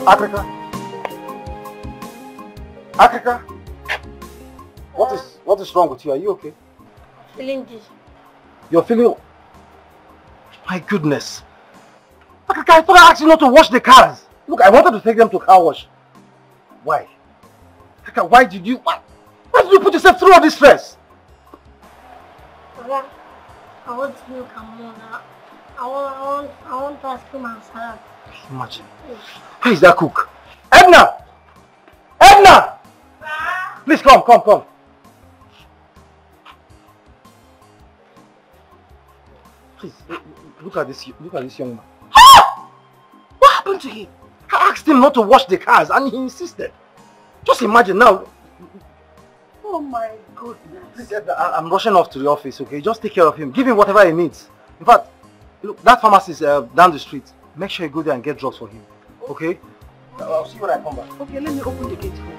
Africa? Africa? What is wrong with you? Are you okay? I'm feeling dizzy. You're feeling... My goodness. Africa, I thought I asked you not to wash the cars. Look, I wanted to take them to car wash. Why? Africa, why did you put yourself through all this stress? Papa, I want to look at Mona. I want to ask him my salad. Imagine. Where is that cook? Edna! Edna! Please come. Please, look at this young man. What happened to him? I asked him not to wash the cars and he insisted. Just imagine now. Oh my goodness. Please, Edna, I'm rushing off to the office, okay? Just take care of him. Give him whatever he needs. In fact, look, that pharmacy is down the street. Make sure you go there and get drugs for him. Okay? I'll see you when I come back. Okay, let me open the gate for you.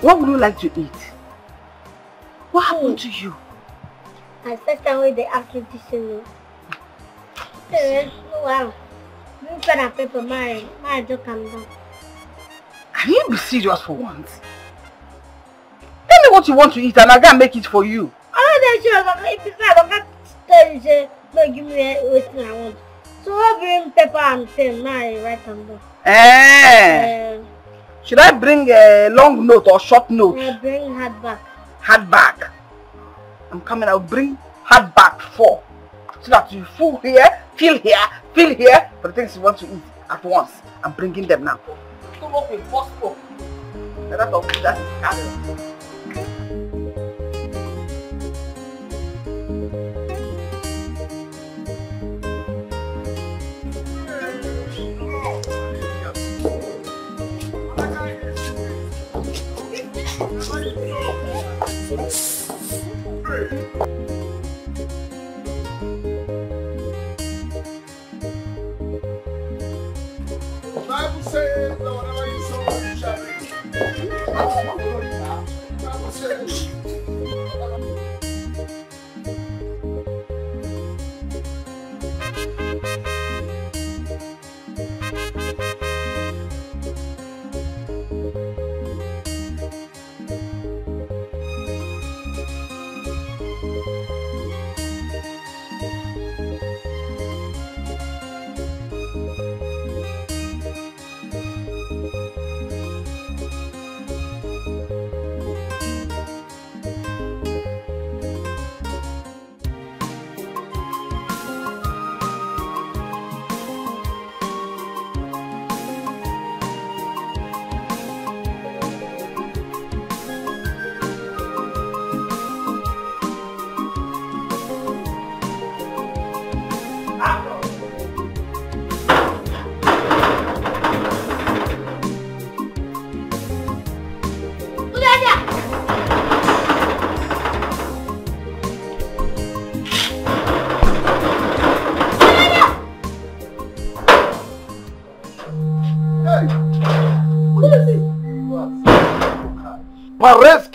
What would you like to eat? What happened to you? I first time when they asked me to see me. Wow. You pen and paper, my just calm down. Can you be serious for once? Tell me what you want to eat and I'll go and make it for you. I'm not sure if it's not, I'm not tell you, say, no, give me what I want. So I bring paper and pen, my right hand down. Should I bring a long note or short note? I bring hardback. Hardback. I'm coming, I'll bring hardback 4. So that you feel here for the things you want to eat at once. I'm bringing them now. Come up with possible. That's all that is. Bible says, Lord, whatever you sow, you shall reap. Bible says.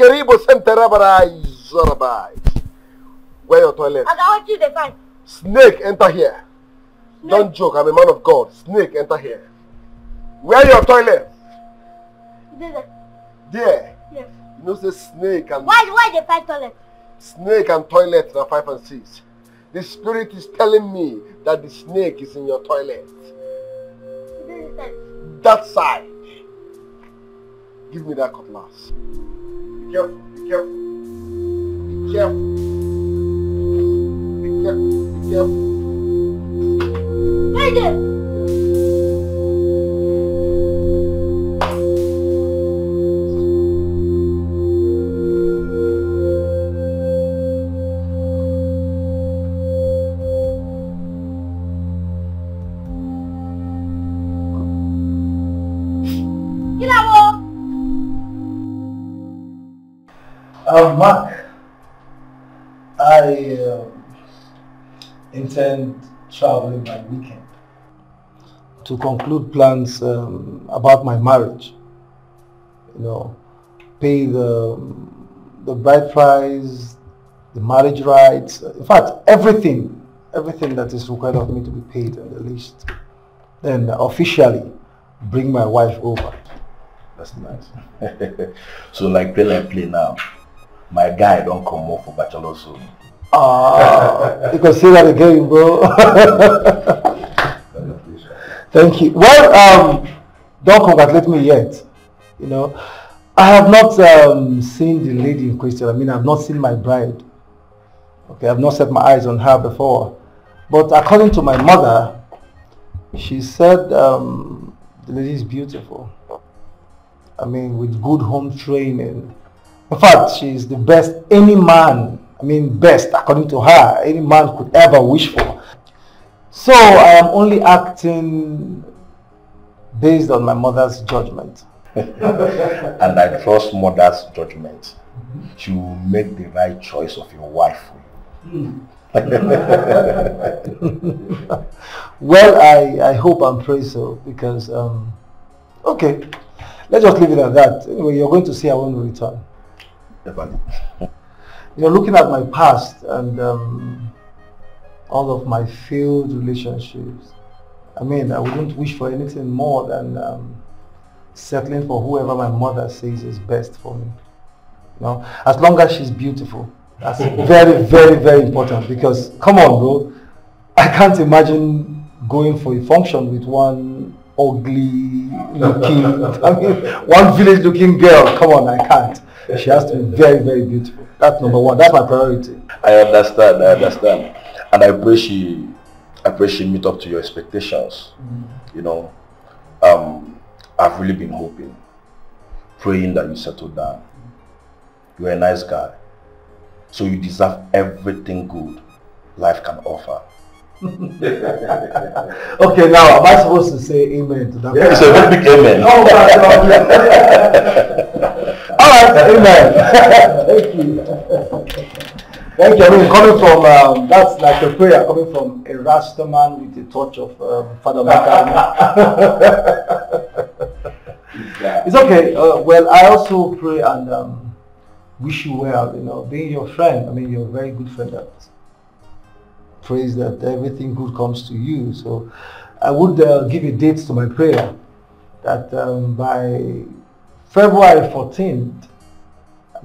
Keribo Senterabarai Zorabai. Where your toilet? I want you to find. Snake, enter here. Snake. Don't joke, I'm a man of God. Snake, enter here. Where your toilet? There. Yes. You know, say snake and... Why they find toilet? Snake and toilet are 5 and 6. The spirit is telling me that the snake is in your toilet. That side. Give me that cutlass. Be careful, be careful. Be careful. Be careful, be careful. Hey there! Mark, I intend traveling by weekend to conclude plans about my marriage. You know, pay the bride price, the marriage rights, in fact, everything that is required of me to be paid on the list. Then officially bring my wife over. That's nice. So like play now. My guy don't come more for bachelor soon. You can say that again, bro. Thank you. Well, don't congratulate me yet. You know, I have not seen the lady in question. I mean, I've not seen my bride. Okay, I've not set my eyes on her before. But according to my mother, she said the lady is beautiful. I mean, with good home training. In fact, she's the best any man, best according to her, any man could ever wish for. So I am only acting based on my mother's judgment. And I trust mother's judgment. She will make the right choice of your wife. Well, I hope and pray so because, okay, let's just leave it at that. Anyway, you're going to see her when we return. You know, looking at my past and all of my failed relationships, I wouldn't wish for anything more than settling for whoever my mother says is best for me. You know, as long as she's beautiful. That's very, very, very important because, come on, bro, I can't imagine going for a function with one ugly looking, one village looking girl. Come on, I can't. She has to be very, very beautiful. That's number one. That's my priority. I understand. And I pray she meet up to your expectations. You know, I've really been hoping, praying that you settle down. You're a nice guy. So you deserve everything good life can offer. Okay, now am I supposed to say amen to that? Yeah, it's a very big amen. Oh my God. Alright, amen. Thank you. Thank you. Coming from, that's like a prayer coming from a Rasta man with a touch of Father Maka. It's okay. Well, I also pray and wish you well, you know, being your friend. You're a very good friend. Praise that everything good comes to you. So I would give a date to my prayer that by February 14th,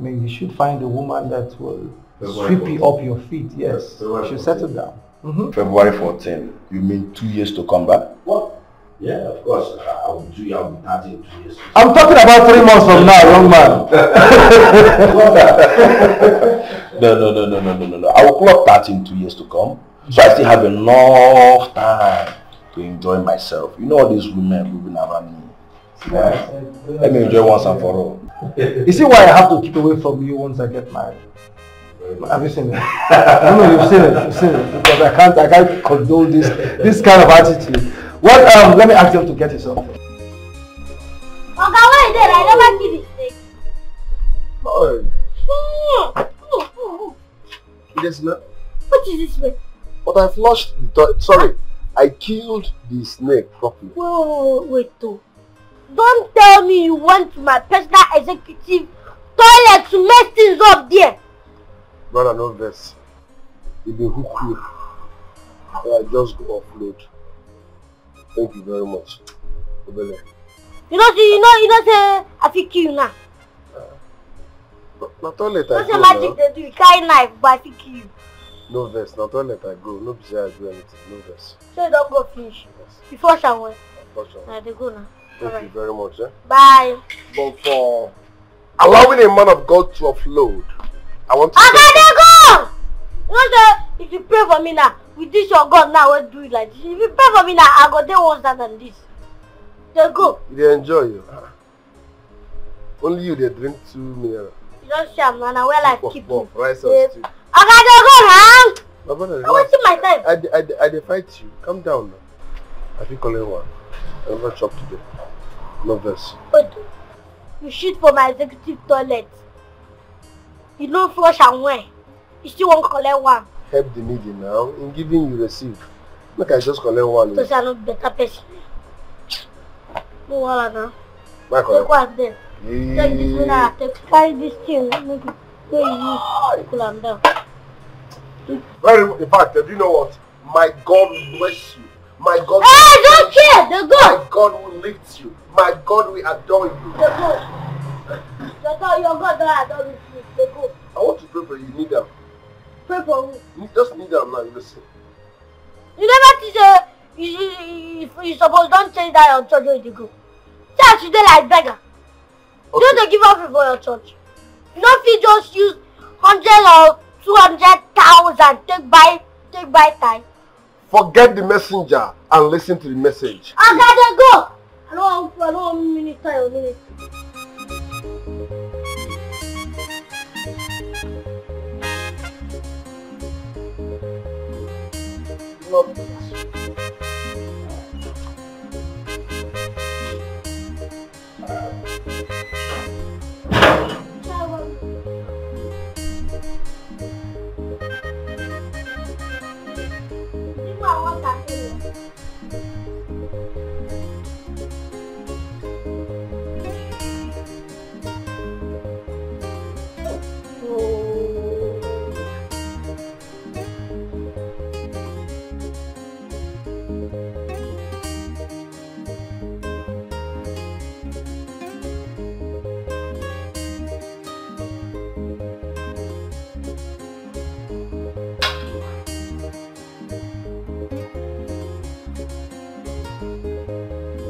you should find a woman that will sweep you up your feet. Yes, you should settle down. February 14th, you mean 2 years to come back? What? Yeah, of course. I'll be 30 in 2 years. I'm talking about 3 months from now, young man. No. I will clock 30 in 2 years to come. So I still have enough time to enjoy myself. You know all these women moving around me. Yeah. Let me enjoy once and for all. You see why I have to keep away from you once I get married? Have you seen it? I know you've seen it because I can't condone this kind of attitude. Well, let me ask them to get you something. Okay, why is that? I never give it steak. Yes, ma'am. What is this way? But I flushed the toilet. Sorry, I killed the snake properly. Wait, though. Don't tell me you want my personal executive toilet to mess things up there. Brother, no verse. You be hook you. So I just go offload. Thank you very much. You know, say I fit kill you now. Not toilet Don't I say go magic now. they do, you carry knife, but I fit kill you. No verse. Not toilet I go. No be say I do anything. No verse. So you don't go finish. Yes. Before shower. Unfortunately. They go now. Thank you very much. Eh? Bye. But for allowing a man of God to offload, I want to I gotta go! You know, say, if you pray for me now, with this your God now, I will do it like this. If you pray for me now, I go there worse than this. They go. They enjoy you. Only you they drink 2 minerals. You don't see I'm now where life keep you. Rice and stew. I gotta go now. My brother, I'm wasting my time. I dey fight you. Calm down now. I feel calling one. I never chop today. No verse. Wait, you shit for my executive toilet. You don't flush and wear. You still won't collect one. Help the needy now. In giving you receive. Make I just collect one. So say I'm not better person. No wala now. My Take one then. Yeah. Take this mineral. Take carry this thing. Make it so you use. Cool am down. In fact, do you know what? My God will bless you. My God Hey, will don't care. They go. My God will lift you. My God will adore you. They go. Your God don't adore me. They go. I want to pray for you. You need them. Pray for who? You just need them now. You listen. You never teach you suppose don't change that your church where you go. Say as you dey like beggar. Okay. Don't they give up for your church? You know if you just use 100 or 200,000 take buy time. Forget the messenger and listen to the message. I gotta go. I don't want minister your ministry. Lord.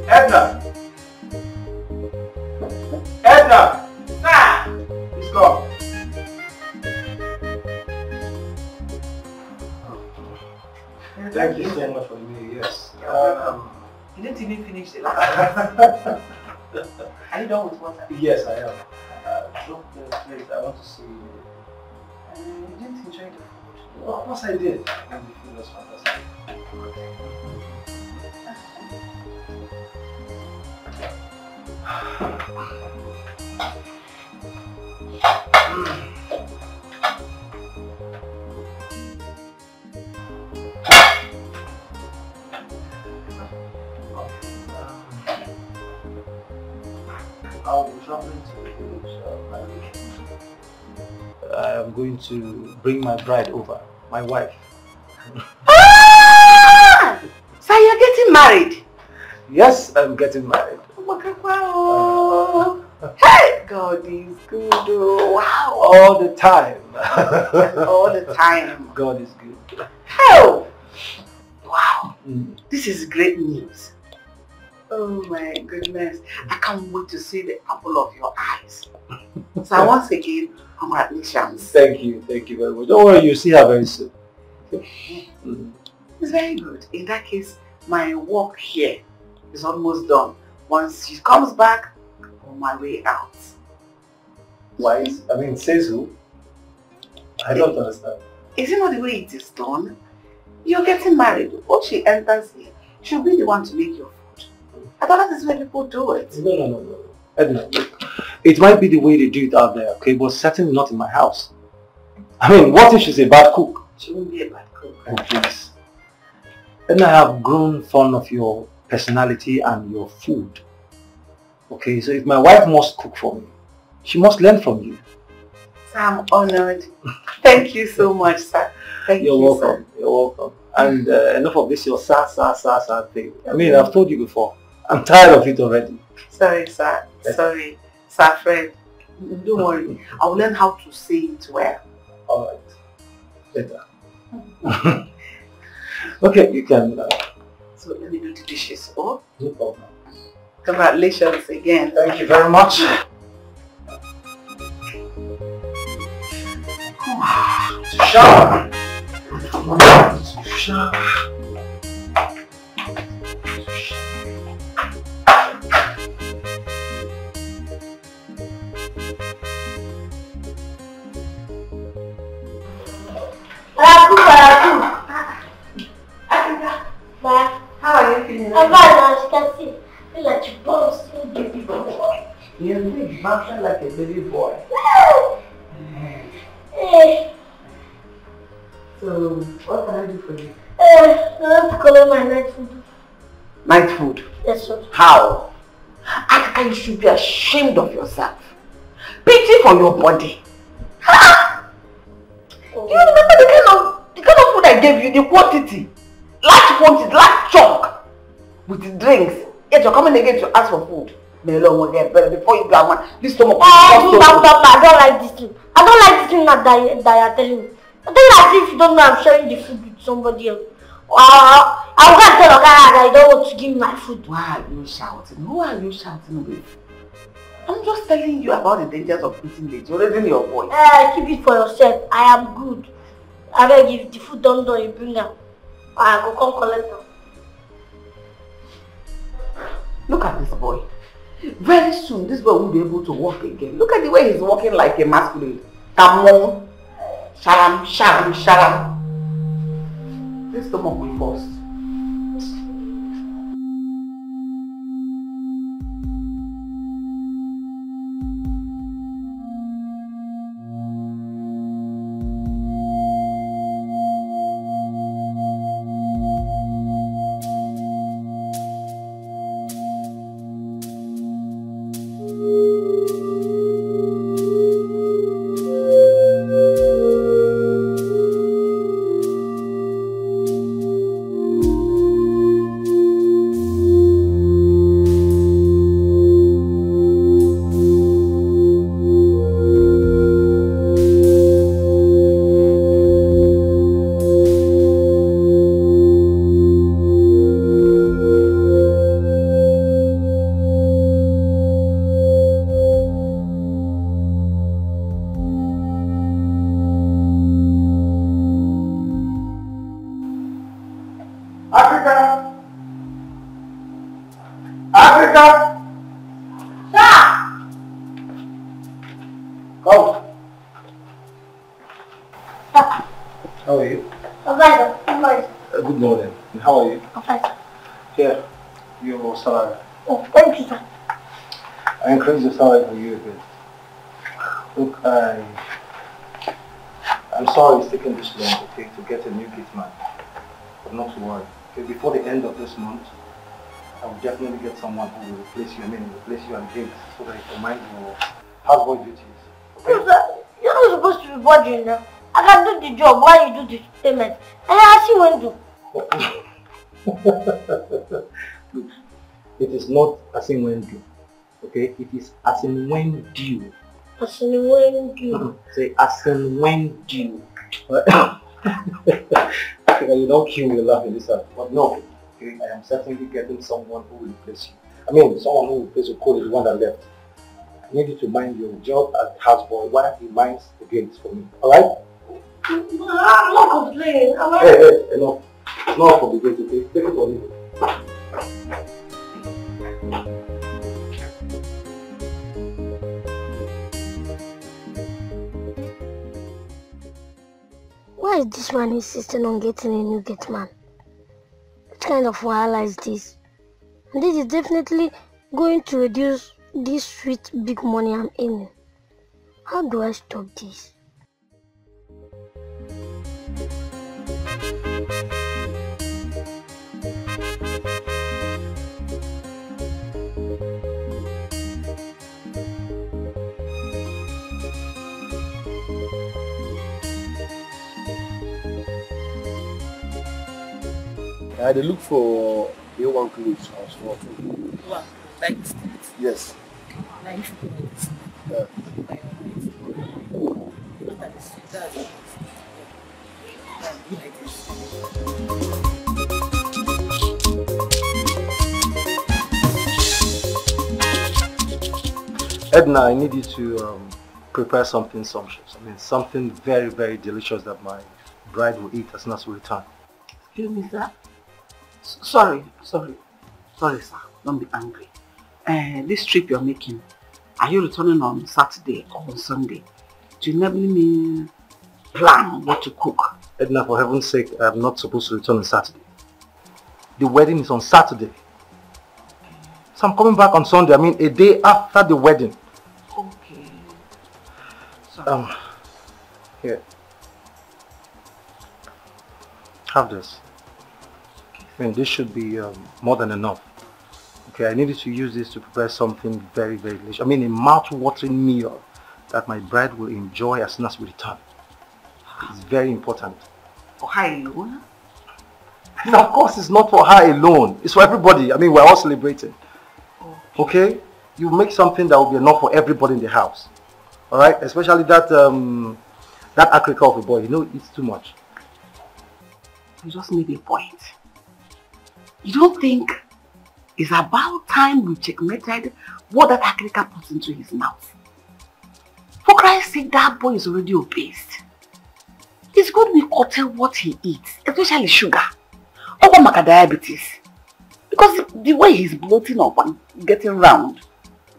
Edna! Edna! Sir! He's gone. Thank you so much for the meal, yes. You didn't even finish the last one. Are you done with water? Yes, I am. Drop the plate, I want to see you. You didn't enjoy the food. Well, of course I did. And the food was fantastic. I'll be traveling to the village my weekend. I'm going to bring my bride over, my wife. Ah! So you're getting married? Yes, I'm getting married. Wow. Hey, God is good. Oh, wow. All the time. All the time. God is good. Oh, wow. Mm. This is great news. Oh my goodness. I can't wait to see the apple of your eyes. So once again, congratulations. Thank you very much. Don't worry, you'll see her very soon. Mm. It's very good. In that case, my work here is almost done. Once she comes back, on my way out. Why? Says who? I don't understand. Is it not the way it is done? You're getting married. Once she enters here, she'll be the one to make your food. I thought that is where people do it. No. Edna, look, it might be the way they do it out there, okay, but certainly not in my house. What if she's a bad cook? She won't be a bad cook. Oh, please. Edna, I have grown fond of your personality and your food. Okay, so if my wife must cook for me, She must learn from you. Sir, I'm honored. Thank you so much, sir. Thank you, welcome. Sir. You're welcome. And enough of this, your sad thing. I mean, I've told you before. I'm tired of it already. Sorry, sir. Sorry. Sir, Fred. Don't worry. I'll learn how to say it well. Alright. Better. Okay, you can... So let me do the dishes. Oh? No problem. Congratulations again. Thank you very much. Shower. Shower. How are you feeling? I'm fine, as you can see. I feel like you both still baby boy. You're big, bouncing like a baby boy. Hey. So, what can I do for you? I want to collect my night food. Night food? Yes, sir. How? Africa, you should be ashamed of yourself. Pity for your body. Ha! Oh. Do you remember the kind of food I gave you, the quantity? Large quantity, large chunk. With the drinks. Yet you're coming again to ask for food. Melon will get better before you grab one. This stomach. I don't like this thing. I don't like this thing that you're telling me. I think as if you don't know I'm sharing the food with somebody else. I will go and tell Oga that I don't want to give me my food. Why are you shouting? Who are you shouting with? I'm just telling you about the dangers of eating late. You're raising your voice. Keep it for yourself. I am good. I beg if the food don't you bring them. I go come collect them. Look at this boy. Very soon this boy won't be able to walk again. Look at the way he's walking like a masquerade. Come on. Sharam, sharam, sharam. This stomach will burst. How are you? I'm fine. I'm fine. Good morning. How are you? I'm fine. Here, your salary. Oh, thank you, sir. I increased the salary for you a bit. Look, I'm sorry it's taken this long, okay, to get a new gateman. But not to worry. Okay, before the end of this month, I will definitely get someone who will replace you. Replace you at gate so that you can mind your houseboy duties. Okay? No, sir. You're not supposed to be bothering now. I can do the job while you do the payment. And I see when to. Look, it is not as in when due. Okay? It is as in when due. As in when due. Say as in when due. You don't kill me laughing this up. But no, okay, I am certainly getting someone who will replace you. Someone who will replace your code is the one that left. I need you to mind your job as the houseboy while he minds the gates for me. Alright? I'm not complaining. Hey, enough. Not for the gate, okay? Take it or leave it. Why is this man insisting on getting a new gate man? What kind of wahala is this? And this is definitely going to reduce this sweet big money I'm earning. How do I stop this? They look for A1 clothes house for. Wow, like this. Yes. Like this. Yeah. Edna, I need you to prepare something sumptuous. I mean, something very, very delicious that my bride will eat as soon as we return. Excuse me, sir. Sorry, sir. Don't be angry. This trip you're making, are you returning on Saturday or on Sunday? Do you never me plan what to cook? Edna, for heaven's sake, I'm not supposed to return on Saturday. The wedding is on Saturday. So I'm coming back on Sunday. I mean, a day after the wedding. Okay. Sorry. Here. Have this. I mean, this should be more than enough. Okay, I needed to use this to prepare something very, very delicious. I mean, a mouth-watering meal that my bride will enjoy as soon as we return. It's very important. For her alone? No, of course, it's not for her alone. It's for everybody. I mean, we're all celebrating. Okay? You make something that will be enough for everybody in the house. Alright? Especially that that Africa of a boy. You know, it's too much. You just made a point. You don't think it's about time we checkmated what that Africa puts into his mouth? For Christ's sake, that boy is already obese. It's good we curtail what he eats, especially sugar. Or diabetes. Because the way he's bloating up and getting round,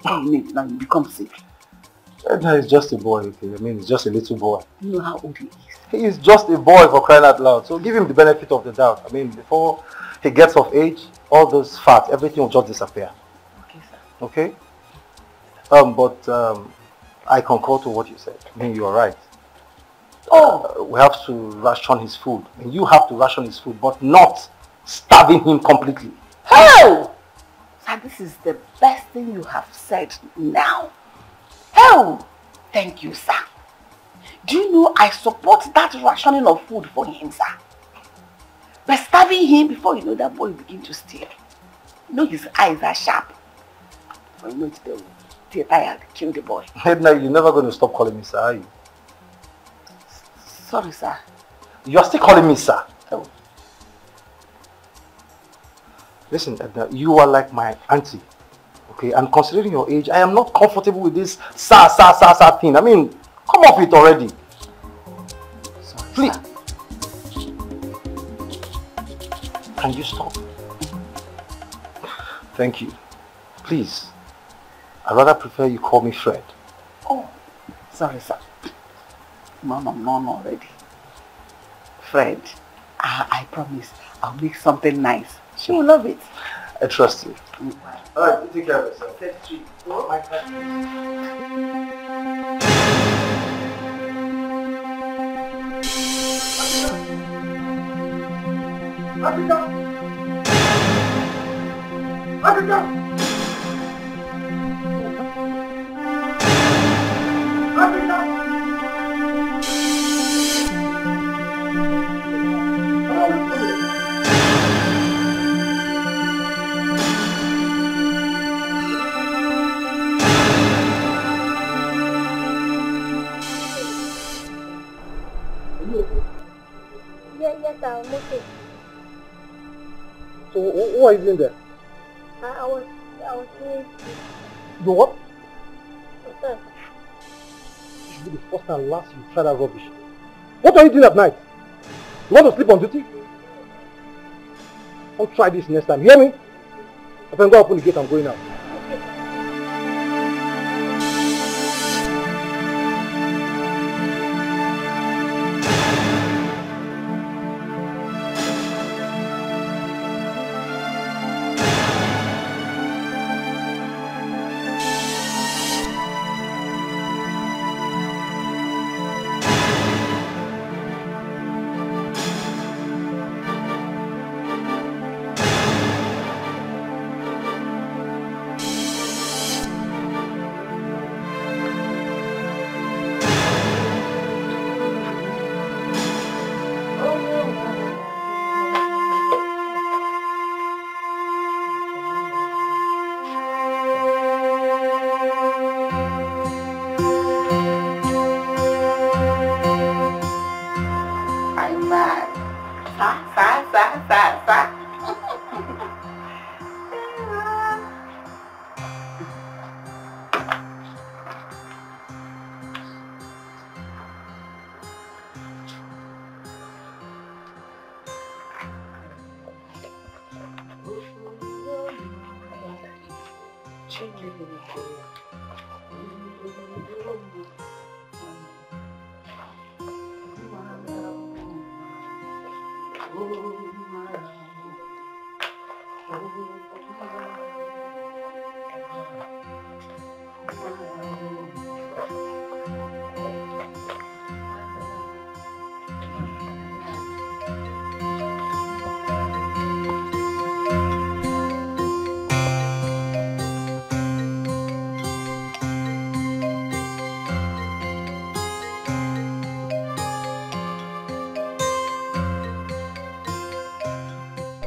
all you need now you become sick. Edna is just a boy, okay? I mean, he's just a little boy. You know how old he is. He is just a boy, for crying out loud. So give him the benefit of the doubt. I mean, before he gets of age, all those fat, everything will just disappear. Okay, sir. Okay? I concur to what you said. I mean, you are right. We have to ration his food. I mean, you have to ration his food, but not starving him completely. Hell! Sir, this is the best thing you have said now. Hell! Thank you, sir. Do you know I support that rationing of food for him, sir? By starving him before you know that boy will begin to steal. You know his eyes are sharp. But you know it's the tired, kill the boy. Edna, you're never going to stop calling me sir, are you? Sorry, sir. You're still calling me sir. Oh. Listen, Edna, you are like my auntie. Okay, and considering your age, I am not comfortable with this sir thing. I mean, come off it already. Sorry, please. Sir. Can you stop? Thank you. Please. I rather prefer you call me Fred. Oh, sorry, sir. No, already. Fred, I promise I'll make something nice. She will love it. I trust you. Alright, you take care of yourself. Yes, I'm okay. So, what are you doing there? I was doing You what? Sir. This will be the first and last you try that rubbish. What are you doing at night? You want to sleep on duty? Don't try this next time. Hear me? I can go open the gate. I'm going out.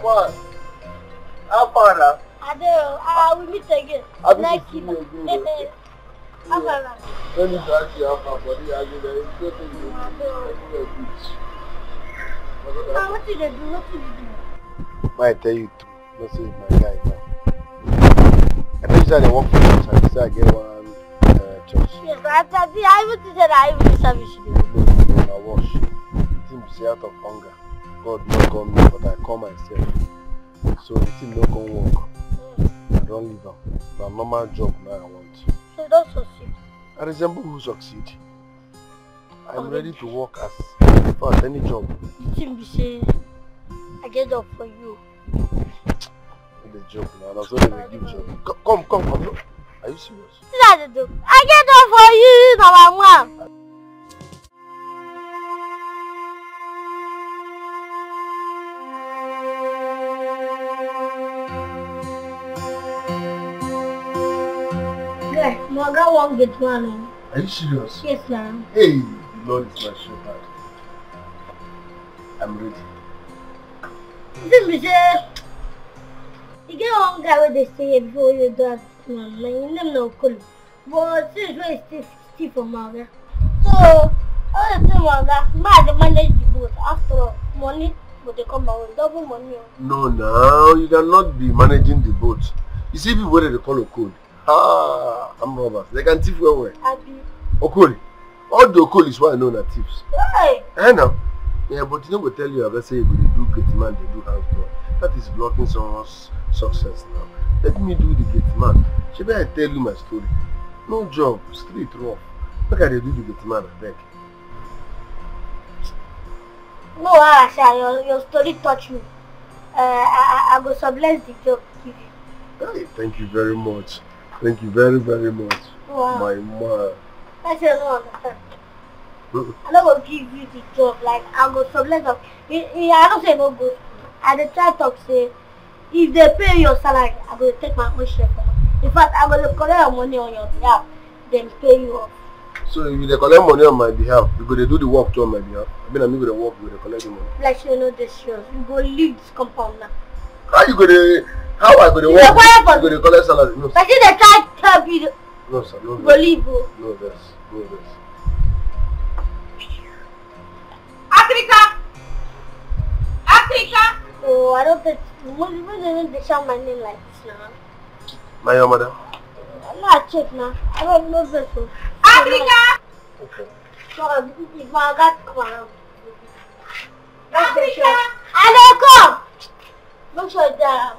What? How far now? We meet again. Next week. How far now? Let me ask you how far, but I mean, there is nothing you What did they do? What did you do? Might tell you true. Not say my guy now. I think that they work for church and they say I get one church. Yes, I even said I even service you. No, I wash. It seems to out of hunger. God not come me, but I call myself. So the thing no come work. I don't leave them. My normal job now I want. So you don't succeed. I resemble who succeed. I'm ready to work as fast any job. The thing be say, I get job for you. The job now, that's what they give job. Come. Are you serious? See that do? I get job for you, now my mom. Moga won't get one. Are you serious? Yes, ma'am. Hey, the Lord is my shepherd. I'm ready. This is you get one guy where they stay here before you do that, man. My name no cool. But since we still for Moga. So, all the time Moga, the manage the boat. After all, money, but they come out with double money. No, you cannot be managing the boat. You see people where they call a code. I'm robbers. They can thief well. Okoli. All the Okoli is what I know are thieves. Hey! I know. Yeah, but you know what tell you, let's say when they do gate man, they do house boy. That is blocking someone's success now. Let me do the gate man. Should I tell you my story? No job, street rough. Look at they do the gate man, I beg. No, Asha, your story touched me. I go subless the job to give you. Hey, thank you very much. Thank you very, very much. Wow. My mom. That's your no understand. I don't go give you the job, like I go subless of I don't say no go. I dey try talk say if they pay your salary, I go take my own share from it. In fact, I go collect your money on your behalf, then pay you off. So if they collect money on my behalf, you go to do the work too on my behalf. I mean, I'm going to work, you go to collect the money. Like you know this yours. You go leave this compound now. How you go to how I go to work? You go to collect salary? No. But see they try to tell you. No sir, no. Go leave. No this. Africa! Oh, I don't think when they shout my name like this now. My mother? I'm not check now. I don't know this. Africa! Okay. So if my God come around. Africa! I don't come! Make sure that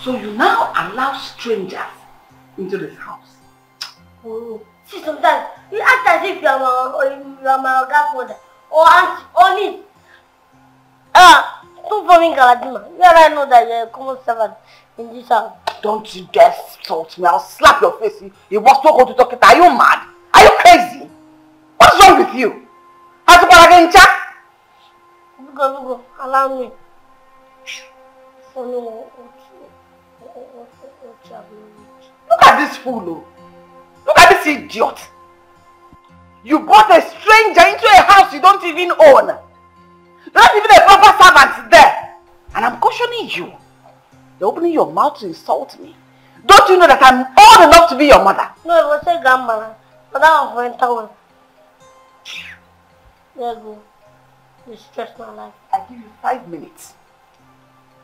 So you now allow strangers into this house? oh. See, sometimes you act as if you are my godmother or aunt or niece. Don't for me, Galadima. You already know that you're a common servant in this house. Don't you dare insult me. I'll slap your face. You was not going to talk it. Are you mad? Are you crazy? What's wrong with you? Has to again, chat? Go. Allow me. Look at this fool. Look at this idiot. You brought a stranger into a house you don't even own. You're not even a proper servant there. And I'm cautioning you. You're opening your mouth to insult me. Don't you know that I'm old enough to be your mother? No, it was a grandma. But that one went away. There you go. You stress my life. I give you 5 minutes.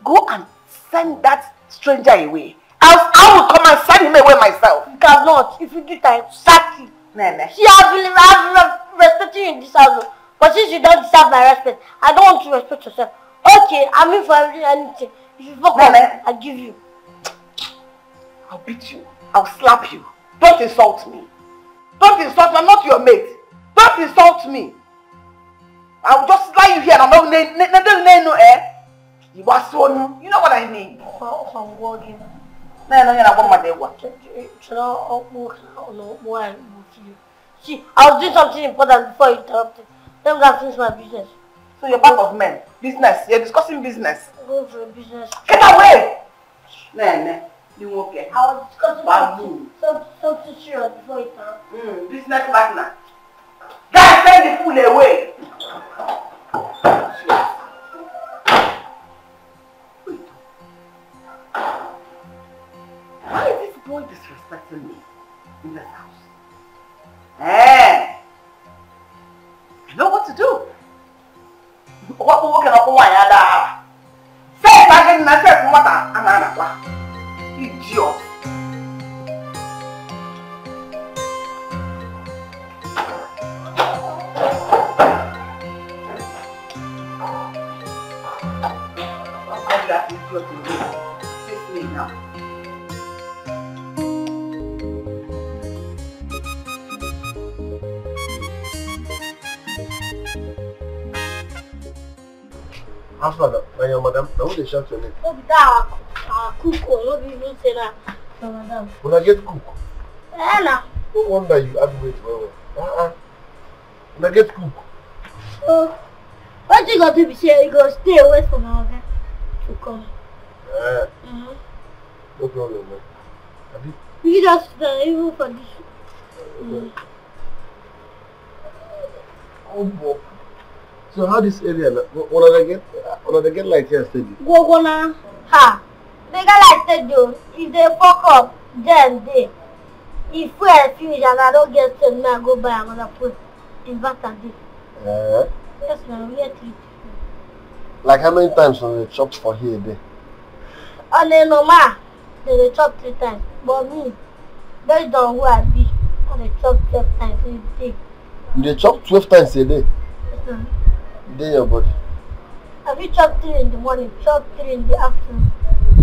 Go and send that stranger away. Else I will come and send him away myself. You cannot. If you do that, sack you. Nene. See, I've been respecting you in this house. But since you don't deserve my respect, I don't want to respect yourself. Okay, I'm in for anything. If you fuck up, I'll give you. I'll beat you. I'll slap you. Don't insult me. Don't insult me. I'm not your mate. Don't insult me. I'll just lie you here and I'm not no eh. You are so new. You know what I mean? I'm working. No, you're not one day what. See, I was doing something important before you interrupted. Let me go and finish my business. So you're part of men. Business. You're discussing business. I'm going for a business. Get away! No. You won't get. I was discussing something serious before you interrupted. Business partner. Guys, send the fool away. Why is this boy disrespecting me in this house? I know what to do. What can I do? Say it again, I said what I'm idiot. That idiot in me. Face me now. How far now? Your madam, now what they shout your name? No, be that our cook, no be even say that, madam. When I get cook, Nah. no wonder you add weight well. When I get cook. What you got to be say? You go stay away from our guy to come. No problem, man. You just even for this. Oh boy. So how this area now? When I get light here steady? Go now. Ha! They got like that though. If they fuck up, then they. If we are finish and I don't get sent, I go buy another food. In fact, I did. Yes, man. We are 3. Like how many times when they chop for here a day? On the normal, they chop 3 times. But me, based on who I be, I chop 12 times a day. You dey chop 12 times a day? Yes, man. Dey your body. Have you chop 3 in the morning, chop 3 in the afternoon,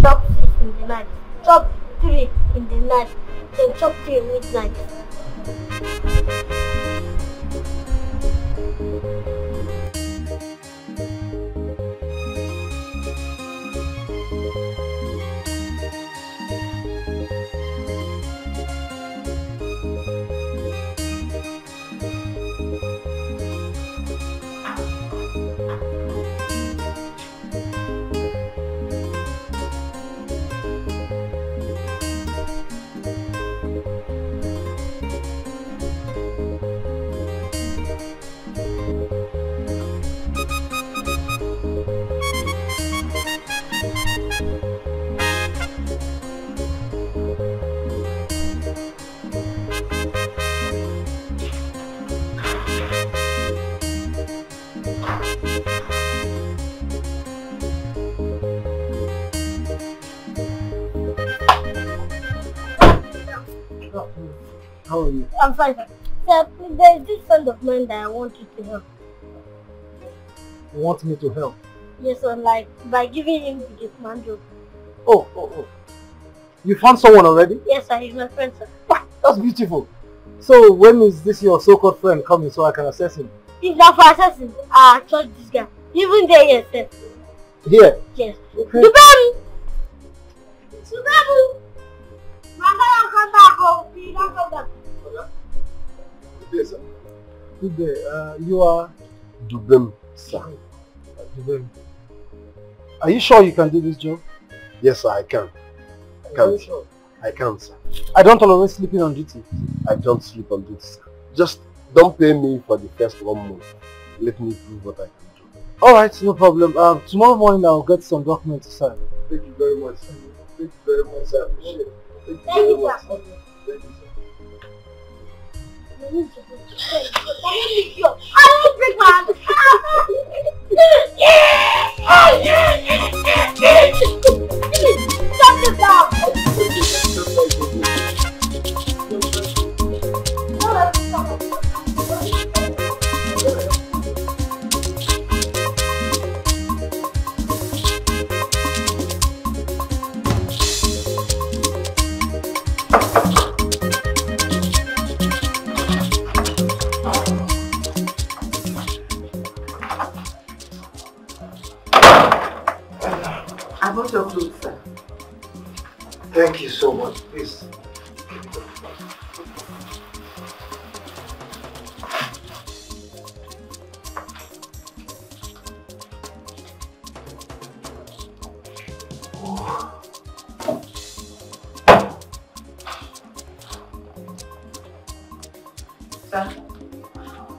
chop 6 in the night, chop 3 in the night, then chop 3 in midnight. How are you? I'm fine. Sir, there is this friend of mine that I want you to help. You want me to help? Yes, sir, like by giving him the gift man job. Oh. You found someone already? Yes, sir, he's my friend, sir. That's beautiful. So when is this your so-called friend coming so I can assess him? If not for assessing, I trust this guy. Even there, yes, sir. Here? Yes. Okay. Dubamu! Come back, oh. Please don't come back. Good day, sir. Good day. You are? Dubem, sir. Dubem. Are you sure you can do this job? Yes, sir, I can. Sure? I can, sir. I don't tolerate sleeping on duty. I don't sleep on duty, sir. Just don't pay me for the first 1 month. Let me prove what I can do. Alright, no problem. Tomorrow morning I'll get some documents to sign. Thank you very much, sir. Thank you very much, sir. I appreciate it. Thank you Thank very you, much. sir. Thank you, sir. I need to break my hand. Sir,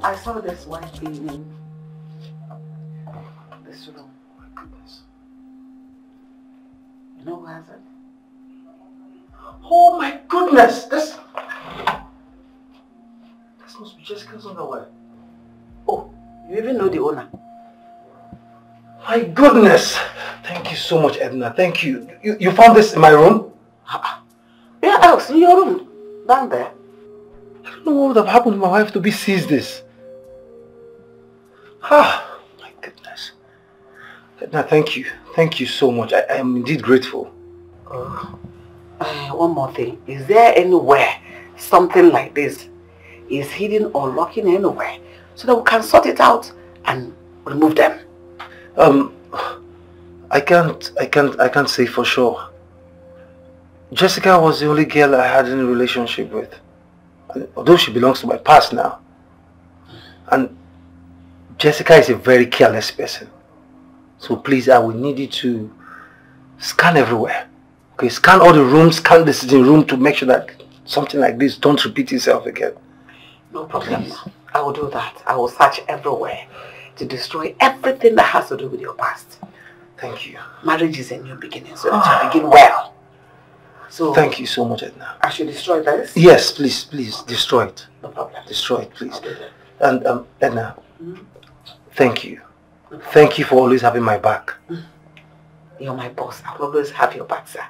I saw this one cleaning this room. My goodness. You know who has it? Oh my goodness! This must be Jessica's underwear. Oh, you even know the owner? My goodness! Thank you so much, Edna. Thank you. You found this in my room? Where else? In your room? Down there? I don't know what would have happened to my wife to be seized this. Ah, my goodness. Edna, thank you. Thank you so much. I am indeed grateful. One more thing. Is there anywhere something like this is hidden or locking anywhere so that we can sort it out and remove them? I can't say for sure. Jessica was the only girl I had any relationship with. Although she belongs to my past now. And Jessica is a very careless person. So please, I will need you to scan everywhere. Okay, scan all the rooms, scan the sitting room to make sure that something like this don't repeat itself again. No problem. Please. I will do that. I will search everywhere to destroy everything that has to do with your past. Thank you. Marriage is a new beginning, so that you begin well. So thank you so much, Edna. I should destroy this? Yes, please, destroy it. No problem. Destroy it, please. And Edna, thank you. No, thank you for always having my back. You're my boss. I'll always have your back, sir.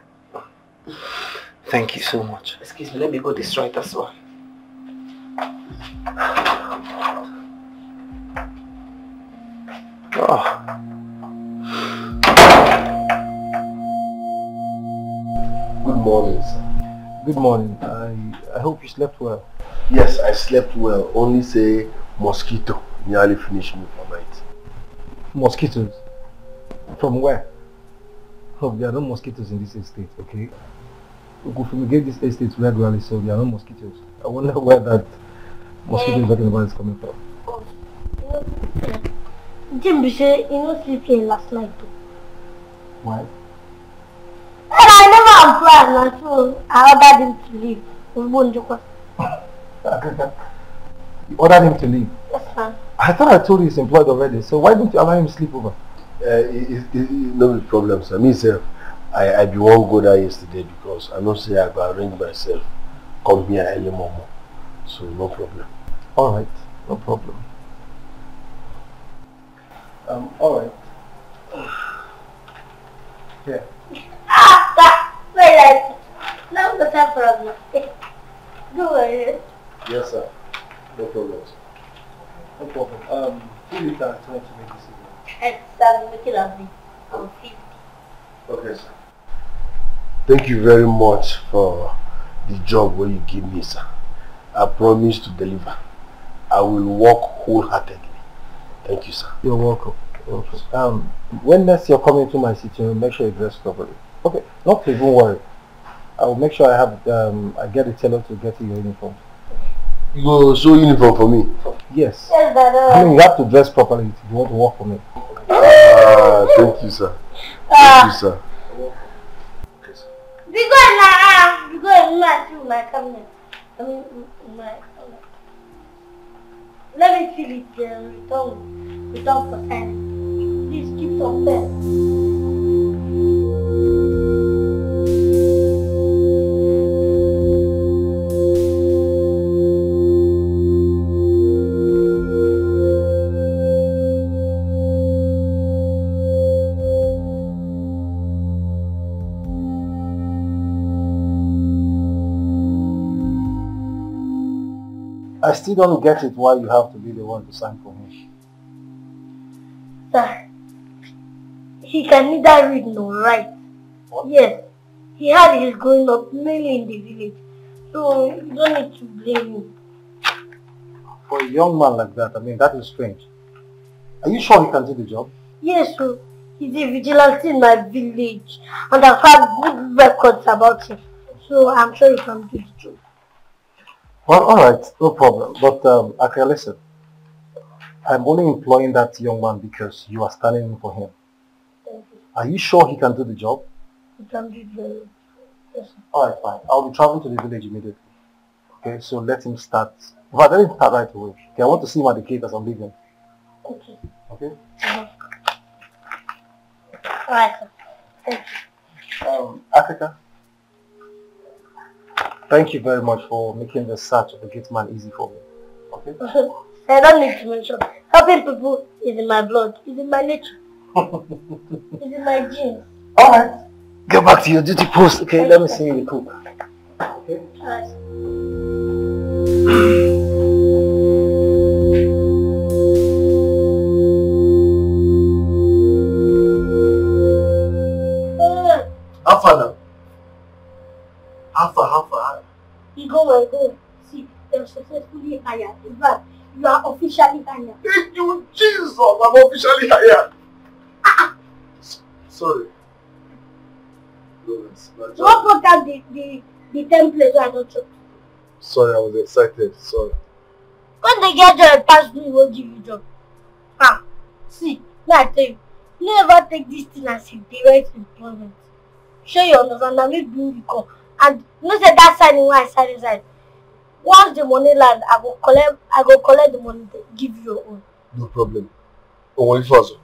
Thank you so much. Excuse me, let me go destroy this one. Oh. Good morning, sir. Good morning. I hope you slept well. Yes, I slept well. Only say mosquito nearly finished me for night. Mosquitoes? From where? Oh, there are no mosquitoes in this estate, okay? We could fumigate this estate regularly, so there are no mosquitoes. I wonder where that mosquito you're talking about is coming from. Jim, you know, sleep here last night too. Why? And I never applied, so I ordered him to leave. You ordered him to leave? Yes, sir. I thought I told you he's employed already, so why don't you allow him to sleep over? No problem, sir. Me, sir, I be one go there yesterday because I know say I go arrange myself. Come here early morning, so no problem. All right, no problem. All right. Yeah. Wait, now the time for us. Go ahead. Yes, sir. No problem, sir. No problem. 2 liters to make this evening. And I'm looking at me. I'm 50. Okay, sir. Thank you very much for the job where you give me, sir. I promise to deliver. I will work wholeheartedly. Thank you, sir. You're welcome. You're welcome. When next you're coming to my city, make sure you dress properly. Okay, not to even worry. I will make sure I have I get a tailor to get you your uniform. You go sew uniform for me? Yes. Yes, Dad. I mean, you have to dress properly if you want to work for me. Thank you, sir. Thank you, sir. Because my cabinet. I mean, my cabinet. Let me feel it return for time. Please keep some pen. I still don't get it why you have to be the one to sign for me. Sir, he can neither read nor write. What? Yes, he had his growing up mainly in the village, so you don't need to blame him. For a young man like that, I mean, that is strange. Are you sure he can do the job? Yes, sir. He's a vigilante in my village, and I've had good records about him. So I'm sure you can do the job. Well, alright, no problem. But okay, listen. I'm only employing that young man because you are standing in for him. Thank you. Are you sure he can do the job? You can do it very well. Yes, sir. Alright, fine. I'll be traveling to the village immediately. Okay, so let him start. In fact, let him start right away. Okay, I want to see him at the gate as I'm leaving. Okay. Okay? Alright, sir. Thank you. Africa, thank you very much for making the search of the gate man easy for me. Okay? I don't need to mention. Helping people is in my blood. It's in my nature. It's in my genes. Alright. Get back to your duty post. Okay, let me see you cook. Okay? Alright. How now? How far? You go. See, they're successfully hired. In fact, you are officially hired. Thank you, Jesus! I'm officially hired. Sorry. What put out the template I don't know. Sorry, I was excited. Sorry. When they get there, pass me, will give you job. See, let I tell you, never take this thing as a direct employment. Sure you understand, I'm not doing the call. And you know say that signing why I sign inside. Once the money land, I go collect the money, give you your own. No problem. Only first.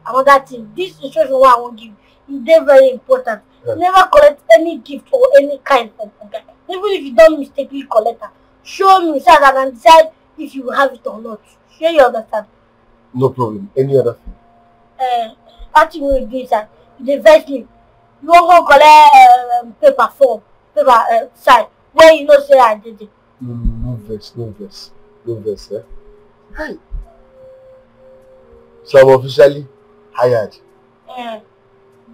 Another thing, this instruction what I won't give is very important. Yeah. Never collect any gift or any kind from guy. Even if you don't mistakenly collect it, show me so that I can decide if you will have it or not. Sure you understand? No problem. Any other thing? What you will do is that you vex me. You won't go collect paper form, paper side, where you know say I did it. No verse, eh? Hey. So I'm officially hired.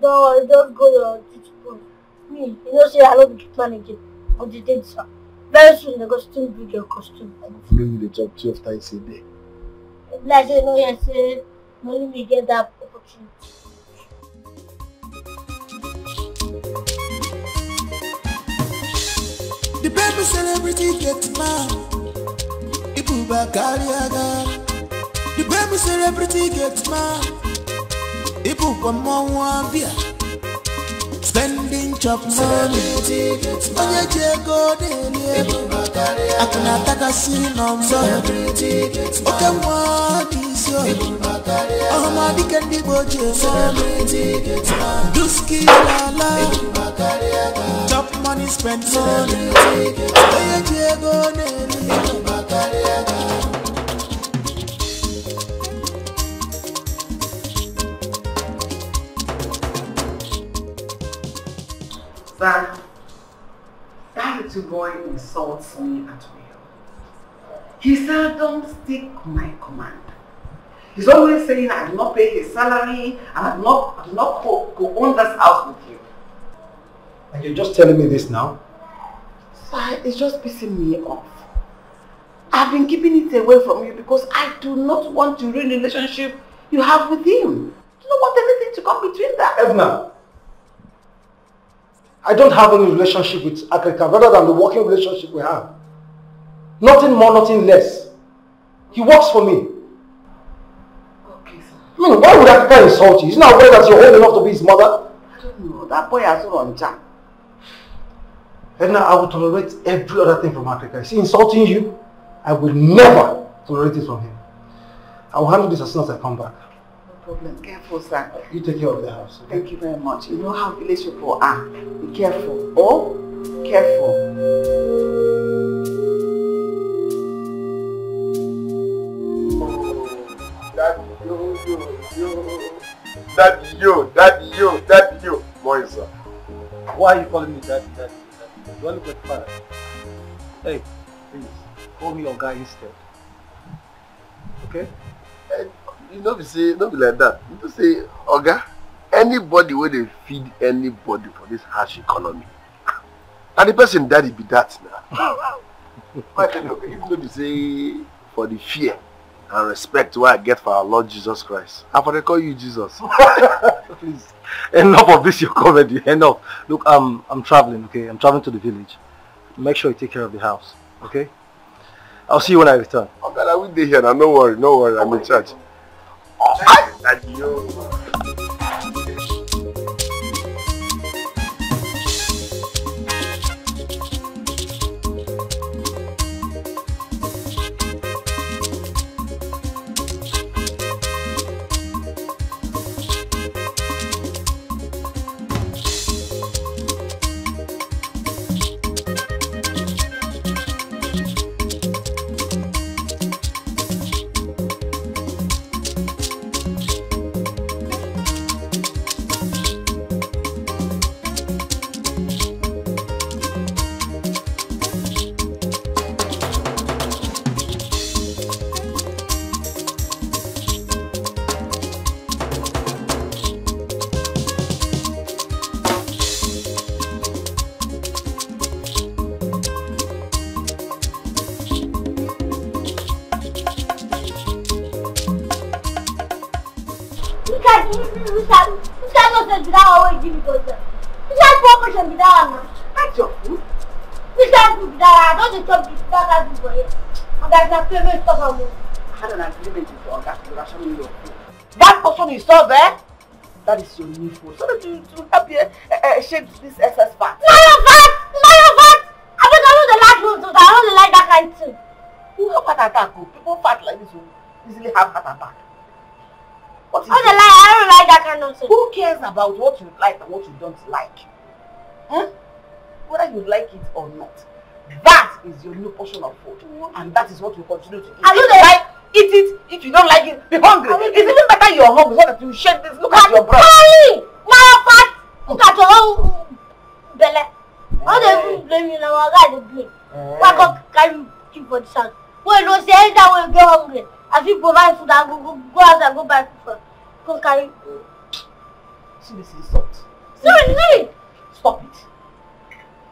Don't go your duty post. Me, you know say I love the man again. But the date, sir. Very soon they go still bring your costume. I'm following the job 12 times a day. Like say no, yes, say only me get that opportunity. The baby celebrity gets mad. Ibu Bakariaga. The baby celebrity gets mad. Ibu Kwamawabia. Spending chop money. Onye jego dele. Akuna taka si number. Oke mwani sio. Ohama dikendi boje. Duski lala. Chop money, spend money. Onye jego dele. That little boy insults me at will. He seldom stick my command. He's always saying I do not pay his salary and I do not go own this house with you. And you're just telling me this now? Sir, it's just pissing me off. I've been keeping it away from you because I do not want to ruin the relationship you have with him. I don't want anything to come between that. Edna, I don't have any relationship with Africa rather than the working relationship we have. Nothing more, nothing less. He works for me. Okay, sir. I mean, why would Africa insult you? Isn't that aware that you're old enough to be his mother? I don't know. That boy has run jam. Edna, I will tolerate every other thing from Africa. Is he insulting you? I will never tolerate it from him. I will handle this as soon as I come back. No problem. Careful, sir. You take care of the house. Okay? Thank you very much. You know how village people are. Be careful. Oh, careful. Daddy, yo. Moisa. Why are you calling me daddy? Do I look like father? Hey, please, call me your guy instead. Okay? And you know, don't be like that. You know, say, Oga, anybody where they feed anybody for this harsh economy, and the person daddy be that now. Even though they say for the fear and respect what I get for our Lord Jesus Christ, I for they call you Jesus. Please. Enough of this, your comedy. Enough. Look, I'm traveling, okay? I'm traveling to the village. Make sure you take care of the house, okay? I'll see you when I return. Okay, I will be here now. No worry. I'm in charge. Adios. That's your food. This guy food that I don't stop this that for you. And that's not payment stuff on me. I had an agreement with your guy to ration you your food. That person you saw there, that is your new food. So that you to help you shape this excess fat. No your fat! I don't know the last one, so I don't like that kind of thing. You have heart attack. People fat like this will easily have heart attack. What is it? I don't like that kind of thing. Who cares about what you like and what you don't like? Whether you like it or not, that is your new portion of food, and that is what you continue to eat. If you like, eat it. If you don't like it, be hungry. It's even better you're hungry so that you shake this. Look at your breast. Now fat. Look at your own belly. All the blame you now. I got the blame. Why God carry you for the sun? Well, no, say that when you get hungry, if you provide food, I go out and go buy food. Go carry. See this insult. Seriously. Stop it.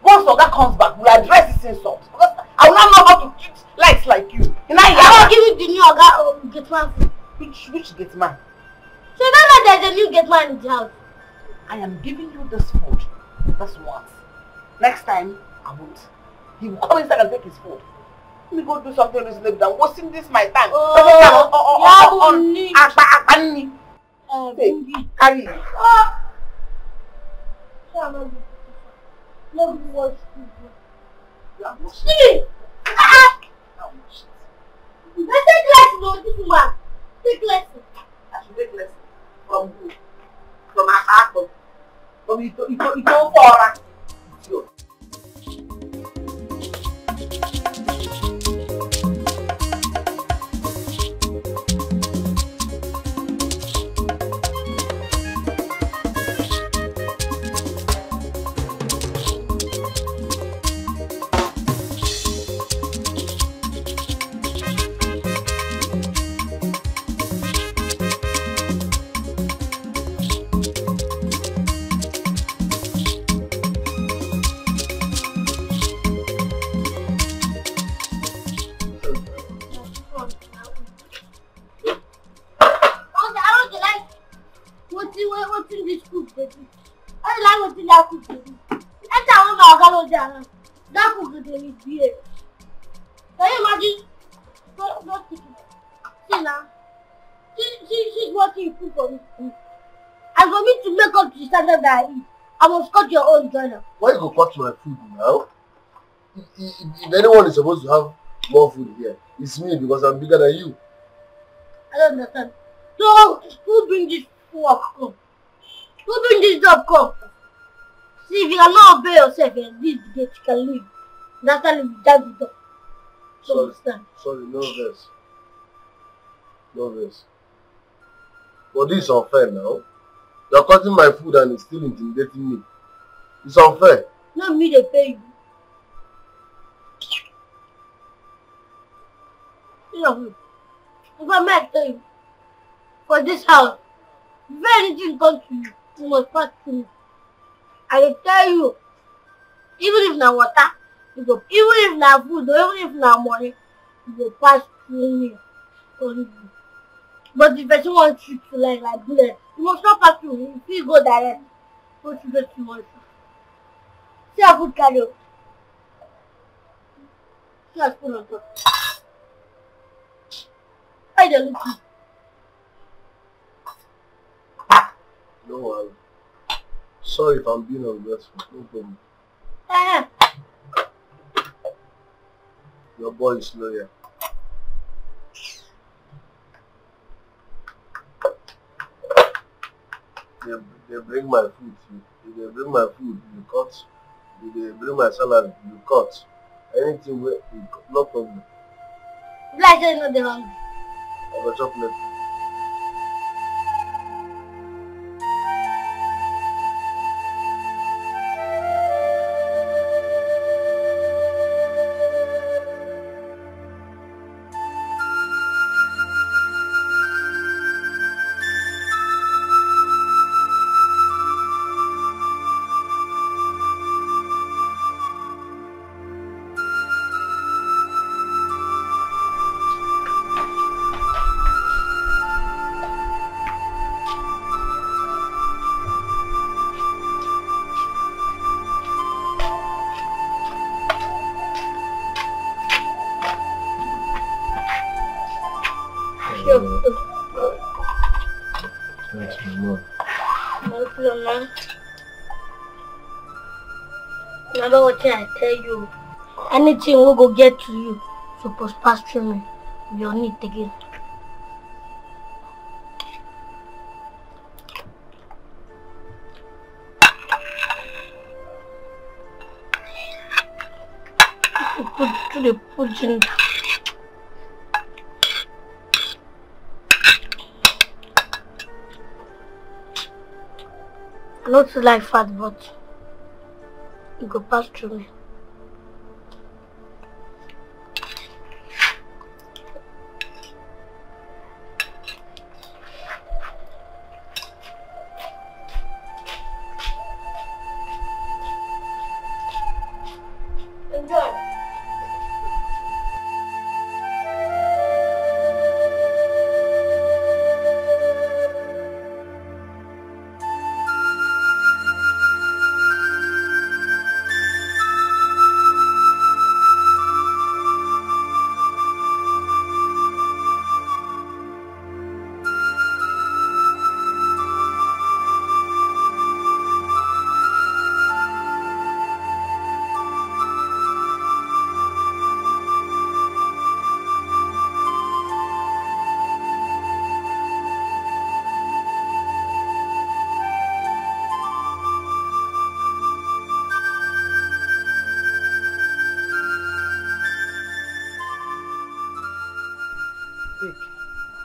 Once Oga comes back, we'll address this insult. Because I will not know how to treat lights like you. I will give you the new Oga Gateman food. Which Gateman? So you don't know there's a new Gateman in the house. I am giving you this food. That's once. Next time, I won't. He will come inside and take his food. Let me go do something reasonable than wasting this my time. Carry. Nobody wants to. See! Let's take lesson on this woman. Take lesson. I should take lesson. From who? From our apple. From you go for her. I must cut your own journal. Why you go cut my food now? If anyone is supposed to have more food here, it's me because I'm bigger than you. I don't understand. So, who bring this work come? Who bring this job come? See, if you cannot obey yourself, this gate you can leave. That's how you drive the door. So understand. Sorry, no verse. No verse. But this is unfair now. You're cutting my food and it's still intimidating me. It's unfair. Not me, they pay you. You know, if I might tell you, for this house, if anything comes to you, you must pass through me. I will tell you, even if na water, you go, even if na food, or even if na money, you go pass through me. But the person wants you to like bullet. You must not pass through. If you go direct, go to the tomorrow. See a food carry. See a spoon on top. How you look? No worry. Sorry if I'm being ungrateful. No problem. Your boy is loyal. They bring my food. They bring my food, you cut. They bring my salary, you cut. Anything, no problem. Like I know they're hungry. I got chocolate. Thanks, Mama. No problem. Remember what I tell you. Anything will go get to you. Suppose pass through me. You'll need again. Put to the pudding. Not like fat, but you go pass through me. Enjoy.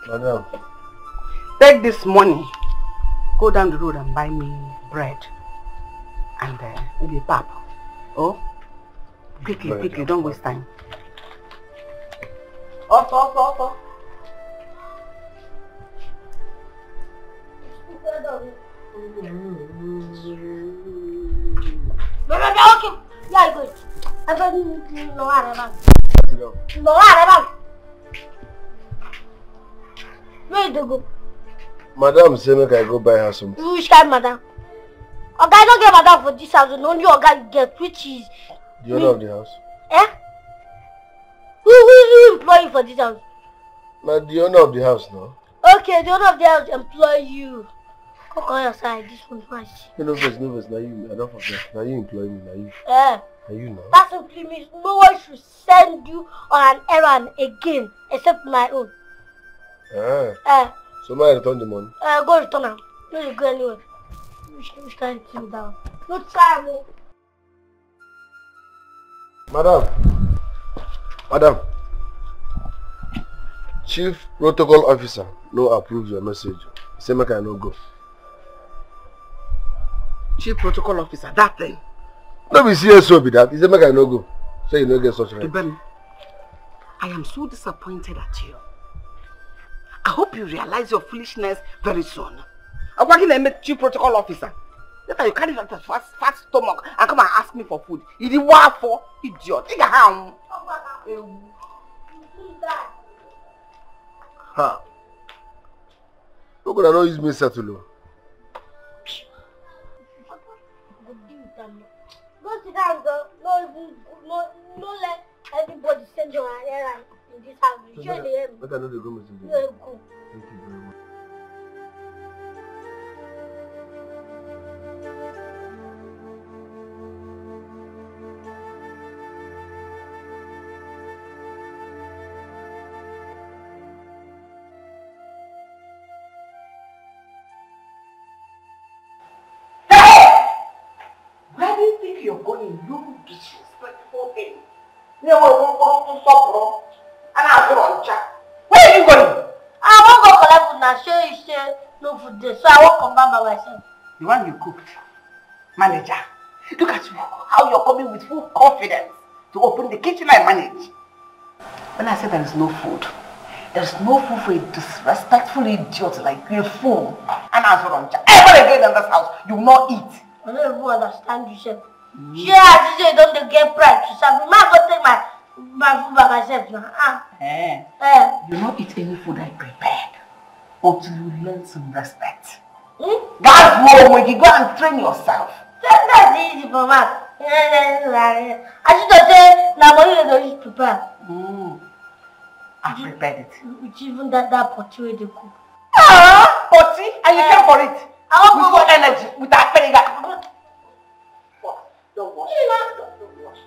Madam. Take this money, go down the road and buy me bread and maybe pap. Oh, quickly, don't waste time. Off. Yeah, good. I don't know how Where you go? Madam say make I go buy her something. Which kind, madam? Oga, I don't get madam for this house. Only Oga get, which is the owner of the house. Eh? Who employ you for this house? Now the owner of the house now. Okay, the owner of the house employ you. Go call your side. This one first. No verse. Now you. I don't forget. Now you employ me. Now you. Eh? Now you now. That simply means no one should send you on an errand again except my own. So may I return the money? Go return them. No, go anywhere. Which kind of thing down? No time. Madam. Chief Protocol Officer no approves your message. Say make I no go. Chief Protocol Officer, that thing. No be CSO be that. He say make I no go. Say you no get such right. Ibem, I am so disappointed at you. I hope you realize your foolishness very soon. I'm working as a Chief Protocol Officer. Later you carry that fat stomach and come and ask me for food. You did what for? Idiot. Take a hand. Ha. How could I not use me settle? Go sit down, girl. No let everybody send your errand in this house. You sure they hear me? But I know the government is You're cool. Thank you very much. Where do you think you're going? You disrespectful thing. You want to stop, and I'll go on chat. Where are you going? I won't go collect food now. Show you say no food there, so I won't come back by myself. The one you cooked. Manager, look at you, how you're coming with full confidence to open the kitchen and manage. When I say there is no food for a disrespectful idiot like you, a fool. And I'll go on chat. Ever again in this house, you will not eat. I don't even understand you, chef. Yeah, you say don't get pride to serve me. I go take my food by myself now. You don't eat any food I prepared until you learn some respect. That's wrong when you go and train yourself. That's easy for me. I should have said, now what you don't prepare. I prepared it. Which even that potty where they cook. Potty? And you came for it? I want with full energy, with that penny. Don't wash. Don't wash.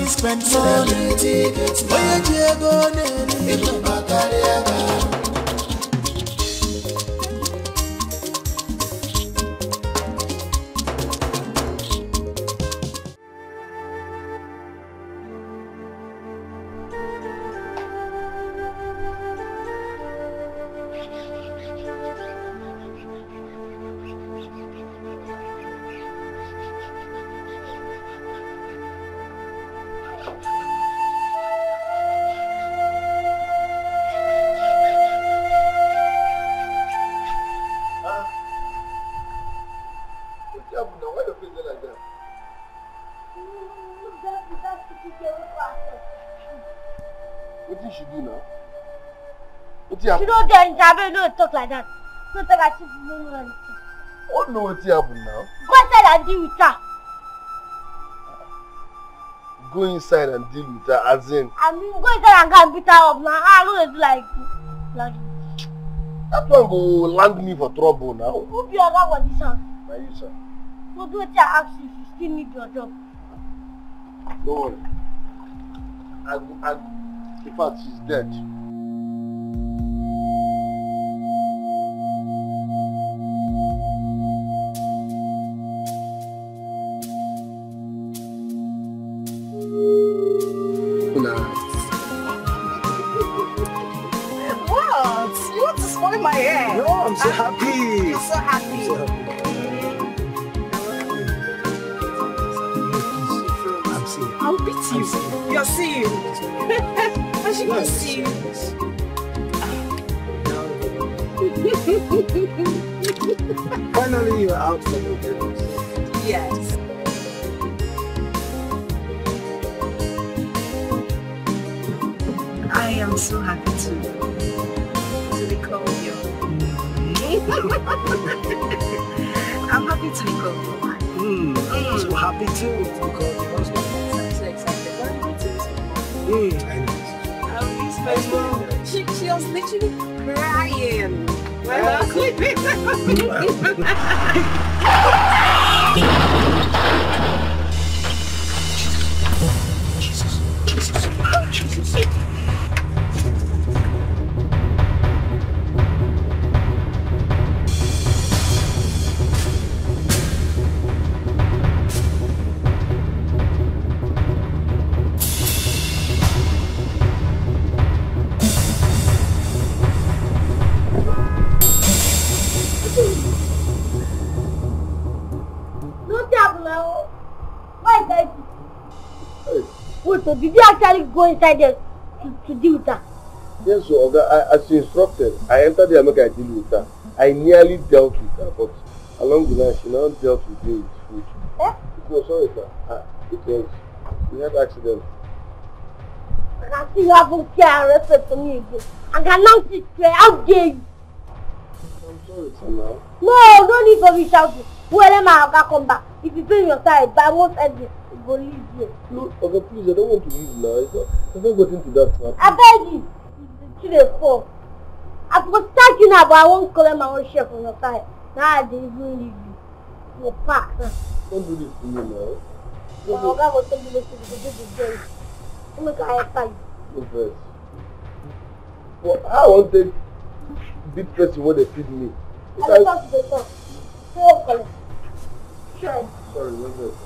Spend money, tickets, where you go, You don't don't talk like that. Don't talk as if you don't know anything. Oh no, what's happened now? Go inside and deal with her. Go inside and deal with her, as in? I mean, go inside and go and beat her up now. I don't do like that one go land me for trouble now. Who be your guy for this house? Now you, sir. So do what I ask you if you still need your job. Don't worry. In fact, she's dead. I'm so happy. You're so happy. I'm so happy. I'm seeing. I'll beat you. You're seeing. I should go see you. Finally, you're out from the business. Yes. I'm so happy to be called your I'm happy to be called your wife. I'm so happy too to be called your husband. I'm so excited. I know. She was literally crying when I was sleeping. Jesus. So did you actually go inside there to deal with her? Yes, so as you instructed, I entered there and make I deal with her. I nearly dealt with her, but along the line, she now dealt with me with food. Eh? No, sorry, sir. We had accident. I can see you haven't care and respect for me again. I can now sit there. How dare you? I'm sorry, sir, now. No, no need for me shouting. Whoever my come back. If you feel your side, but I won't end it. Go leave here. No, okay, please, I don't want to leave now. I've not got into that trap. I beg you. It's the fall. I could start you now, but I won't call my own chef on your side. Now I didn't even leave you. You're packed. Don't do this to me now. I'm going to tell you this to do the day. I'm going to help you. No first. Well, I want to big person what they feed me. I'll talk to the top. Go collect. Sure. Sorry, no first.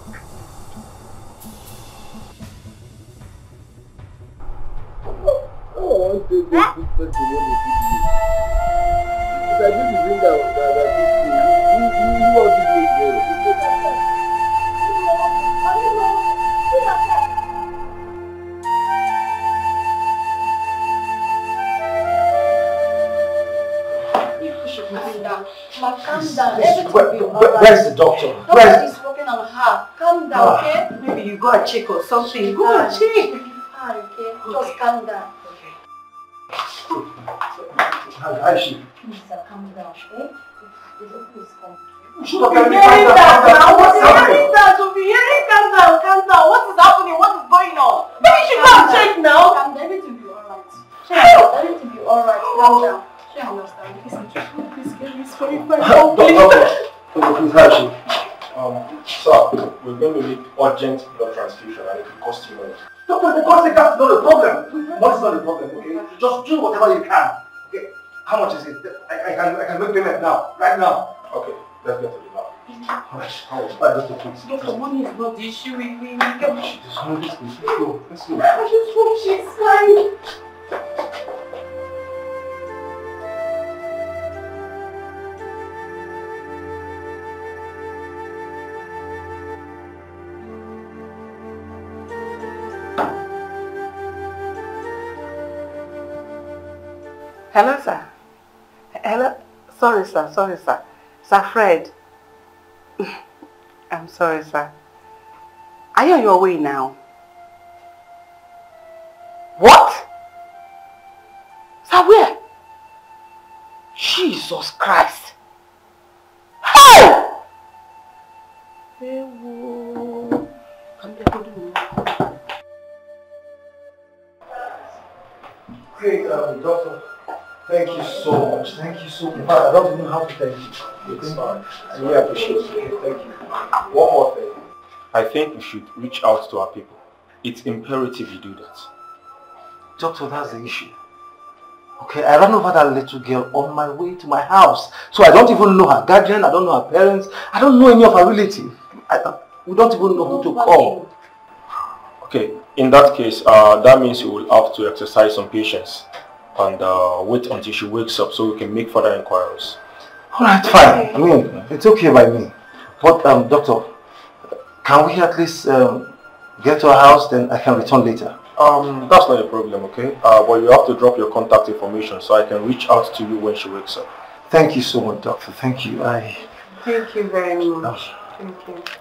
I want to take this big person what they feed me. If I do the thing that you want to do it together. Calm down. Everything will be alright. Where's the doctor? Nobody's working on her. Calm down, okay? Maybe you go and check or something. Go and check. Okay? Just calm down. How is she? Please, calm down, okay? Please come. Stop Calm down. Calm down. What is happening? What is going on? Maybe she can't check now. Calm down. Everything will be alright. Everything will be alright. Calm down. She understand. Please get this for me. Doctor, please, how is she? Sir, we're going to need urgent blood transfusion and it will cost you money. Doctor, for God's sake, that's not the problem. Money's not the problem, okay? Just do whatever you can. Okay? How much is it? I can make payment now, right now. Okay, let's get to the lab. Alright, Doctor, please. Doctor, money is not the issue. We Let's go. Let's go. I just hope she's fine. Hello, sir. Hello. Sorry, sir. Sir Fred. I'm sorry, sir. Are you on your way now? What? Sir, where? Jesus Christ. Hey! Great, doctor. Thank you so much. Thank you so much. I don't even know how to thank you. It's fine. I really appreciate it. Thank you. One more thing. I think we should reach out to our people. It's imperative you do that. Doctor, that's the issue. Okay, I ran over that little girl on my way to my house. So I don't even know her guardian, I don't know her parents, I don't know any of her relatives. We don't even know who to call. Okay, in that case, that means you will have to exercise some patience and wait until she wakes up so we can make further inquiries. Alright, fine. I mean, it's okay by me. But, doctor, can we at least get to her house, then I can return later? That's not a problem, okay? But you have to drop your contact information so I can reach out to you when she wakes up. Thank you so much, doctor. Thank you. Thank you very much. Thank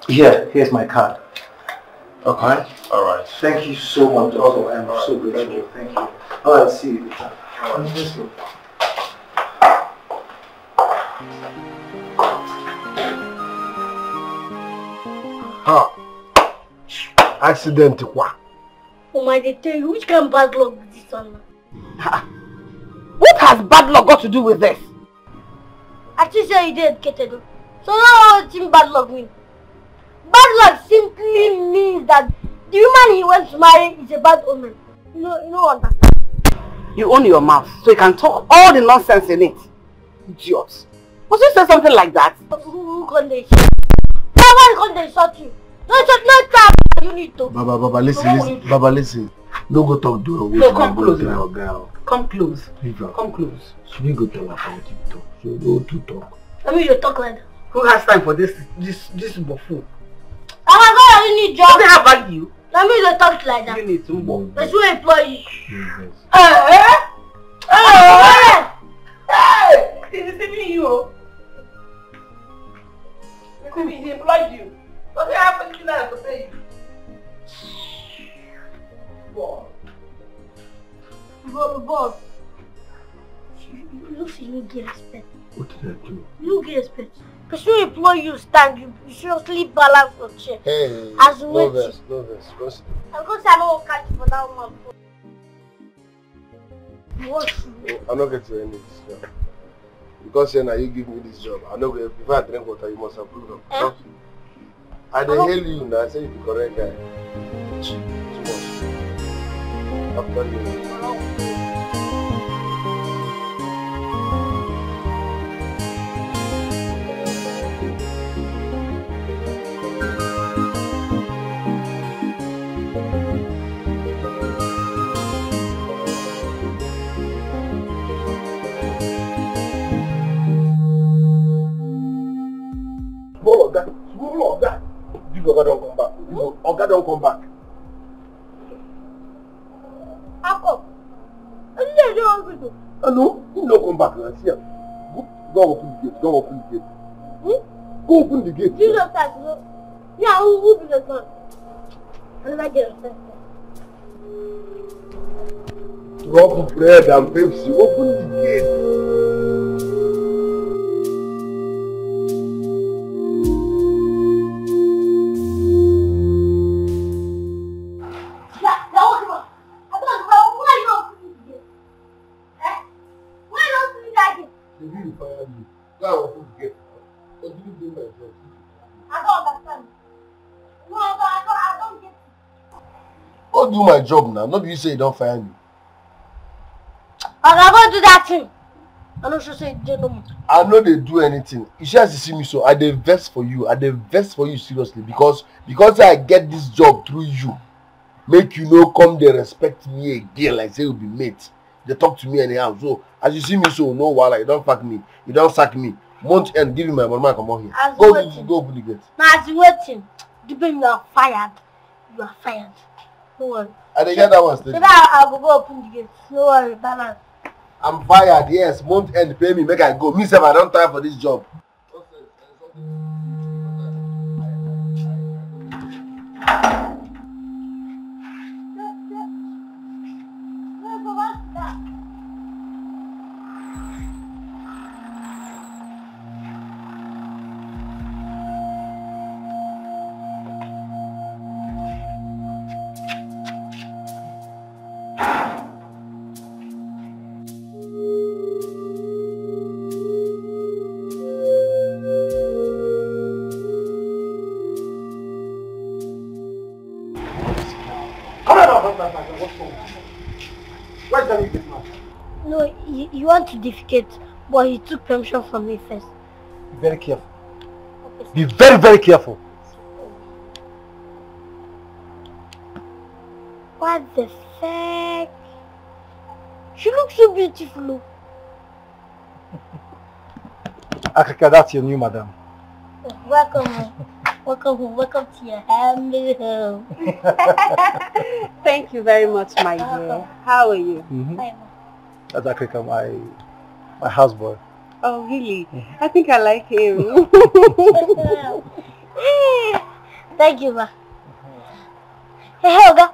you. Here's my card. Okay? Alright. Thank you so much, doctor. I'm so grateful. Thank you. Alright, see you later. Let's go. Accident what? Oh my, they tell you, which kind of bad luck is this one? What has bad luck got to do with this? I just said you did educated. So now what does bad luck mean? Bad luck simply means that the woman he wants to marry is a bad woman. You know understand? You own your mouth, so you can talk all the nonsense in it. Idiot. Must you say something like that? Who can they shot? Why can't they shot you? No time. You need to. Baba, listen. Baba, listen. Don't go talk to her. No, come close now. Girl. Come close. River. Come close. Should we go tell her about it talk? So go to talk. I mean, you talk like that. Who has time for this buffoon? Oh my God, I need job. Does it have value? I mean, you talk like that. You need to move. Let's go employ you. Hey! He's deceiving you. He employed you. Does it have anything else to say? Bob. You get respect. What did I do? You get respect. Because you employ you stand, you seriously balance your chair. Hey, as no verse. I'm going to say I don't catch you for that one. What? I'm not going to end this job. Because now you give me this job. I'm not going to, if I drink water, you must approve of. Eh? I didn't hail you now. I say you're the correct guy. Too much. After you. Small Oga. Big Oga don't come back. Oga don't come back. How come? I didn't do. No, he don't come back. Now see him. Go open the gate. Go open the gate. Go open the gate. You don't touch me. Yeah, who be the son? I never get upset. Drop bread and Pepsi. Open the gate. Do my job now. Not you say you don't fire me. I'm not going to do that thing. I know she say you no more. I know they do anything. You see as you see me so I dey vex for you. I dey vex for you seriously because I get this job through you. Make you no come they respect me again like say you be mate. They talk to me anyhow. So as you see me so no wahala, you don't fuck me. You don't sack me. Month end, give me my money, come on here. Go open the gate. Now as you waiting, you are fired. You are fired. No worry. I didn't get that one steady. So now I'll go open the gate. No worry, balance. I'm fired, yes. Month end, pay me, make I go. Me say I don't time for this job. No, you want to defecate, but he took permission from me first. Be very careful. Okay. Be very, very careful. What the fuck? She looks so beautiful. Africa, that's your new madam. Welcome home. Welcome home. Welcome to your family home. Thank you very much, my dear. How are you? That's Africa, my houseboy. Oh, really? I think I like him. Thank you, ma. Hey, Helga,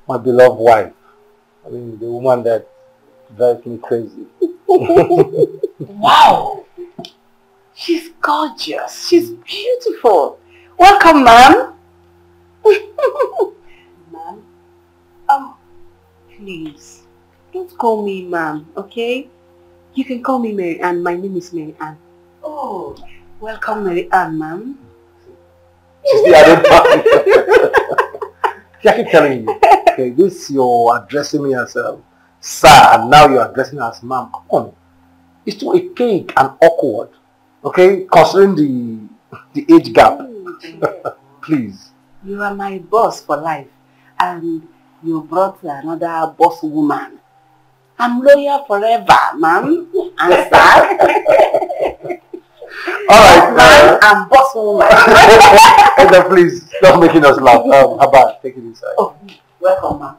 My beloved wife. I mean, the woman that drives me crazy. Wow! She's gorgeous. She's beautiful. Welcome, ma'am. Ma'am, please, don't call me ma'am, okay? You can call me Mary Ann. My name is Mary Ann. Oh, welcome, Mary Ann, ma'am. See, I don't I keep telling you. Okay, this you're addressing me as sir, and now you're addressing me as ma'am. Come on. It's too archaic and awkward. Okay, considering the age gap. Please. You are my boss for life, and you brought another boss woman. I'm loyal forever, ma'am. And sir. Alright, man and boss woman. Okay, please, stop making us laugh. How about take it inside? Oh, welcome, ma'am.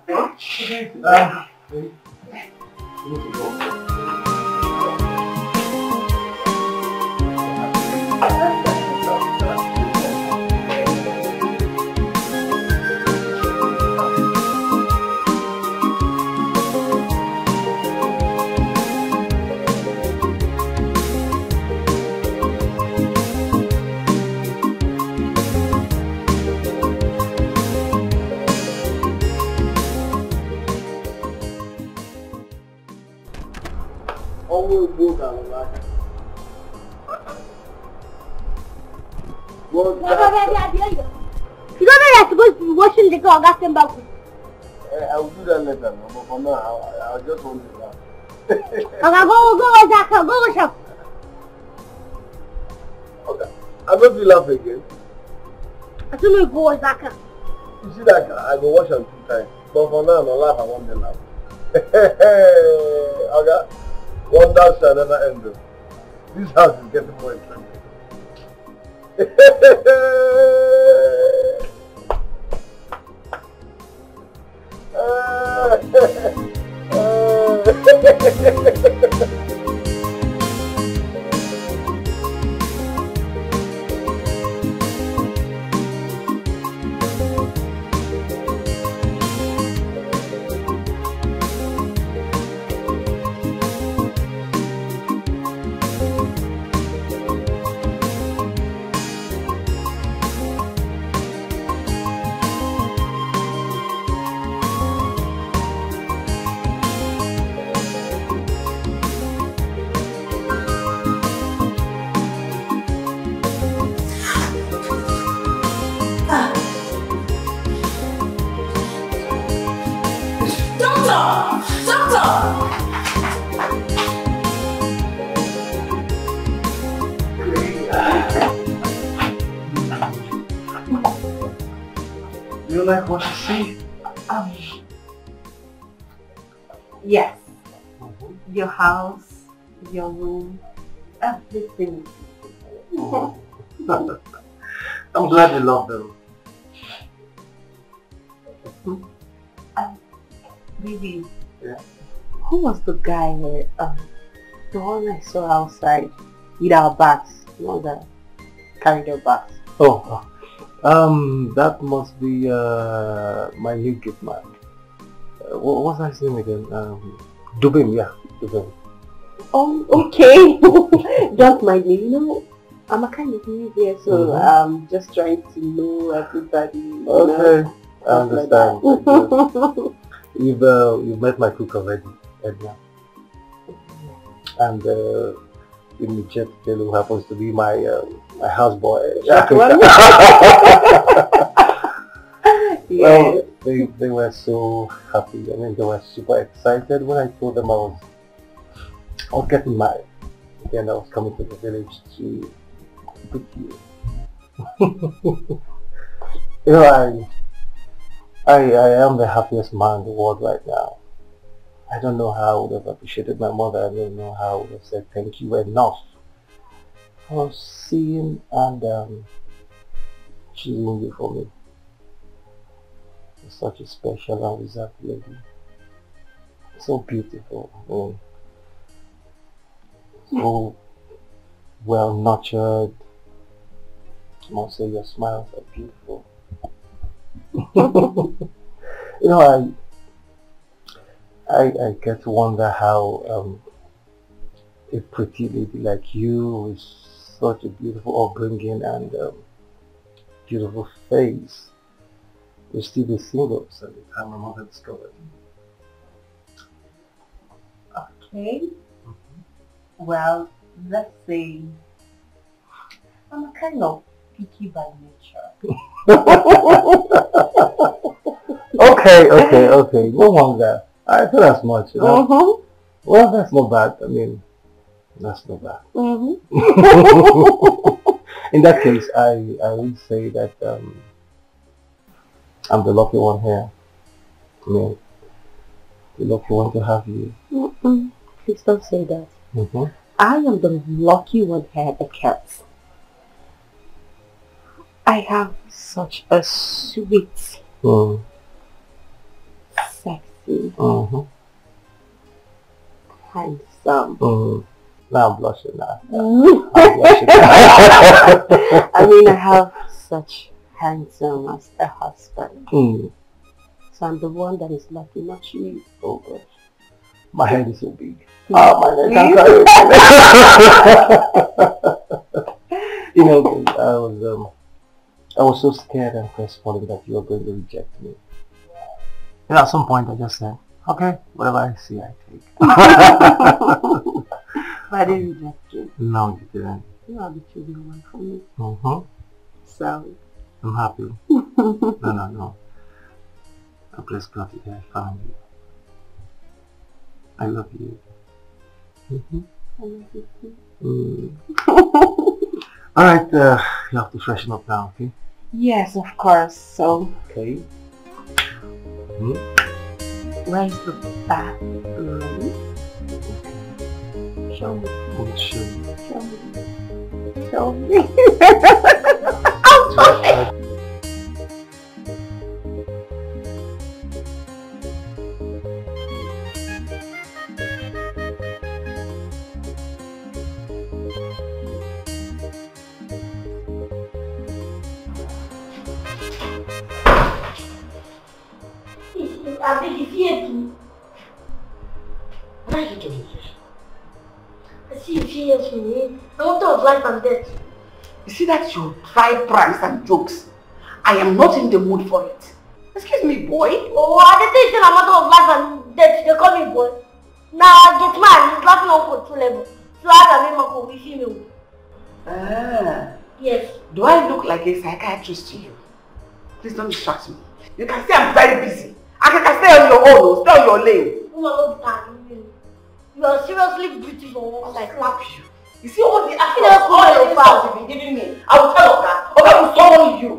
Always work on that. You don't know you're supposed to be washing the car or getting back. I will do that later, but for now, I just want to laugh. Okay, go wash that car, go wash up. Okay, I'm not to laugh again. I told you go wash that car. You see that car? I go wash them 2 times. But for now, no laugh, I want to laugh. Okay, wonders shall never end. This house is getting more interesting. You like what you see? Yes. Your house, your room, everything. I'm glad you love them. Baby, yeah. Who was the guy here? The one I saw outside with our bags. The one that carried our bags. Oh, that must be my new gift man. What's his name again? Dubin, yeah, Dubin. Oh, okay. Don't mind me. You know, I'm a kind of new here, so I'm just trying to know everybody. Okay, I understand. Like you've met my cook already, Edna. And Jet who happens to be my my houseboy. Well, they were so happy. I mean, they were super excited when I told them I was getting married. And I was coming to the village to pick you. You know, I am the happiest man in the world right now. I don't know how I would have appreciated my mother. I don't know how I would have said thank you enough for seeing and choosing you for me. You're such a special and reserved lady. So beautiful. So well nurtured. I must say your smiles are beautiful. You know, I get to wonder how a pretty lady like you with such a beautiful upbringing and beautiful face will still be single at the time my mother discovered you. Okay. Well, let's say I'm a kind of picky by nature. Okay. No wonder. I thought as much, you know. Well, that's not bad. I mean, that's not bad. In that case, I would say that I'm the lucky one here. I mean, the lucky one to have you. Please don't say that. I am the lucky one here that counts. I have such a sweet, sexy, handsome. Now I'm blushing now. I mean, I have such handsome as a husband. So I'm the one that is lucky, not you. Oh gosh. My head is so big. Oh, my head can't carry it. You know, I was so scared and crestfallen that you were going to reject me. And at some point I just said, okay, whatever I see I take. I didn't reject you. No, you didn't. You are the chosen one for me. So I'm happy. No. I'm just glad that I found you. I love you. I love you too. Alright, you have to freshen up now, okay? Yes, of course. So, okay. Where's the bathroom? Show me. I'll show you. Show me. I'm sorry. I think it's here too. What are you doing here? I see you here to me. I want to have life and death. You see that you try pranks and jokes. I am not in the mood for it. Excuse me, boy. Oh, I didn't say a matter of life and death. They call me boy. Now get man, he's laughing uncontrollable. So I can make my call with him. Yes. Do I look like a psychiatrist to you? Please don't distract me. You can see I'm very busy. I can stay on your own, stay on your lane. You are seriously beautiful. I'll slap you. You see all the actions, all the fouls you've been giving me. I will tell Oga. Oga will summon you.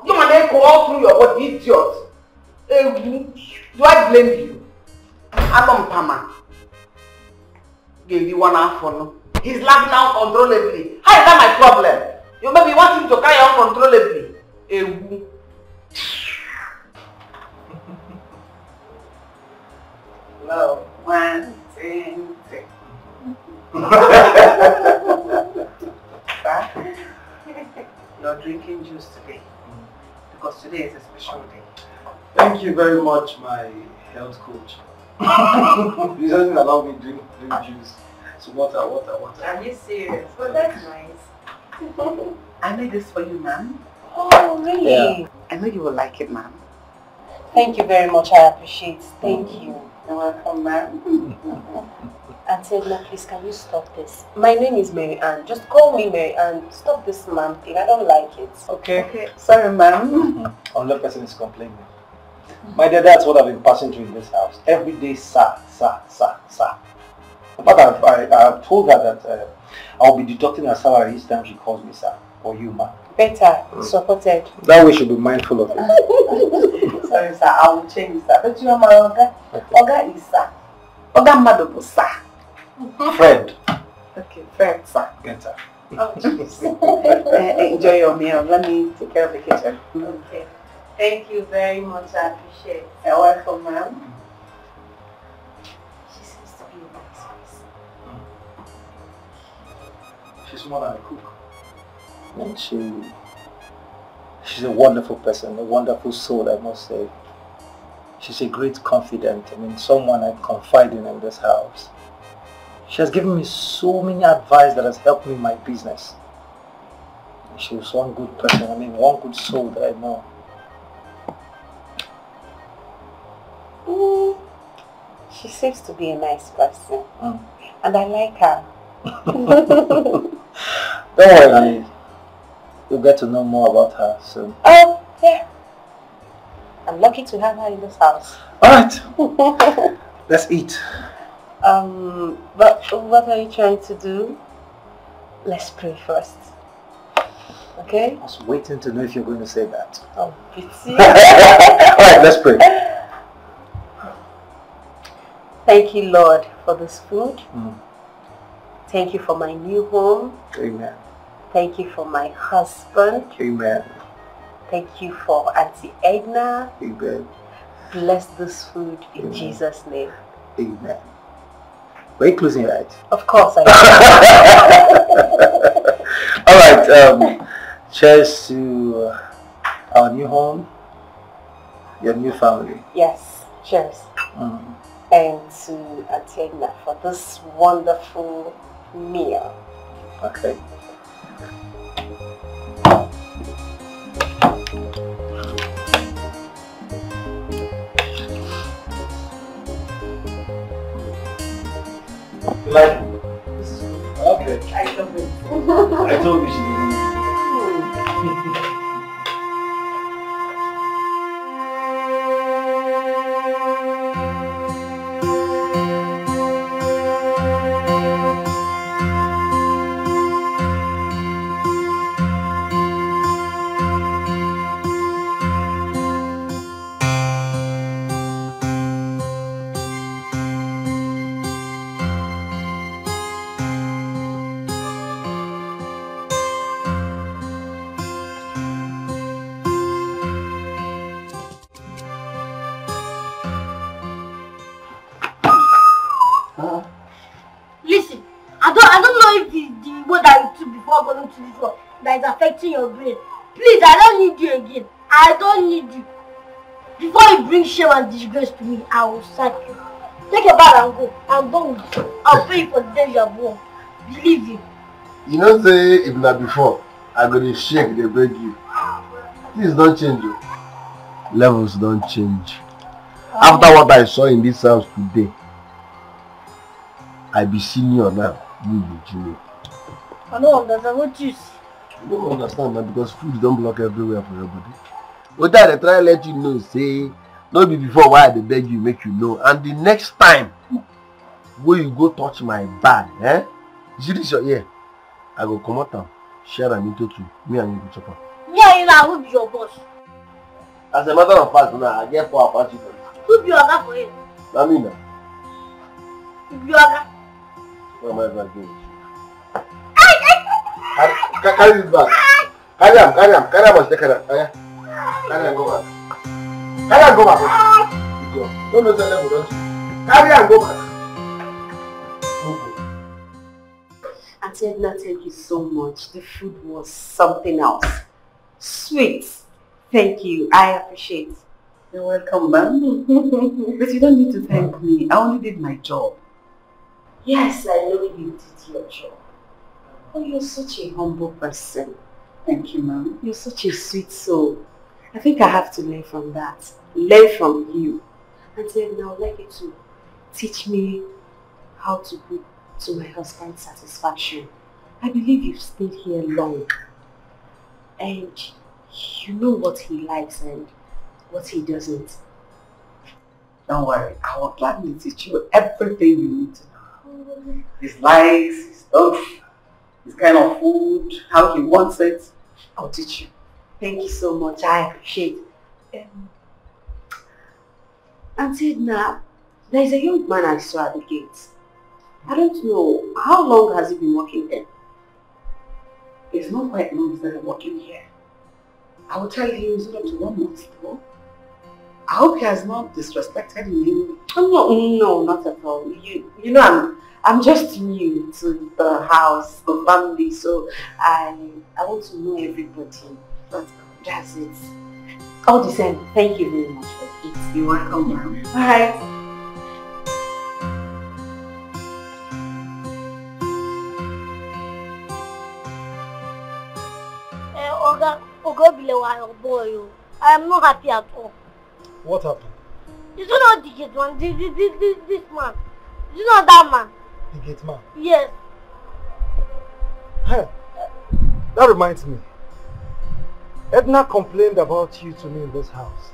You man go all through your body, idiot. Do I blame you? I'm on Pama. Give you one hour for no. He's laughing uncontrollably. How is that my problem? You maybe want him to carry on uncontrollably. Well, 1, 2, 3. You're drinking juice today because today is a special day. Thank you very much, my health coach. You doesn't allow me to drink juice. So water. Are you serious? Well, that's nice. I made this for you, ma'am. Oh, really? Yeah. I know you will like it, ma'am. Thank you very much. I appreciate it. Thank you. You're welcome, ma'am. Auntie Edna, please, can you stop this? My name is Mary Ann. Just call me Mary Ann. Stop this ma'am thing. I don't like it. Okay. Sorry, ma'am. Another person is complaining. My dear, that's what I've been passing through in this house. Every day, sir. In fact, I've told her that I'll be deducting her salary each time she calls me sir or you, ma'am. Better. Supported. That way she'll be mindful of it. Sorry, sir. I will change, sir. But you are my Oga. Oga is sir. Oga Madobo, sir. Fred. Okay, Fred, sir. Get her. Oh, jeez. Enjoy your meal. Let me take care of the kitchen. Okay. Thank you very much. I appreciate it. You're welcome, ma'am. She seems to be a nice person. She's more than a cook. And She's a wonderful person, a wonderful soul, I must say. She's a great confidant. I mean, someone I confide in this house. She has given me so many advice that has helped me in my business. She was one good person, I mean, one good soul that I know. She seems to be a nice person. And I like her. Don't worry, honey. You'll get to know more about her soon. Oh, yeah. I'm lucky to have her in this house. Alright. Let's eat. But what are you trying to do? Let's pray first. Okay? I was waiting to know if you're going to say that. Oh, pity. Alright, let's pray. Thank you, Lord, for this food. Thank you for my new home. Amen. Thank you for my husband. Amen. Thank you for Auntie Edna. Amen. Bless this food in Jesus' name. Amen. Were you closing your eyes? Of course I am. Alright, cheers to our new home, your new family. Yes, cheers. And to Auntie Edna for this wonderful meal. Okay. Like, okay. I love it. I told you she didn't. Listen, I don't know if it's the word that you took before going to this one that is affecting your brain. Please, I don't need you again. I don't need you. Before you bring shame and disgrace to me, I will sack you. Take your bag and go. I'm done with you. I'll pay you for the days you have won. Believe you. You know say if not before, I go to shake, they beg you. Things don't change. Levels don't change. After what I saw in this house today, I be senior now, you be junior. I don't understand what you see. You don't understand that because food don't block everywhere for your body. But I try to let you know, say, not be before why they beg you, make you know. And the next time, when you go touch my bag, you see this your ear, I go come out and share them into two. Me and you go chop up. Yeah, you know, who be your boss? As a matter of fact, now I get 4 Apache for you. Who be your guy for him? Not me now. Who be your guy? What am I ever doing with you? Carry this bag. Carry him, carry him, carry him and take him. Carry him, go back. Carry him, go back. Don't know the level, don't you? Carry him, go back. Auntie Edna, thank you so much. The food was something else. Sweet. Thank you. I appreciate it. You're welcome, ma'am. But you don't need to thank me. I only did my job. Yes, I know you did your job. Oh, you're such a humble person. Thank you, ma'am. You're such a sweet soul. I think I have to learn from that. Learn from you. And then I would like you to teach me how to cook to my husband's satisfaction. I believe you've stayed here long. And you know what he likes and what he doesn't. Don't worry. I will gladly teach you everything you need to know. His likes, his stuff, his kind of food, how he wants it. I'll teach you. Thank you so much. I appreciate it. Auntie Edna, there is a young man I saw at the gate. I don't know, how long has he been working there? It's not quite long that I'm working here. I will tell you it's up to 1 month though. I hope he has not disrespected you. Oh, no, not at all. You know, I'm just new to the house, the family, so I want to know everybody. That's all. That's it. All the same, thank you very much for it. You're welcome, ma'am. Alright. Boy, I am not happy at all. What happened? You do not the gate man, this man. You know that man? The gate man? Yes. Hey, that reminds me. Edna complained about you to me in this house.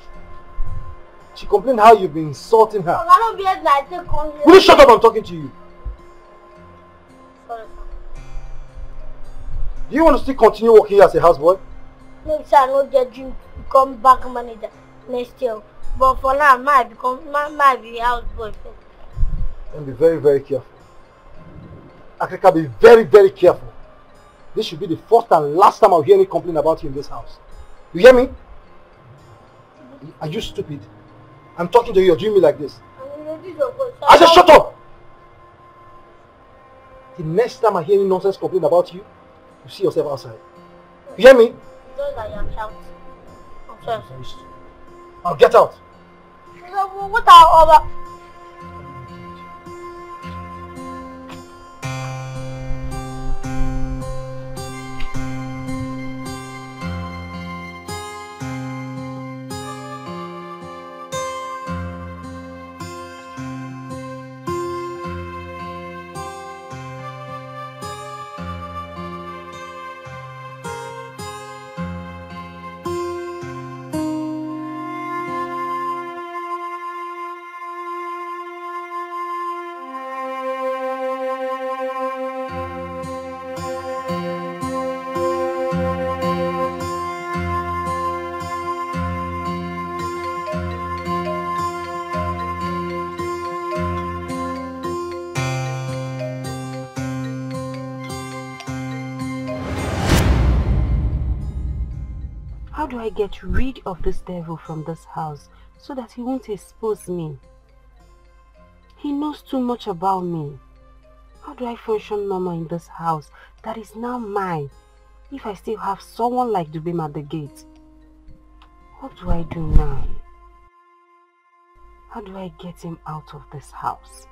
She complained how you've been insulting her. I don't be Edna, I take on here. Will you shut up? I'm talking to you. Sorry, sir. Do you want to still continue working here as a houseboy? No, sir, I don't get dream to become bank manager next year. But for now, I might be houseboy first. And be very, very careful. Akeka, be very, very careful. This should be the first and last time I'll hear any complaint about you in this house. You hear me? Are you stupid? I'm talking to you, you're doing me like this. I said shut up! The next time I hear any nonsense complaint about you, you see yourself outside. You hear me? Just like I'm shouting. I'm sorry. Now get out. What are other... How do I get rid of this devil from this house so that he won't expose me? He knows too much about me. How do I function normal in this house that is now mine if I still have someone like Dubem at the gate? What do I do now? How do I get him out of this house?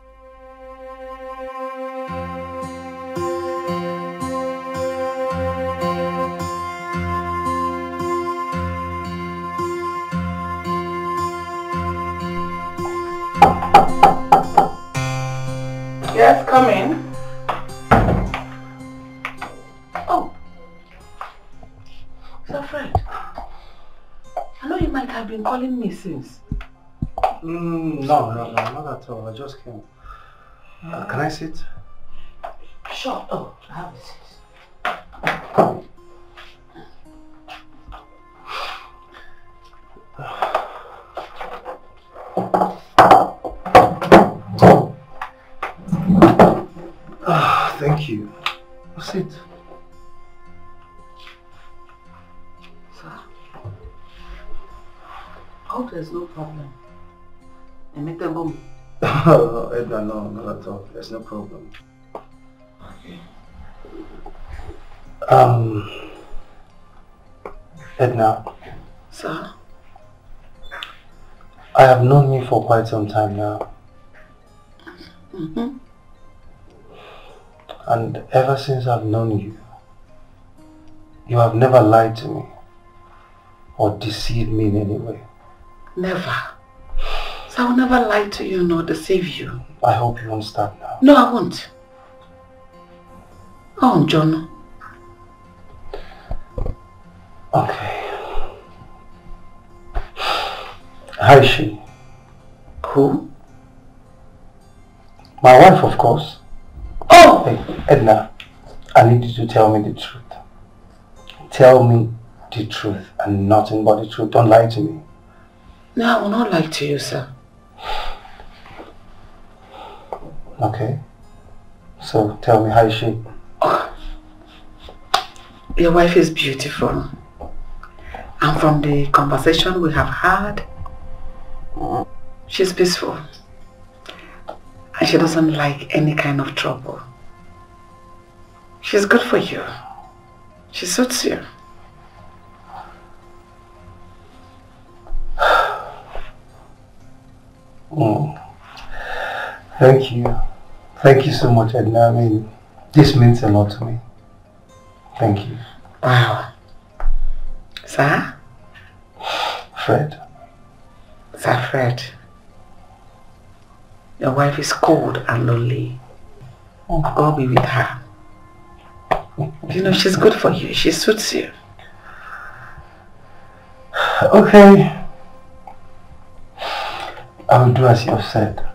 Yes, come in. Oh. So Fred, I know you might have been calling me since. No, not at all. I just came. Can I sit? Sure. Oh, I have a seat. Thank you. Sit. Sir, I hope there's no problem. Edna, no, not at all. There's no problem. Okay. Edna. Sir? I have known you for quite some time now. Mm-hmm. And ever since I've known you, you have never lied to me or deceived me in any way. Never. So I will never lie to you nor deceive you. I hope you won't start now. No, I won't. Oh, John. Okay. How is she? Who? My wife, of course. Oh! Hey, Edna, I need you to tell me the truth. Tell me the truth and nothing but the truth. Don't lie to me. No, I will not lie to you, sir. Okay. So, tell me, how is she? Oh. Your wife is beautiful. And from the conversation we have had, she's peaceful. And she doesn't like any kind of trouble. She's good for you. She suits you. Mm. Thank you. Thank you so much, Edna. I mean, this means a lot to me. Thank you. Wow. Sir? Fred. Sir Fred. Your wife is cold and lonely. Go be with her. You know, she's good for you. She suits you. Okay. I will do as you have said.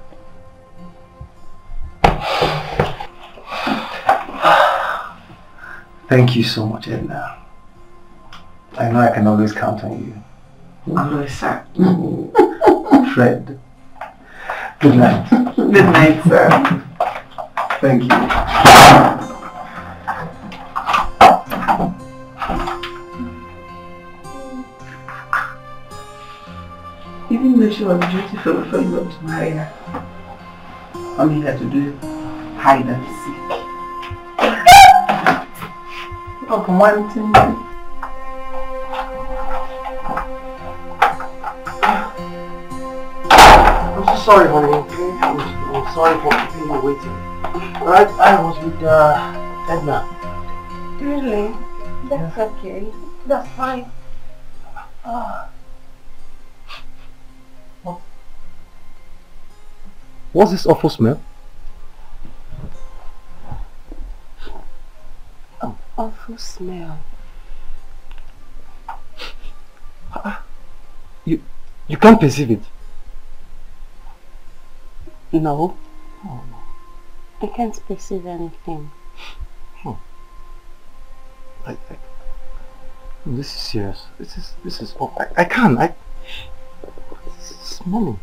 Thank you so much, Edna. I know I can always count on you. Always, sir. Fred. Good night. Good night, sir. Thank you. Even though she was beautiful before you went to marry her, all you had to do hide and seek. Of one thing. I'm so sorry, honey. Okay? I'm sorry for keeping you waiting. Alright, I was with Edna. Really? That's okay. That's fine. What's this awful smell? Awful smell. You can't perceive it. No. Oh, no. I can't perceive anything. This is serious. This is I can't. This is smelling.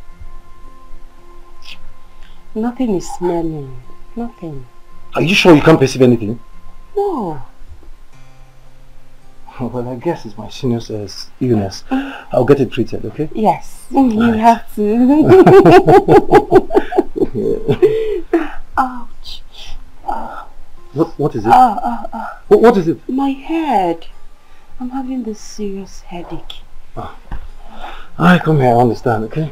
Nothing is smelling. Nothing. Are you sure you can't perceive anything? No. Well, I guess it's my senior's illness. I'll get it treated, okay? Yes, you have to. Ouch. What is it? What is it? My head. I'm having this serious headache. Alright, come here, I understand, okay?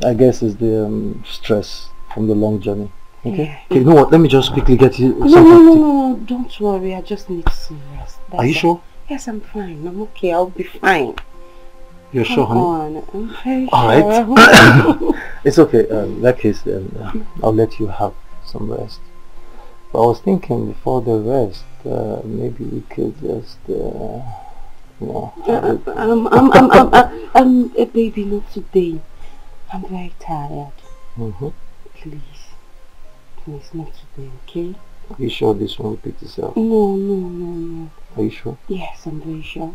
I guess it's the stress from the long journey. Okay? Yeah. Okay, you know what? Let me just quickly get you No, don't worry. I just need some rest. Are you sure? Yes, I'm fine. I'm okay. I'll be fine. You're sure, honey? I'm very Alright. sure. It's okay. In that case, I'll let you have some rest. But I was thinking before the rest, maybe we could just, baby, not today. I'm very tired. Please, not today, okay? Are you sure this won't repeat itself? No. Are you sure? Yes, I'm very sure.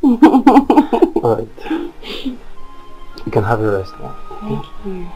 Alright. You can have a rest now. Thank you.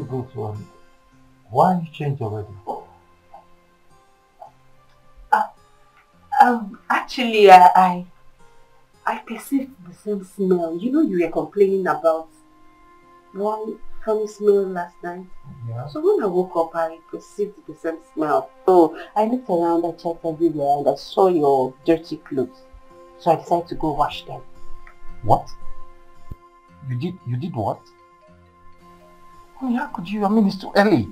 you go to why you change already? Actually, I perceived the same smell. You know, you were complaining about one funny smell last night. Yeah. So when I woke up, I perceived the same smell. So I looked around, I checked everywhere, and I saw your dirty clothes. So I decided to go wash them. What? You did what? I mean, how could you? I mean, it's too early.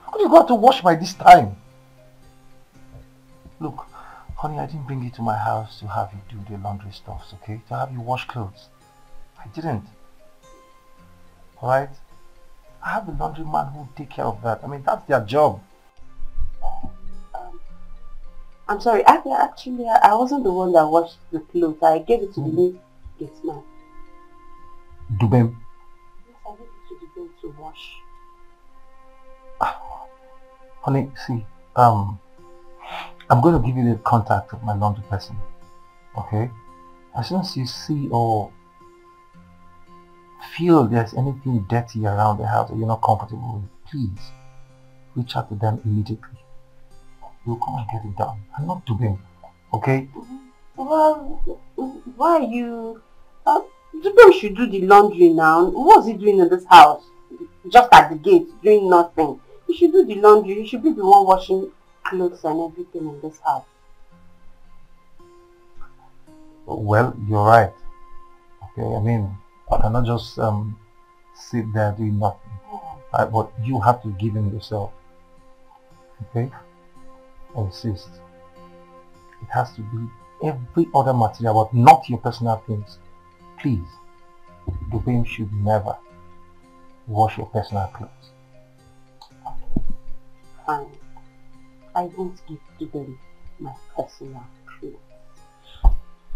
How could you go out to wash by this time? Look, honey, I didn't bring you to my house to have you do the laundry stuffs, okay? To have you wash clothes. I didn't. Alright? I have a laundryman who will take care of that. I mean, that's their job. I'm sorry, actually, I wasn't the one that washed the clothes. I gave it to the new gate man. Dubem? Yes, I gave it to the gate to wash. Honey, see, I'm going to give you the contact of my laundry person, okay? As soon as you see or feel there's anything dirty around the house that you're not comfortable with, please reach out to them immediately. You'll come and get it done. I'm not doing, okay? Well, why you... Dubem should do the laundry now. What's he doing in this house? Just at the gate, doing nothing. He should do the laundry. He should be the one washing clothes and everything in this house. Well, you're right. Okay, I mean, I cannot just sit there doing nothing. But you have to give him yourself. Okay? I insist. It has to be every other material, but not your personal things. Please, Dubem should never wash your personal clothes. Fine. I won't give Dubem my personal clothes.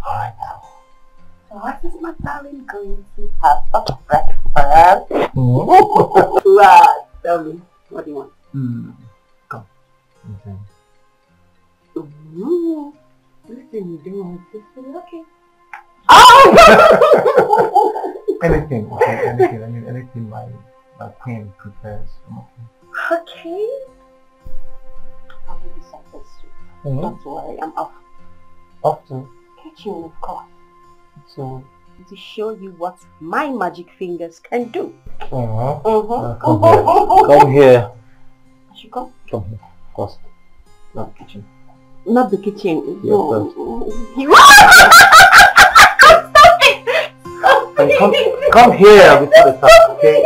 Alright. So what is my darling going to have for breakfast? Wow, tell me, what do you want? Come. Okay. Listen, you don't want to say, okay. Anything, okay, anything. I mean, anything my queen prepares. Okay. I'll give you some pastry. Don't worry, I'm off. Off to? Kitchen, of course. So? To show you what my magic fingers can do. Come here. I should come? Come here. First. Not the kitchen. Not the kitchen. Yeah, no. Stop it! Come here before the start, okay?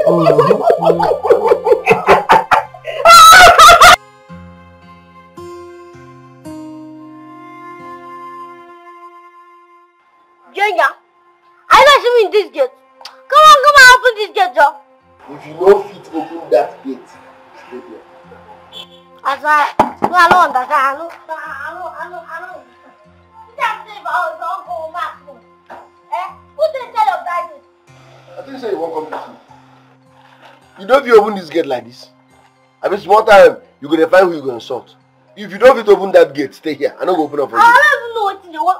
Jenya, I don't see me in this gate. Come on, open this gate, Joe. If you don't fit open that gate, stay there. I don't understand. I don't understand. That's if I don't go back. Who take care of that gate? I think so you won't come to see. You don't fit open this gate like this. I mean, small time, you're going to find who you're going to insult. If you don't fit open that gate, stay here. I'm not going to open up for you. I don't even know what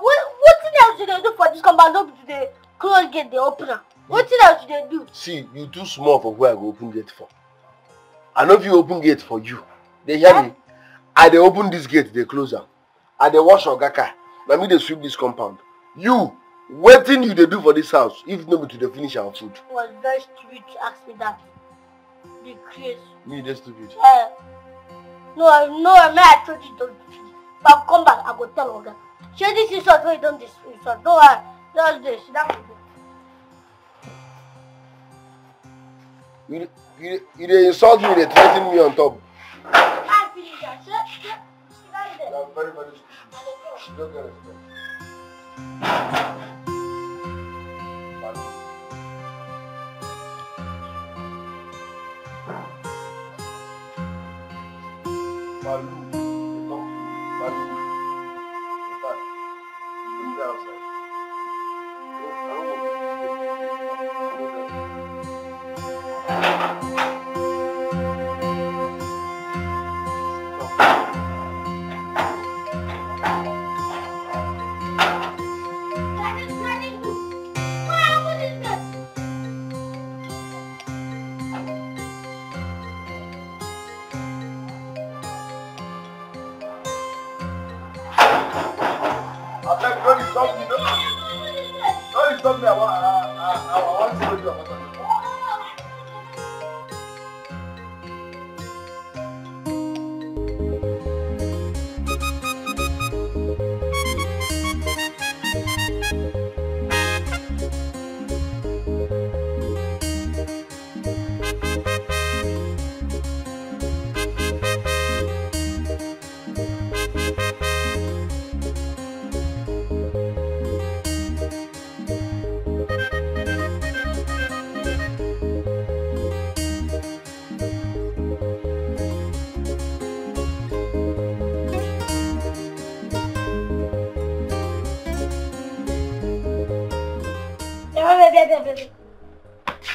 else should they do for this compound? Don't be the close gate, the opener. What else should they do? See, you too small for where I go open gate for. I know if you open gate for you. They hear me? I they open this gate, they close am. I they wash Ogaka. Now me they sweep this compound. You, what thing you they do for this house if not to the finish our food? It was very stupid to ask me that. Be crazy. Me they stupid. No, I told you don't do it. If I come back, I go tell Oga. Share this insult when you don't this insult. Don't worry. Just this. That's it. You they insult me, they threaten me on top. I finish that. Share. You are very, very stupid. You don't get respect. Balu, they talk to me. Balu. In fact, you go outside. I don't want told me I want to do it.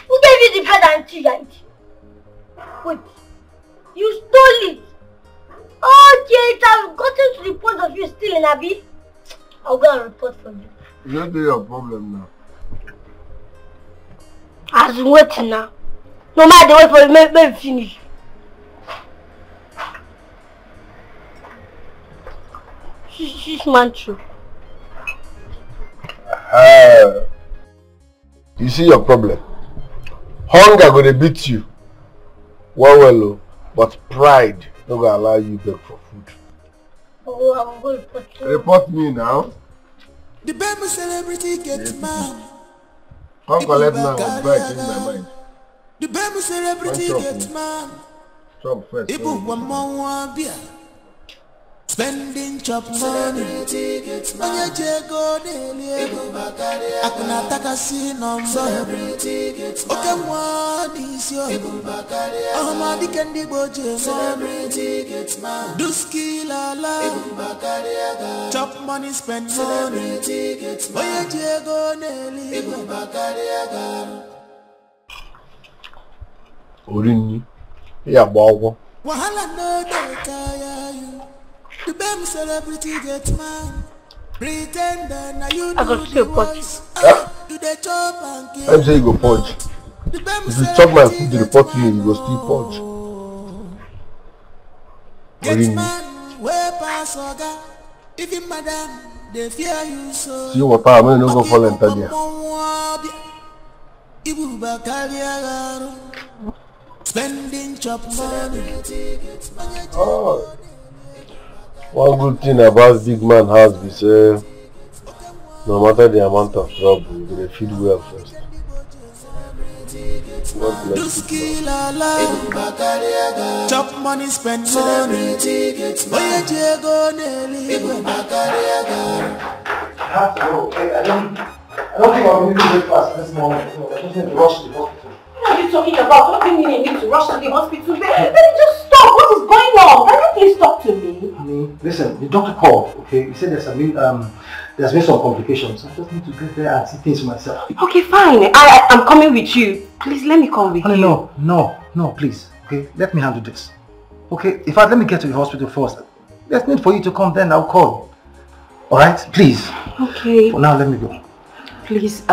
Who gave you the bread and tea, Auntie? Wait, you stole it. Okay, it has gotten to the point of you stealing, Abby. I'll go and report for you. Is that your problem now? I've been waiting now. No matter wait for you, maybe finish. She's man true. You see your problem. Hunger gonna beat you. Well, but pride not gonna allow you beg for food. Oh, I'm going to report you. Report me now. The baby celebrity gets man. Come collect now, before I change my mind. The baby celebrity gets man. Chop first. People want more beer. Spending chop money. Onye jego daily. Akuna takasi number. Okay, one is your. Ahmadi kendi boje. Do skill ala. Chop money, spend money. Onye jego daily. Orini. Yeah, bobo. Wahala no dey tire you. The BEM celebrity get man. Pretender now you do the voice. You dey chop and kill. I'm saying you go punch. If you chop my food, you report me, you go still punch. Get man, where pass oga. If you madam, they fear you so. See what I'm going to go fall enter there. Spending chop money. Oh. One good thing about big man house be say no matter the amount of trouble, you will feed well first. Chop money, spend money. I have to go, okay? I don't think I'll be able to breakfast this morning. So I just need to rush to the hospital. What are you talking about? What do you mean you need to rush to the hospital? Baby, just stop. What is going on? Can you please talk to me? Honey, listen, the doctor called, okay? He said there's been some complications. I just need to get there and see things for myself. Okay, fine. I'm coming with you. Please, let me come with Honey, you. no, please. Okay, let me handle this. Okay, in fact, let me get to the hospital first. There's need for you to come, then I'll call. Alright, please. Okay. For now, let me go. Please,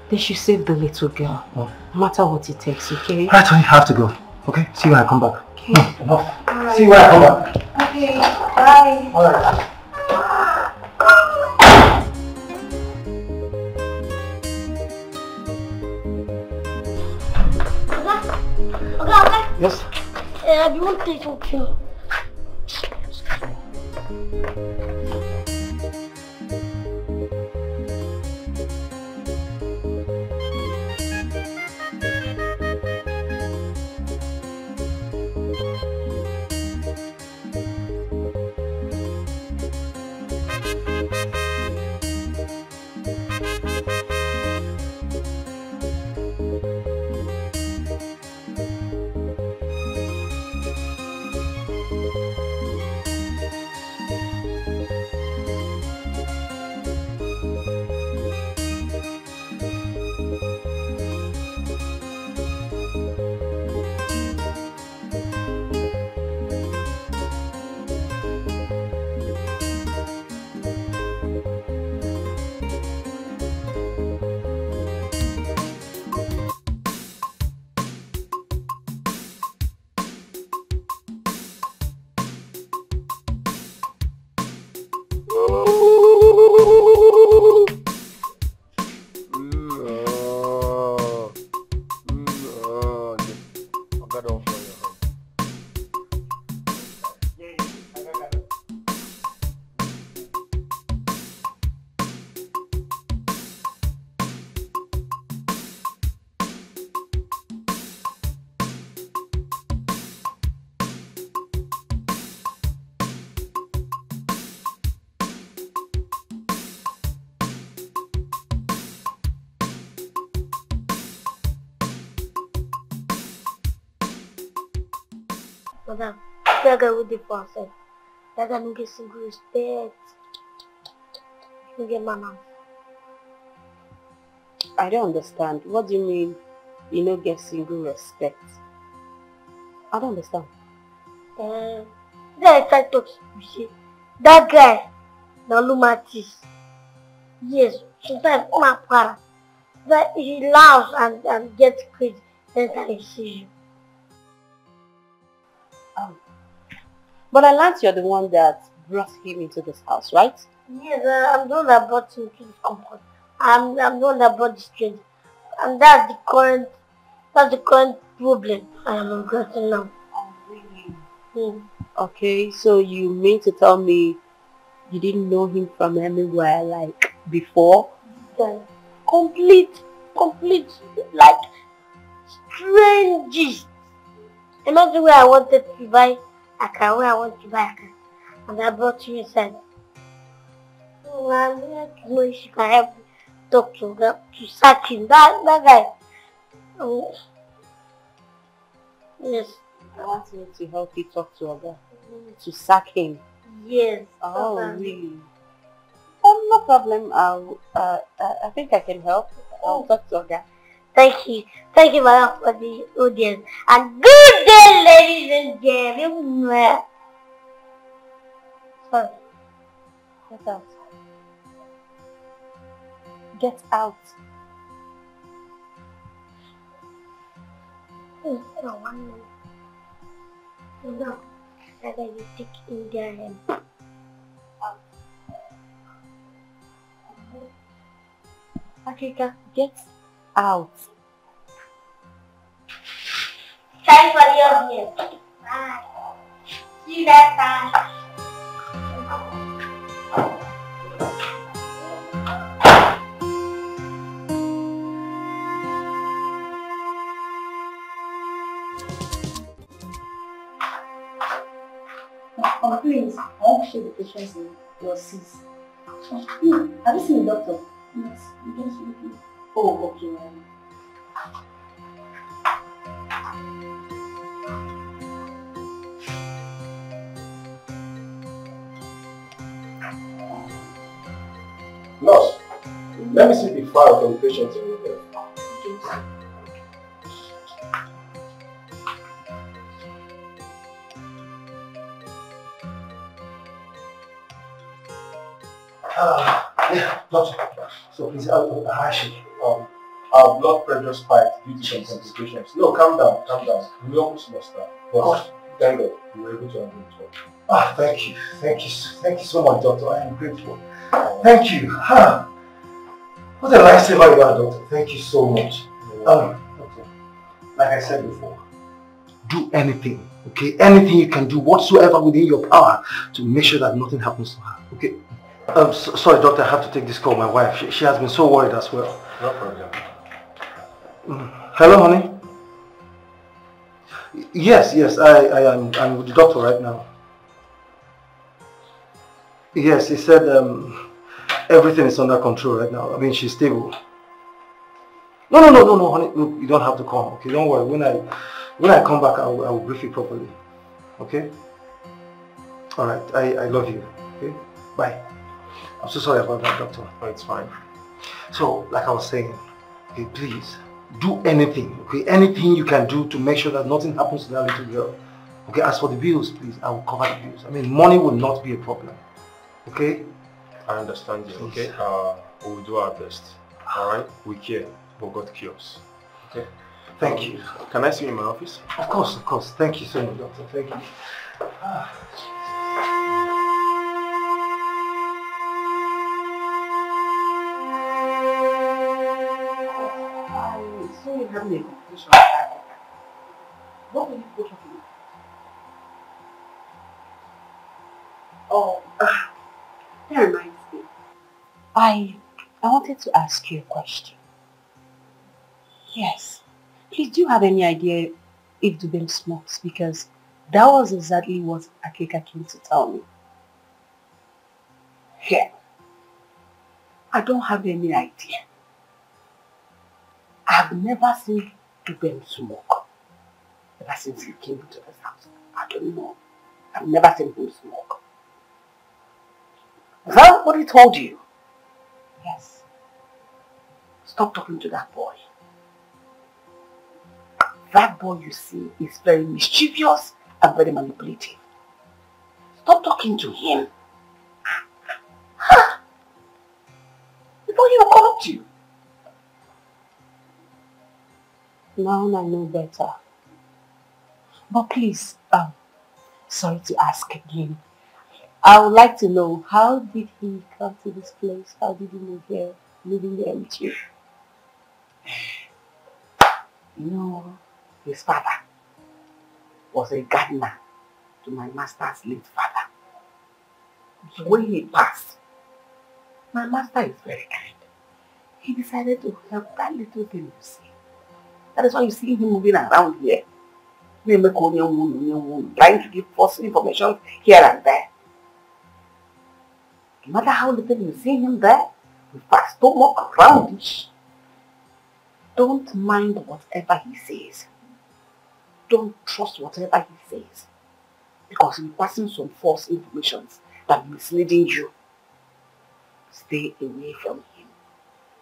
they should save the little girl. Oh. No matter what it takes, okay? Alright, honey, I have to go. Okay, see you when I come back. Okay. No, enough. Right. See you when I come back. Okay, bye. Alright. Okay. Yes? I want to take something. Madam, that guy with the person. That guy don't get single respect. You get manners. I don't understand. What do you mean you don't get single respect? I don't understand. Then I try to talk you see. That guy, now lumatis. Yes, sometimes on a para. That he laughs and gets crazy anytime he sees you. Oh. But I learned you're the one that brought him into this house, right? Yes, I'm the one that brought him to this compound. I'm the one that brought this stranger. And that's the current problem I am regretting now. Oh, really? Okay, so you mean to tell me you didn't know him from anywhere, like, before? Then, complete, like, strangest. Imagine where I wanted to buy a car, where I want to buy a car. And I brought you inside. So I'm here to know if you can help me talk to sack him. That guy. Oh, yes. I want me to help you talk to Oga. To sack him? Yes. Oh, really? No problem. I think I can help. I'll talk to Oga. Thank you, madam, for the audience. And good day, ladies and gentlemen. Sorry. Get out. Get out. No, 1 minute. No, I got you take in their hand. Akika, get out. Time for the audience. Bye. See you next time. Please, I want to show the patients in your seats. Have you seen the doctor? Yes, you just looking. Oh, okay, right. Nurse, let me see the file from the patient in your bed. Yeah, doctor. So please, our blood pressure spiked due to some complications. No, calm down, calm down. We almost lost that. But thank God, you were able to handle it. Ah, thank you so much, doctor. I am grateful. Thank you. What a lifesaver you are, doctor. Thank you so much. Doctor, like I said before, do anything, okay? Anything you can do, whatsoever within your power, to make sure that nothing happens to her, okay? Sorry, doctor, I have to take this call. My wife, she has been so worried as well. No problem. Hello, honey. Yes, I'm with the doctor right now. Yes, he said everything is under control right now. I mean, she's stable. No, honey. Look, you don't have to come. Okay, don't worry. When I come back, I will brief you properly. Okay. All right. I love you. Okay. Bye. I'm so sorry about that, doctor. Oh, it's fine. So, like I was saying, okay, please do anything. Okay, anything you can do to make sure that nothing happens to that little girl. Okay. As for the bills, please, I will cover the bills. I mean, money will not be a problem. Okay. I understand you. Okay. We will do our best. All right. We care, but God cures. Okay. Thank you. Can I see you in my office? Of course. Thank you so much, doctor. Thank you. So you have a conversation. What will you go to do? Oh, that reminds me. I wanted to ask you a question. Yes. Please, do you have any idea if Dubem smokes? Because that was exactly what Akeka came to tell me. Yeah. I don't have any idea. I've never seen Dubem smoke ever since he came into this house. I don't know. I've never seen him smoke. Is that what he told you? Yes. Stop talking to that boy. That boy you see is very mischievous and very manipulative. Stop talking to him. Huh? Before he will corrupt you. Now I know better. But please, sorry to ask again. I would like to know, how did he come to this place? How did he move here, living here with you? You know, his father was a gardener to my master's late father. So when he passed, my master is very kind. He decided to help that little thing you see. That is why you see him moving around here. Trying to give false information here and there. No matter how little you see him there, with a stomach roundish. Don't mind whatever he says. Don't trust whatever he says. Because he's passing some false information that is misleading you. Stay away from him.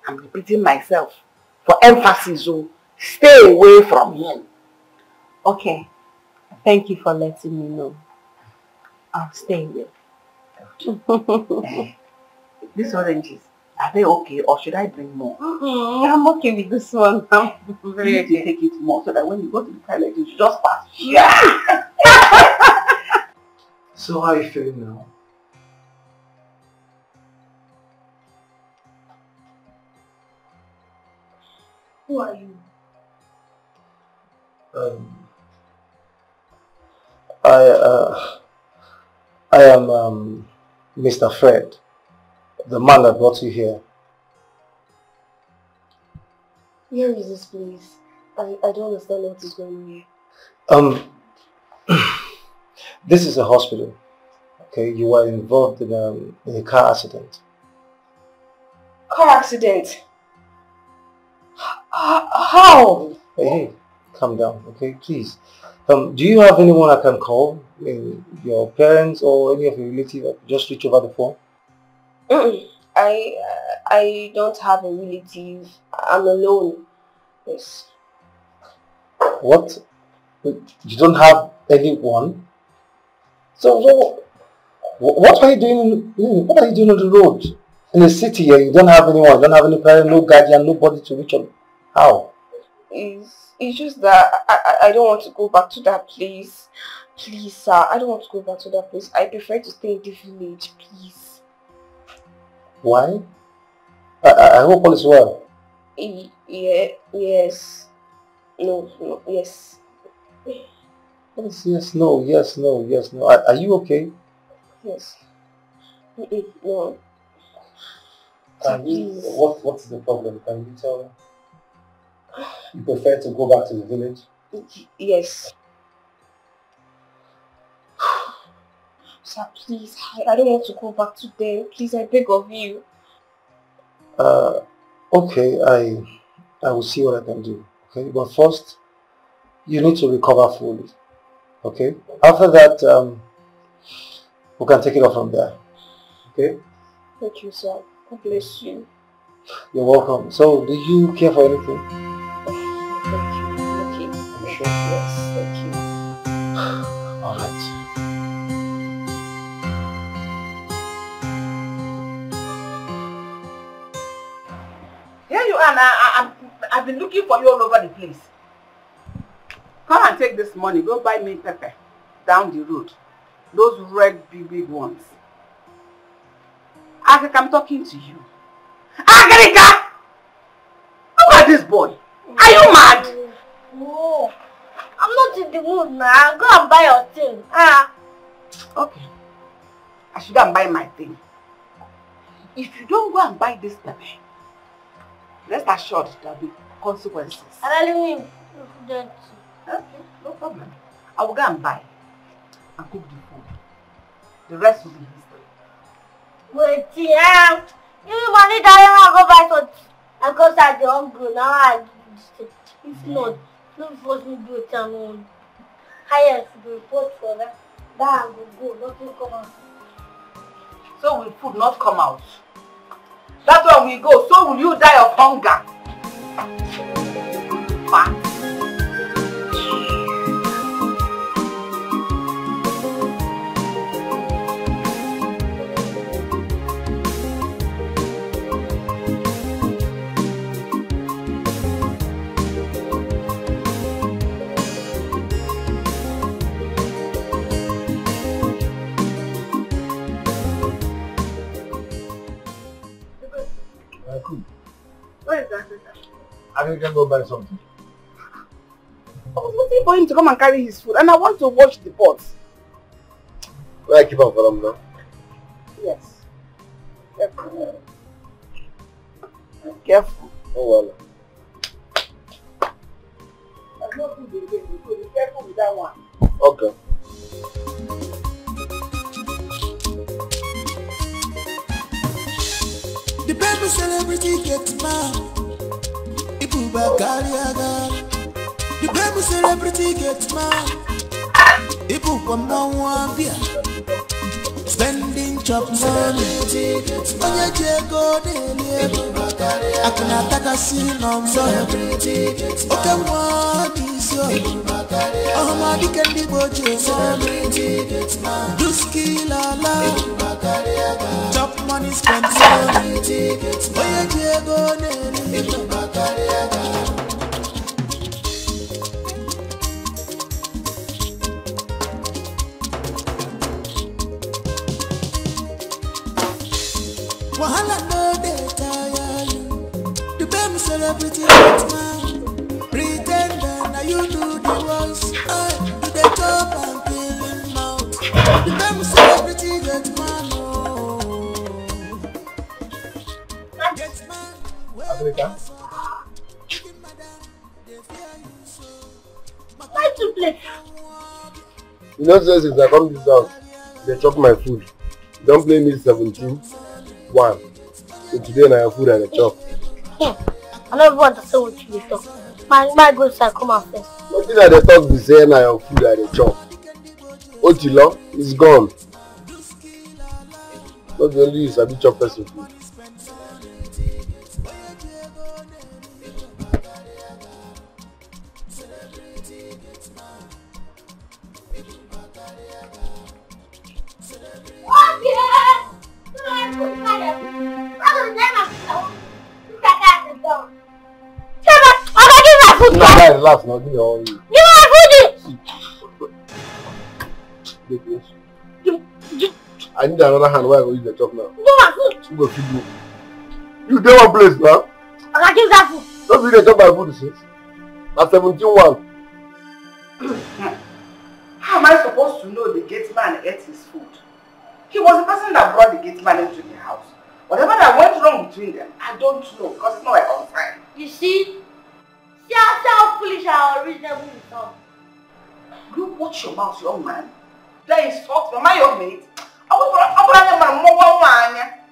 I'm repeating myself for emphasis, so stay away from him. Okay. Thank you for letting me know. I'll stay away. These oranges, are they okay or should I bring more? I'm okay with this one. I'm very okay. Take it more so that when you go to the toilet, you should just pass. Yeah. So how are you feeling now? Who are you? I am Mr. Fred, the man that brought you here. Where is this place? I don't understand what is going on here. This is a hospital. Okay, you were involved in a car accident. Car accident? How? Hey, calm down, okay, please. Do you have anyone I can call? Your parents or any of your relatives? Just reach over the phone. I don't have a relative. I'm alone. Yes. What? You don't have anyone? So what are you doing? What are you doing on the road? In the city here, you don't have anyone. You don't have any parent, no guardian, nobody to reach out. How? It's just that I don't want to go back to that place. Please, sir, I don't want to go back to that place. I prefer to stay in the village, please. Why? I hope all is well. Yes. No, yes. Yes, no, yes, no, yes, no. Are you okay? Yes. No. Please. What's the problem? Can you tell me? You prefer to go back to the village? Yes. Sir, please, I don't want to go back to them. Please, I beg of you. Okay, I will see what I can do. Okay, but first, you need to recover fully. Okay? After that, we can take it off from there. Okay? Thank you, sir. God bless you. You're welcome. So, do you care for anything? Thank you. Okay. Are you sure? Yes, thank you. All right. Here you are now. I've been looking for you all over the place. Come and take this money. Go buy me pepper down the road. Those red big ones. Agric, I'm talking to you. Agrica! Look at this boy. Are you mad? No. I'm not in the mood now. Go and buy your thing. Okay. I should go and buy my thing. If you don't go and buy this pepper, rest assured there will be consequences. Okay, no problem. I will go and buy and cook the food. The rest will be history. Wait, you money that I go buy something. I go start the hungry now. I do this thing. If not, don't force me to do it alone. highest report for that. That will go, nothing come out. So will food not come out? That's where we go. So will you die of hunger? Fat. Where is that? I can go buy something. I was waiting for him to come and carry his food, and I want to wash the pots. Where I keep on for them now? Yes. Careful. Careful. Oh well. There's no food again, so be careful with that one. Okay. The baby celebrity gets mad. Ibu Bakariaga. The baby celebrity gets mad. Ibu Kwamawambia. Spending chop money. Onye jego dele. Akuna taka sinombo. Oke mwani so. Ohama dikendi boje money. Duski lala. Chop money spend money. Onye jego dele. Wahala no dey tire you. The baby celebrity get man. Pretender now you do the worst. You dey chop and kill him out. The baby celebrity get man. Get man. Africa? Why to play? You know, since I come this house, they chop my food. Don't play me 17. 1. So today now your food and the chop. I don't want to say what you talk. My good side come out first. Nothing that they talk be saying now your food and the chop. Otilo is gone. Not the only is a bit chop person food. Relax now, give me all you. Give me my food! I need another hand where I go use the chop now. Give my food! Who go feed me? You dey one place now? I can give that food. Don't be the chop my food since. That's 17-1. How am I supposed to know the gate man ate his food? He was the person that brought the gate man into the house. Whatever that went wrong between them, I don't know because it's not my concern. You see how foolish and unreasonable you sound. You watch your mouth, young man. That is talk. Am I your mate?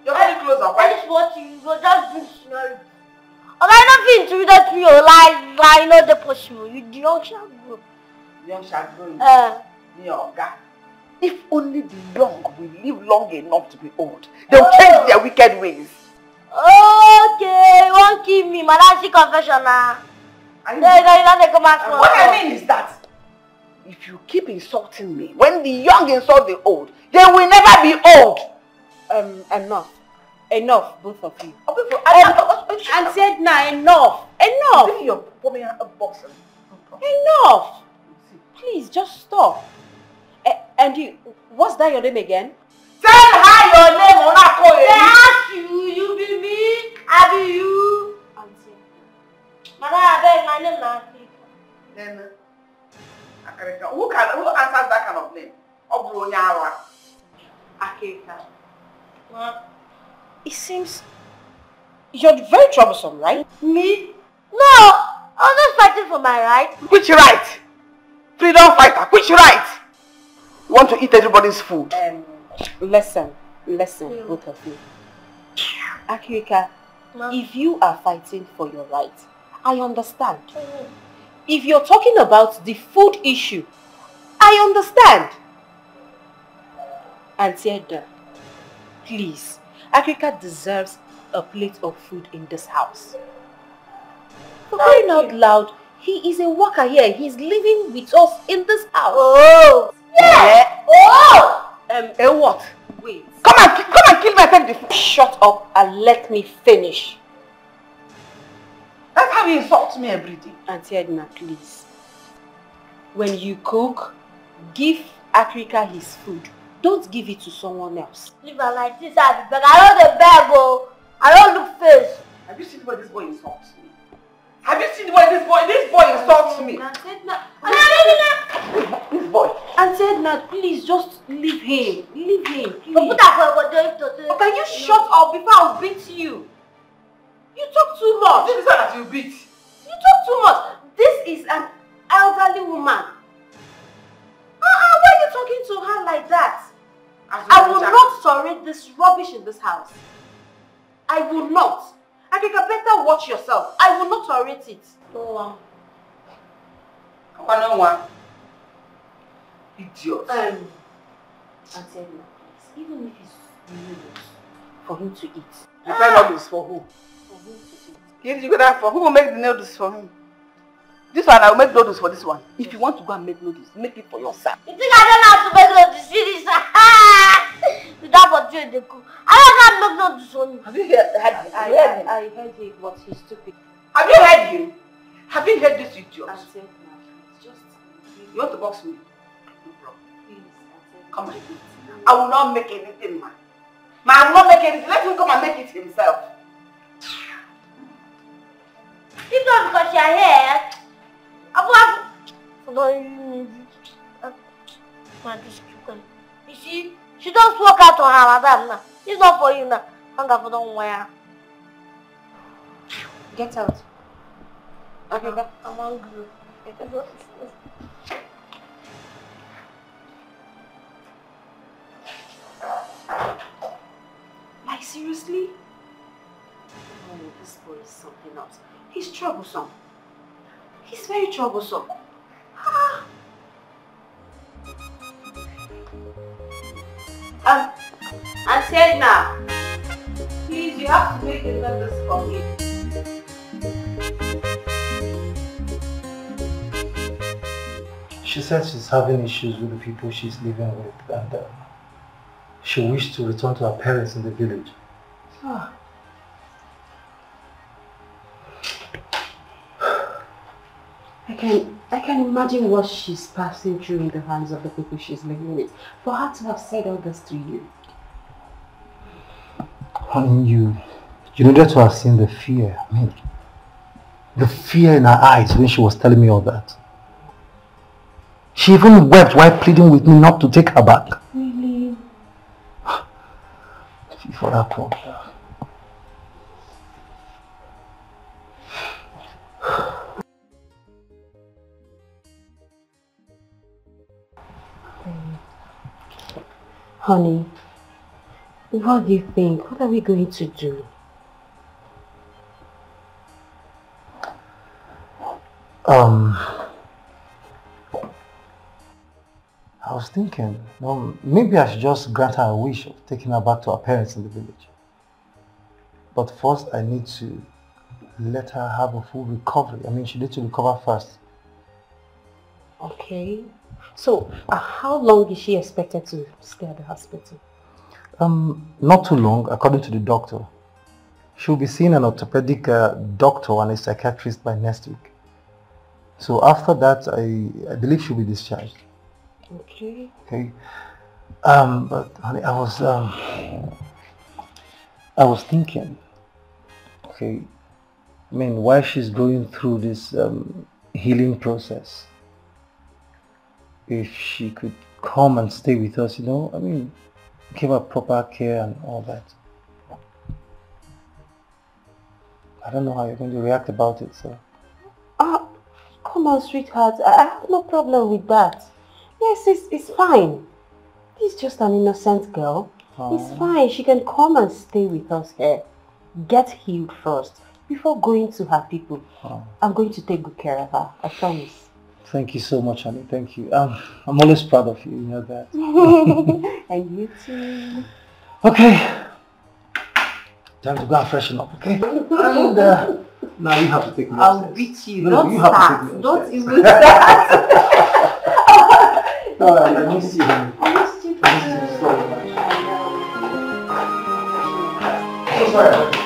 You're very close up. I just want you go just drink scenario. Okay, nothing to that me or lie, no the possible. You the young shall grow. Young shall grow. If only the young will live long enough to be old, they'll change their wicked ways. Okay, won't kill me, man. That's the confession now. What I mean is that if you keep insulting me, when the young insult the old, they will never be old. Enough, both of you. And said now, enough. Enough. Please, just stop. And you, what's that your name again? Tell her your name, They ask you be me, I be you. Auntie. Mama, I beg, my name now. Then, who answers that kind of name? Akeka. It seems you're very troublesome, right? Me? No, I was just fighting for my right. Which right? Freedom fighter, which right? You want to eat everybody's food? Listen, both of you. Akeka, if you are fighting for your right, I understand. If you're talking about the food issue, I understand. Auntie Edna, please. Africa deserves a plate of food in this house. For crying out loud, he is a worker here. He's living with us in this house. Oh! Yeah! Oh! What? Wait. Come and kill me and take the food. Shut up and let me finish. That's how you insult me every day. Auntie Edna, please. When you cook, give Africa his food. Don't give it to someone else. Leave her like this, I beg. I don't beg, oh. I don't look face. Have you seen the way this boy insults me? Have you seen the way this boy insults me? Auntie Edna, This boy. Auntie Edna, please just leave him. Leave him, please. But can you shut up before I'll beat you? You talk too much. This is that you beat. You talk too much. This is an elderly woman. Why are you talking to her like that? I will not tolerate this rubbish in this house. I will not. Africa, better watch yourself. I will not tolerate it. No one. Idiot. Auntie Edna, please. Even if it's noodles for him to eat. Prepare noodles for who? For him to eat. You go there for who will make the noodles for him? This one, I will make noodles for this one. If you want to go and make noodles, make it for yourself. You think I don't know how to make noodles? Serious? That's what you do. I don't know how to make noodles for you. Have you heard him? I heard him, but he's stupid. Have you heard him? Have you heard this idiot? Auntie Edna, just You want to box me? No problem. please, Auntie Edna. Come and eat. I will not make anything, man. I will not make anything. Let him come and make it himself. It's not because you're here. You see, she just walk out on her madam now. It's not for you now. Hunger for don't wear. Get out. Okay, I'm hungry. Like, seriously? Oh, this boy is something else. He's troublesome. He's very troublesome. Auntie Edna, please, you have to make a notice for me. She said she's having issues with the people she's living with, and she wished to return to her parents in the village. I can imagine what she's passing through in the hands of the people she's living with. For her to have said all this to you. Honey, you needed to have seen the fear. I mean, the fear in her eyes when she was telling me all that. She even wept while pleading with me not to take her back. Really? For that poor girl. Honey, what do you think? What are we going to do? I was thinking, maybe I should just grant her a wish of taking her back to her parents in the village. But first I need to let her have a full recovery. I mean, she needs to recover first. Okay. So, how long is she expected to stay at the hospital? Not too long, according to the doctor. She'll be seeing an orthopedic doctor and a psychiatrist by next week. So after that, I believe she'll be discharged. Okay. Okay. But honey, I was thinking, okay, I mean, while she's going through this healing process, if she could come and stay with us, I mean, give her proper care and all that. I don't know how you're going to react about it, so. Come on, sweetheart. I have no problem with that. Yes, it's fine. She's just an innocent girl. It's fine. She can come and stay with us here. Get healed first before going to her people. I'm going to take good care of her. I promise. Thank you so much, honey. Thank you. I'm always proud of you. You know that. And you too. Okay. Time to go and freshen up, okay? And now you have to take me upstairs. I'll beat you. No, Don't you start. have to take me Don't upstairs. even start. No, I miss you, honey. I missed you. I miss you so much. I know. So sorry about this.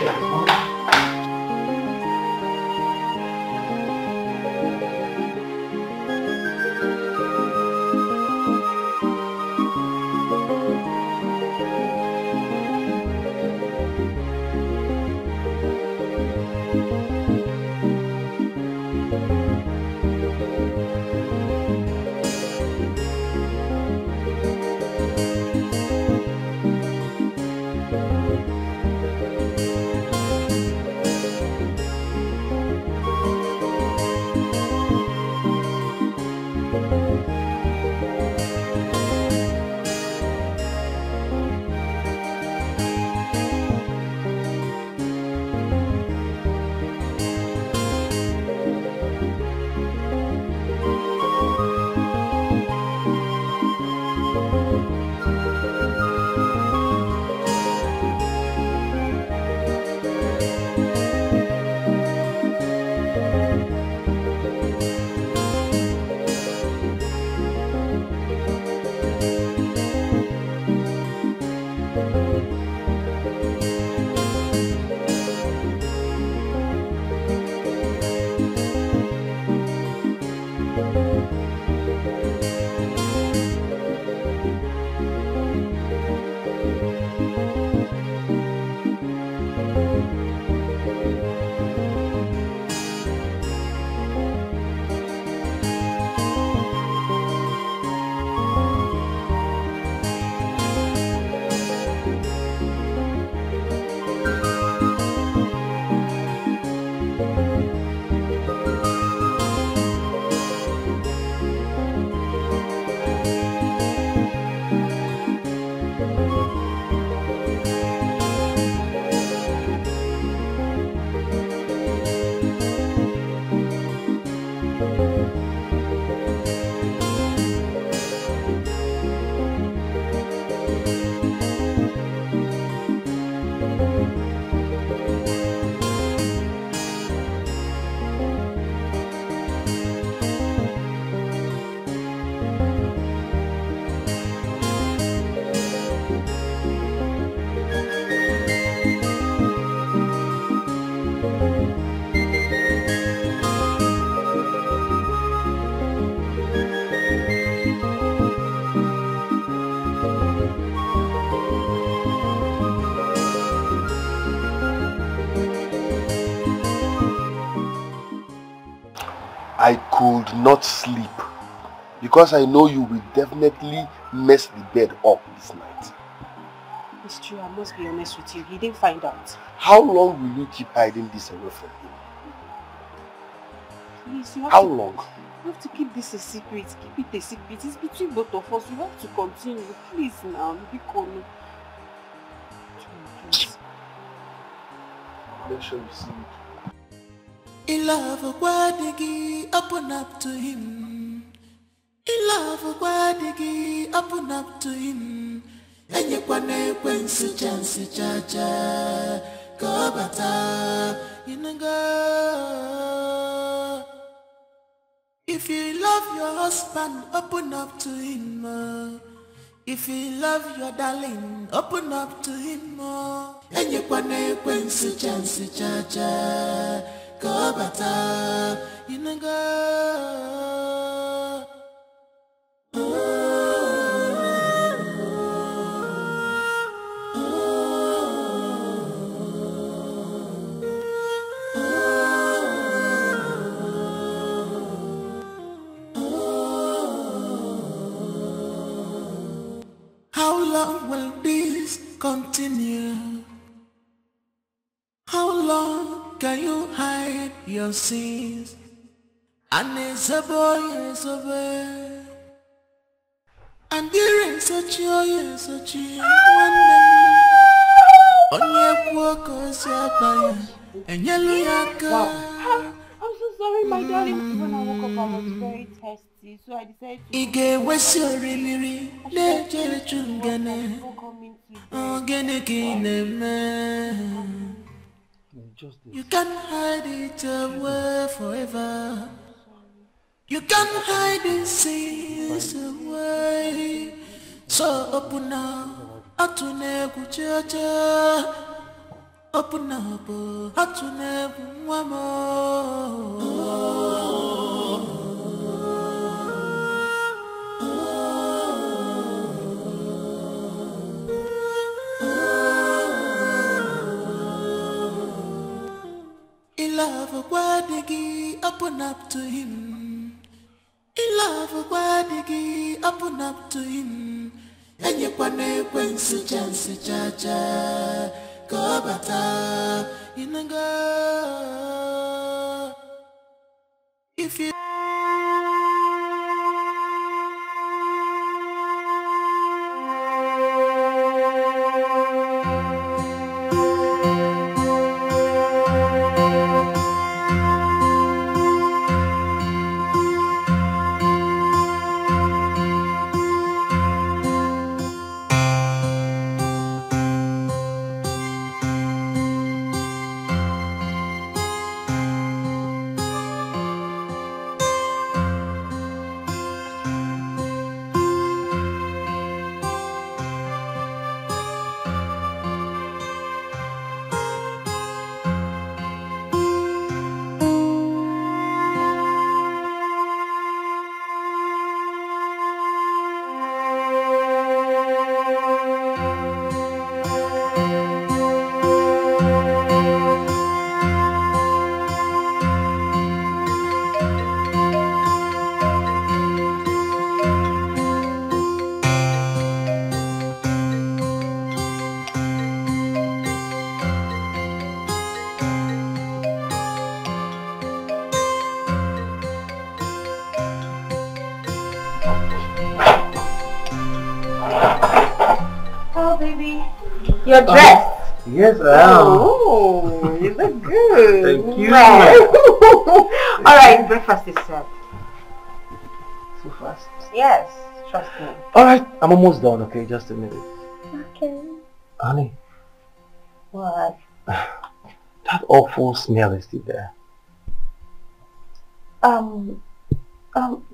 I could not sleep because I know you will definitely mess the bed up this night. It's true, I must be honest with you. He didn't find out. How long will you keep hiding this away from him? Please, you have How to, long? You have to keep this a secret. Keep it a secret. It's between both of us. You have to continue. Please now. Be calm. Please. Make sure you see it. In love, Wadigi, open up to him. In love, Wadigi, open up to him. And you when so chance, cha go bata, you know go. If you love your husband, open up to him. If you love your darling, open up to him. And you when so chance, cha go bata, you know go. How long will this continue? How long can you hide your sins? And it's a boy, it's a boy. And there is a child, yes, a child. On your walk, and yellow yaka. I'm so sorry, my darling. When I woke up, I was very thirsty, so I decided to... Ige wesoriri lejere chungene ogene kineme. You can't hide it away forever. You can't hide these things away. So open up, atune kuchacha. Open up, atune wamo. In love, Wadigi, open up to him. In love, Wadigi, open up to him. And you when chance, cha go bata, in a go. If you You're dressed. Yes, I am. Oh, you look good. Thank you. Alright, breakfast is served. So fast? Yes, trust me. Alright, I'm almost done, okay? Just a minute. Okay. Honey. What? That awful smell is still there. The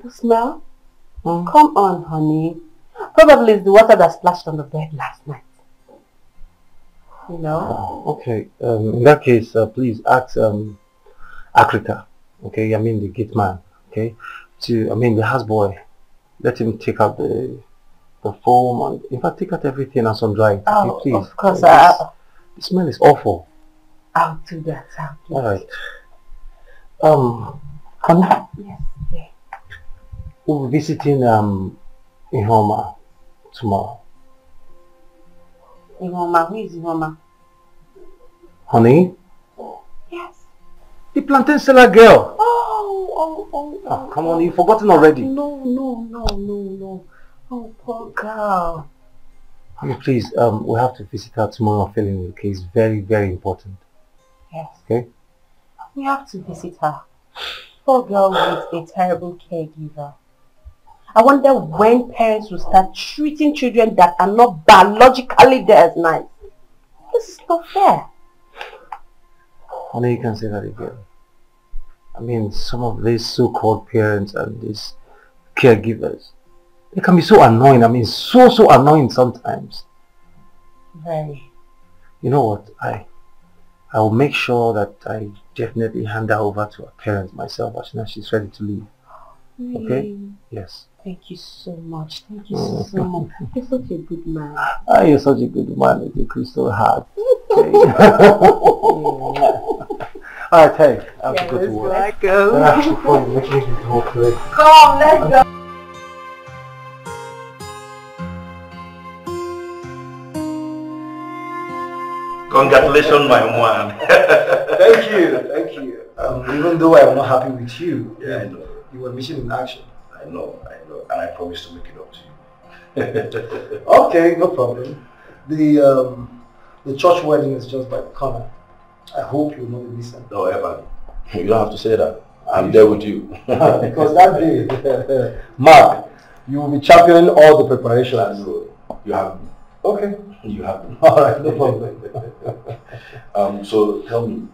smell? Come on, honey. Probably it's the water that splashed on the bed last night. You know? Okay, in that case, please ask Akrika, okay, I mean the gate man, okay, the houseboy, let him take out the foam and, in fact, take out everything and some dry. Okay, please. Of course. The smell is awful. I'll do that. Alright. Honey? Yes, dear. We'll be visiting Ihoma tomorrow. Ihoma, who is Ihoma? Honey? Yes. The plantain seller girl. Oh, come on, you've forgotten already. No. Oh, poor girl. Honey, please, we have to visit her tomorrow feeling okay. It's very, very important. Yes. Okay? We have to visit her. Poor girl with a terrible caregiver. I wonder when parents will start treating children that are not biologically theirs nice. This is not fair. Honey, you can say that again. I mean, some of these so-called parents and these caregivers, they can be so annoying. I mean, so annoying sometimes. Very. You know what? I will make sure that I definitely hand her over to her parents myself as soon as she's ready to leave. Really? Okay? Yes. Thank you so much. Thank you so much. You're such a good man. You're such a good man with a crystal heart. Okay. Alright, hey, I have to go to work. Let's go. Then I have to phone you, make me go to it. Come, let's go. Congratulations, my man. Thank you. Even though I'm not happy with you, yeah, I know. You were mission in action. I know, and I promise to make it up to you. Okay, no problem. The church wedding is just by the corner. I hope you'll not be missing. No, ever. You don't have to say that. I'm there with you. Because that day, Mark, you will be championing all the preparations. You have me. Okay. You have me. All right, no problem. So tell me,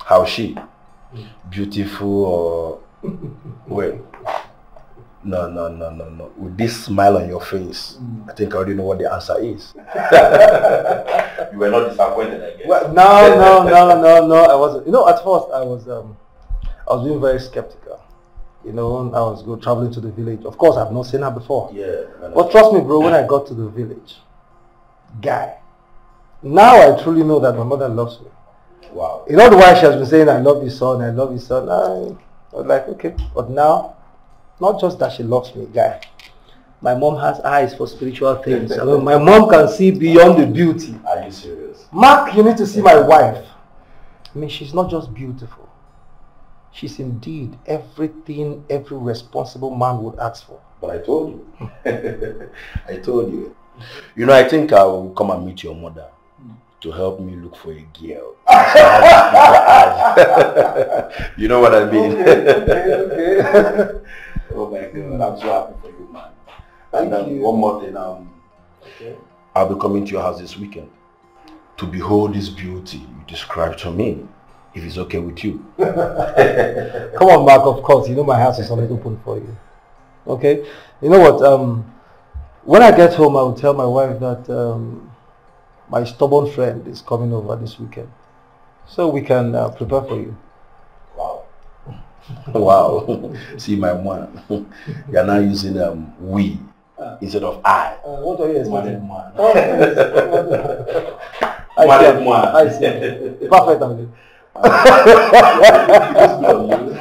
how is she? Beautiful or wait? No. With this smile on your face, I think I already know what the answer is. You were not disappointed, I guess. Well, no. I wasn't. You know, at first I was being very skeptical. You know, I was traveling to the village. Of course, I've not seen her before. Yeah. But trust me, bro, when I got to the village, guy, now I truly know that my mother loves me. Wow. You know the why she has been saying, I love you, son, I love you, son. I was like, okay. But now, not just that she loves me, guy. My mom has eyes for spiritual things. I mean, my mom can see beyond the beauty. Are you serious? Mark, you need to see my wife. I mean, she's not just beautiful. She's indeed everything every responsible man would ask for. But I told you. I told you. You know, I think I will come and meet your mother to help me look for a girl. You know what I mean? Okay. Oh my God, I'm so happy for you, man. And you. One more thing, I'll be coming to your house this weekend to behold this beauty you described to me, if it's okay with you. Come on, Mark, of course. You know my house is always open for you. Okay? You know what? When I get home, I will tell my wife that my stubborn friend is coming over this weekend. So we can prepare for you. Wow. Wow. See, my man, you are now using we instead of I. What are you expecting? Man. I see. Perfect, Andy.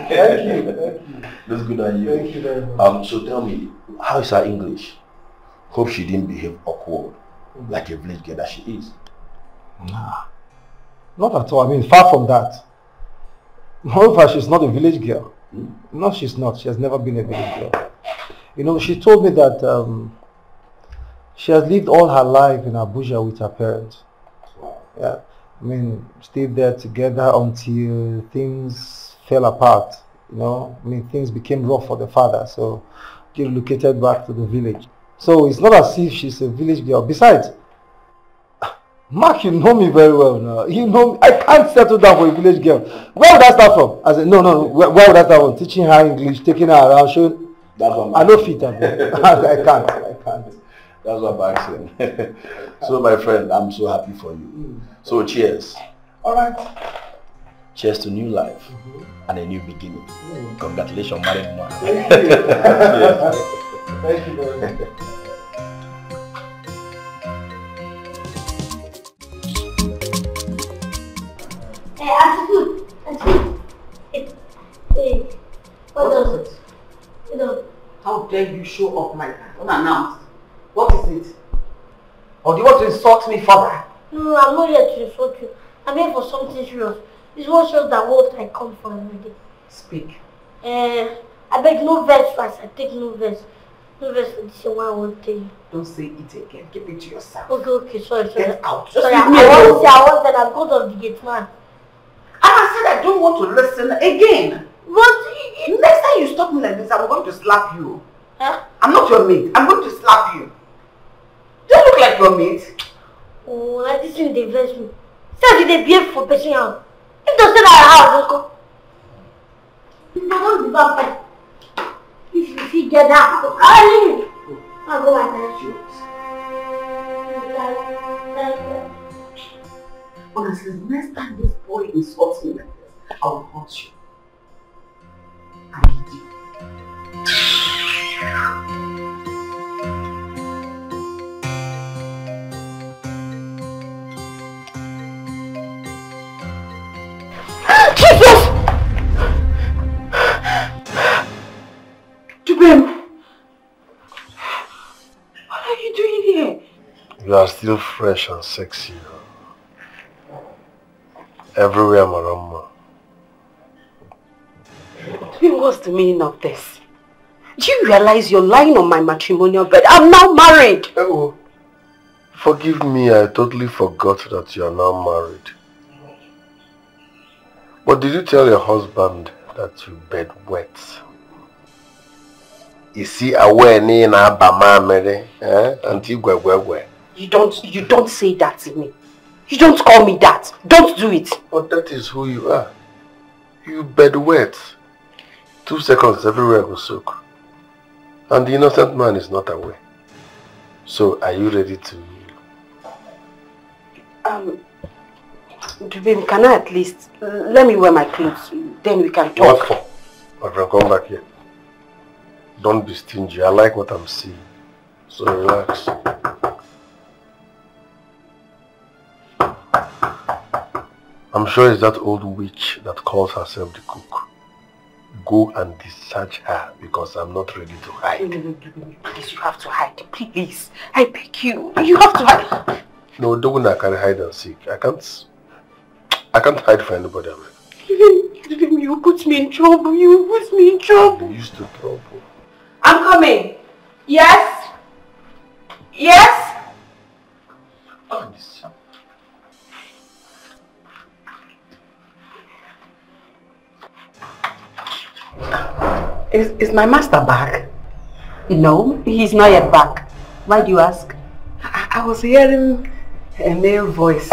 Thank you. That's good on you. Thank you very much. So tell me, how is her English? Hope she didn't behave awkward like a village girl that she is. Nah. Not at all. I mean, far from that. Moreover, she's not a village girl. No, she's not. She has never been a village girl. You know, she told me that she has lived all her life in Abuja with her parents. Yeah. I mean, stayed there together until things fell apart. You know, I mean, things became rough for the father, so she relocated back to the village. So it's not as if she's a village girl. Besides, Mark, you know me very well now. You know me. I can't settle down for a village girl. Where would I start from? I said, no. Where would I start from? Teaching her English, taking her around, showing. I know fit I can't. That's what I'm asking. So, my friend, I'm so happy for you. So, cheers. All right. Cheers to new life and a new beginning. Congratulations, married man. Thank you. Thank you very much. Hey, Auntie. Hey, what is it? You know. How dare you show up like that, unannounced? What is it? Or do you want to insult me further? No, I'm not here to insult you. I'm here for something serious. It's what shows that what I come for every day. Speak. I beg no verse first. I take no verse. No verse for this one I won't tell you. Don't say it again. Keep it to yourself. Okay, sorry. Get out. Just sorry, leave me I alone. want that I'm God of the gate man. And I said I don't want to listen again. But next time you stop me like this, I'm going to slap you. Huh? I'm not your mate. I'm going to slap you. Do you look like your mate? Oh, like this thing they vex me. Say they behave for person house. If they say that house, if I don't be vampire, if you see get that, I'll leave. I'll go back and Honestly, next time this boy insults me like this, I will hurt you. I hate you. Jesus! Jubem! What are you doing here? You are still fresh and sexy. Everywhere, Marama. What's the meaning of this? Do you realize you're lying on my matrimonial bed? I'm now married! Oh, forgive me, I totally forgot that you are now married. But did you tell your husband that you bed wet. You see aware ni na bama mere, anti gwegwegwe. You don't say that to me. You don't call me that. Don't do it. But that is who you are. You bed wet. 2 seconds everywhere will soak. And the innocent man is not aware. So are you ready to... Dubin, can I at least let me wear my clothes? Then we can talk. What for? My friend, come back here. Don't be stingy. I like what I'm seeing. So relax. I'm sure it's that old witch that calls herself the cook. Go and discharge her because I'm not ready to hide. Please, you have to hide. Please. I beg you. You have to hide. No, don't I can hide and seek. I can't hide for anybody. You put me in trouble. You put me in trouble. You used to trouble. I'm coming. Yes? Yes? Is my master back? No, he's not yet back. Why do you ask? I was hearing a male voice.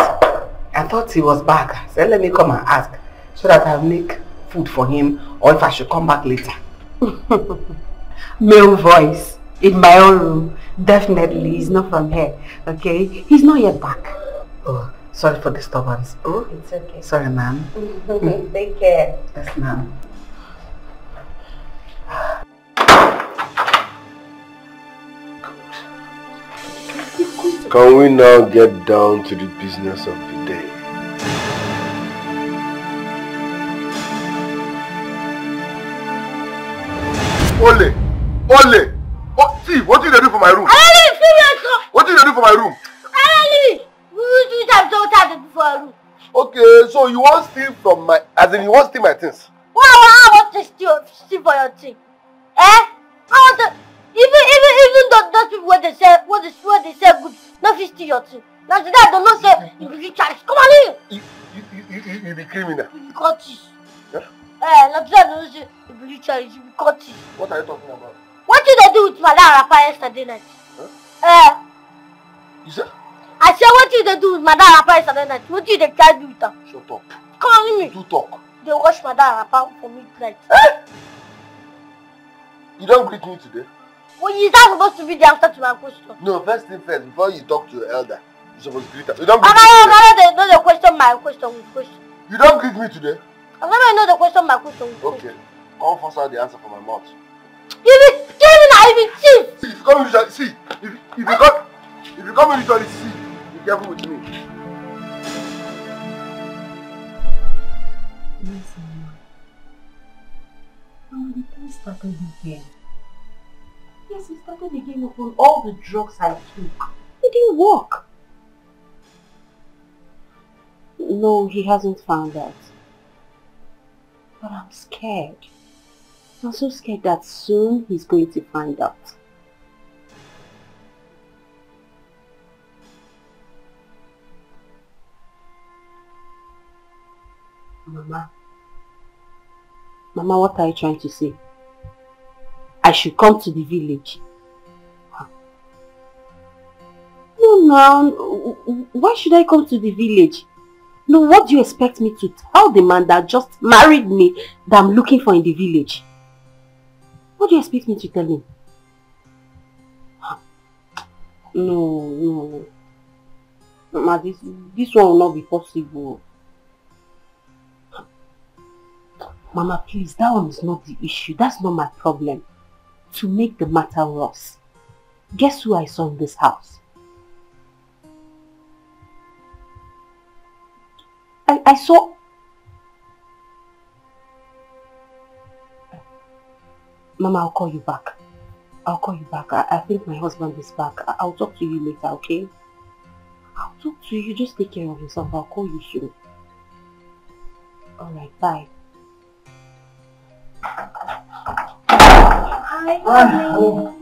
I thought he was back. I said, let me come and ask so that I'll make food for him or if I should come back later. Male voice in my own room. Definitely, he's not from here. Okay? He's not yet back. Oh, sorry for disturbance. Oh, it's okay. Sorry, ma'am. Take care. Yes, ma'am. Can we now get down to the business of the day? Ole! Ole! Oh, see, what did they do for my room? What did they do for my room? Okay, so you want to steal from my... As in, you want to steal my things? Well, I want to steal for your thing. I want to... Even those people when they say good, not to steal your thing. Now today I don't know say you be charged. Come on in. You be criminal. You be courteous. Yeah? Now today I don't know say you be charged. You be courteous. What are you talking about? What did they do with Madam Rappa yesterday night? Huh? You said? I said what did they do with Madam Rappa yesterday night? What did they try to do with her? Shut up. Come on in. You talk. They wash Madam Rappa for midnight. You don't greet me today? Well, is that supposed to be the answer to my question? No, first thing first, before you talk to your elder, you're supposed to greet her. You don't greet me today. Know the question, my question with question. You don't greet me today? I never know the question, my question with question. Okay. Come force out the answer from my mouth. Even chief! See, if you come usually, see, if you come usually, see, be careful with me. Listen, the thing started again. Yes, he started again upon all the drugs I took. It didn't work. No, he hasn't found out. But I'm scared. I'm so scared that soon he's going to find out. Mama, what are you trying to say? I should come to the village. No, why should I come to the village? No, what do you expect me to tell the man that just married me that I'm looking for in the village? What do you expect me to tell him? No. Mama, this one will not be possible. Mama, please, that one is not the issue. That's not my problem. To make the matter worse, guess who I saw in this house? I saw... Mama, I'll call you back. I think my husband is back. I'll talk to you later, okay? I'll talk to you. Just take care of yourself. I'll call you soon. Alright, bye. Hi, honey.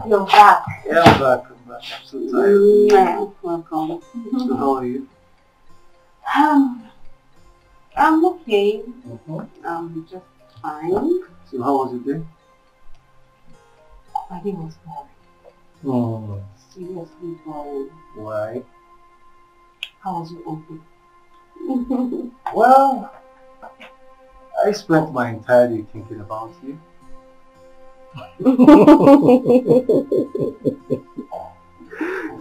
You're back. Yeah, I'm back. I'm so tired. Welcome. How are you? I'm okay. Just fine. So how was your day? My day was boring. Oh. Seriously boring. Why? How was your own day? Well, I spent my entire day thinking about you.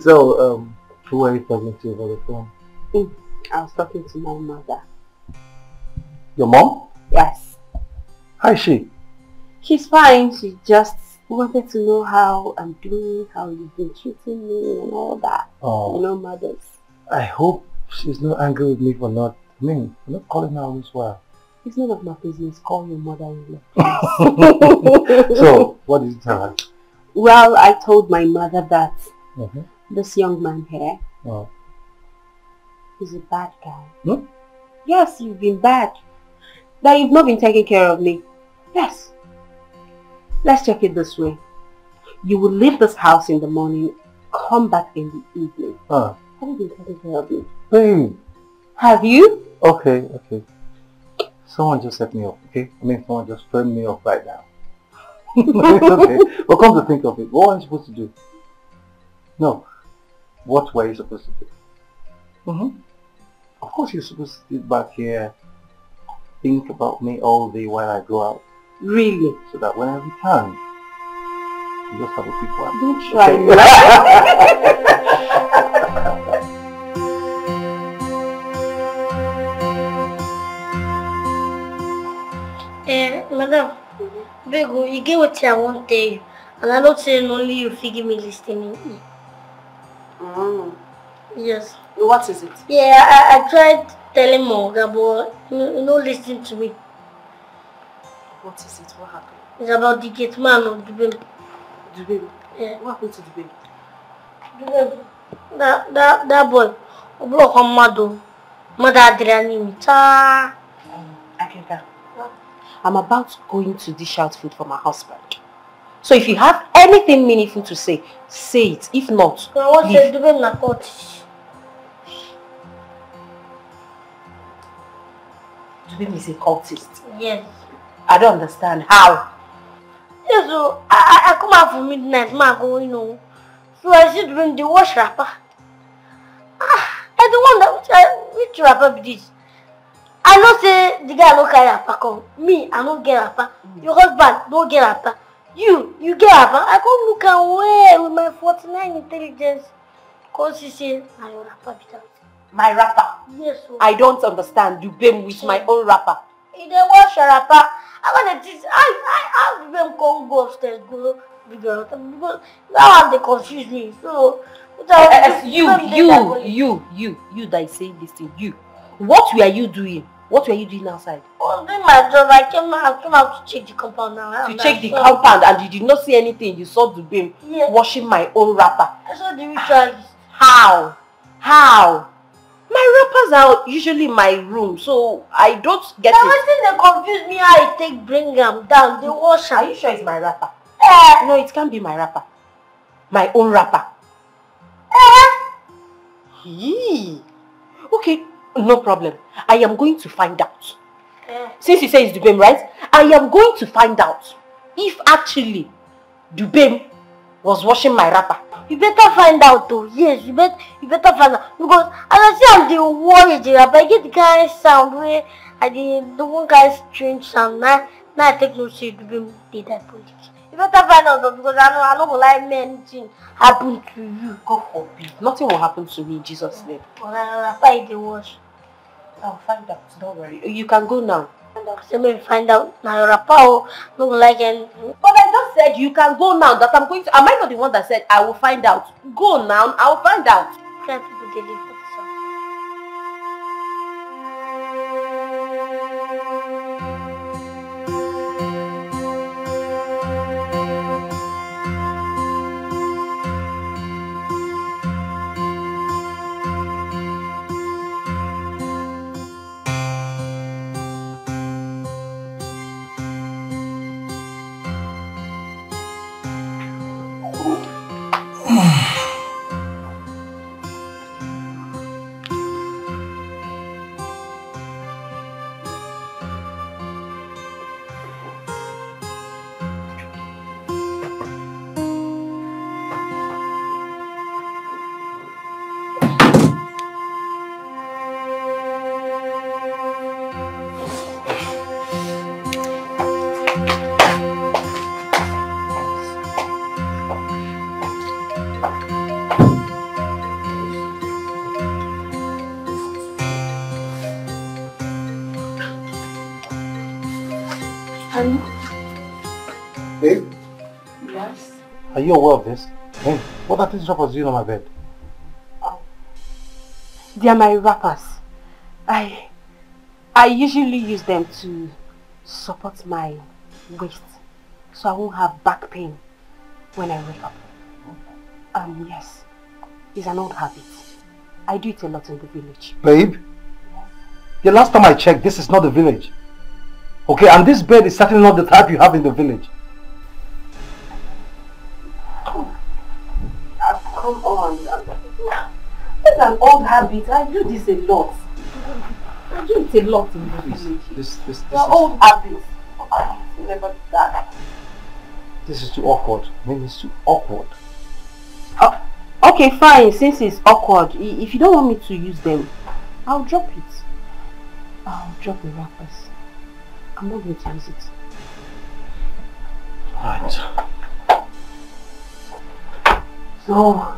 So, who are you talking to over the phone? I was talking to my mother. Your mom? Yes. How is she? She's fine. She just wanted to know how I'm doing, how you've been treating me and all that. Oh. You know, mothers. I hope she's not angry with me for not calling her all this while. It's none of my business. Call your mother-in-law. So, what did you tell her? Well, I told my mother that this young man here is a bad guy. Hmm? Yes, you've been bad. That you've not been taking care of me. Yes. Let's check it this way. You will leave this house in the morning, come back in the evening. Have you been taking care of me? Hey. Have you? Okay. Someone just set me up, okay? Someone just turned me off right now. It's okay. But come to think of it, what am I supposed to do? No. What were you supposed to do? Of course you're supposed to sit back here, think about me all day while I go out. Really? So that when I return, you just have a quick one. Don't try Madam, Bego, you get what I want to tell you. And I don't say only you figure me listening. Yes. What is it? Yeah, I tried telling Morga, but you know listening to me. What is it? What happened? It's about the gate man of the baby. The baby? Yeah. What happened to the baby? The baby. That boy. Mother Adriani. Akeka, I'm about going to dish out food for my husband. So if you have anything meaningful to say, say it. If not, I want leave. to do it na court. Dubem is a cultist. Yes. I don't understand. How? Yes, so I come out for midnight, go, you know. So I see Dubem the wash wrapper. I the one that which wrapper be this? I know say the guy no carry wrapper come. Me, I don't get wrapper. Your husband don't get wrapper. You get wrapper. I come look away with my 49 intelligence. Cause he say, I your wrapper be that. My wrapper? Yes, sir. I don't understand. Dubem with my own wrapper. He dey wash your wrapper. I want to teach. I Dubem come go upstairs, go figure out because that one they confuse me. So you that is saying this thing, you. What were you doing? What were you doing outside? I was doing my job. I came out to check the compound now. To check the compound, and you did not see anything. You saw Dubem washing my own wrapper. I saw the ritualist. How? My wrappers are usually in my room, so I don't get it. They confuse me how I take bring them down. They wash them. Are you sure it's my wrapper? No, it can't be my wrapper. My own wrapper. Okay, no problem. I am going to find out. Since you say it's Dubem, right? I am going to find out if actually Dubem was washing my wrapper. You better find out though. Yes, you better find out. Because as I say I'm the worry the wrapper, I get the kind of sound where the one kind of strange sound. Now I take no shit Dubem did that politics. You better find out though, because I don't like me anything happen to you. God forbid. Nothing will happen to me in Jesus' name. But I wrapper is the worst. I'll find out, don't worry. You can go now. Say me find out now your rapper don't like anything. But I just said you can go now, that I'm going to. Am I not the one that said I will find out? Go now, I'll find out. Try people they live for this house. And Babe? yes? Are you aware of this? Hey, what are these wrappers doing on my bed? They are my wrappers. I usually use them to support my waist so I won't have back pain when I wake up. Yes. It's an old habit. I do it a lot in the village. Babe? The last time I checked, this is not the village. Okay, and this bed is certainly not the type you have in the village. Come on. It's an old habit. I do this a lot. I do it a lot in the village. This is old habits. I never do that. This is too awkward. I mean, it's too awkward. Okay, fine. Since it's awkward, if you don't want me to use them, I'll drop it. I'll drop the wrappers. I'm not going to use it. Right. So...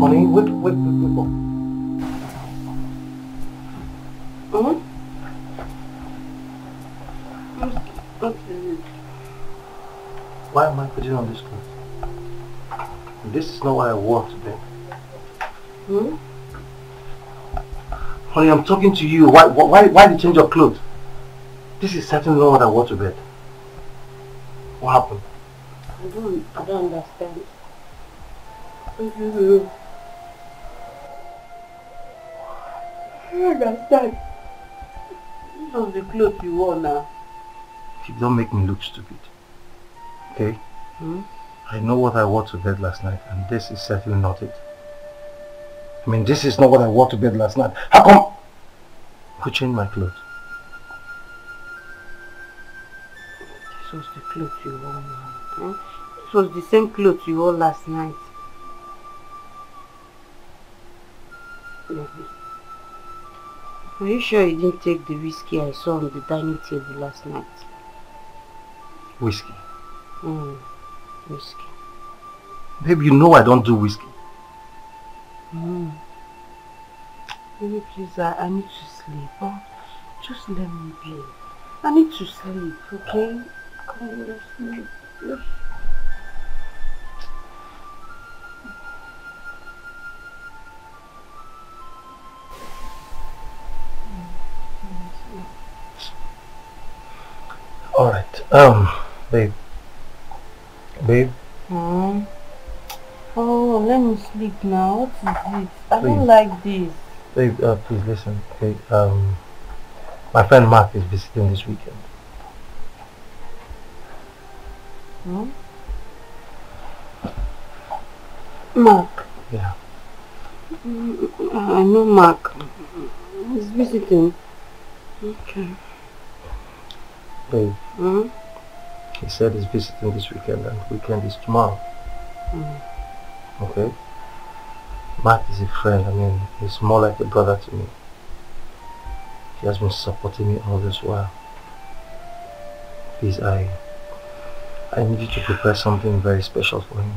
Honey, wait up. Hmm? Okay. Why am I putting on this clothes? This is not what I wore to bed. Hmm? Honey, I'm talking to you. Why the change of clothes? This is certainly not what I wore to bed. What happened? I don't understand. I don't understand. These are the clothes you wore now. You don't make me look stupid. Okay? Hmm? I know what I wore to bed last night, and this is certainly not it. I mean, this is not what I wore to bed last night. How come? Who changed my clothes? This was the clothes you wore now. Hmm? This was the same clothes you wore last night. Are you sure you didn't take the whiskey I saw on the dining table last night? Whiskey. Whiskey. Babe, you know I don't do whiskey. Baby, please, I need to sleep. Oh, just let me be. I need to sleep, okay? Come on, let's sleep. Yes. Alright, babe. Babe? Oh, let me sleep now. What is it? I don't Please. like this. Babe, please listen, okay? My friend Mark is visiting this weekend. Mark? Yeah. I know Mark. He's visiting. Okay. Babe. He said he's visiting this weekend, and weekend is tomorrow. Okay? Mark is a friend. I mean, he's more like a brother to me. He has been supporting me all this while. Please, I need you to prepare something very special for him.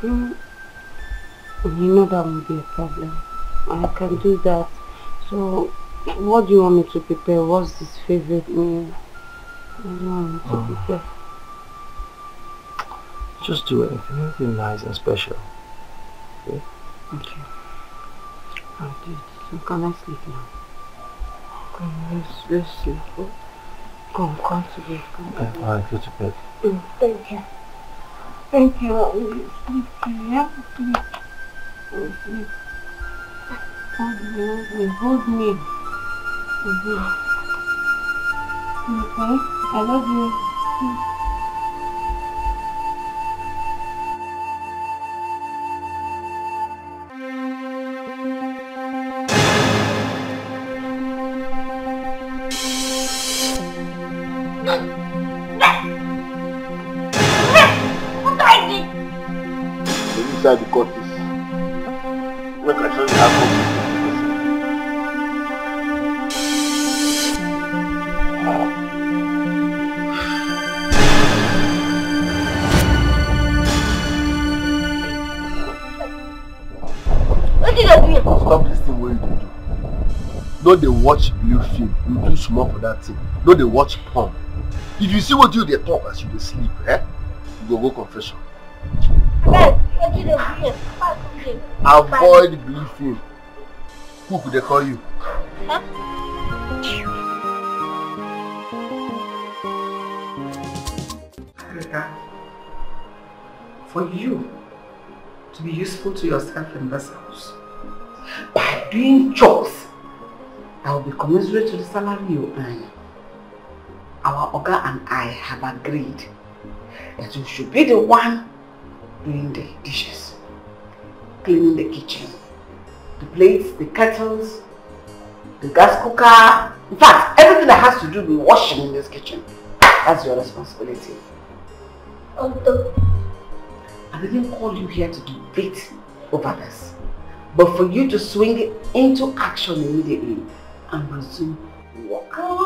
You know that won't be a problem. I can do that. So, what do you want me to prepare? What's his favorite meal? I don't want to prepare. Just do anything nice and special. Okay? Okay. I'll do it. So can I sleep now? Come, let's sleep. Come to bed. Alright, go to bed. Thank you. Thank you. I will sleep too, yeah? Sleep. I will sleep. Hold me. Okay? I love you. Inside the cottage. Look, I show you how to. What did I do? Stop this thing what you do. No, they watch blue film. You do small for that thing. No, they watch porn. If you see what you they talk as you dey sleep, you go confession. Avoid blue film. Who could they call you? Africa, for you to be useful to yourself in this house, by doing chores, I will be commensurate to the salary you earn. Our Oga and I have agreed that you should be the one doing the dishes, cleaning the kitchen, the plates, the kettles, the gas cooker, in fact, everything that has to do with washing in this kitchen. That's your responsibility. Although I didn't call you here to debate over this, but for you to swing into action immediately and resume work. How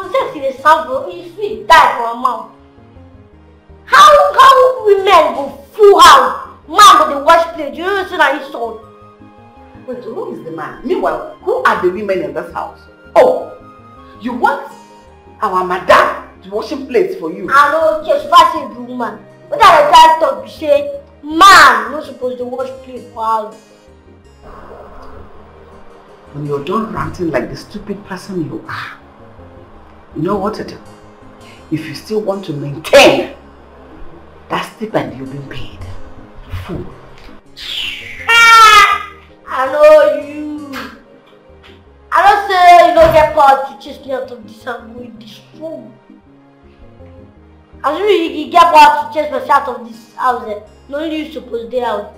women will full house. Man with the wash plate. You don't see that insult. Wait, who is the man? Meanwhile, who are the women in this house? Oh, you want our madam to washing plates for you? I know, just pass a woman. But I can't talk to say, man, not supposed to wash plate for house. When you're done ranting like the stupid person you are, you know what to do. If you still want to maintain that stipend you've been paid, fool. I know you. I don't say you don't get power to chase me out of this and go in this room. I mean you get power to chase me out of this house. No you supposed to out.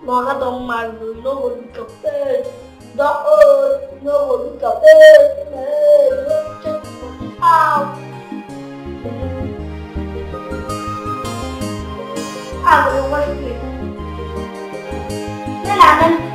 No, I don't mind you. You know what look at it. You know what look at it. You just for this house. I'm gonna wash it. Then I'm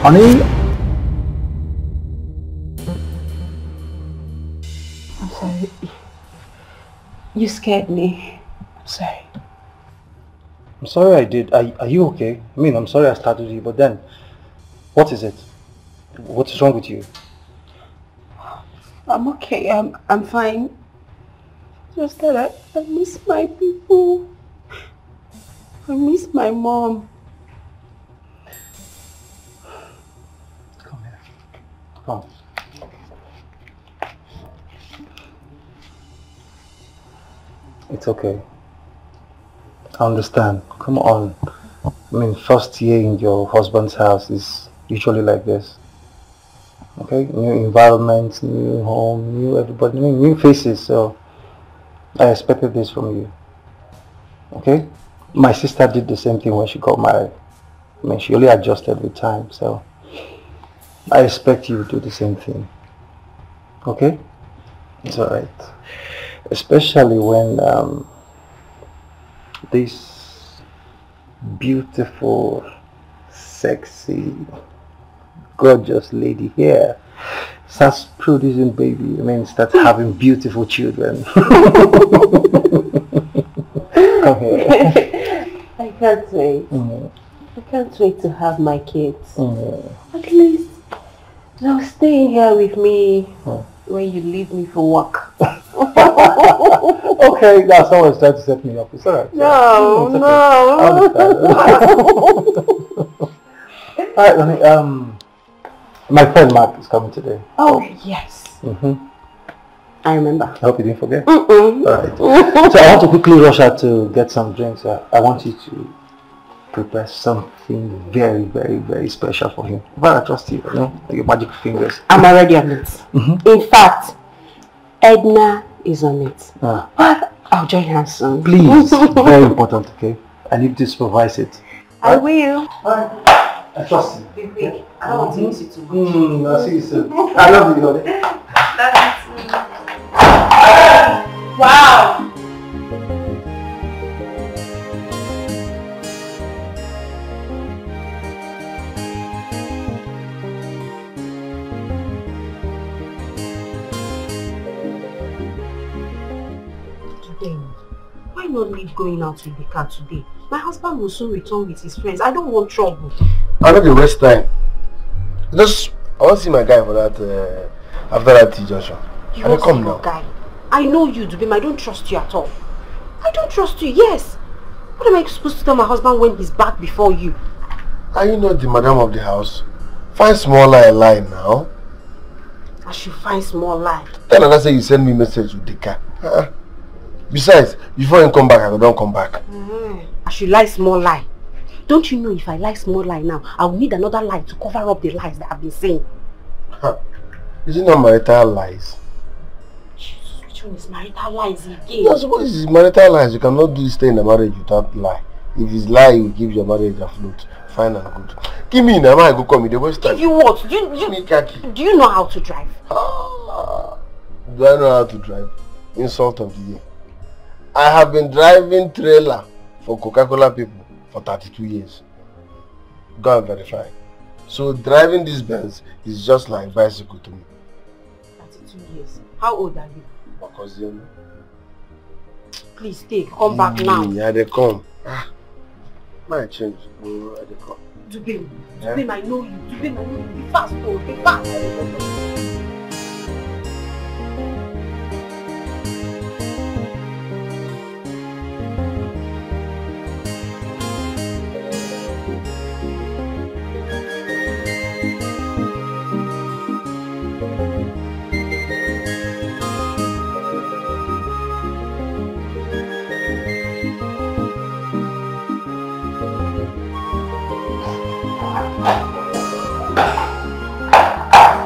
Honey? I'm sorry. You scared me. I'm sorry. I'm sorry I did. Are you okay? I mean, I'm sorry I startled you, but then, what is it? What is wrong with you? I'm okay. I'm fine. Just that I miss my people. I miss my mom. Come here. Come. It's okay. I understand. Come on. I mean, first year in your husband's house is usually like this. Okay? New environment, new home, new everybody, new faces. So, I expected this from you. Okay? My sister did the same thing when she got married. I mean, she only adjusted with time. So, I expect you to do the same thing. Okay? It's alright. Especially when this beautiful, sexy, gorgeous lady here starts producing baby. I mean, starts having beautiful children. Come here. I can't wait. I can't wait to have my kids. At least they'll stay here with me when you leave me for work. Okay, that's always trying to set me up. It's alright. No, okay. Alright, honey, my friend Mark is coming today. Oh, yes. I remember. I hope you didn't forget. Alright. So I want to quickly rush out to get some drinks. I want you to prepare something very, very, very special for him. But I trust you, you know, your magic fingers. I'm already on it. In fact, Edna is on it. But I'll join her soon. Please, very important, okay? I need to supervise it. I will. Alright. I trust you. Be quick. I don't want to miss you too much. I'll see you soon. I love you, honey. Wow. not leave going out with the car today? My husband will soon return with his friends. I don't want trouble. I know the waste time. I want to see my guy for that, after that T-junction. You want to see your guy? I know you, Dubem. I don't trust you at all. I don't trust you, yes. What am I supposed to tell my husband when he's back before you? Are you not the madam of the house? Find small lie now. I should find small lie. Tell her say you send me message with the car. Besides, before you come back, I don't come back. I should lie small lie. Don't you know if I lie small lie now, I'll need another lie to cover up the lies that I've been saying. Is it not marital lies? Jesus, which one is marital lies again? I suppose it's marital lies. You cannot stay in a marriage without lie. If it's lie, you keep your marriage afloat. Fine and good. Give me now, I go come in the waste time. Give you what? Do you know how to drive? Do I know how to drive? Insult of the year. I have been driving trailer for Coca-Cola people for 32 years. Go and verify. So driving this Benz is just like bicycle to me. 32 years. How old are you? My cousin. Please take. Come back now. Yeah, they come. My change. They come. Dubem, Dubem, I know you. Dubem, I know you. Be fast, oh, be fast.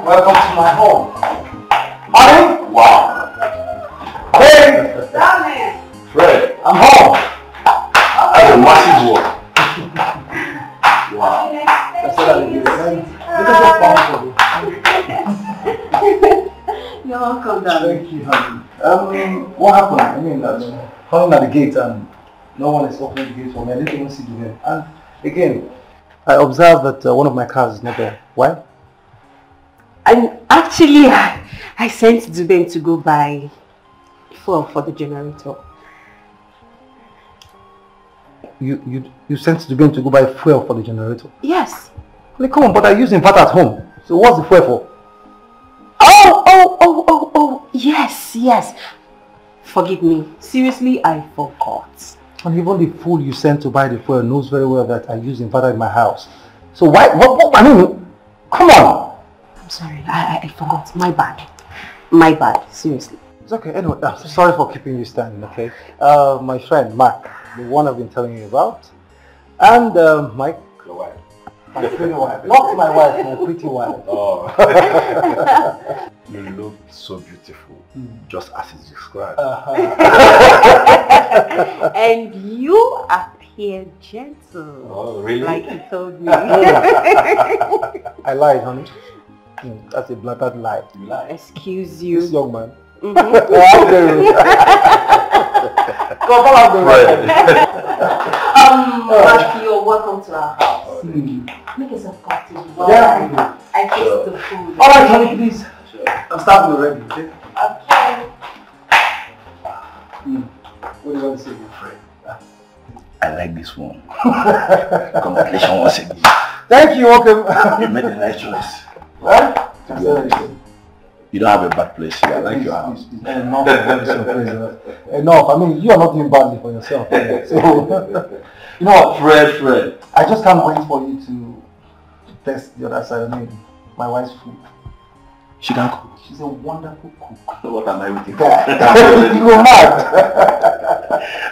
Welcome to my home. Honey? Wow. Hey! Darling! Fred, I'm home. That's a massive work. Wow. That's what I did. Look at You're welcome, darling. Thank you, honey. What happened? I mean, calling at the gate and no one is opening the gate for me. I didn't even see the gate. And again, I observed that one of my cars is not there. Why? And actually, I sent Dubem to go buy fuel for the generator. You sent Dubem to go buy fuel for the generator? Yes. I mean, come on, but I use inverter at home. So what's the fuel for? Oh, yes. Forgive me. Seriously, I forgot. And even the fool you sent to buy the fuel knows very well that I use inverter in my house. So why, what I mean, come on. I'm sorry, I forgot. My bad. Seriously. It's okay. Anyway, sorry for keeping you standing, okay? My friend, Mark, the one I've been telling you about. And Mike. Your wife. My pretty wife. Not my wife, my pretty wife. Oh. You look so beautiful, just as it's described. And you appear gentle. Oh, really? Like you told me. I lied, honey. That's a blatant lie. You lie. Excuse you. This young man. Mm-hmm. Matthew, welcome to our house. Make yourself comfortable. Yeah. I fix the food. Alright, honey, please. Sure. I'm starting already, okay? Okay. What do you want to say, my friend? I like this one. Congratulations once again. Thank you, okay. You made the right choice. What? You don't have a bad place here. I like your house. Enough. I mean, you are not doing badly for yourself. So, you know what? Fred. I just can't wait for you to test the other side. I mean, my wife's food. She can cook. She's a wonderful cook. What am I waiting for? You go mad.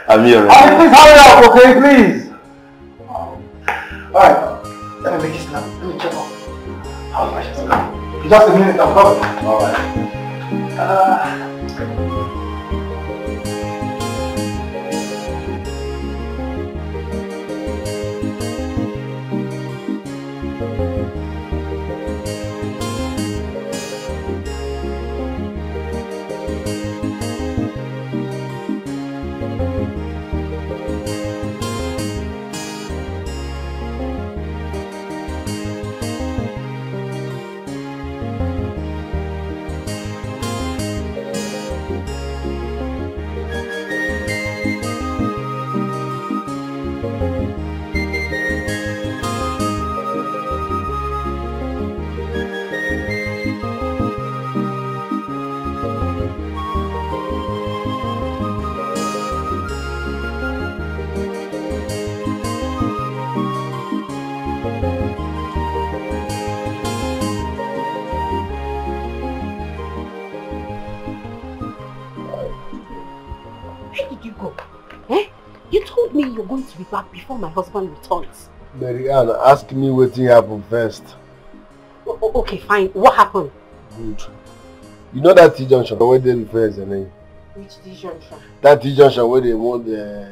I'm here already. Honey, please hurry up, okay, please. Alright, let me make it snap. Let me check out. How's my shit? Just a minute, I'm coming. Alright. I'm going to be back before my husband returns. Mary Ann, ask me what happened first. Okay, fine. What happened? Good. You know that T-junction where they refer the name? Which T-junction? That T-junction where they want the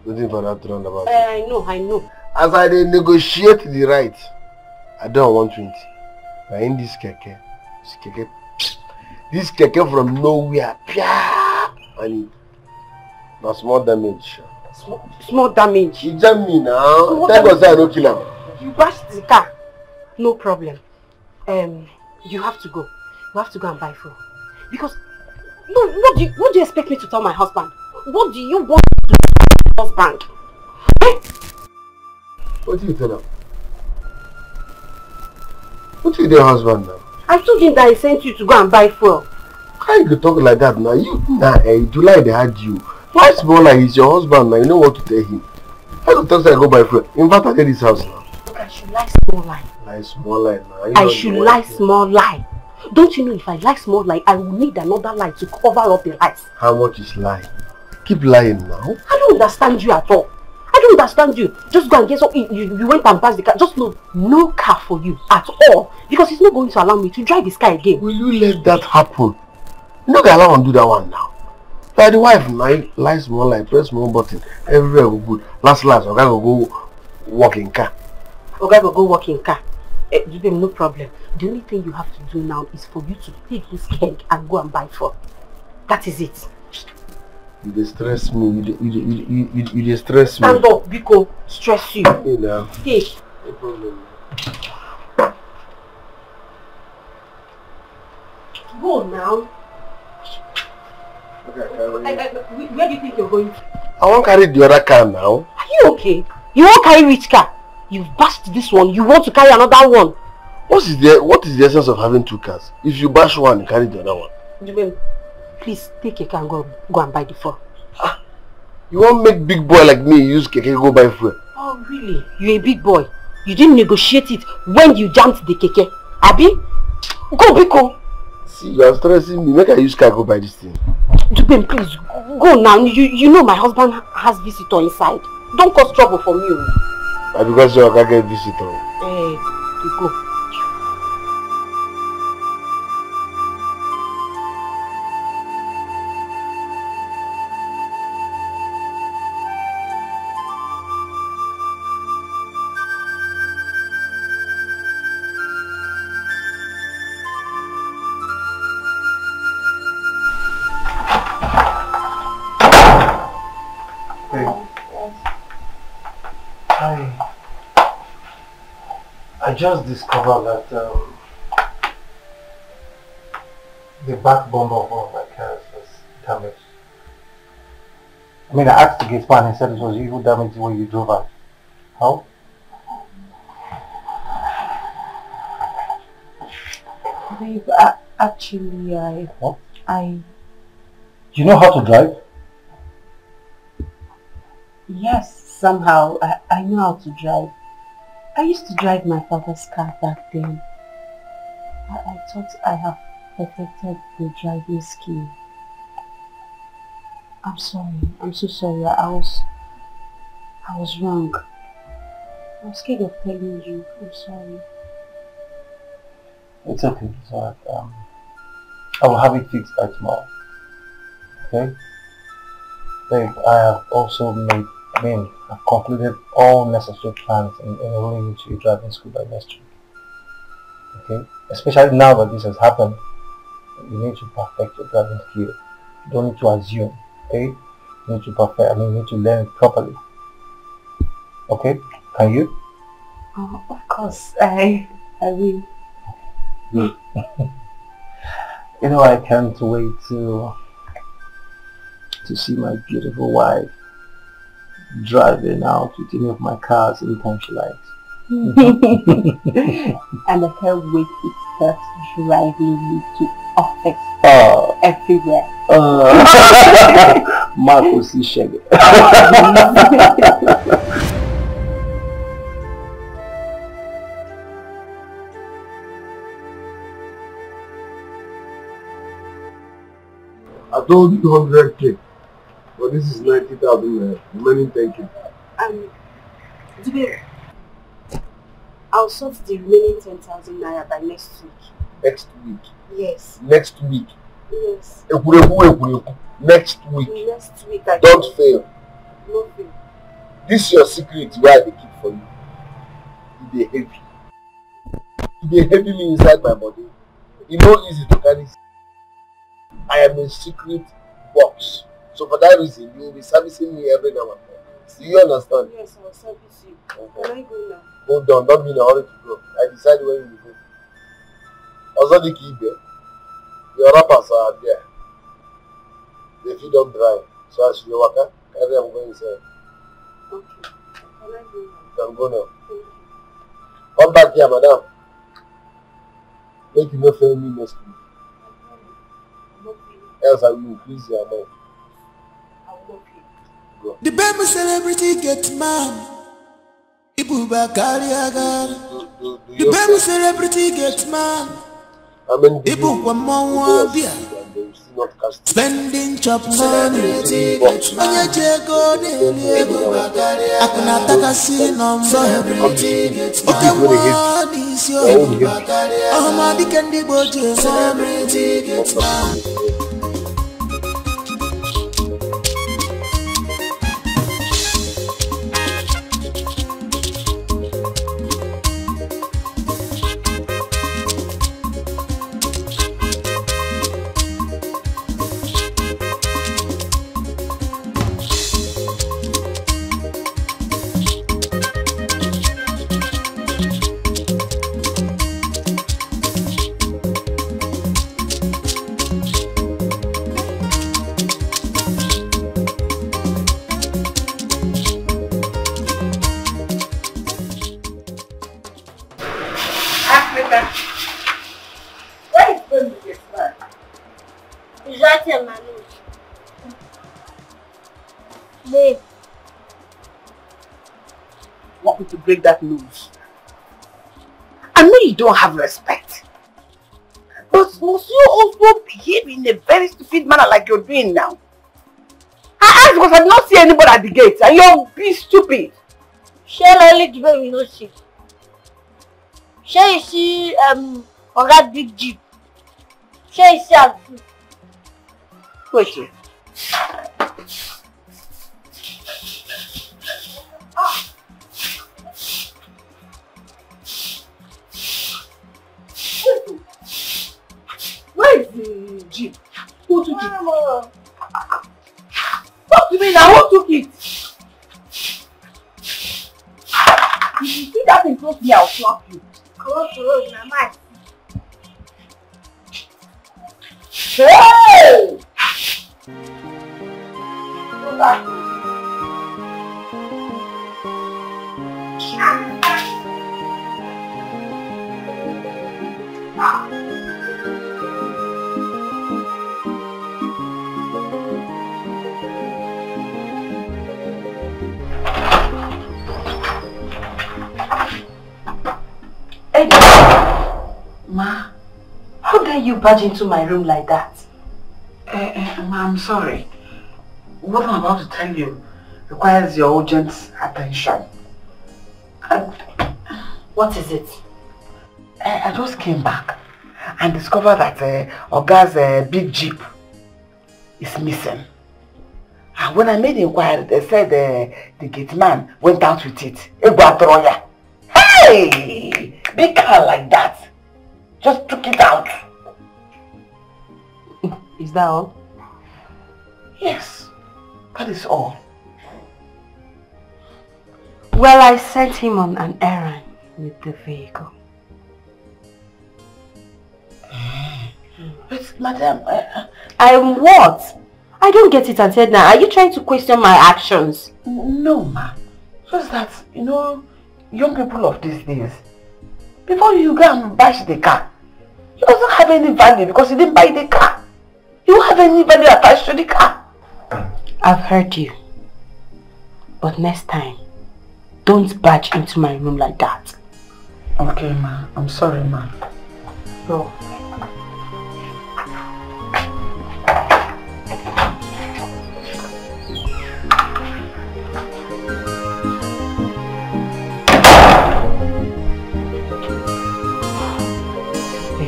waiting for that roundabout. I know. As I negotiate the right, I don't want 120. But in this keke from nowhere, and it small damage. Small damage. He jammed me now. Thank God I don't kill him. You bashed the car. No problem. You have to go. You have to go and buy food. Because what do you expect me to tell my husband? What do you want to tell my husband? What do you tell him? What do you do your husband now? I told him that I sent you to go and buy fuel. How you talk like that now? You July they had you. Why small like he's your husband now? You know what to tell him. How you talk like go buy fuel? In fact, I get this house now. Look, I should lie small lie. Lie small lie now. I should lie small lie. Don't you know if I lie small lie, I will need another lie to cover up the lies. How much is lie? Keep lying now. I don't understand you at all. I don't understand you. Just go and get some. You went and passed the car. Just no car for you at all. Because it's not going to allow me to drive this car again. Will you let that happen? You know they allow him do that one now. By the wife now, lie small lie, press small button. Everywhere go good. Last, okay, go walk in car. Okay, go walk in car. No problem. The only thing you have to do now is for you to take this keg and go and buy fuel. That is it. You distress me. You distress me. Stand up, Biko. Stress you. You know. Take. No problem. Go now. Okay, where do you think you're going? I won't carry the other car now. Are you okay? You won't carry which car? You've bashed this one. You want to carry another one? What is the essence of having two cars? If you bash one, you carry the other one. Please take a car and go and buy the fuel. You won't make big boy like me use keke go buy fuel. Oh really? You're a big boy. You didn't negotiate it when you jumped the keke. Abi? Go, Biko. See, you are stressing me. Make I use car go buy this thing. Jubin, please go now. You know my husband has visitor inside. Don't cause trouble for me. Because you can't get visitor. You go. I just discovered that the back bumper of one of my cars was damaged. I mean, I asked the gate man and he said it was you who damaged it when you drove out. How? Babe, actually, What? I... You know how to drive? Yes, somehow. I know how to drive. I used to drive my father's car back then. I thought I have perfected the driving skill. I'm sorry. I'm so sorry. I was wrong. I'm scared of telling you. I'm sorry. It's okay. It's alright. I will have it fixed by tomorrow. Okay? Babe, I have also I've concluded all necessary plans in enrolling you to a driving school by next week. Okay? Especially now that this has happened, you need to perfect your driving skill. You don't need to assume. Okay? You need to perfect, you need to learn it properly. Okay? Can you? Oh, of course, I will. Good. You know, I can't wait to see my beautiful wife driving out with any of my cars anytime she likes. And I can't wait to start driving you to office everywhere. Marcos is shaggy. I told you 100K. But this is 90,000 remaining. Thank you. Dubere, I'll sort the remaining 10,000 naira by next week. Next week? Yes. Next week? Yes. Next week. Next week. Don't fail. No fail. This is your secret where they keep for you. They heavy. They heavy me inside my body. It's not easy to carry. I am a secret box. So for that reason, you will be servicing me every now and then. Do you understand? Yes, I will service you. Okay. Can I go now? Hold on, don't be in a hurry to go. I decide when you go. Also the key there. Your rappers are there. They feed them dry. So as you walk out, carry them go inside. Okay. Can I go now? You can go now. Thank you. Come back here, madam. Make you not fail me next week. Else I will increase your amount. I will not pay. Go. The baby celebrity get man. Ibu bakari agar. The baby celebrity get man. Ibu kwa mawabia. Spending chop money. Onye jego neliego. Akuna takasi nombo. Oke money is your. Ahmadi kendi boje. Celebrity get man. Babe. Want me to break that news? I know you don't have respect. But must you also behave in a very stupid manner like you're doing now? I asked because I did not see anybody at the gate and you're being stupid. Shall I leave the baby no see? Shall you see on that big jeep? Shall you see her? Wait here. Where is the jeep? Who took it? Talk to me now, who took it? If you see that thing close to me, I'll slap you. Close to road, Mama. Hey! Go back. Hey, Ma, how dare you barge into my room like that? Ma, I'm sorry. What I'm about to tell you requires your urgent attention. What is it? I just came back and discovered that Oga's big jeep is missing. And when I made the inquiry, they said the gate man went out with it. Hey! Big car like that. Just took it out. Is that all? Yes, that is all. Well, I sent him on an errand with the vehicle. But madam, I'm what? I don't get it until now. Are you trying to question my actions? No, ma. Just that, you know, young people of these days, before you go and bash the car, you doesn't have any value because you didn't buy the car. You don't have any value attached to the car. I've heard you. But next time, don't barge into my room like that. Okay, ma. I'm sorry, ma. Go. You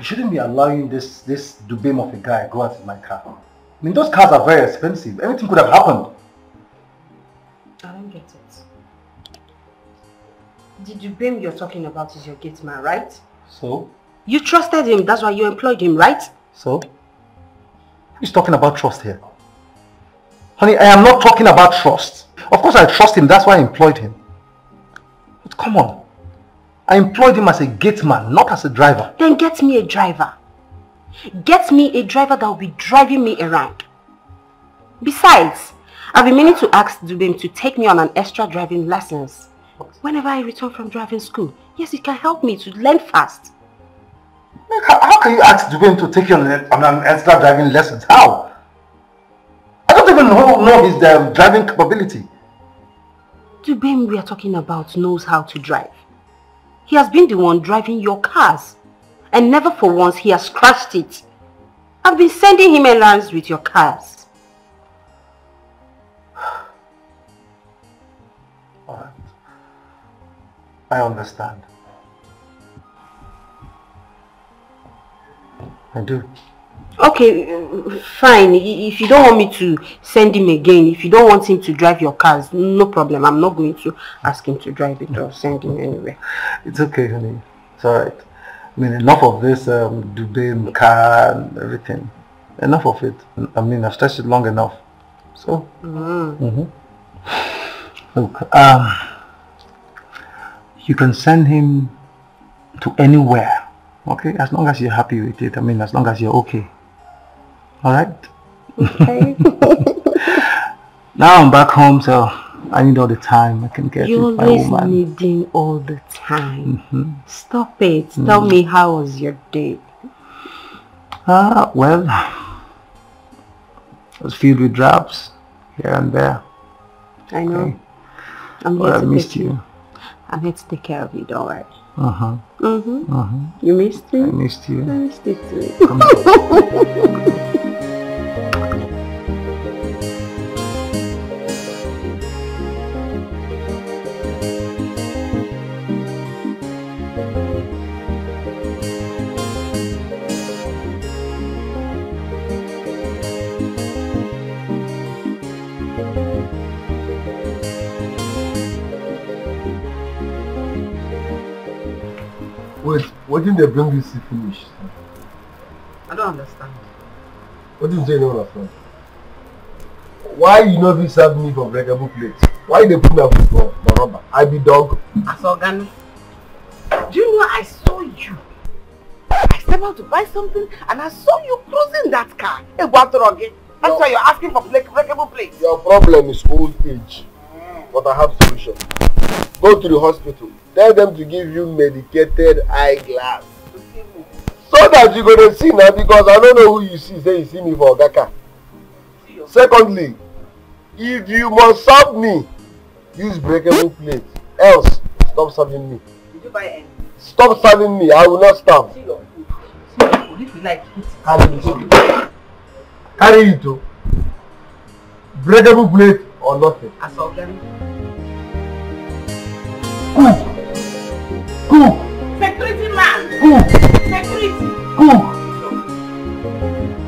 shouldn't be allowing this dubem of a guy go out in my car. I mean, those cars are very expensive. Anything could have happened. I don't get it. The dubem you're talking about is your gate man, right? So? You trusted him, that's why you employed him, right? So? Who's talking about trust here? Honey, I am not talking about trust. Of course I trust him, that's why I employed him. But come on. I employed him as a gate man, not as a driver. Then get me a driver. Get me a driver that will be driving me around. Besides, I've been meaning to ask Dubem to take me on an extra driving lessons. Whenever I return from driving school. Yes, it can help me to learn fast. How can you ask Dubem to take you on an extra driving lessons? How? I don't even know his driving capability. Dubem we are talking about knows how to drive. He has been the one driving your cars. And never for once he has crashed it. I've been sending him errands with your cars. Alright. I understand. I do. Okay, fine. If you don't want me to send him again, if you don't want him to drive your cars, no problem. I'm not going to ask him to drive it or send him anywhere. It's okay, honey. It's alright. I mean, enough of this Dubem car and everything. Enough of it. I mean, I've stretched it long enough. So, look, you can send him to anywhere. Okay, as long as you're happy with it. I mean, as long as you're okay. Alright? Okay. Now I'm back home, so I need all the time I can get You're with my always woman. needing all the time. Stop it. Tell me, how was your day? Well, it was filled with drops here and there. I know. Okay. I'm But here I to missed take you. I'm here to take care of you, don't worry. You You missed me? missed you. I missed it too. Come on. Wait, what did they bring this to finish? I don't understand. What did you say you don't understand? Why you know this serve me for breakable plates? Why they put me food for rubber? I be dog. Asogani, do you know I saw you? I stepped out to buy something and I saw you cruising that car. Hey, Guatoroge, that's why you're asking for breakable plates. Your problem is old age. But I have solution. Go to the hospital. Tell them to give you medicated eyeglass. So that you're going to see now, because I don't know who you see. Say you see me for Ogaka. Secondly, if you must serve me, use breakable plates. Else, stop serving me. Did you buy any? Stop serving me. I will not stop. See your food. See your food. If you like, eat. Carry it. Carry it. Oh. Breakable plate or nothing. Asogani. Cook. Security man. Cook. Security. Cook.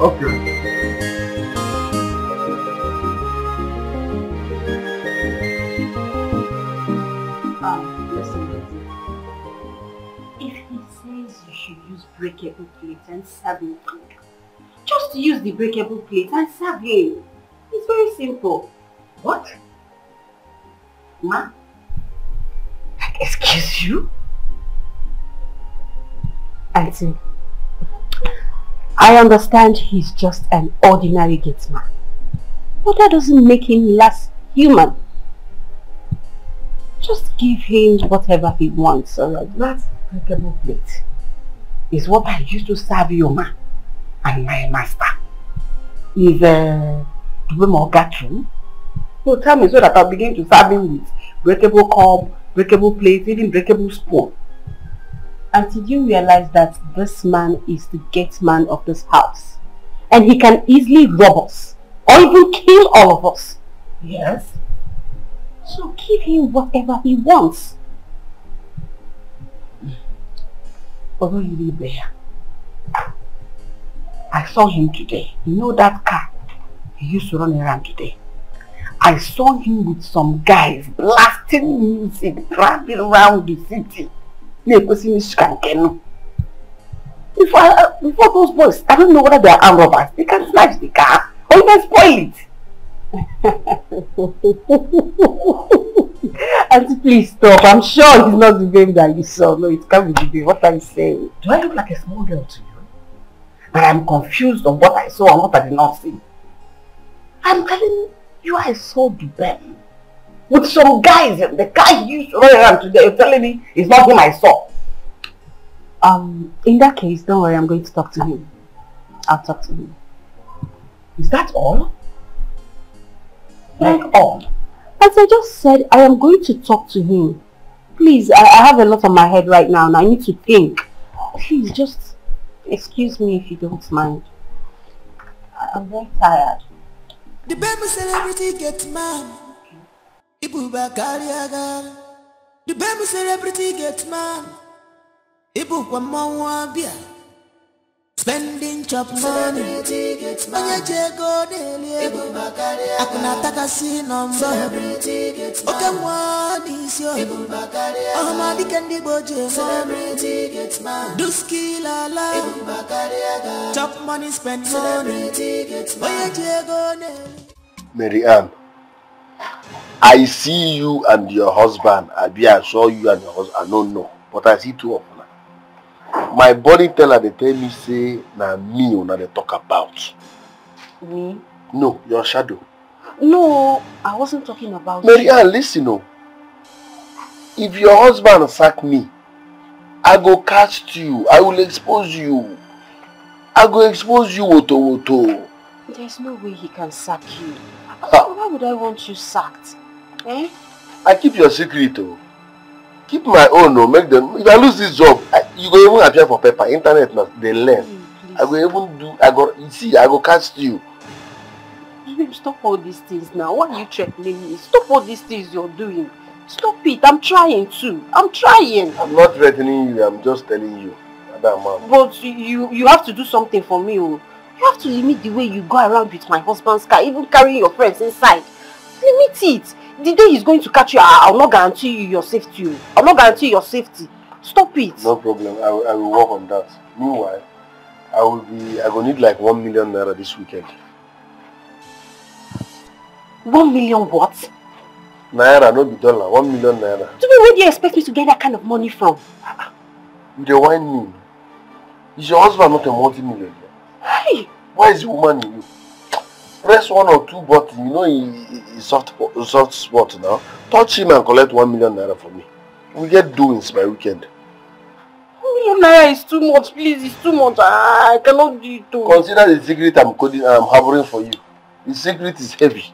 Okay. Listen. If he says you should use breakable plates and serve him food, just use the breakable plate and serve him. It's very simple. What? Ma? Excuse you? Auntie, I understand he's just an ordinary gate man, but that doesn't make him less human. Just give him whatever he wants, alright? That breakable plate is what I used to serve your ma and my master. Is Dubem Ogatru? So tell me so that I'll begin to serve him with breakable cup, breakable plate, even breakable spoon. until you realize that this man is the gate man of this house. And he can easily rob us or even kill all of us. Yes. So give him whatever he wants. Although you live there, I saw him today. You know that car he used to run around today? I saw him with some guys blasting music, driving around the city. Before those boys, I don't know whether they are armed robbers. They can snatch the car or even spoil it. Auntie, please stop. I'm sure he's not the baby that you saw. No, it can't be the baby. What are you saying? Do I look like a small girl to you? But I'm confused on what I saw and what I did not see. I'm telling you, I saw the baby with some guys. The guy you used to run around today. You're telling me it's not him I saw. In that case, don't worry, I'm going to talk to him. I'll talk to him. Is that all? Like all? As I just said, I am going to talk to him. Please, I have a lot on my head right now and I need to think. Please, just excuse me if you don't mind. I'm very tired. The baby celebrity gets man. The baby celebrity gets man. Spending chop money, Manya Jego Delia, Akunataka see number, okay, one is your Ahmadi Kandi Boje, do skill a la, chop money, spend money, Manya Jego Delia. Mary Ann, I see you and your husband. I saw you and your husband. I don't know, but I see two of them. My body tell her, they tell me say na me una they talk about. Me? No, your shadow. No, I wasn't talking about Mary Ann, listen, no. If your husband sack me, I go catch you. I will expose you. I go expose you, woto. There's no way he can sack you. Why would I want you sacked? Eh? I keep your secret, oh. Keep my own, no. Make them. If I lose this job, you go even appear for paper. Internet now, they learn. Please. I go even do. You see, I go catch you. Stop all these things now. Why are you threatening me? Stop all these things you're doing. Stop it. I'm trying to. I'm trying. I'm not threatening you. I'm just telling you. But you have to do something for me. Oh. You have to limit the way you go around with my husband's car, even carrying your friends inside. Limit it. The day he's going to catch you, I'll not guarantee you your safety. I'll not guarantee your safety. Stop it. No problem. I will work on that. Meanwhile, I will need like 1 million naira this weekend. 1 million what? Naira, not the dollar. 1 million naira. Where do you expect me to get that kind of money from? You dey whine me. Is your husband not a multi-millionaire? Hey! Why is the woman in you? Press 1 or 2 buttons, you know he's soft spot now. Touch him and collect 1 million naira for me. We get doings by weekend. 1 million naira is too much, please. It's too much. I cannot do it. Consider the secret I'm harboring for you. The secret is heavy.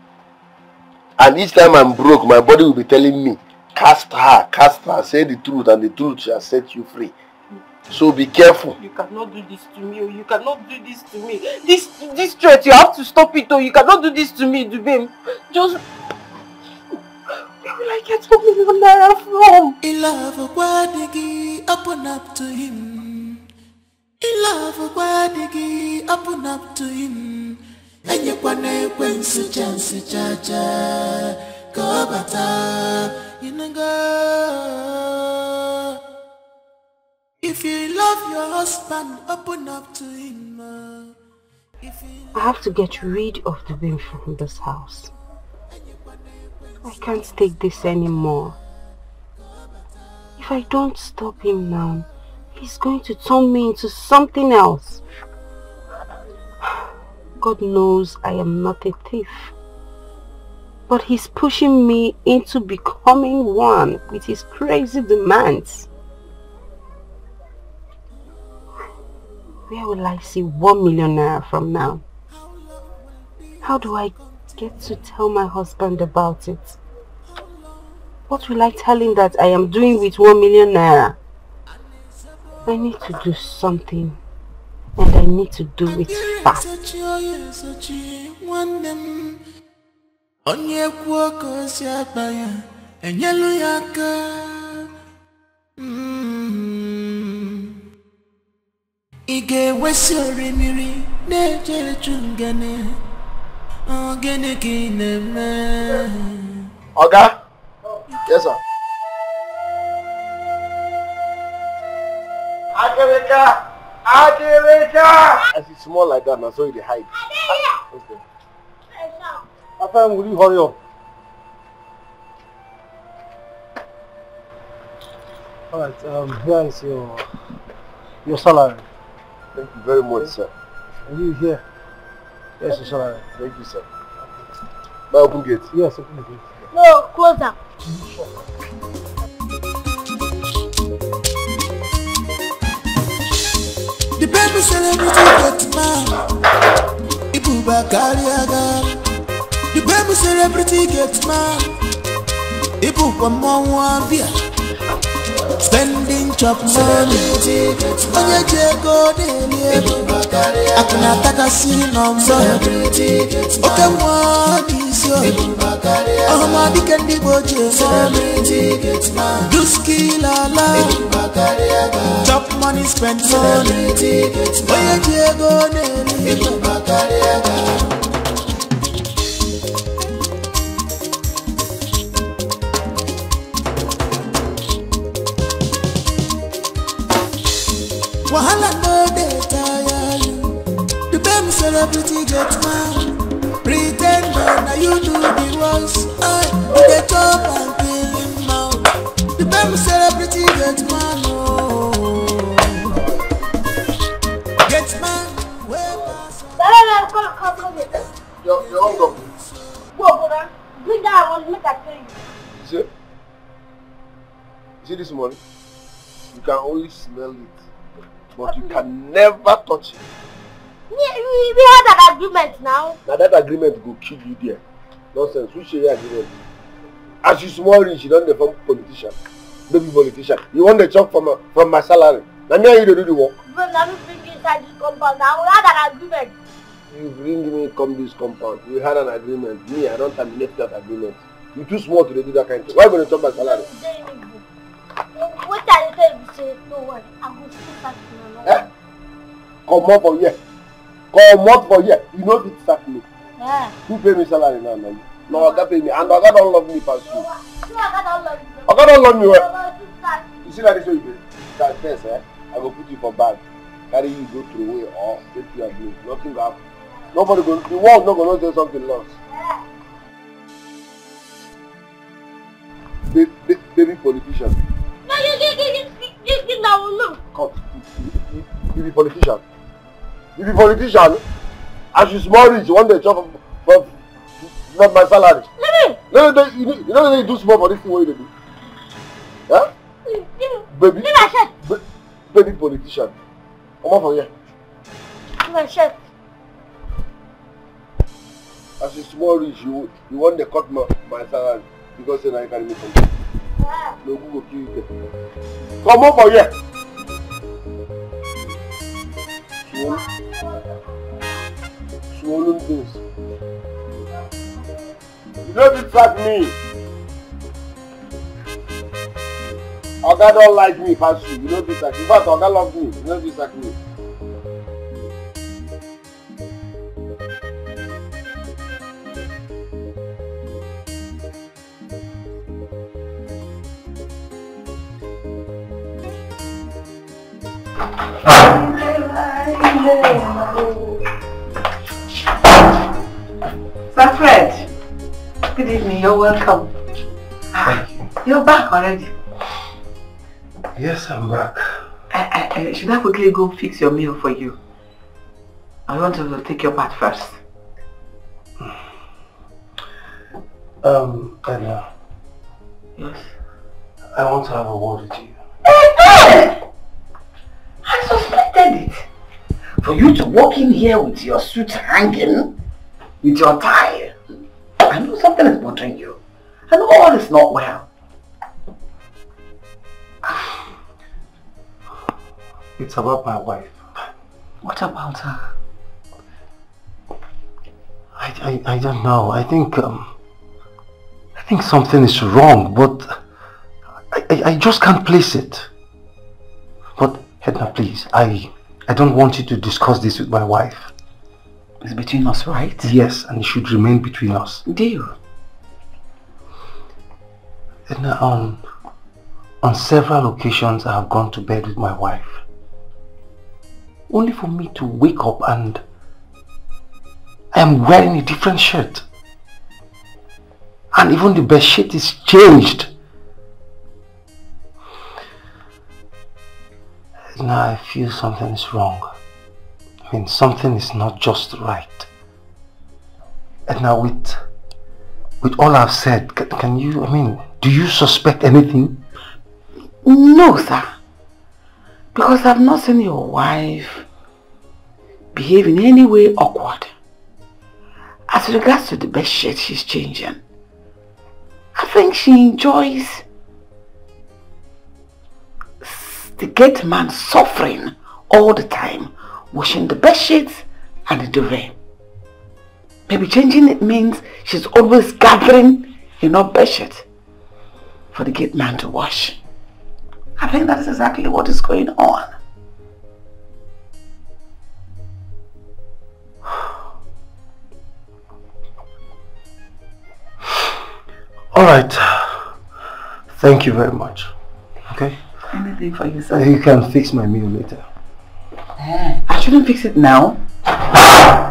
And each time I'm broke, my body will be telling me, cast her, say the truth, and the truth shall set you free. So be careful. You cannot do this to me. You cannot do this to me. This threat, you have to stop it. You cannot do this to me, Dubem. Just... Where will I get 1 million naira from? In love, Wadigi, open up to him. In love, Wadigi, open up to him. And you when such and such a go bata, you know. If you love your husband, open up to him. I have to get rid of the baby from this house. I can't take this anymore. If I don't stop him now, he's going to turn me into something else. God knows I am not a thief. But he's pushing me into becoming one with his crazy demands. Where will I see 1 million naira from now? How do I get to tell my husband about it? What will I tell him that I am doing with 1 million naira? I need to do something, and I need to do it fast. Ige wesori miri nejere chungane ogene kineme. Oga? Yes, sir. Akirika! Akirika! As it's small like that, now so you hide. Okay. Papa, will you hurry up? Alright, here is your salary. Thank you very much, sir. And you here? Yes, your salary. Thank you, sir. Now open gate. Yes, open the gate. No, close up. The baby celebrity get mad. Ibu bakari agar. The baby celebrity get mad. Ibu kwa mawabia. Spending chop money. Onye jego dele. Akuna taka si nomba. Oke mwani sio. Ohama dikendi boje. Duski lala. Chop money, spend money. Onye jego dele. Wahala no dey tire you. The baby celebrity get mad. Pretend now you do the worst. You dey chop and kill him out. The baby celebrity get mad. Get mad. Come here. Your own company. Go, brother. Bring that one, make I tell you. You see this money? You can only smell it. But you can never touch it. We had an agreement now. Now that agreement will kill you there. Nonsense. Who share your agreement? As you small rich, you don't become politician. Baby politician. You want the chop from my salary. Now me and you do the work. But now we bring you inside this compound. Now we had an agreement. You bring me come this compound. We had an agreement. Me, I don't terminate that agreement. You too small to do that kind of thing. Why are you going to chop my salary? What are you saying? Say no one. I'm going to start. Eh? Come up for here. Come up for here. You know it sack me. Yeah. Who pay me salary now, man? No, Oga pay me. And Oga don't love me past you. Oga don't love you. Oga don't love me well. You see that this way you do? That first, I will put you for bag. Carry you go through away or take you abuse. Nothing will happen. Nobody go. The world not gonna say something lost. Baby politician. No, you now look. Come. You be politician. You be politician. As you small rich, you want the job from my salary. No, you don't need to do small for this thing. What you do? Huh? Baby. Baby politician. Come on for here. My shirt. As you small rich, you want to cut my salary because then I carry me from here. No, who will kill you there? Come on for here. Swollen things. You don't distract me. Oga don't like me past you. You don't distract me. In fact, Oga loves me. You don't distract me. Sir Fred, good evening, you're welcome. Thank you. You're back already. Yes, I'm back. Should I quickly go fix your meal for you? I want to take your bath first. Edna. Yes? I want to have a word with you. I suspected it. For you to walk in here with your suit hanging, with your tie, I know something is bothering you. I know all is not well. It's about my wife. What about her? I don't know. I think something is wrong, but I just can't place it. But Edna, please, I don't want you to discuss this with my wife. It's between us, right? Yes, and it should remain between us. Deal. Edna, on several occasions I have gone to bed with my wife, only for me to wake up and I am wearing a different shirt. And even the bed sheet is changed. Now I feel something is wrong. I mean, something is not just right. And now with all I've said, can you, I mean, do you suspect anything? No, sir. Because I've not seen your wife behave in any way awkward. As regards to the bed sheet she's changing, I think she enjoys the gate man suffering all the time, washing the bed sheets and the duvet. Maybe changing it means she's always gathering enough bed sheets for the gate man to wash. I think that's exactly what is going on. Alright. Thank you very much. Okay? Anything for you, sir? You can fix my meal later. I shouldn't fix it now.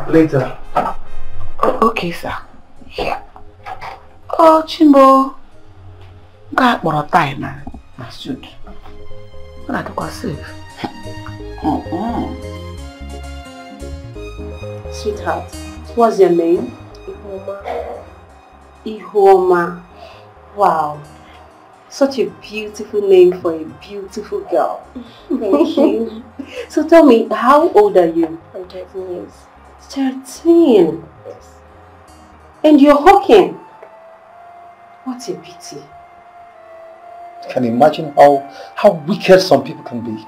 Later. Okay, sir. Yeah. Oh, Chimbo. Got more time now. I should. But I took her safe. Sweetheart, what's your name? Ihoma. Wow. Such a beautiful name for a beautiful girl. Thank you. So tell me, how old are you? I'm 13 years. 13? Yes. And you're hawking? What a pity. You can imagine how wicked some people can be.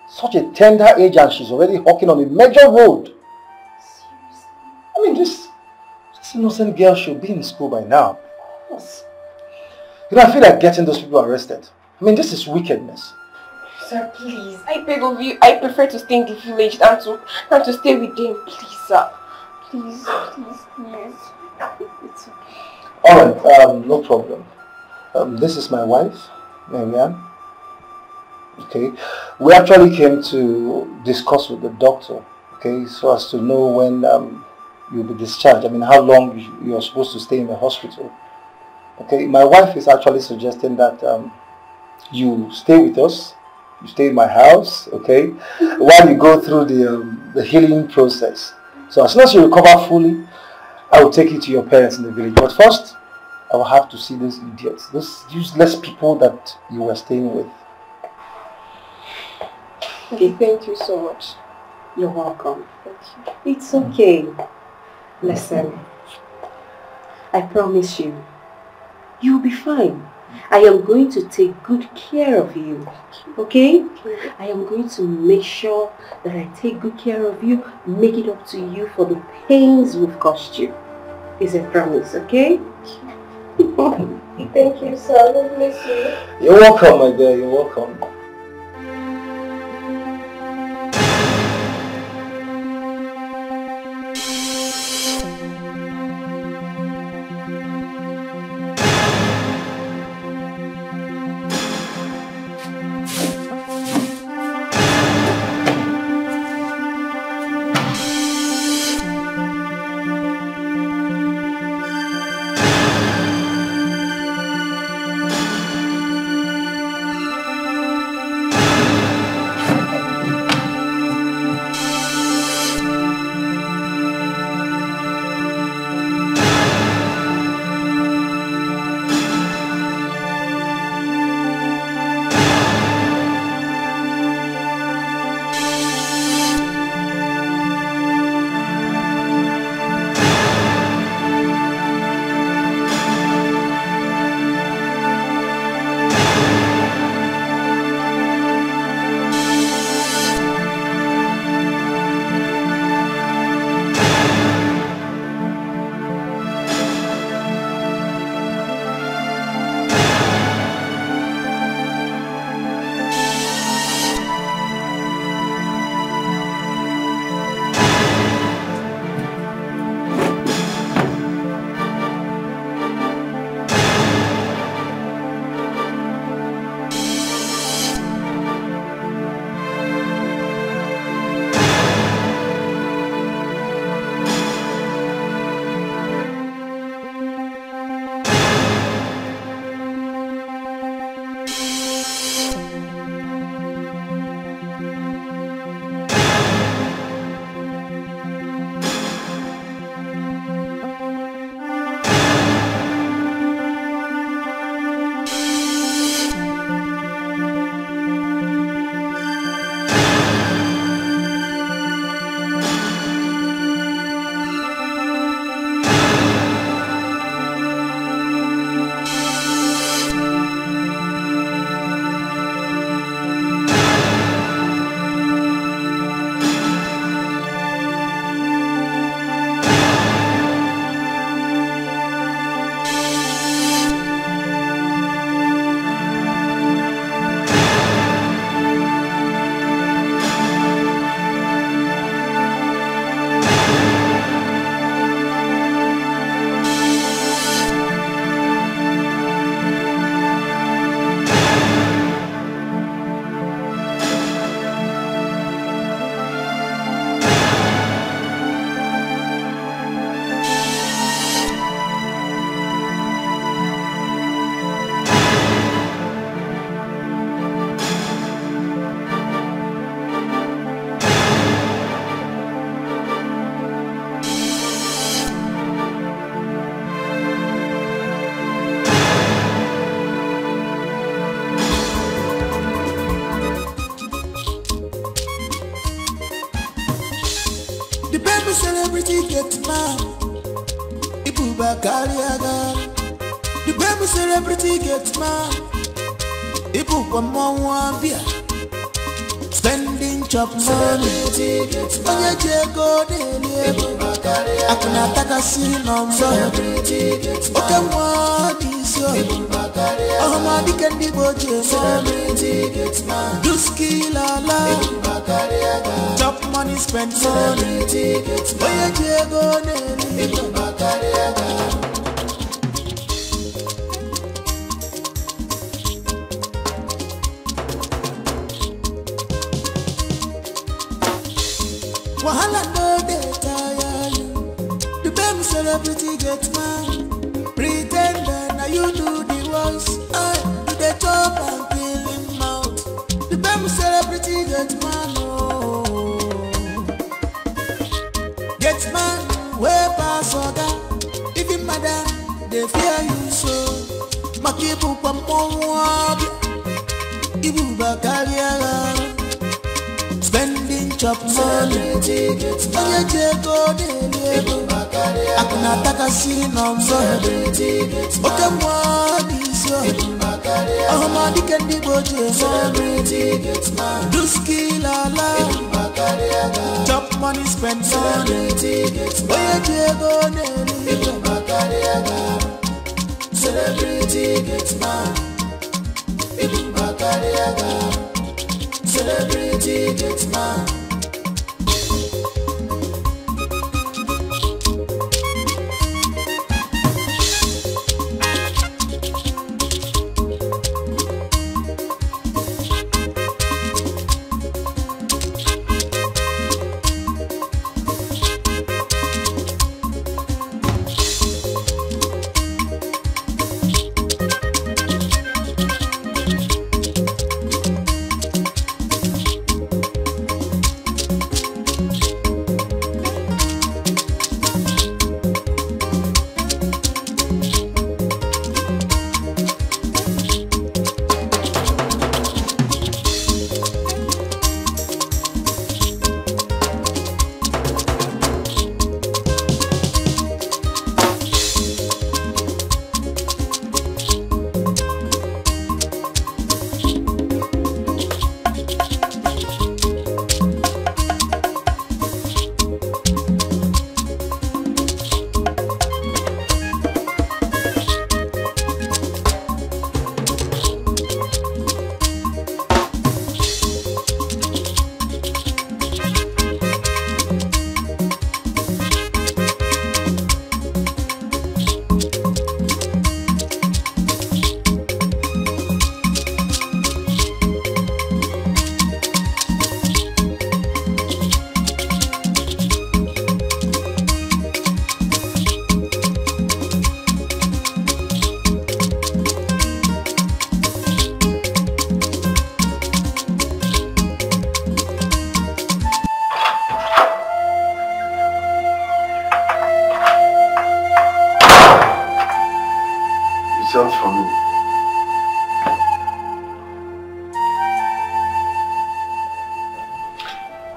Such a tender age and she's already hawking on a major road. Seriously? I mean, this innocent girl should be in school by now. Yes. You know, I feel like getting those people arrested. I mean, this is wickedness. Sir, please. I beg of you. I prefer to stay in the village than to stay with them. Please, sir. Please, please, please. It's okay. Alright, no problem. This is my wife, Marianne. Okay. We actually came to discuss with the doctor, okay, so as to know when you'll be discharged. I mean, how long you're supposed to stay in the hospital. Okay, my wife is actually suggesting that you stay with us, you stay in my house, okay, while you go through the healing process. So as soon as you recover fully, I will take you to your parents in the village. But first, I will have to see those idiots, those useless people that you were staying with. Okay, thank you so much. You're welcome. Thank you. It's okay. Listen, I promise you, you'll be fine. I am going to take good care of you, okay? I am going to make sure that I take good care of you, make it up to you for the pains we've caused you. It's a promise, okay? Thank you, sir. God bless you. You're welcome, my dear. You're welcome. The baby celebrity get mad. Ibu Bakariaga. The baby celebrity get mad. Ibu Kwamwambia. Spending chop money. Onye jego dele. Akuna taka sinomba. Oke mwani sio. Ohama dikendi boje mo. Duski lala. Chop money, spend money. Onye jego dele. Wahala no dey tire you. The baby celebrity get mad. Pretender now you do the worst. You dey chop and kill him out. The baby celebrity get mad. Oh, get mad way pass oga. Even madam they fear you so. Makibu kwa mwabi. Ibu Bakariaga. Spending chop money. Onye jego dele. Akuna taka sinomba. Oke mwani sio. Ohama dikendi boje mo. Duski lala. Chop money, spend money. Onye jego dele. Celebrity gets mad. Ibu Bakariaga. Celebrity gets mad.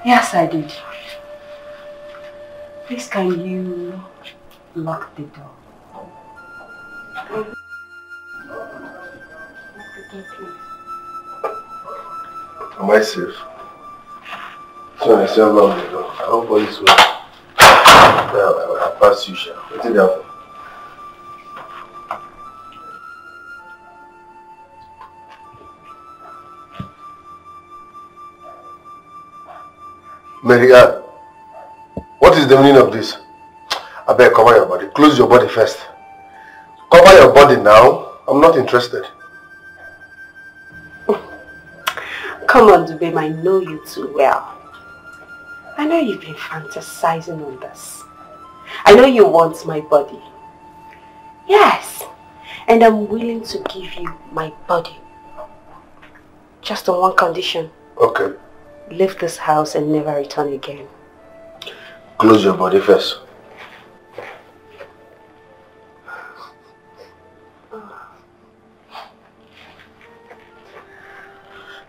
Yes, I did. Please, can you lock the door? Lock the door, please. Am I safe? So I still lock the door. I hope police will. I pass you, Sha. What did happen? Maria, what is the meaning of this? I beg, cover your body. Close your body first. Cover your body now. I'm not interested. Come on, Dubem, I know you too well. I know you've been fantasizing on this. I know you want my body. Yes, and I'm willing to give you my body. Just on one condition. Okay. Leave this house and never return again. Close your body first.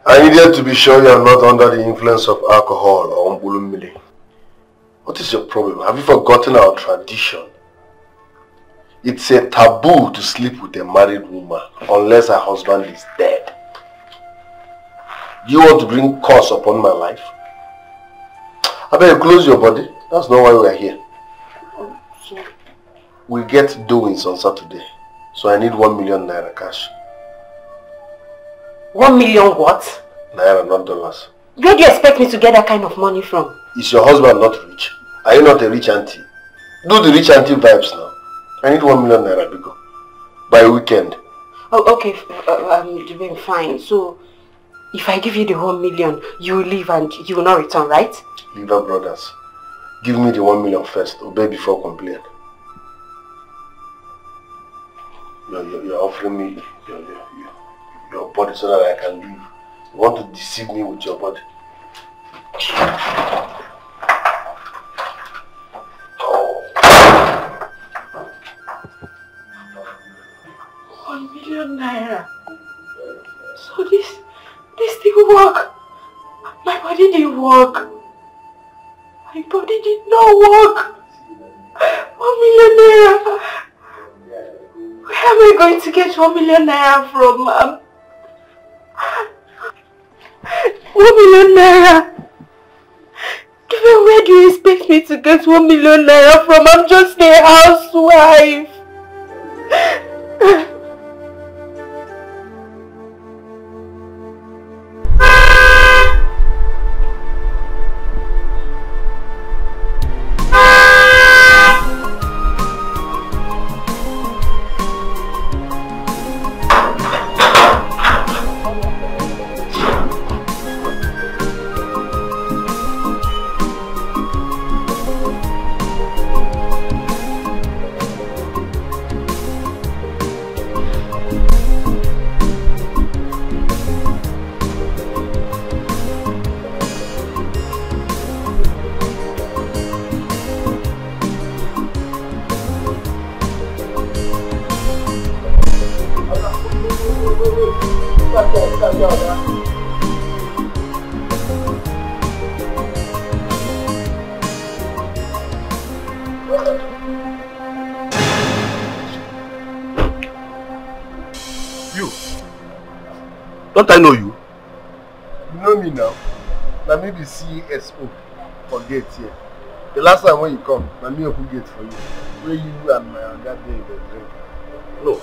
I needed to be sure you are not under the influence of alcohol or mbulummili. What What is your problem? Have you forgotten our tradition? It's a taboo to sleep with a married woman unless her husband is dead. Do you want to bring curse upon my life? I better close your body. That's not why we are here. We get doings on Saturday, so I need 1 million naira cash. 1 million what? Naira, not dollars. Where do you expect me to get that kind of money from? Is your husband not rich? Are you not a rich auntie? Do the rich auntie vibes now. I need 1 million naira, Biko. By weekend. Oh, okay, fine. So, if I give you the 1 million, you will leave and you will not return, right? Lever brothers. Give me the 1 million first. Obey before complain. You're offering me your body so that I can leave. You want to deceive me with your body. 1 million naira. So this didn't work. My body didn't work. My body did not work. 1 million naira. Where am I going to get 1 million naira from? 1 million naira. Even where do you expect me to get 1 million naira from? I'm just a housewife. Don't I know you? You know me now. Now maybe CSO for gate here. The last time when you come, now me open gate for you. Where you and my other day the drink. No.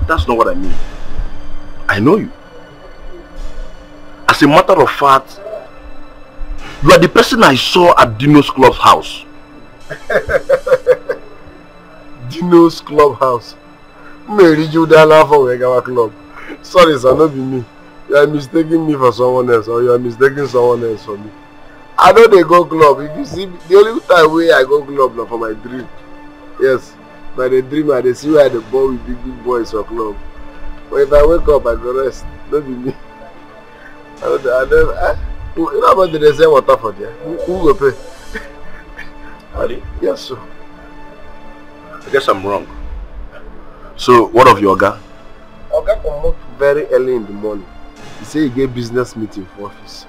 That's not what I mean. I know you. As a matter of fact, you are the person I saw at Dino's clubhouse. Dino's clubhouse. Mary Judala for Wegawa Club. Sorry, sir, not be me. You are mistaking me for someone else, or you are mistaking someone else for me. I know they go club. If you see, the only time where I go club now for my dream. Yes, by the dream I see where the boy with big boys for club. But if I wake up, I go rest. Don't be me. You know about the reserve water for there? Who will pay? Ali? Yes, sir. I guess I'm wrong. So, what of your Oga? Oga come out very early in the morning. He say he get business meeting for office.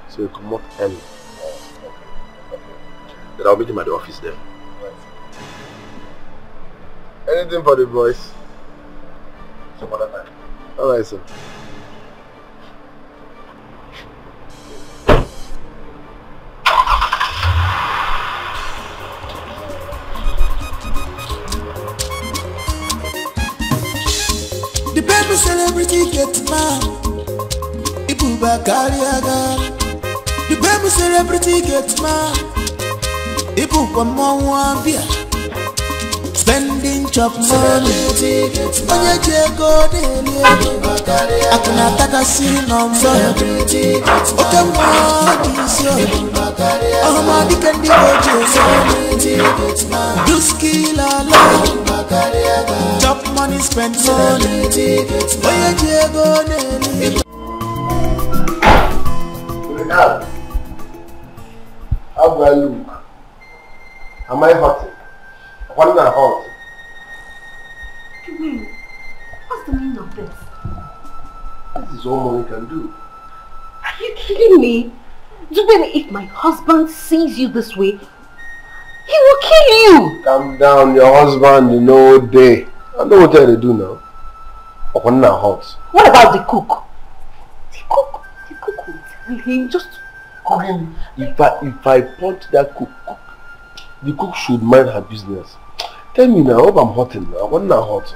So he come out early. Okay. Then I'll meet him at the office then. Right. Anything for the boys? Some other time. Alright, sir. The baby celebrity get mad. People back again. The baby celebrity get mad. People come on one beer. Spending chop money. On your jago daily. I can attack a city number. Okay, what is your? Oh, my dick and the do skill a lot. Chop money, spend money. Oh, your jago daily. How do I look? Am I hot? What am I hot? What's the meaning of this? This is all money can do. Are you kidding me? Dubem, if my husband sees you this way, he will kill you. Calm down, your husband, no day. I know what they do now. Open our hot. What about the cook? The cook will tell him just cooking. If I punch that cook, the cook should mind her business. Tell me now, I hope I'm hotting now. What now hot?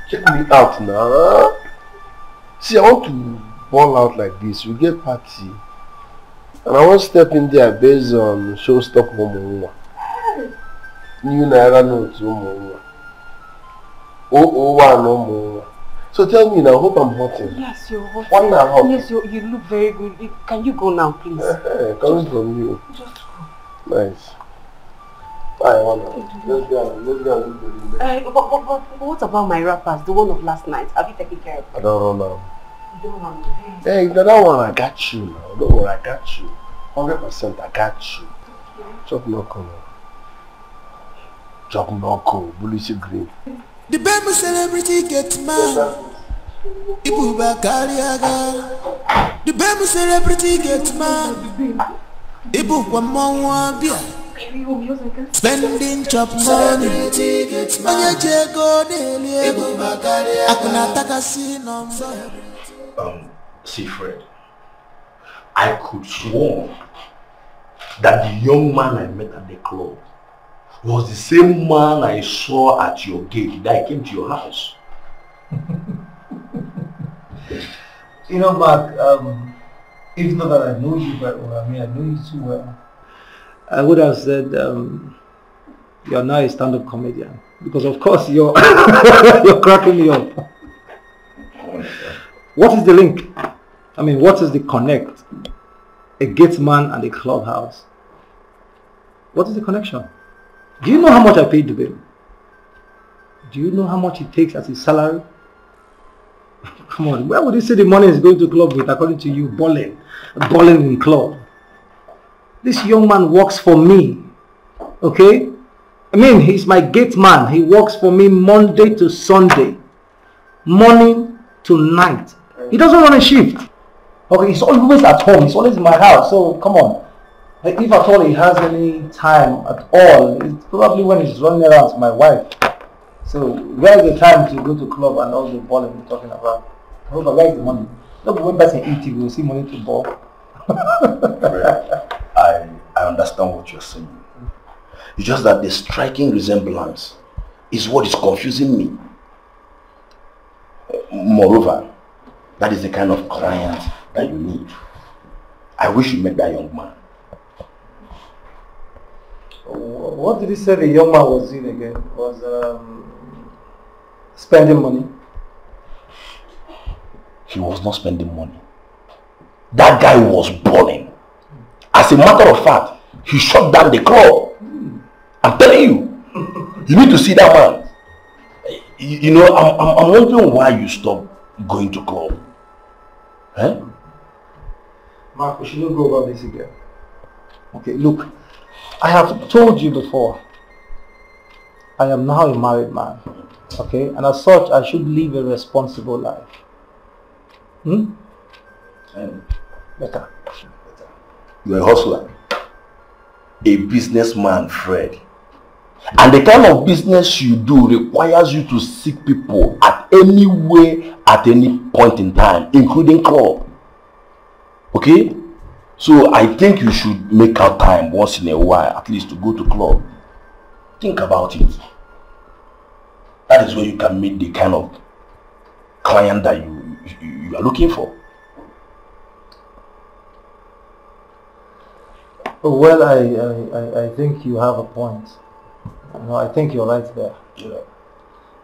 Check me out now. See, I want to ball out like this. We get party. And I want to step in there based on showstop Momo. You never know to Momo. Oh, no more. So tell me now, I hope I'm hotting. Yes, you're hot. One now hot. Yes, you look very good. Can you go now, please? Coming from you. Just go. Nice. Let's go and do the but what about my wrappers? The one of last night. Have you taken care of it? I don't know now. You don't want me. Hey, that one I got you now. Don't worry, I got you. 100% I got you. Chop knuckle. Chop knuckle. Bullish green. The baby celebrity get mad. Ibu Bakariaga. The baby celebrity get mad. Ibu Wamwa Bia. Spending chop money. Manya Jego Delia. Ibu Bakariaga. Akuna Takasi number. See, Fred, I could swear that the young man I met at the club was the same man I saw at your gate that I came to your house. You know, Mark, if not that I know you very well, I mean, I know you too well, I would have said you're now a stand-up comedian. Because of course you're, you're cracking me up. What is the link? I mean, what is the connect? A gate man and a clubhouse. What is the connection? Do you know how much I paid the bill? Do you know how much it takes as a salary? Come on, where would you say the money is going to club with according to you? Balling in club. This young man works for me, okay? I mean, he's my gate man. He works for me Monday to Sunday, morning to night. He doesn't run a shift. Okay, he's always at home. He's always in my house. So come on. If at all he has any time at all, it's probably when he's running around with my wife. So where is the time to go to club and all the balling we're talking about? However, where is the money? Not when person eat, you will see money to ball. I understand what you're saying. It's just that the striking resemblance is what is confusing me. Moreover, that is the kind of client that you need. I wish you met that young man. What did he say the young man was doing again? Was spending money? He was not spending money. That guy was balling. As a matter of fact, he shut down the club. I'm telling you. You need to see that man. You know, I'm wondering why you stopped going to club. Eh? Mark, we shouldn't go about this again. Okay, look, I have told you before, I am now a married man, okay? And as such, I should live a responsible life. Better. You're a hustler. A businessman, Fred. And the kind of business you do requires you to seek people at any way, at any point in time, including club. Okay? So I think you should make out time once in a while, at least to go to club. Think about it. That is where you can meet the kind of client that you are looking for. Well, I think you have a point. You know, I think you're right there. Yeah.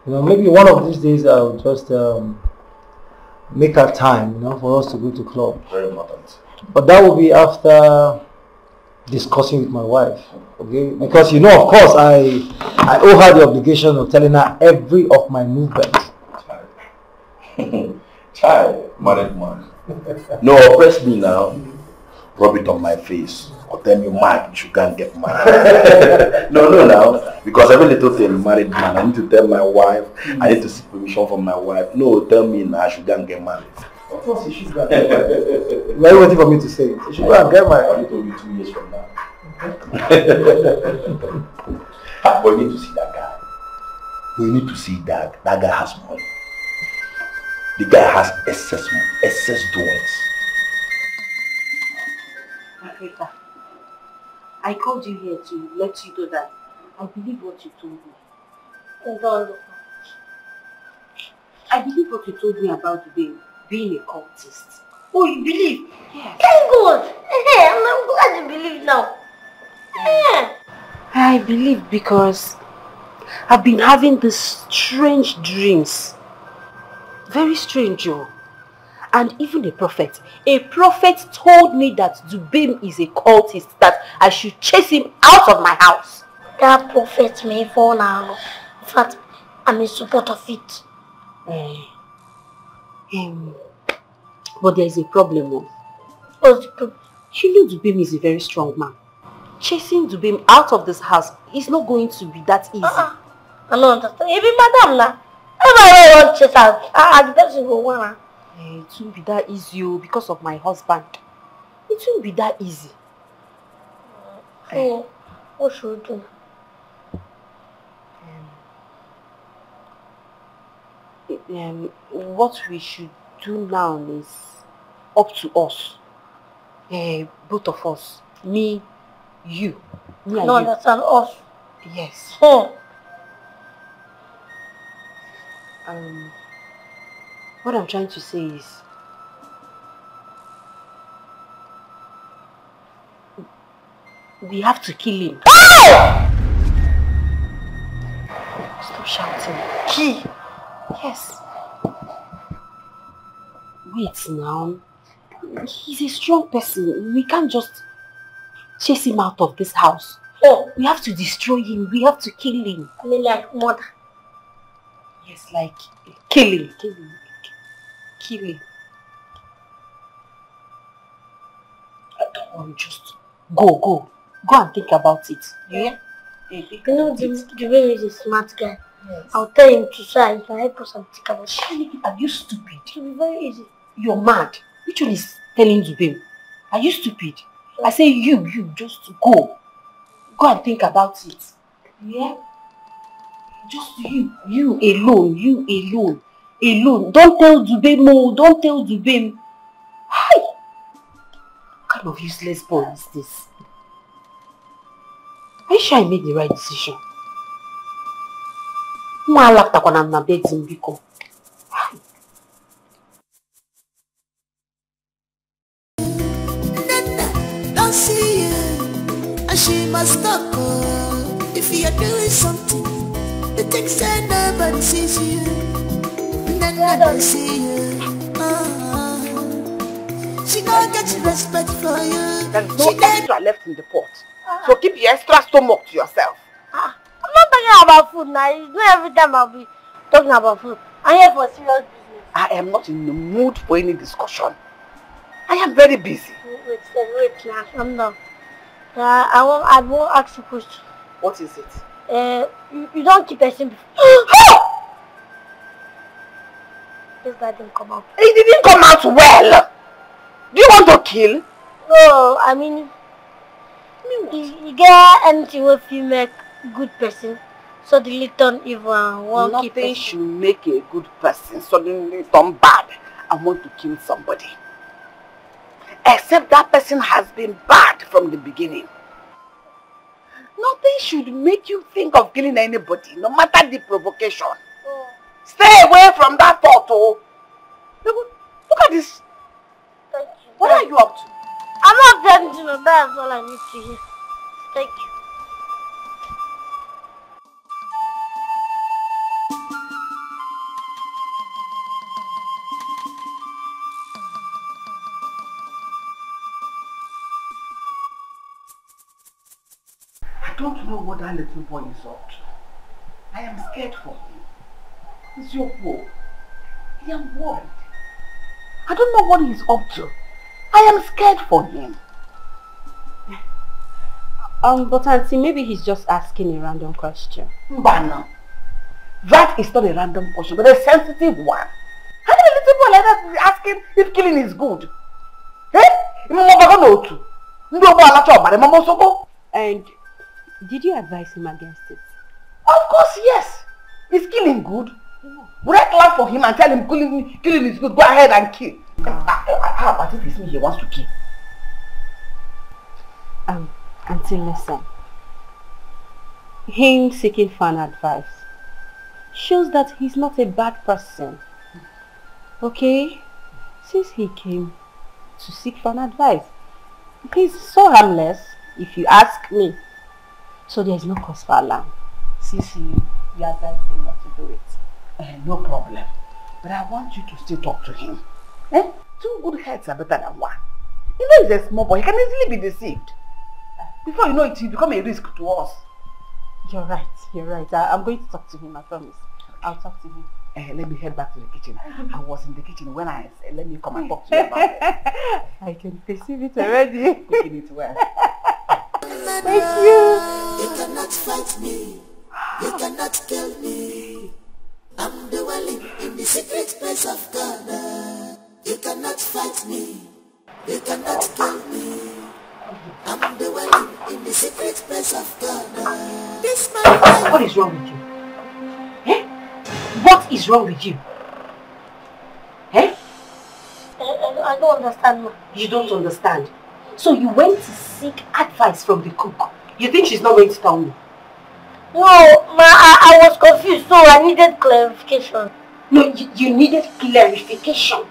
You know, maybe one of these days I'll just make a time, you know, for us to go to club. Very important. But that will be after discussing with my wife, okay? Because you know, of course, I owe her the obligation of telling her every of my movements. Child, married man. No, oppress me now. Rub it on my face. Or tell me, Mike, you can't get married. No, now. Because every little thing, married man, I need to tell my wife. I need to seek permission from my wife. No, tell me now, I shouldn't get married. What else you should go? Why are you waiting for me to say it? You should go and get my... I told you 2 years from now. But we need to see that guy. We need to see that guy has money. The guy has excess doings. Africa, I called you here to let you know that I believe what you told me. I believe what you told me about being a cultist. Oh, you believe? Yes. Thank God. I'm glad you believe now. I believe because I've been having these strange dreams. Very strange, Joe. And even a prophet told me that Dubem is a cultist, that I should chase him out of my house. That prophet may fall now. In fact, I'm in support of it. But there is a problem. What's the problem? You know Dubem is a very strong man. Chasing Dubem out of this house is not going to be that easy. I don't understand. You be madam now. Everybody wants to chase out. The person go want. It won't be that easy because of my husband. It won't be that easy. So, what should we do? What we should do now is up to us. Both of us. Me, you. Me and you. Understand us. Yes. What I'm trying to say is we have to kill him. Stop shouting. Kill? Yes. Wait now. He's a strong person. We can't just chase him out of this house. We have to destroy him. We have to kill him. I mean like murder. Yes, like kill him. Kill him. Just go and think about it. Yeah? You know, the way he's a smart guy. Yes. I'll tell him to try. He can help us and think about it. Are you stupid? It will be very easy. You're mad. Which one is telling Dubem? Are you stupid? Yeah. I say you just go. Go and think about it. Yeah? Just you alone. Don't tell Dubem, no. Don't tell Dubem. Hi! What kind of useless boy is this? Are you sure I made the right decision? Don't see you, and she must stop. If you are doing something, the things say nobody sees you. Don't see you. She don't get respect for you. There's no extra left in the pot. So keep your extra stomach to yourself. I'm not talking about food now. It's not every time I'll be talking about food. I'm here for serious business. I am not in the mood for any discussion. I am very busy. Wait, now. Calm down. I won't ask you a question. What is it? You don't keep a simple. This guy didn't come out. He didn't come out well. Do you want to kill? No, I mean, you get anything if you make good person suddenly turn evil and won't keep it. Nothing should make a good person suddenly turn bad and want to kill somebody. Except that person has been bad from the beginning. Nothing should make you think of killing anybody, no matter the provocation. Stay away from that thought, oh. Look at this. Thank you. What are you up to? I'm not telling you, that's all I need to hear. Thank you. I don't know what that little boy is up to. I am scared for him. He's your boy. I am worried. I don't know what he's up to. I am scared for him. But Auntie, maybe he's just asking a random question. Mbana, that is not a random question, but a sensitive one. How can a little man like that is asking if killing is good. And did you advise him against it? Of course, yes. Is killing good? Would I clap for him and tell him killing is good? Go ahead and kill. How about if it's me he wants to kill? Until listen. Him seeking fan advice shows that he's not a bad person. Okay? Since he came to seek fan advice, he's so harmless, if you ask me. So there's no cause for alarm. Since you advised him not to do it. No problem. But I want you to still talk to him. Two good heads are better than one. You know he's a small boy. He can easily be deceived. Before you know it, he'll become a risk to us. You're right. You're right. I'm going to talk to him, I promise. I'll talk to him. Let me head back to the kitchen. I was in the kitchen when I said, let me come and talk to you about it. I can perceive it already. Cooking it well. Thank you. You cannot fight me. You cannot kill me. I'm dwelling in the secret place of God. You cannot fight me. You cannot kill me. I'm dwelling in the secret place of God. This man. What is wrong with you? What is wrong with you? I don't understand, ma. You don't understand. So you went to seek advice from the cook. You think she's not going to tell me? No, ma, I was confused, so I needed clarification. No, you needed clarification.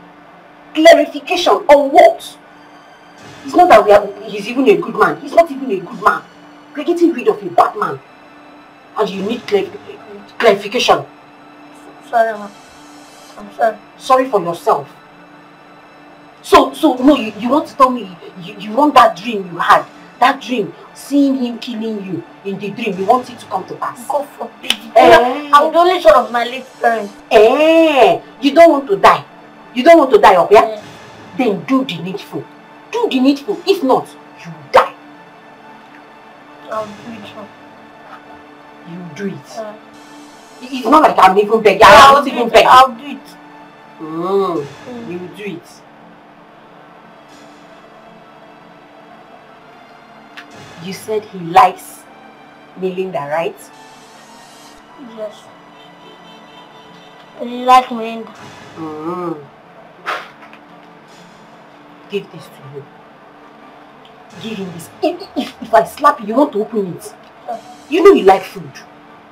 Clarification on what? It's not that he's even a good man. He's not even a good man. We're getting rid of a bad man. And you need clarification. Sorry, ma. I'm sorry. Sorry for yourself. So no, you want to tell me you want that dream you had. That dream, seeing him killing you in the dream, you want it to come to pass. God forbid. I'm the only son of my late parents. You don't want to die. You don't want to die up, yeah? Then do the needful. Do the needful. If not, you die. I'll do it. You do it. It's not like I'm even begging. I'll not even begging. I'll do it. You do it. You said he likes Melinda, right? Yes. I like Melinda. Give this to him. Give him this. If I slap you, you want to open it. You know you like food.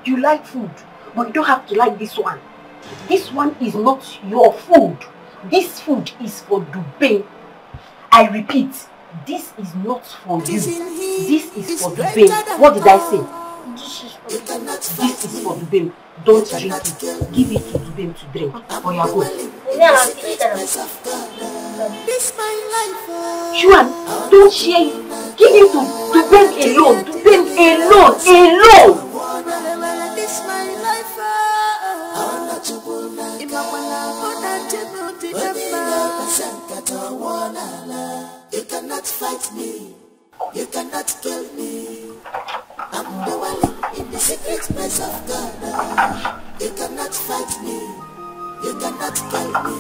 You like food. But you don't have to like this one. This one is not your food. This food is for Dubai. I repeat, this is not for you. This is for Dubai. What did I say? This is for Dubai. Don't drink it. Give it to Dubai to drink. Or you go. Juan, don't share it. Give it to Dubai alone. Dubai alone. You cannot fight me. You cannot kill me. I'm dwelling in the secret place of God. You cannot fight me. You cannot kill me.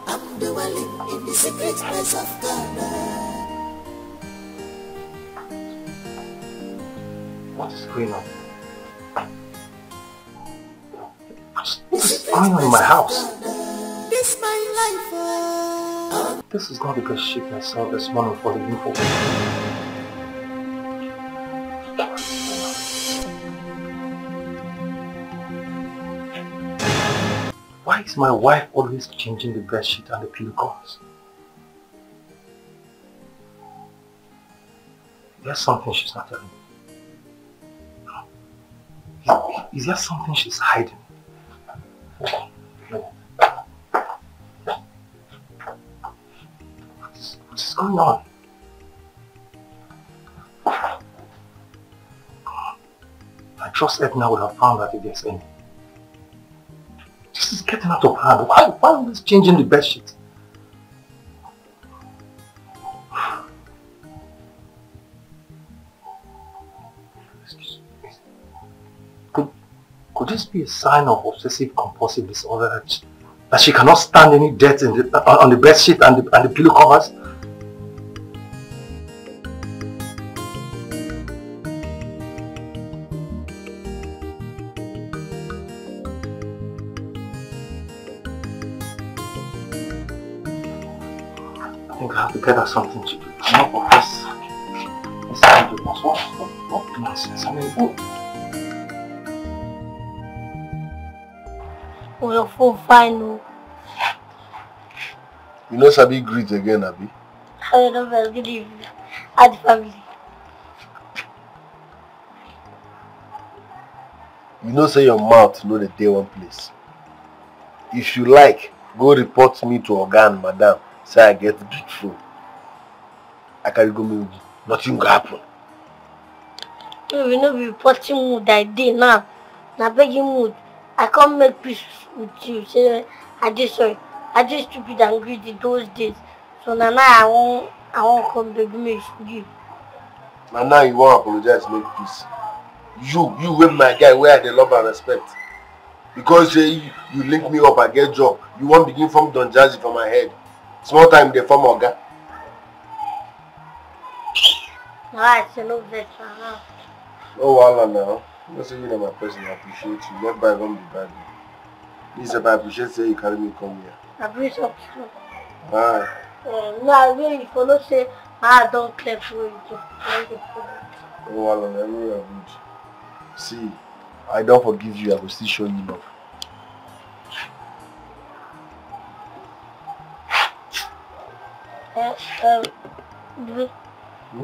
I'm dwelling in the secret place of God. What is going on? What is going on in my house? This my life. This is not the best shit I saw this morning for the info. Why is my wife always changing the bed sheet and the pillow covers? There's something she's not telling me. Is there something she's hiding? What is going on? I trust Edna would have found out if there's any. This is getting out of hand. Why always changing the bed sheet? Could this be a sign of obsessive compulsive disorder That she cannot stand any dirt in on the bed sheet and the pillow covers? I think I have to get her something to do. Enough of this. Let's do this. What nonsense? I mean, Oh, your phone fine. No. You know Sabi greet again, Abi? I don't know, good evening. At the family. You know say your mouth know the day one place. If you like, go report me to Oga and Madam. Say I get good phone. I carry go me. Nothing go happen. No, we know be reporting mood that day now. Now begging mood. I can't make peace with you. Say I just sorry. I just stupid and greedy those days. So now I won't come beg me forgive. Now you won't apologize, make peace. You with my guy where they love and respect. Because you link me up, I get job. You won't begin from Don Jazzy for my head. Small time they form Oga. Now I say no vex. Oh Allah now. You know say you know my person, I appreciate you. Let by one be bad. Please, if I appreciate say you carry me come here. I bring up too. Alright. No, I really if you not say I don't clear for you. Oh Allah, everywhere good. See, I don't forgive you, I will still show you love.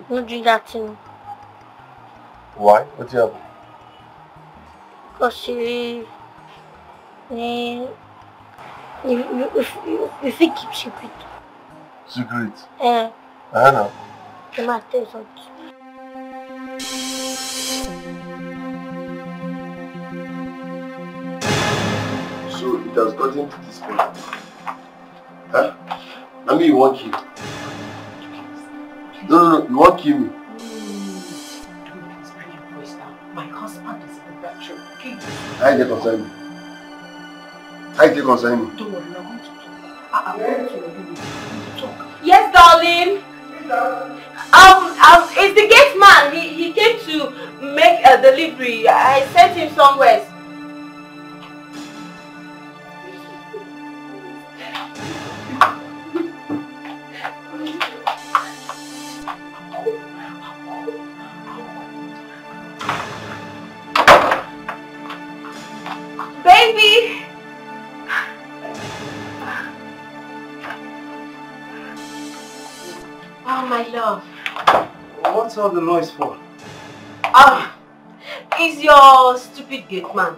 Don't drink that thing. Why? What happened? Because if you keep secret. Secret? Yeah. I know. You might tell something. So it has gotten to this point. Huh? I mean you won't kill me. No, you won't kill me. Please bring your voice down. My husband is in the bedroom. Please. I didn't concern me. I didn't concern me. Don't worry, I'm going to talk. I'm going to talk. Yes, darling. It's the gate man. He came to make a delivery. I sent him somewhere. Baby! Oh, my love. What's all the noise for? It's your stupid gate man.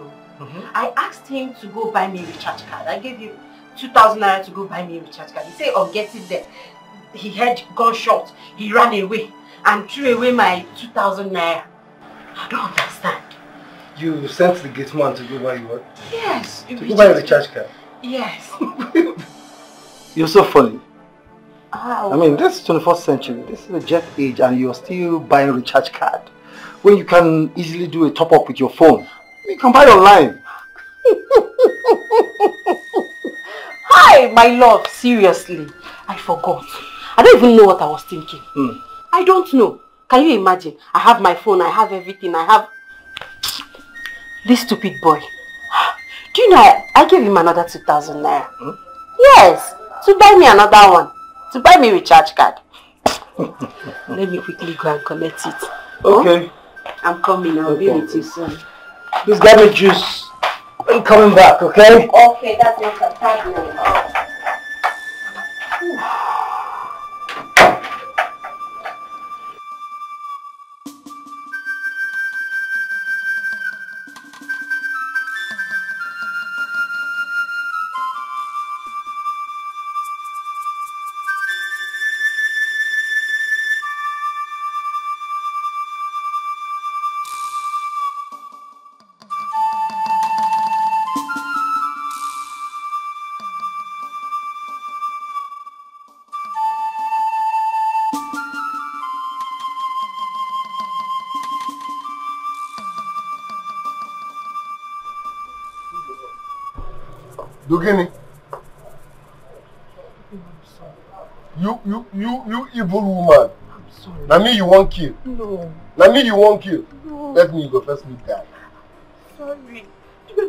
I asked him to go buy me a recharge card. I gave him 2,000 naira to go buy me a recharge card. He said, oh, get it there. He heard gunshot. He ran away and threw away my 2,000 naira. I don't understand. You sent the gate man to go buy you what? Yes. To go buy a recharge card? Yes. You're so funny. How? I mean, this is 21st century. This is the jet age and you're still buying a recharge card. When you can easily do a top-up with your phone. You can buy it online. Hi, my love. Seriously. I forgot. I don't even know what I was thinking. I don't know. Can you imagine? I have my phone. I have everything. I have... This stupid boy. Do you know I gave him another 2,000 naira? Yes. To buy me another one. To buy me a recharge card. Let me quickly go and collect it. Okay. I'm coming. I'll be with you soon. Please get me juice. I'm coming back, okay? Okay, that's not a problem. Dugini. You evil woman. I'm sorry. Now me you won't kill. No. Now me you won't kill. No. Let me go first meet guy. Sorry.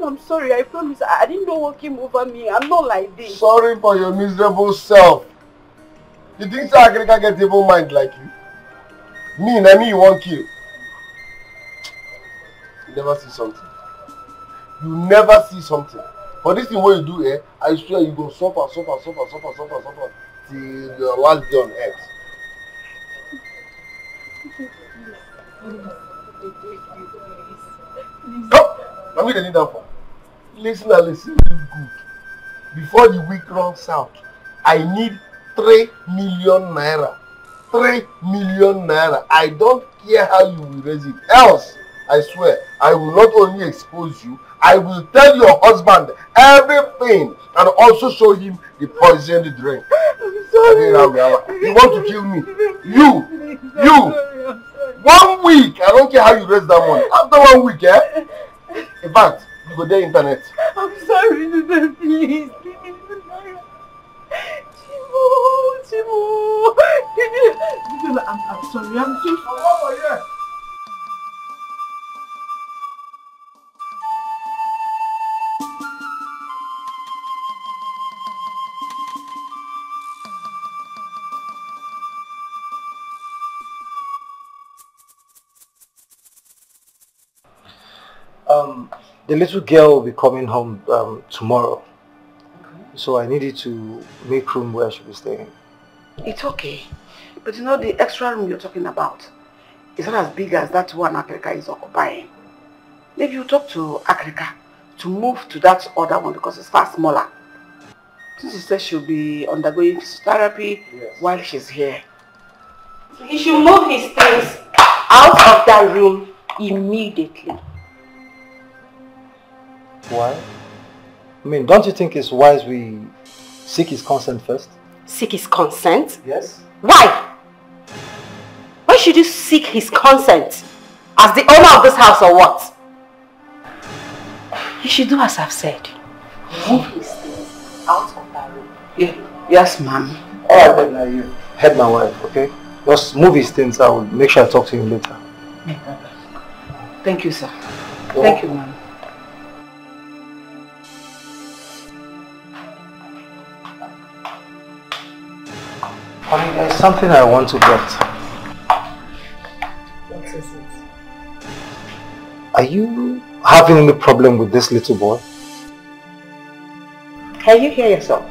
I'm sorry, I promise. I didn't know what came over me. I'm not like this. Sorry for your miserable self. You think so I can get evil mind like you? Me you won't kill. You never see something. You never see something. For this thing what you do, I swear you go suffer till your last day on earth. Come! Let me need that for. Listen real good. Before the week runs out, I need 3 million naira. 3 million naira. I don't care how you will raise it. Else, I swear, I will not only expose you, I will tell your husband everything and also show him the poisoned drink. I'm sorry. You want to kill me? You! 1 week! I don't care how you raise that money. After 1 week, in fact, you go there internet. I'm sorry, please. Chimo. I'm sorry, I'm so sorry. The little girl will be coming home tomorrow. Okay. So I needed to make room where she'll be staying. It's okay. But you know the extra room you're talking about is not as big as that one Africa is occupying. Maybe you talk to Africa to move to that other one because it's far smaller. Since she says she'll be undergoing physiotherapy while she's here. So he should move his things out of that room immediately. Why? I mean, don't you think it's wise we seek his consent first? Seek his consent? Yes. Why? Why should you seek his consent? As the owner of this house or what? You should do as I've said. Move his things out of that room. Yeah. Yes, ma'am. Alright, then now you head my wife, okay? Just move his things. I will make sure I talk to him later. Thank you, sir. Thank you, ma'am. Honey, there's something I want to get. What is it? Are you having any problem with this little boy? Can you hear yourself?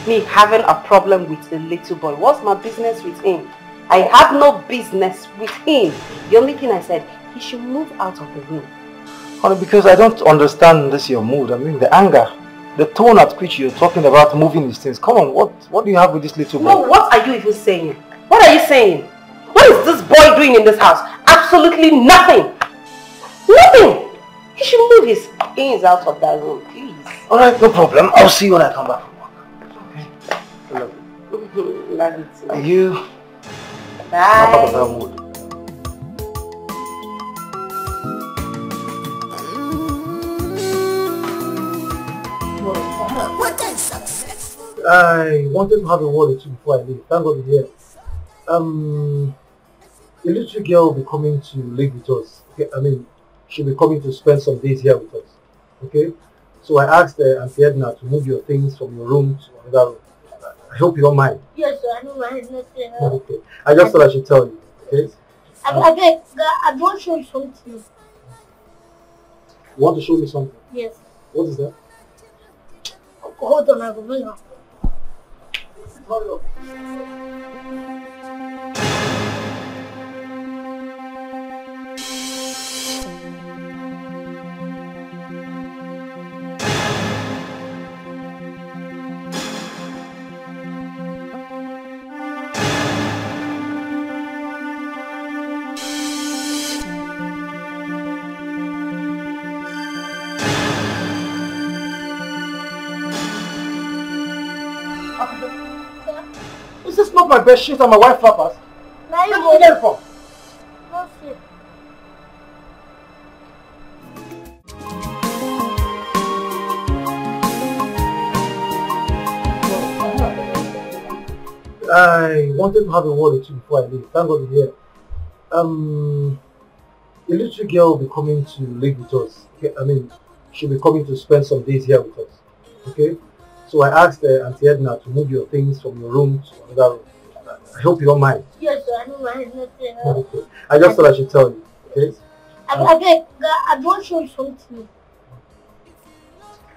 Me having a problem with the little boy. What's my business with him? I have no business with him. The only thing I said, he should move out of the room. Honey, because I don't understand this your mood. I mean, the anger. The tone at which you're talking about moving these things. Come on, what do you have with this little boy? No, what are you even saying? What are you saying? What is this boy doing in this house? Absolutely nothing. Nothing. He should move his things out of that room, please. Alright, no problem. I'll see you when I come back from work. Okay. I love you. Love you too. Are you? Bye. Not part of that mood. What is successful? I wanted to have a word or two before I leave. Thank God you're here. The little girl will be coming to live with us. Okay? I mean, she'll be coming to spend some days here with us. Okay? So I asked Auntie Edna to move your things from your room to another room. I hope you don't mind. Yes, sir, I don't mind nothing. Okay. I just thought I should tell you. Okay? I want to show you something. You want to show me something? Yes. What is that? Hold on, I will bring up. Is this not my bed sheet and my white flappers? Where did you get it from? Not it. I wanted to have a word with you before I leave. Thank God you're here. A little girl will be coming to live with us. Okay? I mean, she'll be coming to spend some days here with us. Okay? So I asked Auntie Edna to move your things from your room to another room. I hope you don't mind. Yes, sir, I don't mind nothing. Okay. I just thought I should tell you. Okay? I want to show you something. You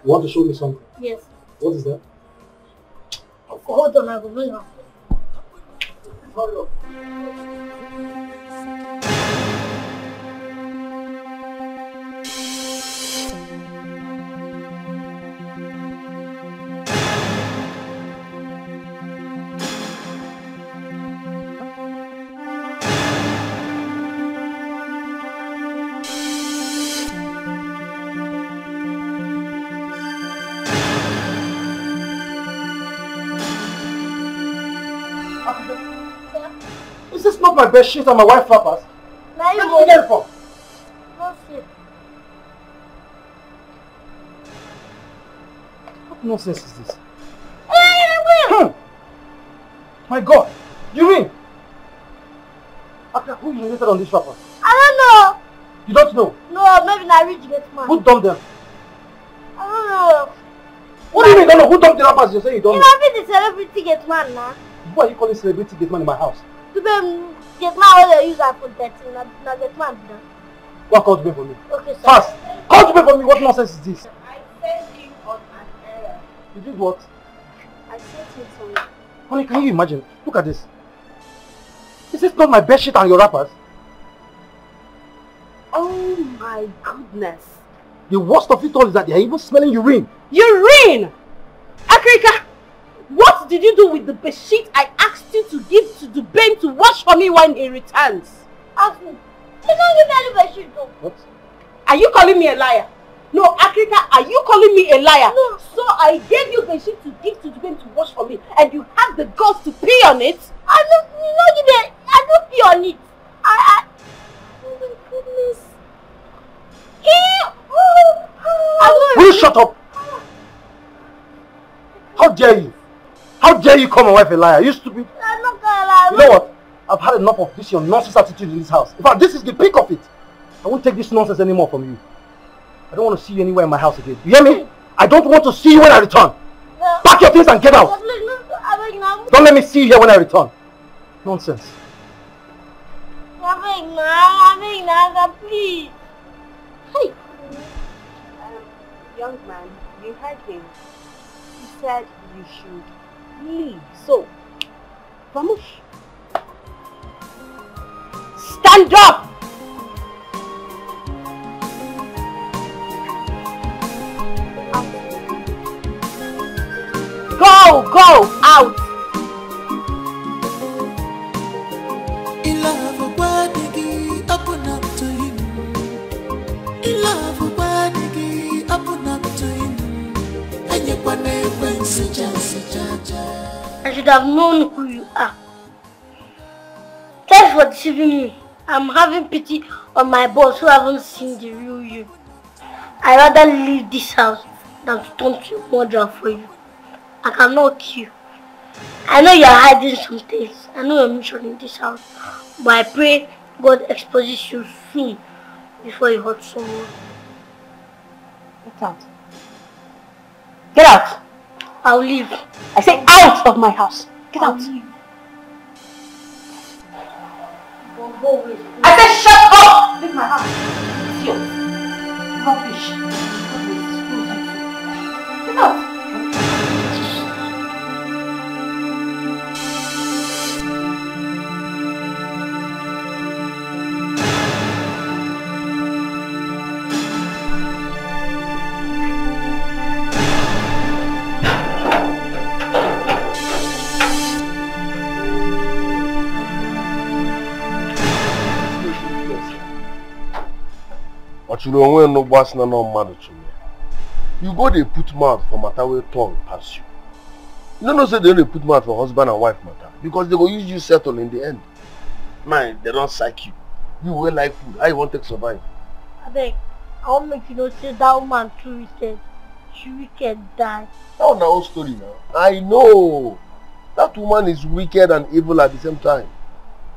want to show me something? Yes. What is that? Hold on, I will bring up. Hurry up. Is this not my bed sheet and my wife flappers? Now Where did you get it from? no sleep. What nonsense is this? My God! You mean? After who urinated on these flappers? I don't know. You don't know? No, maybe not rich get man. Who dumped them? I don't know. What do you mean you don't know? Who dumped the wrappers? You say you don't You know. know, be the celebrity get man now. Who are you calling celebrity gate man in my house? To be get man when they use iPhone 13, now get man be done. What called me for me? Okay, sir. Fast! Call me for me! What nonsense is this? I sent him on an error. You did what? I sent him something. Honey, can you imagine? Look at this. Is this not my bed sheet and your wrappers? Oh my goodness. The worst of it all is that they are even smelling urine. Urine! Akrika, what did you do with the bedsheet I asked you to give to Dubem to wash for me when he returns? Ask me. You don't give any bedsheet though. What? Are you calling me a liar? No, Akrika, are you calling me a liar? No. So I gave you bedsheet to give to Dubem to wash for me and you have the guts to pee on it? I don't pee on it. Oh my goodness. Will you shut up? How dare you? How dare you call my wife a liar? You stupid. I'm not gonna lie. You know what? I've had enough of this your nonsense attitude in this house. In fact, this is the peak of it. I won't take this nonsense anymore from you. I don't want to see you anywhere in my house again. You hear me? I don't want to see you when I return. Pack your things and get out. Don't let me see you here when I return. Nonsense. Please. Hey! Young man, you heard him. He said you should leave. So, vamos. Stand up! Go out! In love, open up to him. In love, open up to him. And you want to I should have known who you are. Thanks for deceiving me. I'm having pity on my boss who haven't seen the real you. I'd rather leave this house than to turn to a murderer for you. I cannot kill you. I know you're hiding some things. I know you're mission in this house. But I pray God exposes you soon before you hurt someone. Get out. Get out! I'll leave. I say out of my house. Get out. Leave. I said shut up! Leave my house. Idiot. Rubbish. Get out. But you know when no boss no mad to me. You go they put mouth for matter where tongue pass you. You don't know say they only put mouth for husband and wife matter because they go use you settle in the end. Man, they don't psych you. You will like food. How you want to survive? I beg, I won't make you know say that woman too wicked. She wicked die. That's the whole story now. I know. That woman is wicked and evil at the same time.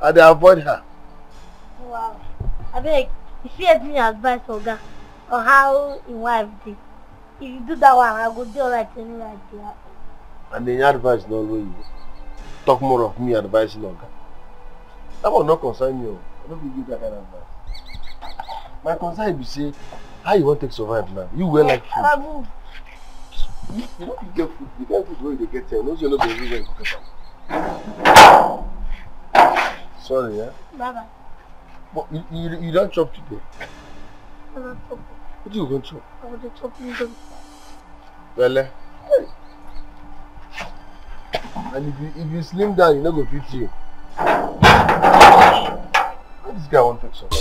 And they avoid her. Wow. I beg, if you have me advice, Oga, on how in wife did. If you do that one, I will do alright anyway. And then your advice not know you. Talk more of me advising Oga. That will not concern you. I don't give you that kind of advice. My concern is say, how you want to survive now? You will like food. You know you get food. You get food where you get here. No, you're not going to where you get them. Sorry, yeah? Bye-bye. But you don't chop today. I don't chop. What do you going to chop? I want to chop you. Well, and if you slim down, you're not going to fit you. What this guy want to survive?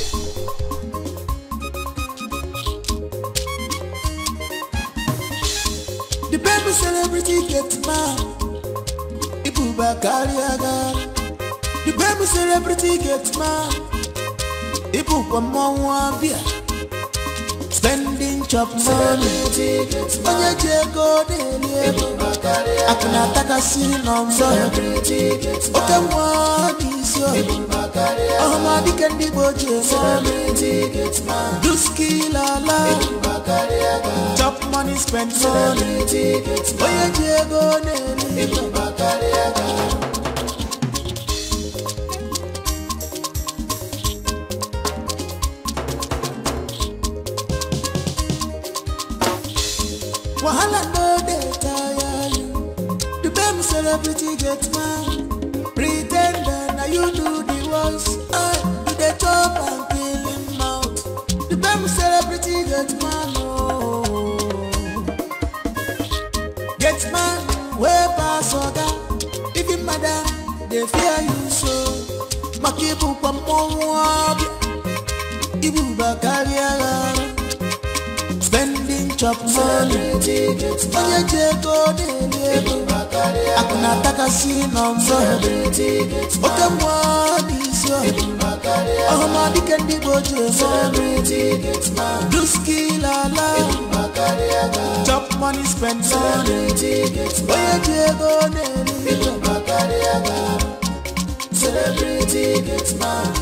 The baby celebrity gets mad. Ibu Bakariaga. The baby celebrity gets mad. Ibu Kwamawabia. Spending chop money. Onye jego dele. Akuna taka siri nomzo. Oke mwani sio. Ohama dikendi boje. Duski lala. Chop money, spend money. Onye jego dele. Wahala no dey tire you. The baby celebrity get mad. Pretender now you do the worst. You dey chop and kill him out. The baby celebrity get mad. Oh. Get mad, way pass Oga. If you madam, they fear you so. Makibu kwa mwabi. Ibu Bakariaga. Spending chop money. Onye jego dele. Akuna taka siri nomzo. Oke mwani sio. Ohama dikendi boje. Duski lala. Chop money, spend money. Onye jego dele. Celebrity gets mad.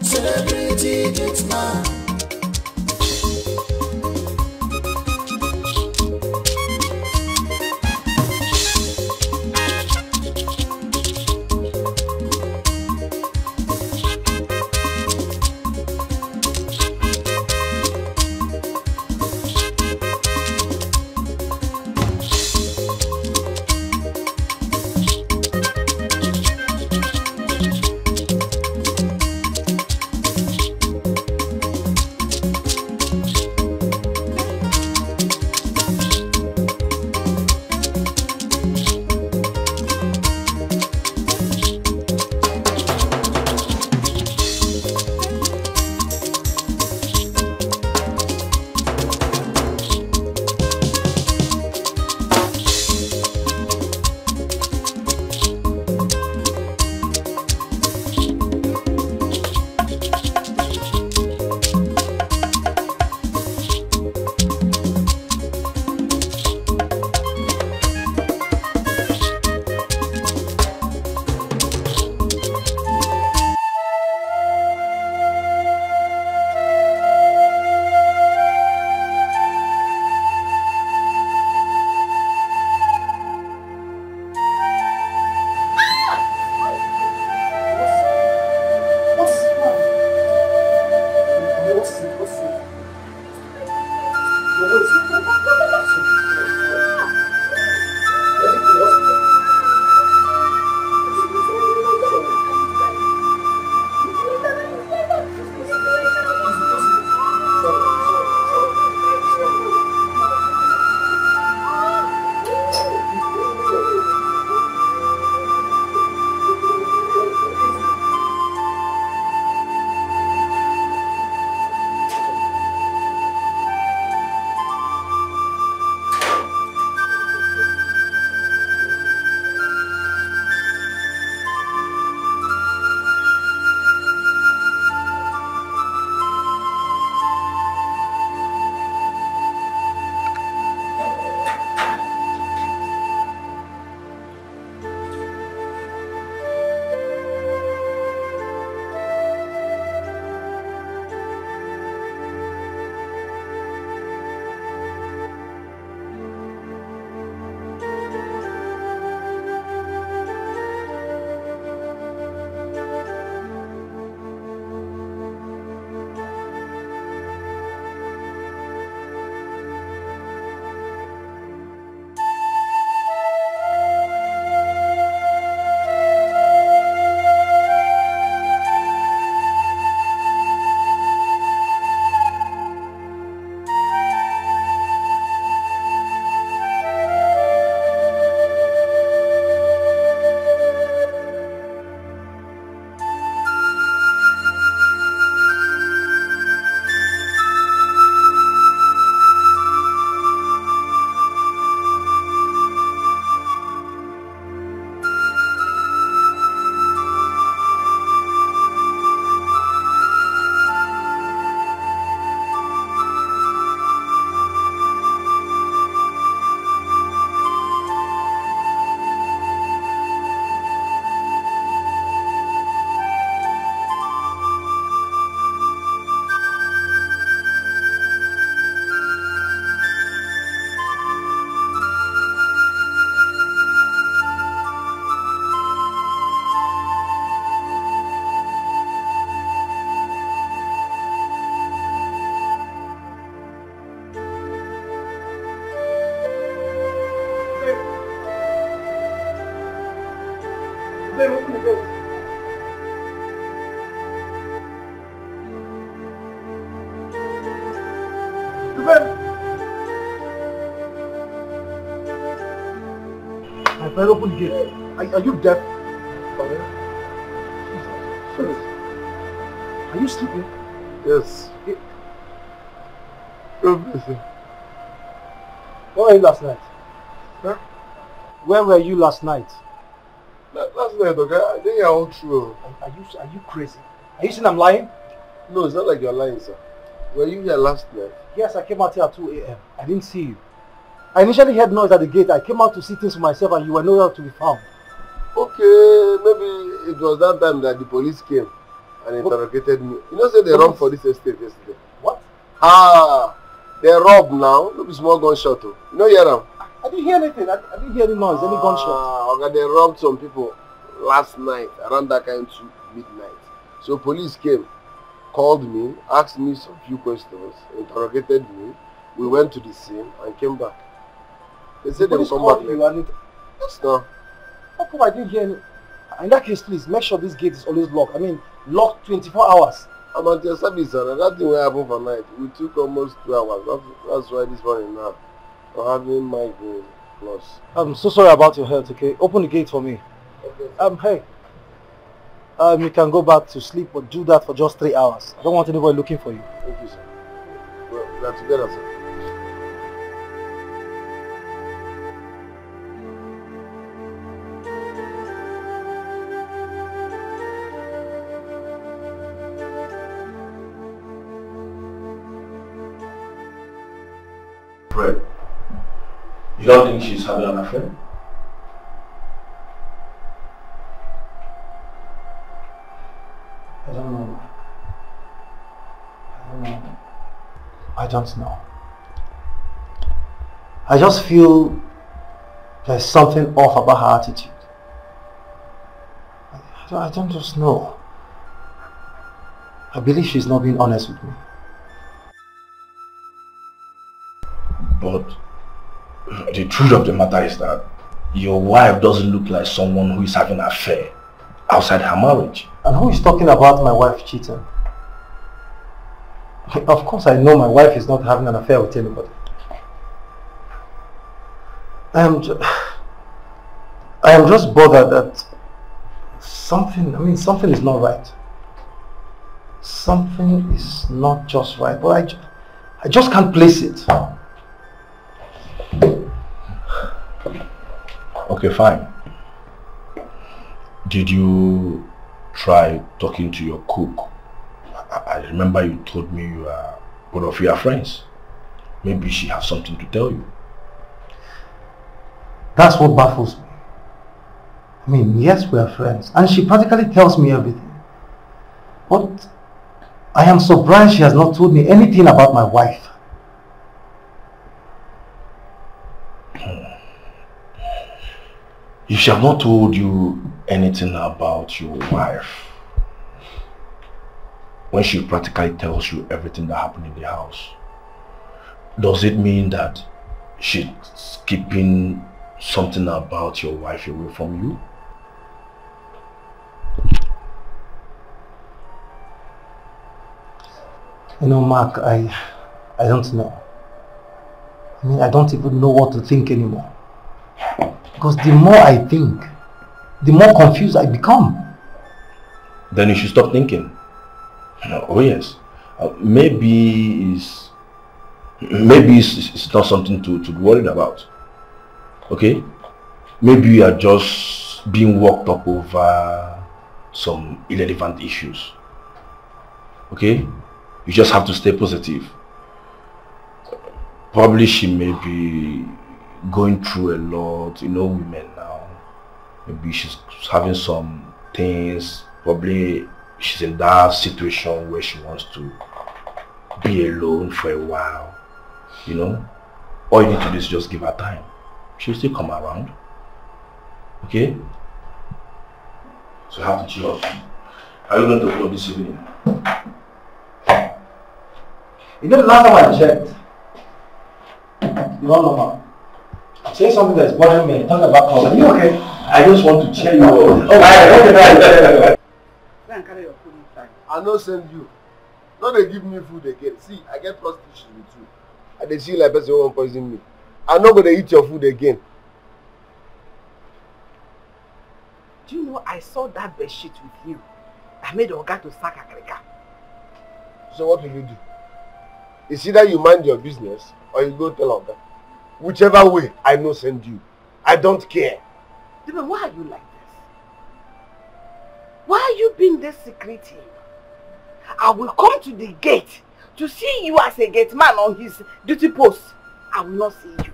Celebrity gets mad. Fred, open the gate. Are you deaf? Fred, are you sleeping? Yes. Where were you last night? Huh? Where were you last night? Last night, okay? I think you're all true. Are you crazy? Are you saying I'm lying? No, it's not like you're lying, sir. Were you here last night? Yes, I came out here at 2 a.m. I didn't see you. I initially heard noise at the gate. I came out to see things for myself and you were nowhere to be found. Okay, maybe it was that time that the police came and interrogated me. You know, say they robbed for this estate yesterday. What? Ah, they robbed now. Look, small gunshot. You know, hear them? I didn't hear anything. I didn't hear any noise, any gunshot. Okay, they robbed some people last night around that kind of midnight. So police came, called me, asked me some few questions, interrogated me. We went to the scene and came back. They said they will come back later. Yes, no. How come I didn't hear any? In that case, please make sure this gate is always locked. I mean, locked 24 hours. I'm at your service, sir. That thing will happen for night. We took almost 2 hours. That's why this morning now I'm having migraine plus. I'm so sorry about your health, okay? Open the gate for me. Okay. Hey. You can go back to sleep, but do that for just 3 hours. I don't want anybody looking for you. Thank you, sir. Well, we are together, sir. Fred, you don't think she's having an affair? I don't know. I just feel there's something off about her attitude. I don't just know. I believe she's not being honest with me. But the truth of the matter is that your wife doesn't look like someone who is having an affair outside her marriage. And who is talking about my wife cheating? Of course I know my wife is not having an affair with anybody. I am just bothered that something is not right. Something is not just right, but I just can't place it. Okay, fine. Did you try talking to your cook? I remember you told me both of you are friends. Maybe she has something to tell you. That's what baffles me. I mean, yes, we are friends, and she practically tells me everything. But I am surprised she has not told me anything about my wife. If she has not told you anything about your wife, when she practically tells you everything that happened in the house, does it mean that she's keeping something about your wife away from you? You know, Mark, I don't know. I mean, I don't even know what to think anymore. Because the more I think, the more confused I become. Then you should stop thinking. Oh yes, maybe it's not something to be worried about. Okay, maybe you are just being worked up over some irrelevant issues. Okay, you just have to stay positive. Probably she may be going through a lot, you know, women now. Maybe she's having some things. Probably she's in that situation where she wants to be alone for a while, you know. All you need to do is just give her time. She'll still come around. Okay? So I have to chill out. Are you going to go this evening? You know, the last time I checked, you don't know, man. Say something that's bothering me. Talk about cause. Are you okay? I just want to cheer you up. Okay. Go and carry your food inside. I no send you. No, they give me food again. See, I get trust issues with you. And they see like person who won't poison me. I'm not going to eat your food again. Do you know I saw that bed sheet with you? I made Oga to sack Akrika. So what will you do? It's either you mind your business or you go tell Oga. Whichever way, I know send you. I don't care. Then why are you like this? Why are you being this secretive? I will come to the gate to see you as a gate man on his duty post. I will not see you.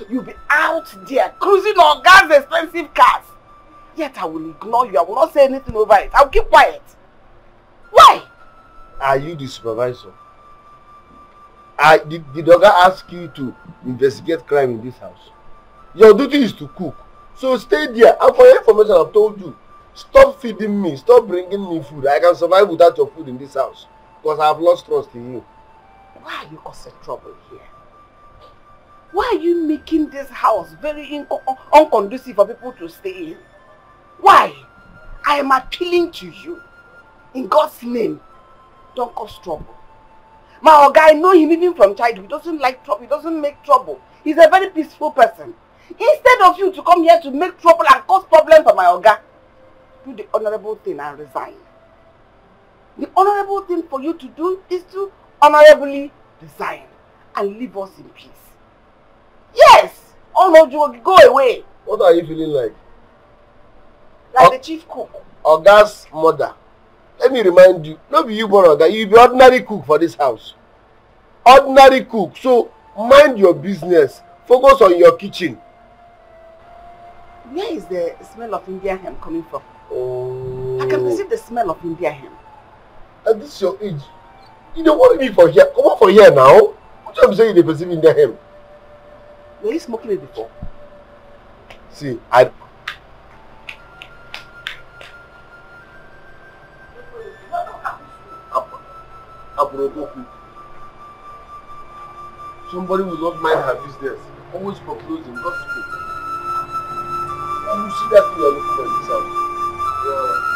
You'll be out there cruising on Oga's expensive cars. Yet I will ignore you. I will not say anything over it. I'll keep quiet. Why? Are you the supervisor? Did Oga ask you to investigate crime in this house? Your duty is to cook. So stay there. And for your information, I've told you, stop feeding me. Stop bringing me food. I can survive without your food in this house. Because I have lost trust in you. Why are you causing trouble here? Why are you making this house very unconducive for people to stay in? Why? I am appealing to you. In God's name, don't cause trouble. My Oga, I know him even from childhood. He doesn't like trouble. He doesn't make trouble. He's a very peaceful person. Instead of you to come here to make trouble and cause problems for my Oga, do the honorable thing and resign. The honorable thing for you to do is to honorably resign and leave us in peace. Yes! Oh no, go away. What are you feeling like? Like the chief cook. Oga's mother. Let me remind you, not be you born Oga, you be ordinary cook for this house. Ordinary cook. So mind your business. Focus on your kitchen. Where is the smell of India ham coming from? Oh. I can perceive the smell of India ham. At this your age, you don't want me for here. Come on for here now. What I'm saying, they perceive India ham. Were you smoking it before? See, somebody will not mind her business. Always foreclosing, gossiping. You see that thing you're looking for in this house. Yeah.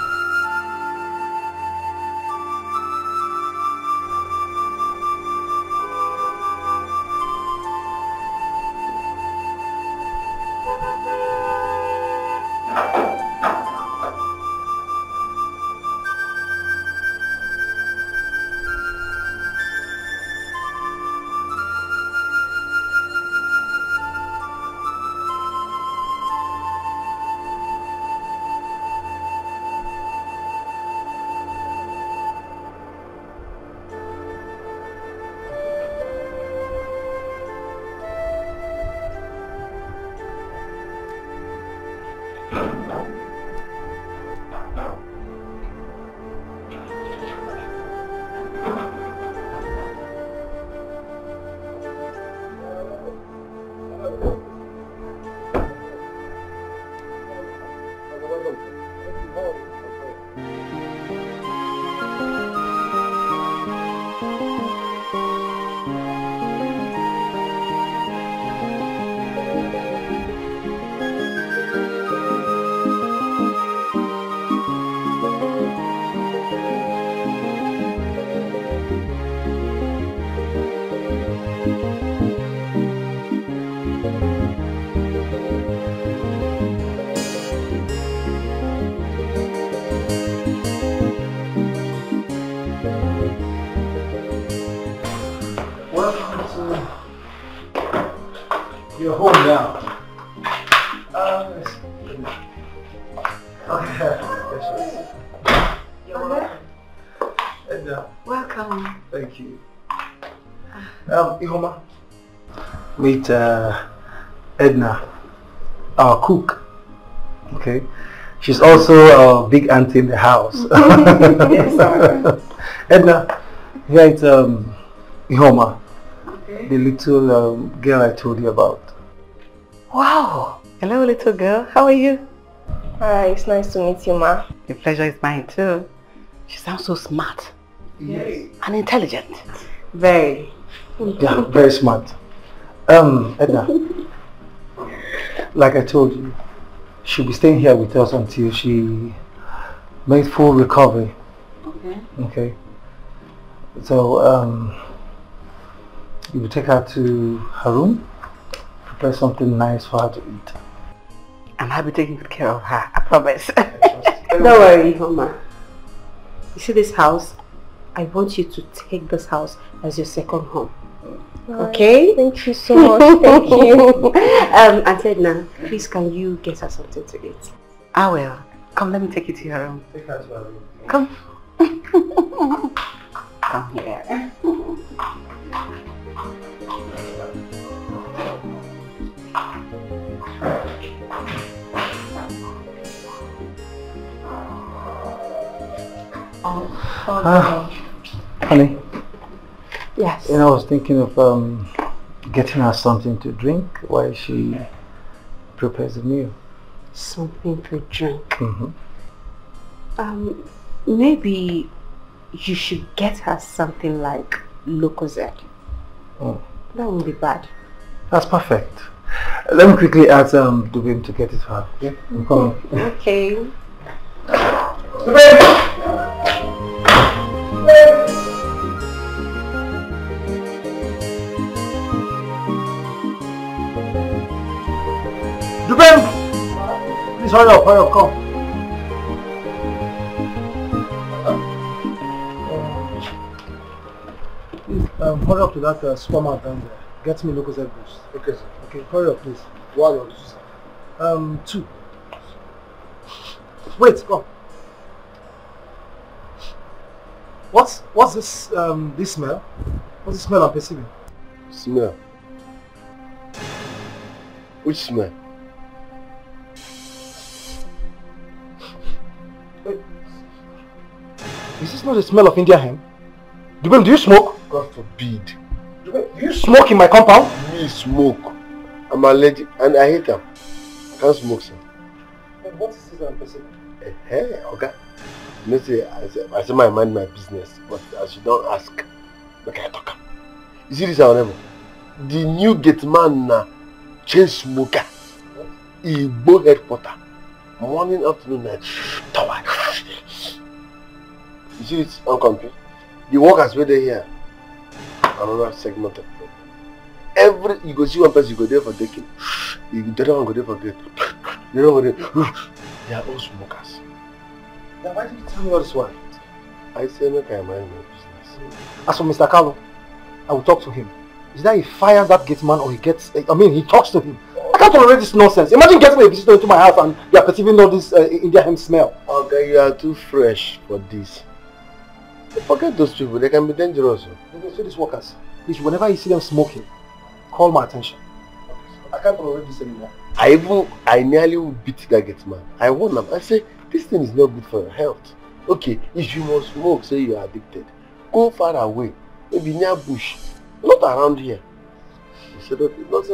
You're home now. You're welcome. Edna. Welcome. Thank you. Ihoma, meet Edna, our cook. Okay. She's also a big auntie in the house. Yes, sir. Edna, here it's Ihoma, the little girl I told you about. Wow. Hello, little girl. How are you? Hi, it's nice to meet you, Ma. The pleasure is mine too. She sounds so smart. Yes. And intelligent. Very. Yeah, very smart. Edna, like I told you, she'll be staying here with us until she makes full recovery. Okay. Okay. So, you will take her to her room, prepare something nice for her to eat. I'm happy taking good care of her. I promise. Don't worry, Mama. You see this house? I want you to take this house as your second home. Okay? Thank you so much. Thank you. Auntie Edna, please can you get her something to eat? I will. Come, let me take you to your room. Take her to her room. Come. Come here. Honey. Yes. You know, I was thinking of getting her something to drink while she prepares the meal. Something to drink? Mm-hmm. Maybe you should get her something like Lucozade. Oh. That won't be bad. That's perfect. Let me quickly ask Dubim to get it for her. Yeah? I'm coming. Okay. Dubim! Please hurry up, come. Please, hurry up to that supermarket down there. Get me Lucozade boost. Okay, sir. Okay, hurry up, please. 1 or 2, sir? 2. Wait, come. What's this this smell? What's the smell I'm perceiving? Smell? Which smell? Is this not the smell of India hemp? Dubem, do you smoke? God forbid. Dubem, do you smoke in my compound? Me smoke. I'm allergic and I hate them. I can't smoke, sir. Then what is this I'm perceiving? Hey, okay. You know, say, I say I mind my business, but as you don't ask, okay, I talk. You see this, our neighbor? The new gate man na chain smoker. Igbo headquarter. Morning, afternoon, night. Tower. You see this uncomplete? The workers were there here. Another segment of problem. You go see one person, you go there for taking. The other one go there for get. The other one go there. They are all smokers. Then why did you tell me all this one? I say make I mind my business. As for Mr. Carlo, I will talk to him. Is that he fires that gate man or he gets, I mean he talks to him. I can't tolerate this nonsense. Imagine getting a visitor into my house and you are perceiving all this India hemp smell. Okay, you are too fresh for this. Forget those people, they can be dangerous. You see these workers, please, whenever you see them smoking, call my attention. I can't tolerate this anymore. I nearly beat that gate man. I warned them. I say, this thing is not good for your health. Okay, if you must smoke, say you are addicted, go far away. Maybe near bush. Not around here. He said, okay, not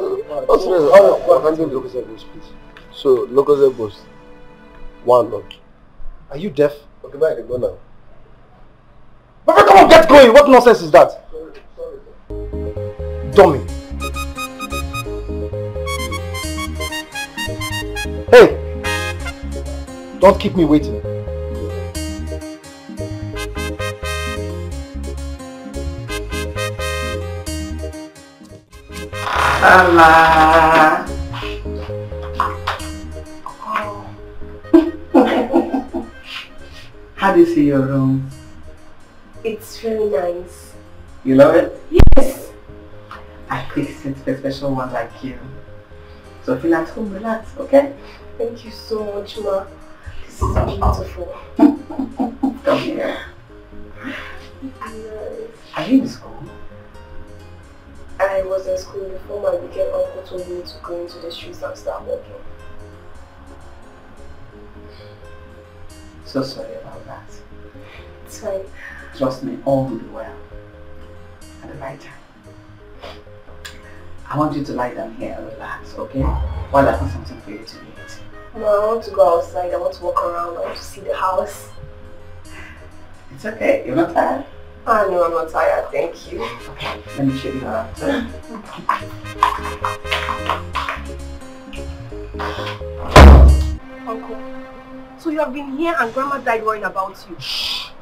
please. So, Lucozade boost. 1 okay. Are you deaf? Okay, bye, go now. But come on, get going! What nonsense is that? Sorry. Dummy. Hey! Don't keep me waiting. Allah. How do you see your room? It's very nice. You love it? Yes. I fixed it for a special one like you. So feel at home, relax, okay? Thank you so much, Ma. This is beautiful. Come here. Are you in school? I was in school before my weekend uncle told me to go into the streets and start working. So sorry about that. It's fine. Trust me, all will be well. At the right time. I want you to lie down here and relax, okay? While I put something for you to eat. No, I want to go outside. I want to walk around. I want to see the house. It's okay. You're not tired? Ah, no, I'm not tired. Thank you. Okay, let me show you around. Uncle, so you have been here and Grandma died worrying about you. Shh.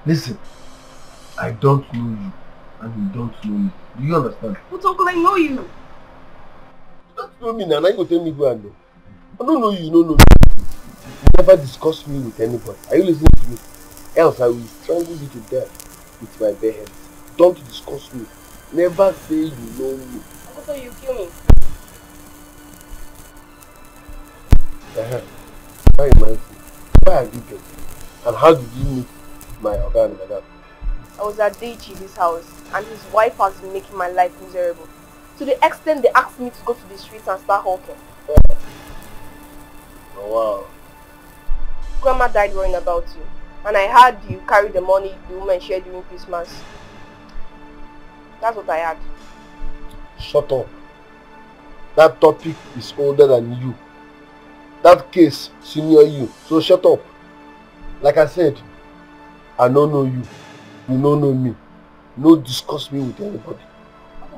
Listen, I don't know you and you don't know me. Do you understand? But Uncle, I know you. You don't know me now, you go tell me who I know. I don't know you, you don't know me. You never discuss me with anybody. Are you listening to me? Else I will strangle you to death with my bare hands. Don't discuss me. Never say you know me. So you kill me. That reminds me. Where are you going? And how did you meet my organ, madam? I was at Deichi's house and his wife has been making my life miserable. To the extent they asked me to go to the streets and start hawking. Oh wow. Grandma died worrying about you. And I heard you carry the money the woman shared during Christmas. That's what I had. Shut up. That topic is older than you. That case senior you. So shut up. Like I said, I don't know you. You don't know me. No discuss me with anybody.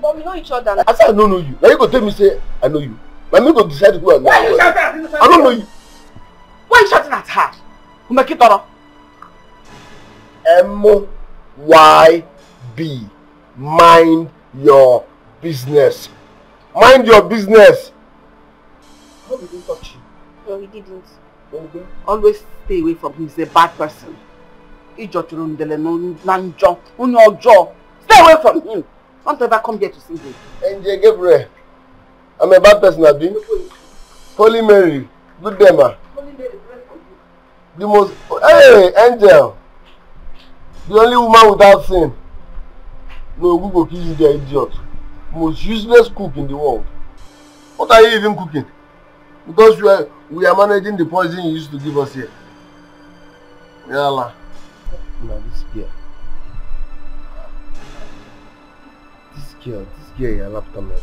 But we know each other. I said I don't know you. Now you go tell me say I know you. Now me go decide who I know. Why are you shouting at this? I don't know you. Why are you shouting at her? Who make it all? M-Y-B. Mind your business. Mind your business. How did he touch you? No, he didn't. Always stay away from him. He's a bad person. Stay away from him. Don't ever come here to see him. Angel Gabriel. I'm a bad person, Abi. Holy Mary. Good day, ma. The most... Hey, Angel. The only woman without sin. No, we go kill you, the idiot. Most useless cook in the world. What are you even cooking? Because we are managing the poison you used to give us here. Yalla. Now this girl. This girl, you laughed at me.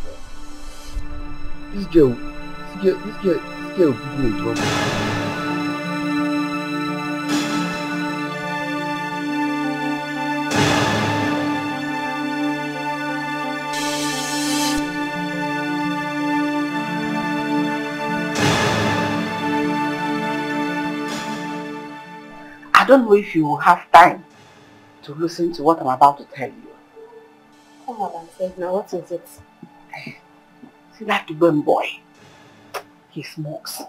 This girl will put me in trouble. I don't know if you will have time to listen to what I'm about to tell you. Come on, Auntie. Now what is it? See that Dubem boy? He smokes.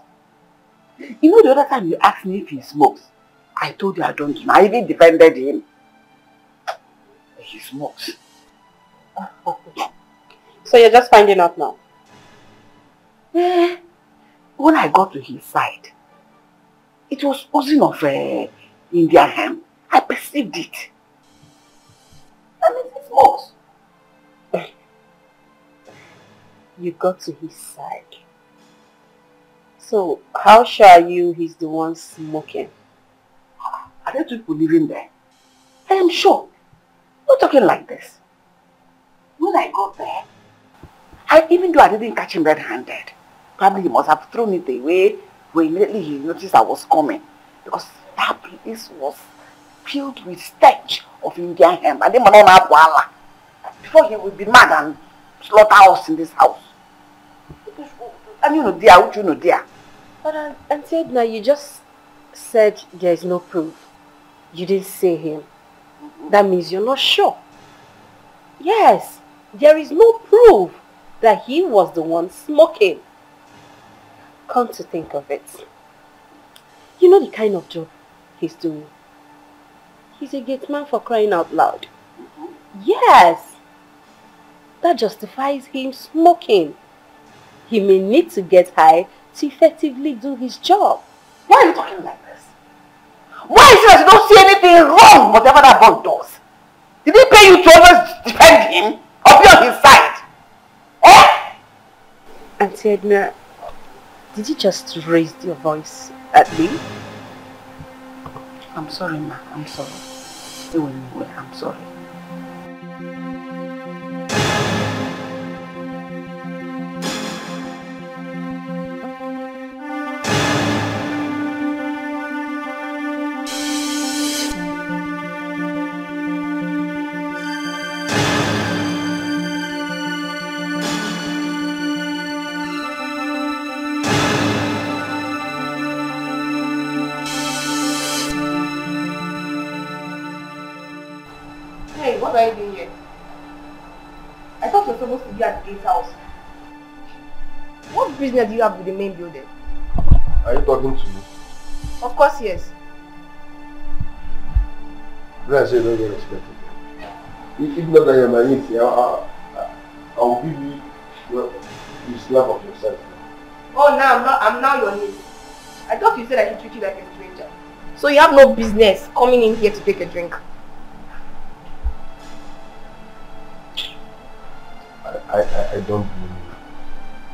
You know the other time you asked me if he smokes, I told you I don't know. I even defended him. He smokes. So you're just finding out now? When I got to his side, it was oozing of Indian hemp. I perceived it. And he smokes. You got to his side. So, how sure are you he's the one smoking? Are there two people living there? I am sure. Not talking like this. When I got there, even though I didn't catch him red-handed, probably he must have thrown it away when immediately he noticed I was coming. Because that place was filled with stench of Indian hemp. And then before he would be mad and slaughter us in this house. And you know dear, what you know dear. But Auntie Edna, you just said there is no proof. You didn't say him. That means you're not sure. Yes, there is no proof that he was the one smoking. Come to think of it. You know the kind of job he's doing. He's a gate man, for crying out loud. Yes. That justifies him smoking. He may need to get high to effectively do his job. Why are you talking like this? Why is it that you don't see anything wrong whatever that boy does? Did he pay you to always defend him or be on his side? Eh? Auntie Edna, did you just raise your voice at me? I'm sorry, ma. I'm sorry. I'm sorry. What are you doing here? I thought you were supposed to be at the gate house. What business do you have with the main building? Are you talking to me? Of course, yes. Then I say don't get respected. If not that you're my niece, I'll give you the slap of yourself. Oh, now I'm now your niece. I thought you said I should treat you like a stranger. So you have no business coming in here to take a drink. I don't believe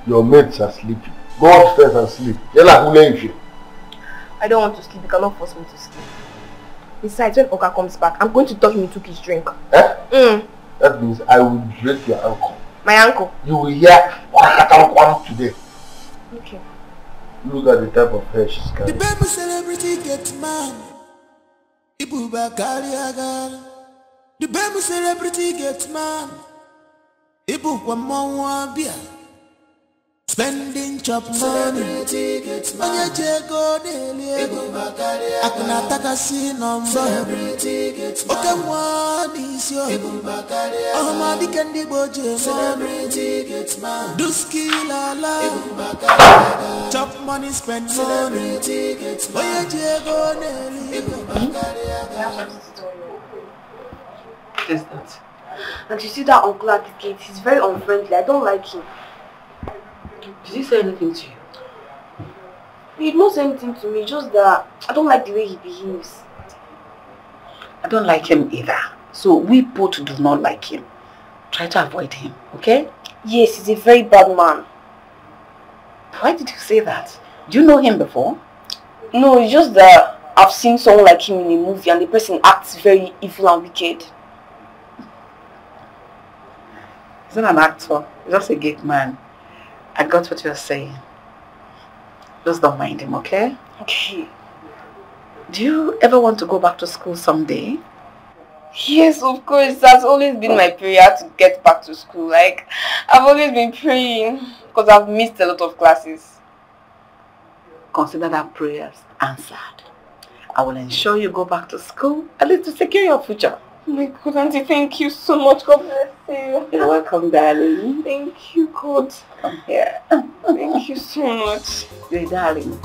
you. Your mates are sleeping. Go upstairs and sleep. I don't want to sleep. You cannot force me to sleep. Besides, when Oka comes back, I'm going to tell him he took his drink. Eh? That means I will break your ankle. My ankle? You will hear today. Okay. Look at the type of hair she's carrying. The baby celebrity gets man. Ibu bakari agar. The baby celebrity gets man. Ibu kwa bia. Spending chop money. Onye jego deli. Ibu bakari agar. Akuna takasi number. Oke mwani isyo. Ibu bakari agar. Ohumadi kendi boje. Celebrity gets man. Duski lala. Ibu bakari agar. Chop money, spend money. Onye jego deli. Ibu bakari agar. What is that? And you see that uncle at the gate, he's very unfriendly. I don't like him. Did he say anything to you? He did not say anything to me, just that I don't like the way he behaves. I don't like him either. So we both do not like him. Try to avoid him, okay? Yes, he's a very bad man. Why did you say that? Do you know him before? No, it's just that I've seen someone like him in a movie and the person acts very evil and wicked. He's not an actor. He's just a gate man. I got what you're saying. Just don't mind him, okay? Okay. Do you ever want to go back to school someday? Yes, of course. That's always been my prayer to get back to school. Like, I've always been praying because I've missed a lot of classes. Consider that prayers answered. I will ensure you go back to school, at least to secure your future. Oh my God, Auntie, thank you so much. God bless you. You're welcome, darling. Thank you, God. Come here. Thank you so much. You're a darling.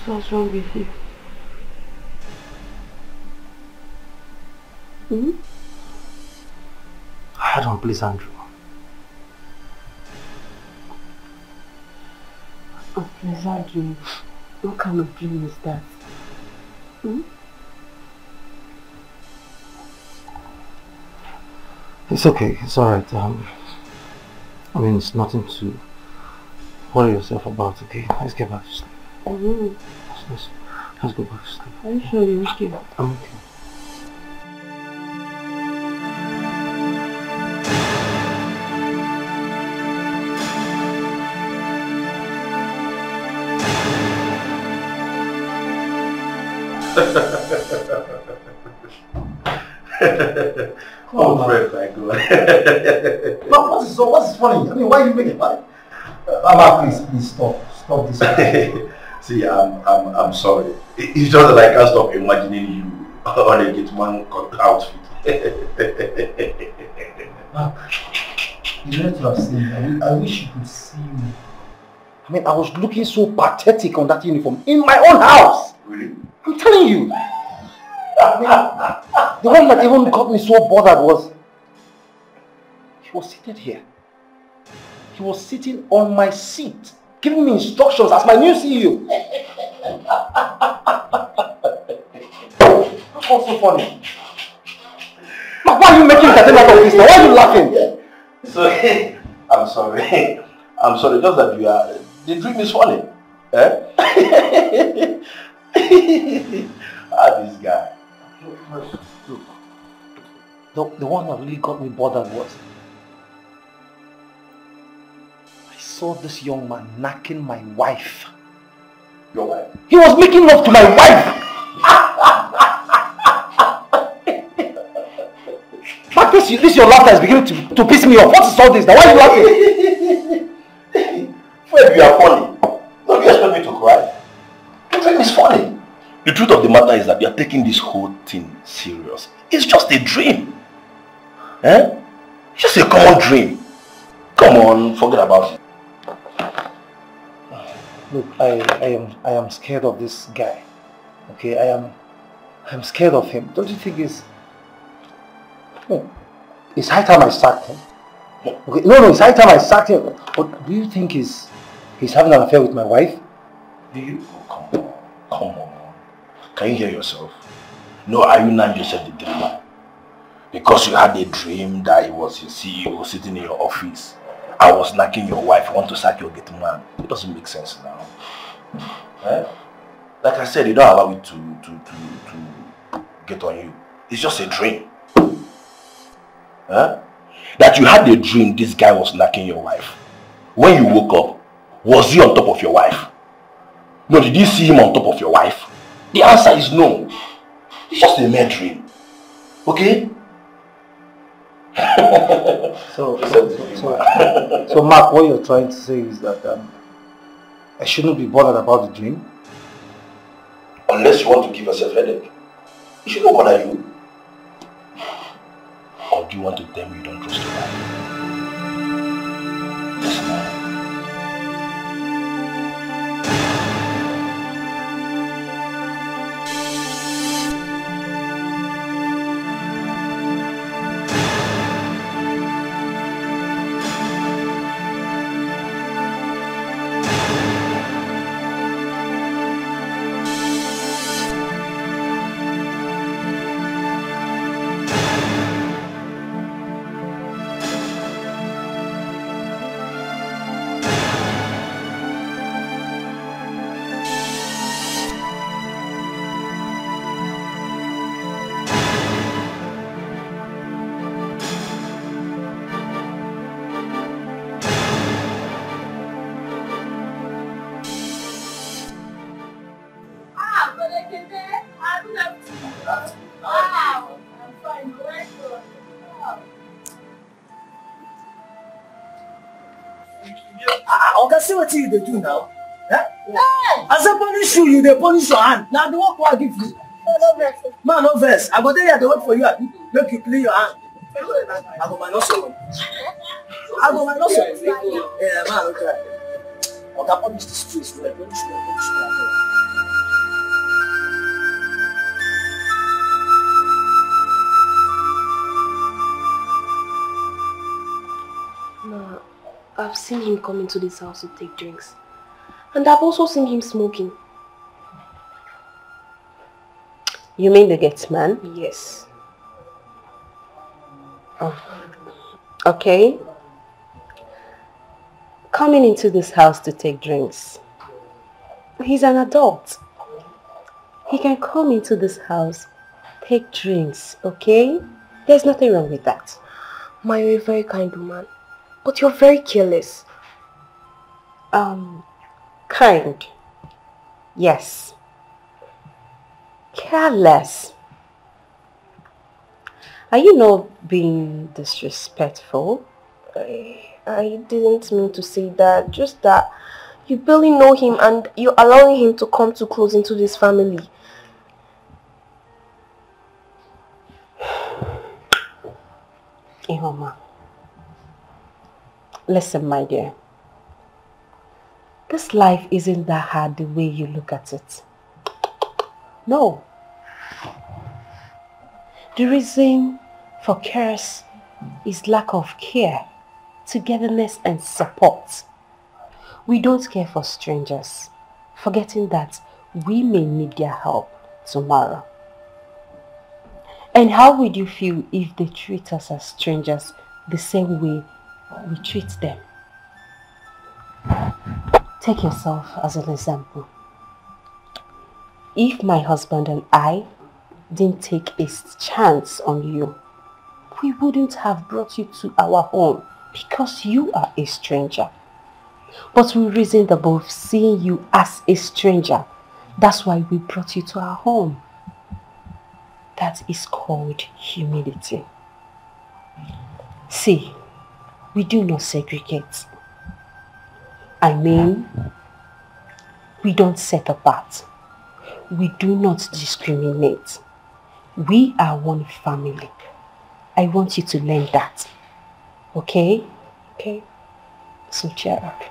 What's wrong with you? Hmm? I don't please, Andrew. Oh, please, Andrew. What kind of dream is that? Hmm? It's okay. It's alright. I mean, it's nothing to worry yourself about, okay? Let's get back to sleep. Let's go back to sleep. Are you sure you're okay? I'm okay. Oh, Fred, my God. No, what's funny? I mean, why are you making fun? Mama, please stop this. See, I'm sorry. It's just that I can't stop imagining you on a Gitman outfit. You know what I'm saying? I wish you could see me. I mean, I was looking so pathetic on that uniform in my own house. Really? I'm telling you. I mean, the one that even got me so bothered was he was seated here. He was sitting on my seat, giving me instructions as my new CEO. That's what's so funny. Why are you making entertainment out of this now? Why are you laughing? So, I'm sorry. I'm sorry, just that you are... The dream is funny. Eh? This guy. Look, the one that really got me bothered was I saw this young man knacking my wife. Your wife? He was making love to my wife! But this your laughter is beginning to piss me off. What is all this now? Why are you laughing? Fred, you are funny. Don't you expect me to cry? The dream is funny. The truth of the matter is that you are taking this whole thing serious. It's just a dream. Eh? It's just a common dream. Come on, forget about it. Look, I am scared of this guy. Okay, I'm scared of him. Don't you think it's high time I sacked him? Okay, no, it's high time I sacked him. But do you think he's having an affair with my wife? Do you? Oh, come on. Can you hear yourself? No, are you not yourself the dreamer? Because you had a dream that it was your CEO sitting in your office. I was knocking your wife, you want to sack your gate man. It doesn't make sense now. Eh? Like I said, you don't allow it to get on you. It's just a dream. Eh? That you had a dream this guy was knocking your wife. When you woke up, was he on top of your wife? No, did you see him on top of your wife? The answer is no. It's just a mere dream. Okay? So Mark, what you're trying to say is that I shouldn't be bothered about the dream? Unless you want to give yourself a headache. It shouldn't bother you. Or do you want to tell me you don't trust your wife? Yes, ma'am. See what you do now. Eh? Yeah. As a punish you, they punish your hand. Now the work will give you. Man, no verse. I go there to work for you. Make you clean your hand. I go minus you. I go minus you. Yeah, man, okay. I can punish the streets. Punish me. Ma, I've seen him come into this house to take drinks. And I've also seen him smoking. You mean the gate man? Yes. Oh. Okay. Coming into this house to take drinks. He's an adult. He can come into this house, take drinks, okay? There's nothing wrong with that. Ma, you're a very kind woman. But you're very careless. Kind. Yes. Careless. Are you not being disrespectful? I didn't mean to say that. Just that you barely know him and you're allowing him to come too close into this family. Ihoma. Listen, my dear. This life isn't that hard the way you look at it. No. The reason for cares is lack of care, togetherness and support. We don't care for strangers, forgetting that we may need their help tomorrow. And how would you feel if they treat us as strangers the same way we treat them? Take yourself as an example. If my husband and I didn't take a chance on you, we wouldn't have brought you to our home because you are a stranger. But we reasoned above seeing you as a stranger. That's why we brought you to our home. That is called humility. See, we do not segregate. I mean, we don't set apart. We do not discriminate. We are one family. I want you to learn that. Okay? Okay. So cheer up.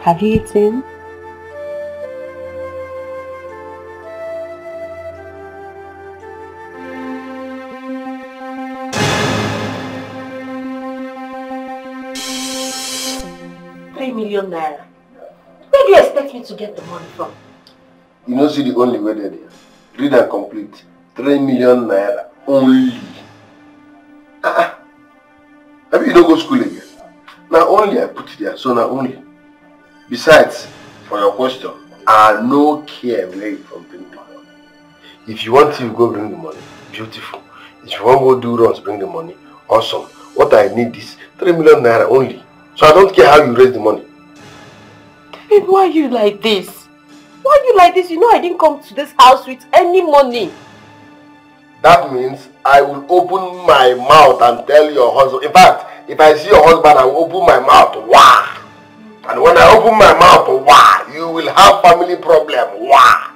Have you eaten? ₦3 million. Where do you expect me to get the money from? You know, see the only way there. Read and complete. 3 million naira only. Maybe you don't go to school again. Now only I put it there, so now only. Besides, for your question, I no care where you from bring the money. If you want to go bring the money, beautiful. If you want to go do runs, bring the money, awesome. What I need is 3 million naira only. So I don't care how you raise the money. David, why are you like this? Why are you like this? You know I didn't come to this house with any money. That means I will open my mouth and tell your husband. In fact, if I see your husband, I will open my mouth. Wah! And when I open my mouth, wah, you will have family problem. Wah!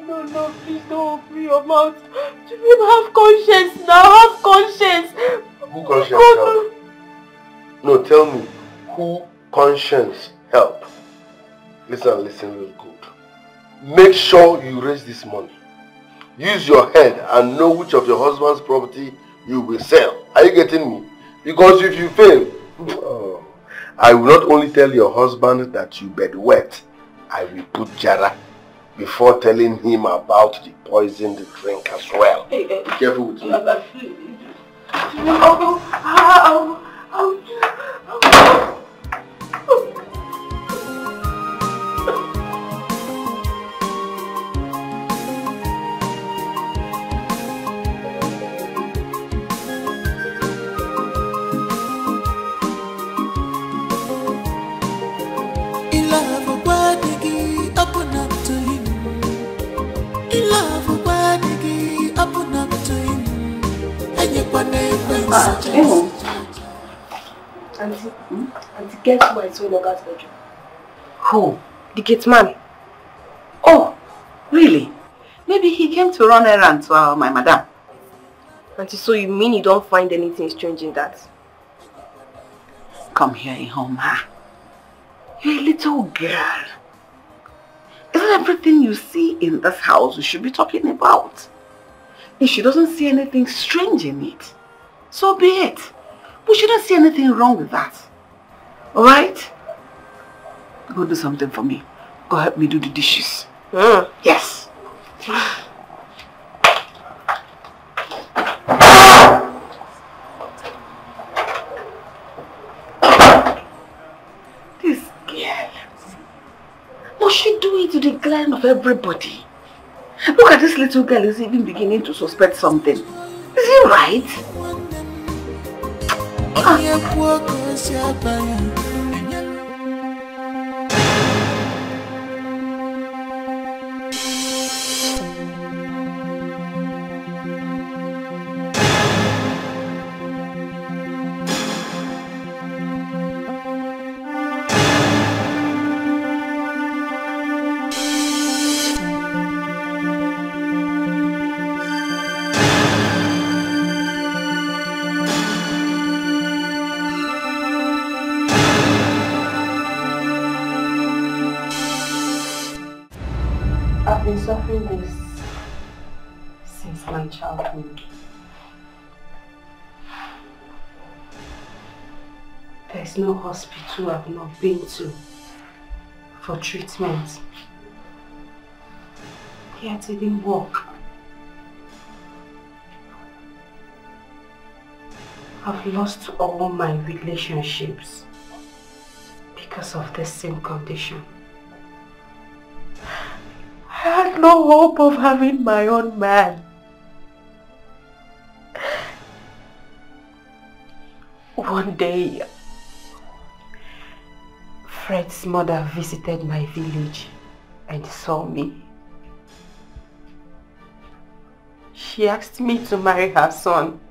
No, please don't open your mouth. You have conscience now. Have conscience. Who conscience help? No, tell me. Who conscience help? Listen real good. Make sure you raise this money. Use your head and know which of your husband's property you will sell. Are you getting me? Because if you fail, I will not only tell your husband that you bed wet, I will put Jara before telling him about the poisoned drink as well. Be careful with me. Auntie, guess who I saw in Oga's bedroom? Who? The gate man. Oh, really? Maybe he came to run errands to my madam. Auntie, so you mean you don't find anything strange in that? Come here, Ihoma. You're a little girl. Isn't everything you see in this house we should be talking about? If she doesn't see anything strange in it, so be it. We shouldn't see anything wrong with that. Alright? Go do something for me. Go help me do the dishes. Yes. This girl. Must she do it to the gland of everybody? Look at this little girl is even beginning to suspect something. Is it right? I've been suffering this since my childhood. There's no hospital I've not been to for treatment. Yet it didn't work. I've lost all my relationships because of the same condition. I had no hope of having my own man. One day, Fred's mother visited my village and saw me. She asked me to marry her son.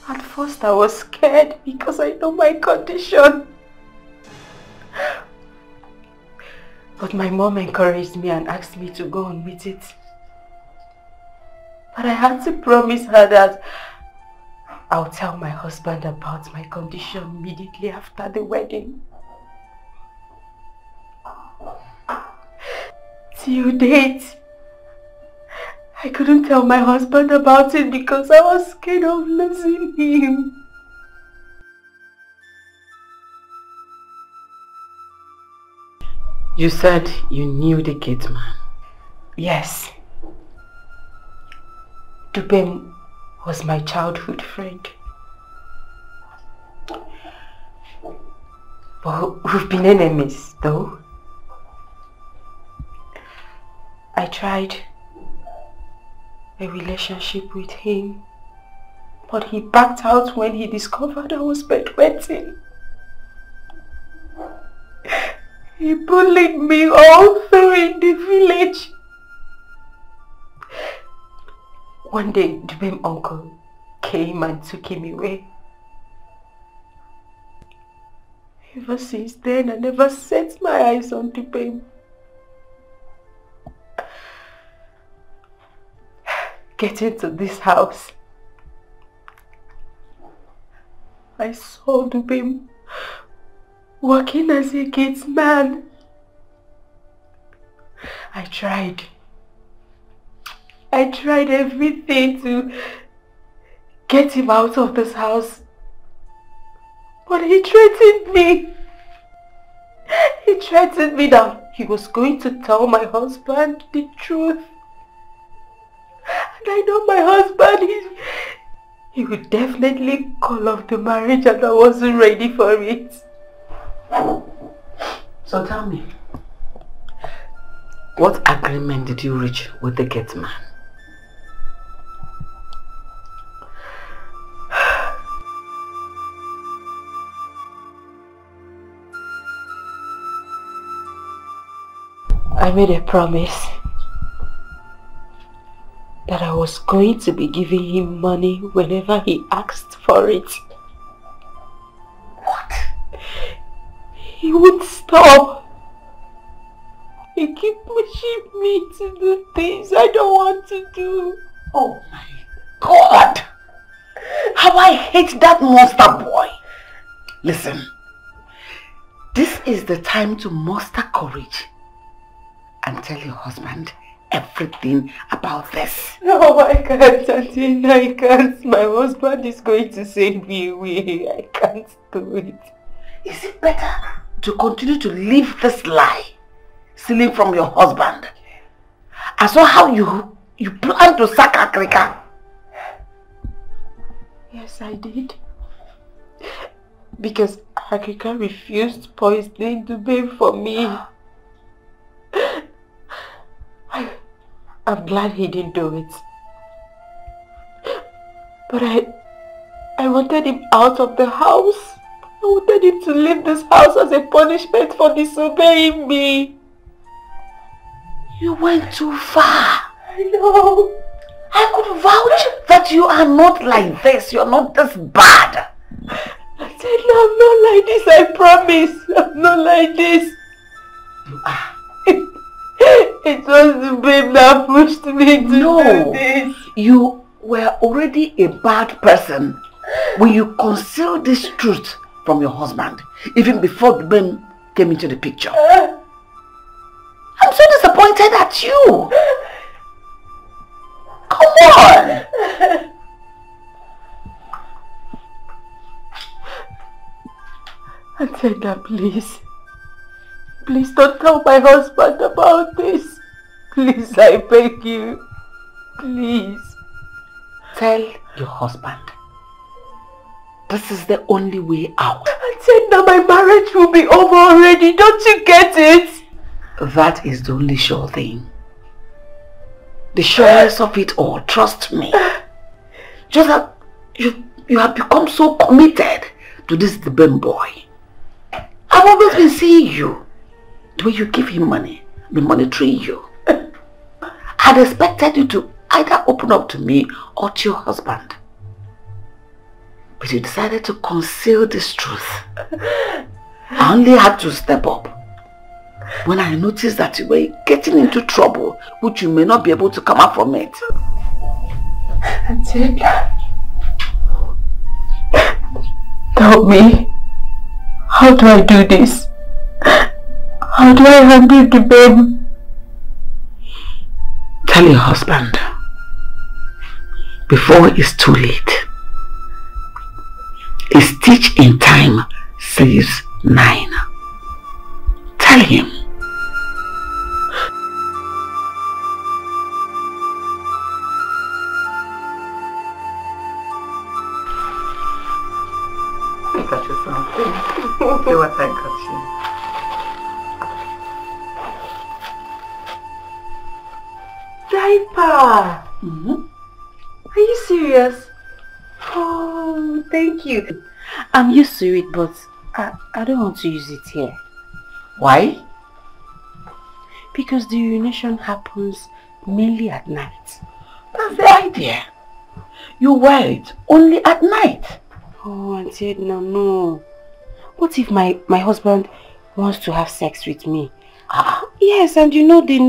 At first I was scared because I know my condition. But my mom encouraged me and asked me to go on with it. But I had to promise her that I'll tell my husband about my condition immediately after the wedding. Till date, I couldn't tell my husband about it because I was scared of losing him. You said you knew the gate man. Yes. Dubem was my childhood friend. But we've been enemies, though. I tried a relationship with him, but he backed out when he discovered I was bedwetting. He bullied me all through in the village. One day, Dubem's uncle came and took him away. Ever since then, I never set my eyes on Dubem. Getting to this house, I saw Dubem working as a gate man. I tried everything to get him out of this house. But he threatened me. He threatened me that he was going to tell my husband the truth. And I know my husband, he would definitely call off the marriage and I wasn't ready for it. So tell me, what agreement did you reach with the gate man? I made a promise that I was going to be giving him money whenever he asked for it. What? He wouldn't stop. He keep pushing me to do things I don't want to do. Oh my God! How I hate that monster boy! Listen, this is the time to muster courage and tell your husband everything about this. No, I can't, Auntie. I can't. My husband is going to send me away. I can't do it. Is it better to continue to live this lie, stealing from your husband? I saw how you plan to sack Akrika. Yes, I did. Because Akrika refused poisoning the babe for me. I'm glad he didn't do it. But I wanted him out of the house. I wanted him to leave this house as a punishment for disobeying me. You went too far. I know. I could vouch that you are not like this. You're not this bad. I said, no, I'm not like this. I promise. I'm not like this. You are. It was the babe that pushed me to do this. You were already a bad person when you concealed this truth from your husband, even before the babe came into the picture. I'm so disappointed at you. Come on. Atenda, please. Please don't tell my husband about this. Please, I beg you. Please. Tell your husband. This is the only way out. Atenda, my marriage will be over already. Don't you get it? That is the only sure thing. The surest of it all, trust me. Just that you have become so committed to this Deben boy. I've always been seeing you. The way you give him money, the monetary you. I'd expected you to either open up to me or to your husband. But you decided to conceal this truth. I only had to step up when I noticed that you were getting into trouble, which you may not be able to come out from it. Atenda, tell me, how do I do this? How do I handle the babe? Tell your husband before it's too late. A stitch in time saves 9. Tell him. I got you something. See what I got you. Diaper! Are you serious? Oh, thank you. I'm used to it, but I don't want to use it here. Why? Because the urination happens mainly at night. That's the idea. You wear it only at night. Oh, Auntie Edna, no. What if my husband wants to have sex with me? Yes, and you know they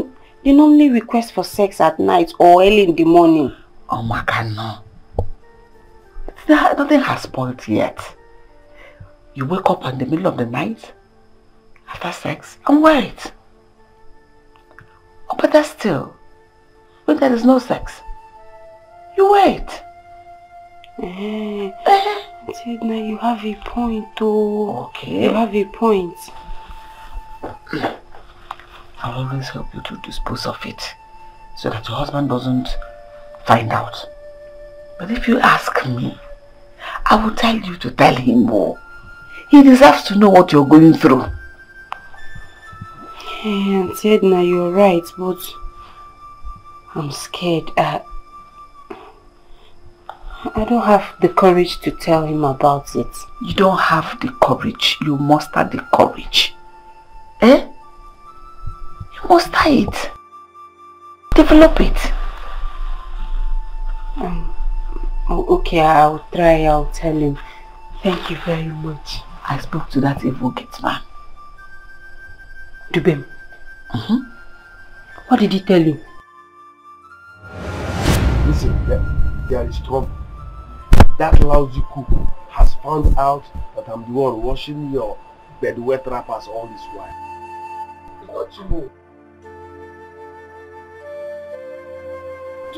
normally request for sex at night or early in the morning. Oh my God, no. Nothing has spoiled yet. You wake up in the middle of the night after sex and wear it. Or better still, when there is no sex, you wear it. Now you have a point, though. Okay. You have a point. I'll always help you to dispose of it so that your husband doesn't find out. But if you ask me, I will tell you to tell him more. He deserves to know what you're going through. Hey, Auntie Edna, you're right, but I'm scared. I don't have the courage to tell him about it. You don't have the courage. You muster the courage. Eh? You muster it. Develop it. Okay, I'll try. I'll tell him. Thank you very much. I spoke to that evil gate man. Dubem. What did he tell you? Listen, there is trouble. That lousy cook has found out that I'm the one washing your bedwet wrappers all this while. It's not you.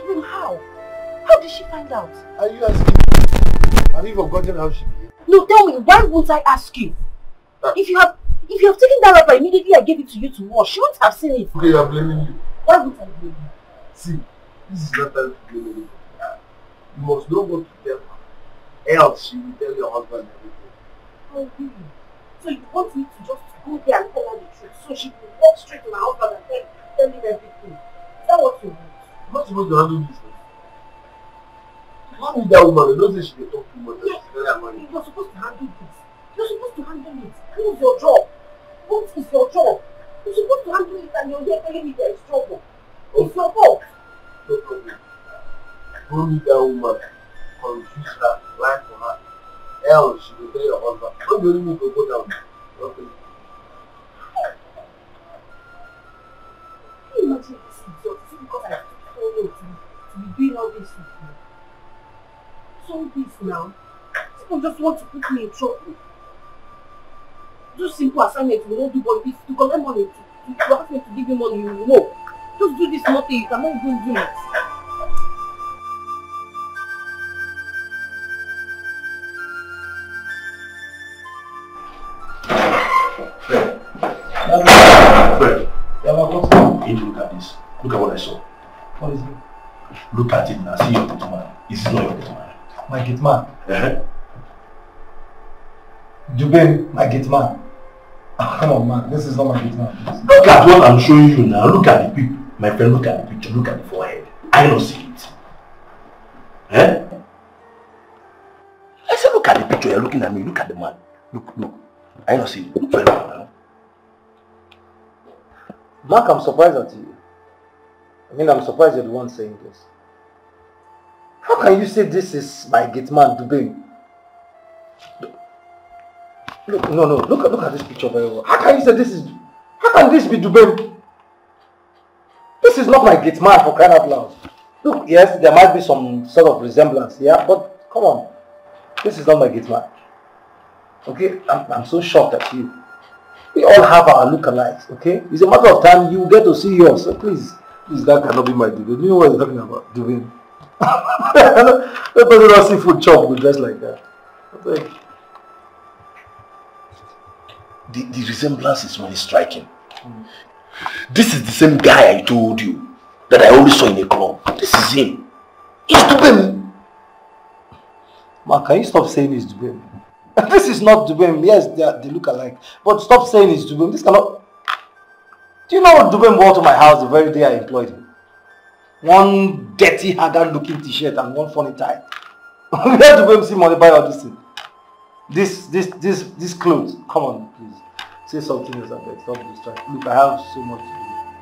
Dubem, how? How did she find out? Are you asking? Have you forgotten how she behaved? No, tell me, why won't I ask you? If you have taken that wrapper immediately I gave it to you to wash, she wouldn't have seen it. Okay, you are blaming you. Why would I blame you? See, this is not time to blame anyone. You must know what to tell her. Else she will tell your husband everything. Oh, really? So you want me to just go there and tell her the truth so she can walk straight to my husband and tell him everything? Is that what you want? You're not supposed to handle this. You don't need that woman. You don't say she can talk too much. Yes, you're supposed to handle this. You're supposed to handle it. What is your job? What is your job? You're supposed to handle it and you're here telling me there is trouble. It's your fault. No problem. Don't need that woman. Confuse her. Lie for her. Else she will tell your husband. Don't you need to go down. Okay. Can you imagine this idiot? Is it because I took so long to be doing all this with you? So this now? People just want to put me in trouble. Just simple assignment you won't do, but if you collect money to ask me to give you money, you know. Just do this nothing, you cannot even do it. Fred, hey, look at this. Look at what I saw. What is it? Look at it now. See your gate man. Is it not your gate man? My gate man? Dubem, my gate man. Oh, come on, man. This is not my gate man. Look at what I'm showing you now. Look at the people. My friend, look at the picture. Look at the forehead. I don't see it. I said, look at the picture. You're looking at me. Look at the man. Look. I don't see it. Look very well now. Mark, I'm surprised at you. I mean, I'm surprised you're the one saying this. How can you say this is my gate man, Dubem? Look, no. Look at this picture very well. How can you say this is... How can this be Dubem? This is not my gate man, for crying out loud. Look, yes, there might be some sort of resemblance, yeah? But, come on. This is not my gate man. Okay? I'm so shocked at you. We all have our lookalikes, okay? It's a matter of time you get to see yours. So please, that cannot be my Dubem. You know what you're talking about, Dubem? That person don't see food chop with dress like that. The resemblance is really striking. This is the same guy I told you that I only saw in a club. This is him. It's Dubem. Man, can you stop saying it's Dubem? This is not Dubem. Yes, they look alike. But stop saying it's Dubem. This cannot... Do you know what Dubem brought to my house the very day I employed him? One dirty, haggard looking t-shirt and one funny tie. Where Dubem see money buy all this thing? This clothes. Come on, please. Say something else about it. Stop distracting. Look, I have so much to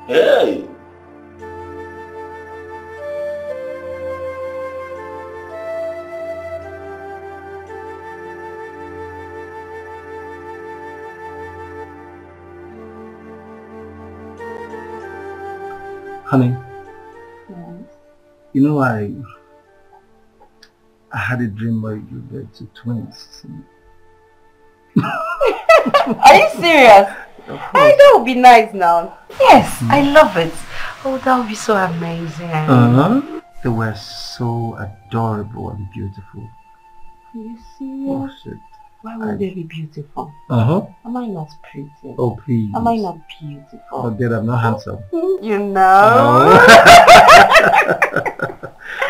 do. Hey! Honey, you know I had a dream where you were two twins. Are you serious? Hey, that would be nice now. Yes, I love it. Oh, that would be so amazing. They were so adorable and beautiful. Are you serious? Oh shit. Why would they be beautiful? Am I not pretty? Oh please. Am I not beautiful? Oh dear, I'm not handsome. You know.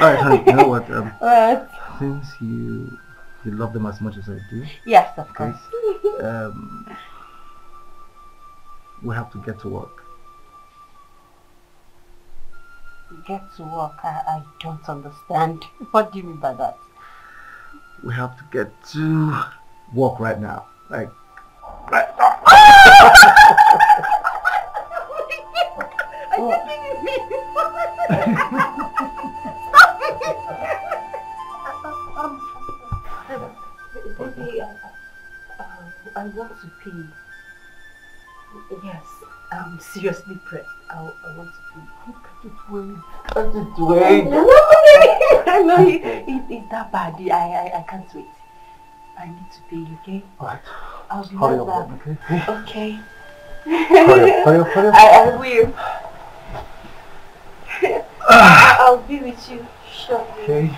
Alright honey, you know what? What? Since you love them as much as I do. Yes, of course. We have to get to work. Get to work? I don't understand. What do you mean by that? We have to get to work right now. Like, right now. I can't believe it. Baby, I want to pee. Yes, I'm seriously pressed. I want to pee. Can't it wait? I know it's that bad. I can't wait. I need to pee, okay? Alright. I'll be Hurry right up, back. Okay. Hurry up. I will. I'll I'll be with you shortly. Okay.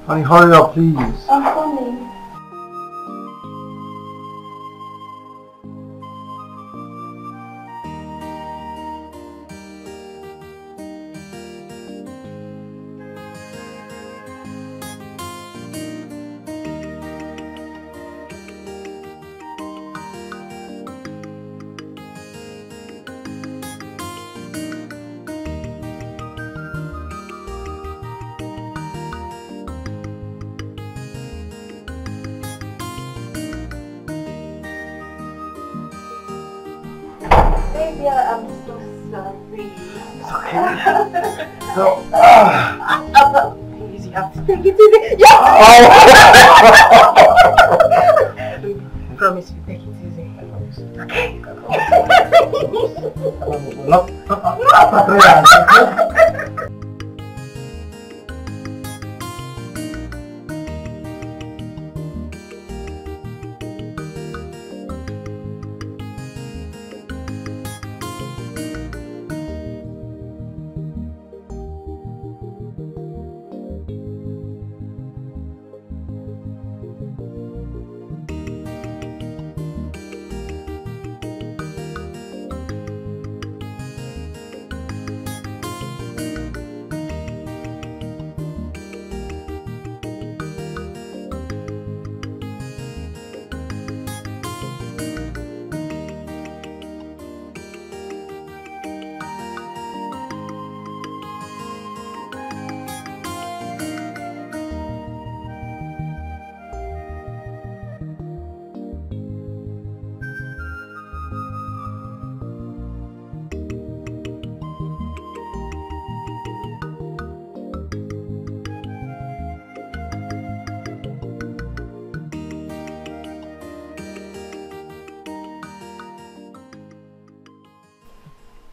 Honey, hurry up, please. I'm coming. Baby, I'm so sorry. It's okay. No. Please, you have to take it easy. Yes! Baby, promise you take it easy. Okay. No.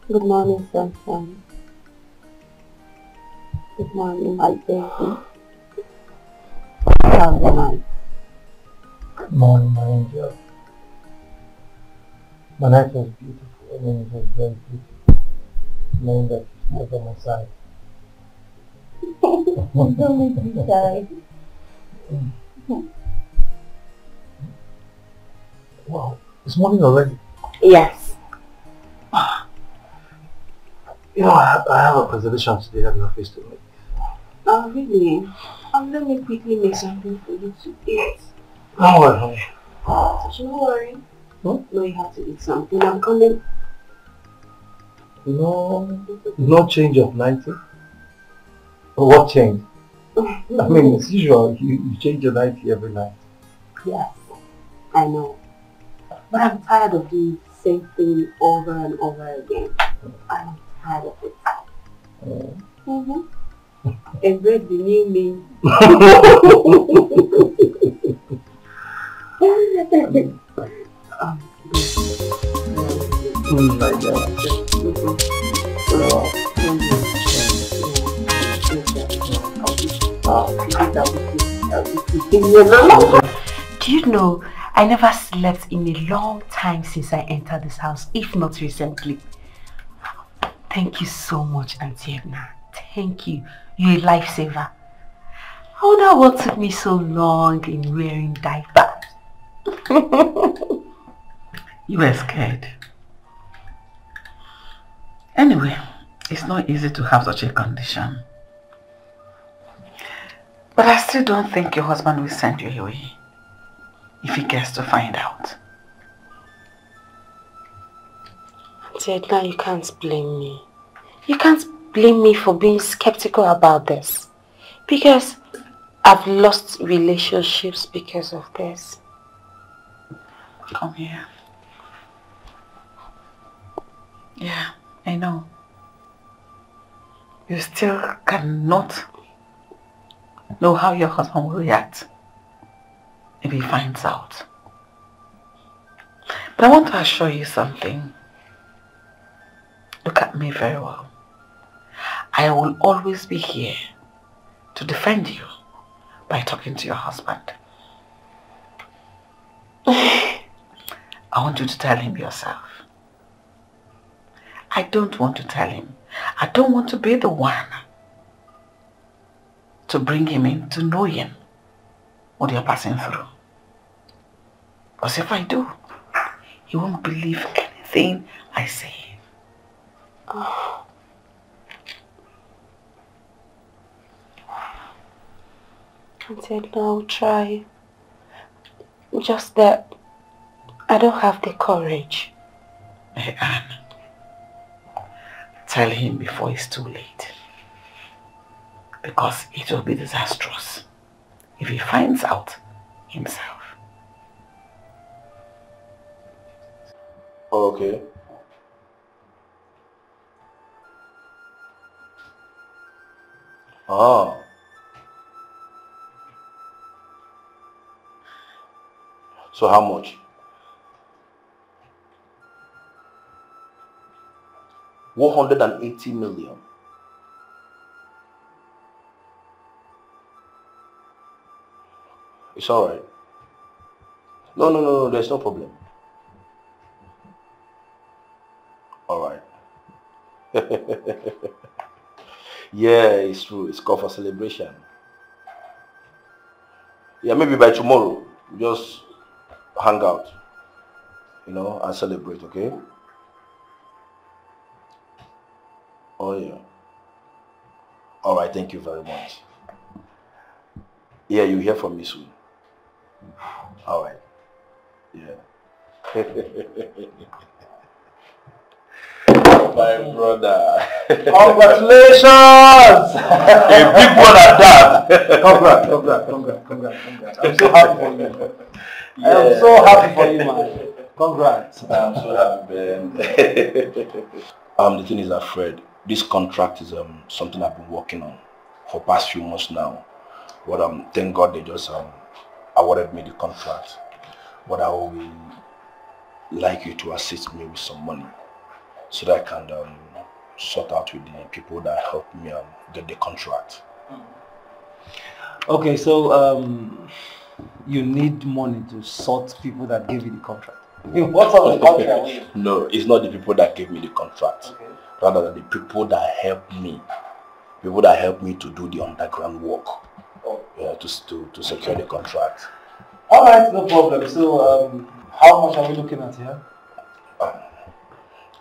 Good morning, sunshine. Good morning, my baby. How's the night? Good morning, my angel. My night was beautiful. I mean, it was very beautiful. Knowing that you're still by my side. Don't make me shy. Wow, it's morning already. Yes. You know, I have a presentation today at the office to make. Oh, really? Let me quickly make something for you to eat. Don't worry, honey. Don't worry. No, you have to eat something. I'm coming. No change of 90? What change? I mean, as usual, you change your 90 every night. Yes, I know. But I'm tired of doing the same thing over and over again. I'm tired of it. Embrace the new me. Do you know, I never slept in a long time since I entered this house, if not recently. Thank you so much, Auntie Edna. Thank you. You're a lifesaver. I wonder what took me so long in wearing diapers. You were scared. Anyway, it's not easy to have such a condition. But I still don't think your husband will send you away if he gets to find out. Auntie Edna, you can't blame me. You can't blame me for being skeptical about this. Because I've lost relationships because of this. Come here. Yeah, I know. You still cannot know how your husband will react if he finds out. But I want to assure you something. Look at me very well. I will always be here to defend you by talking to your husband. I want you to tell him yourself. I don't want to tell him. I don't want to be the one to bring him in to know him, what you're passing through. Because if I do, he won't believe anything I say. Oh. Auntie, I'll try. Just that I don't have the courage. Hey, Anne. Tell him before it's too late. Because it will be disastrous if he finds out himself. Okay. Ah. So how much? 180 million. It's all right. No, there's no problem. All right. Yeah, it's true. It's called for celebration. Yeah, maybe by tomorrow, just hang out, and celebrate, okay? Oh, yeah. All right, thank you very much. Yeah, you hear from me soon. All right. Yeah. My brother. Congratulations! A big one at that. Congrats. I'm so happy for you. Yeah. I am so happy for you, man. Congrats. I'm so happy, man. The thing is that, Fred, this contract is something I've been working on for past few months now. But thank God they just awarded me the contract. But I will like you to assist me with some money so that I can sort out with the people that helped me get the contract. Okay, so you need money to sort people that gave you the contract. What sort of contract? No, it's not the people that gave me the contract. Okay. Rather the people that helped me. People that helped me to do the underground work. Oh. Yeah, to secure the contract. Alright, no problem. So how much are we looking at here?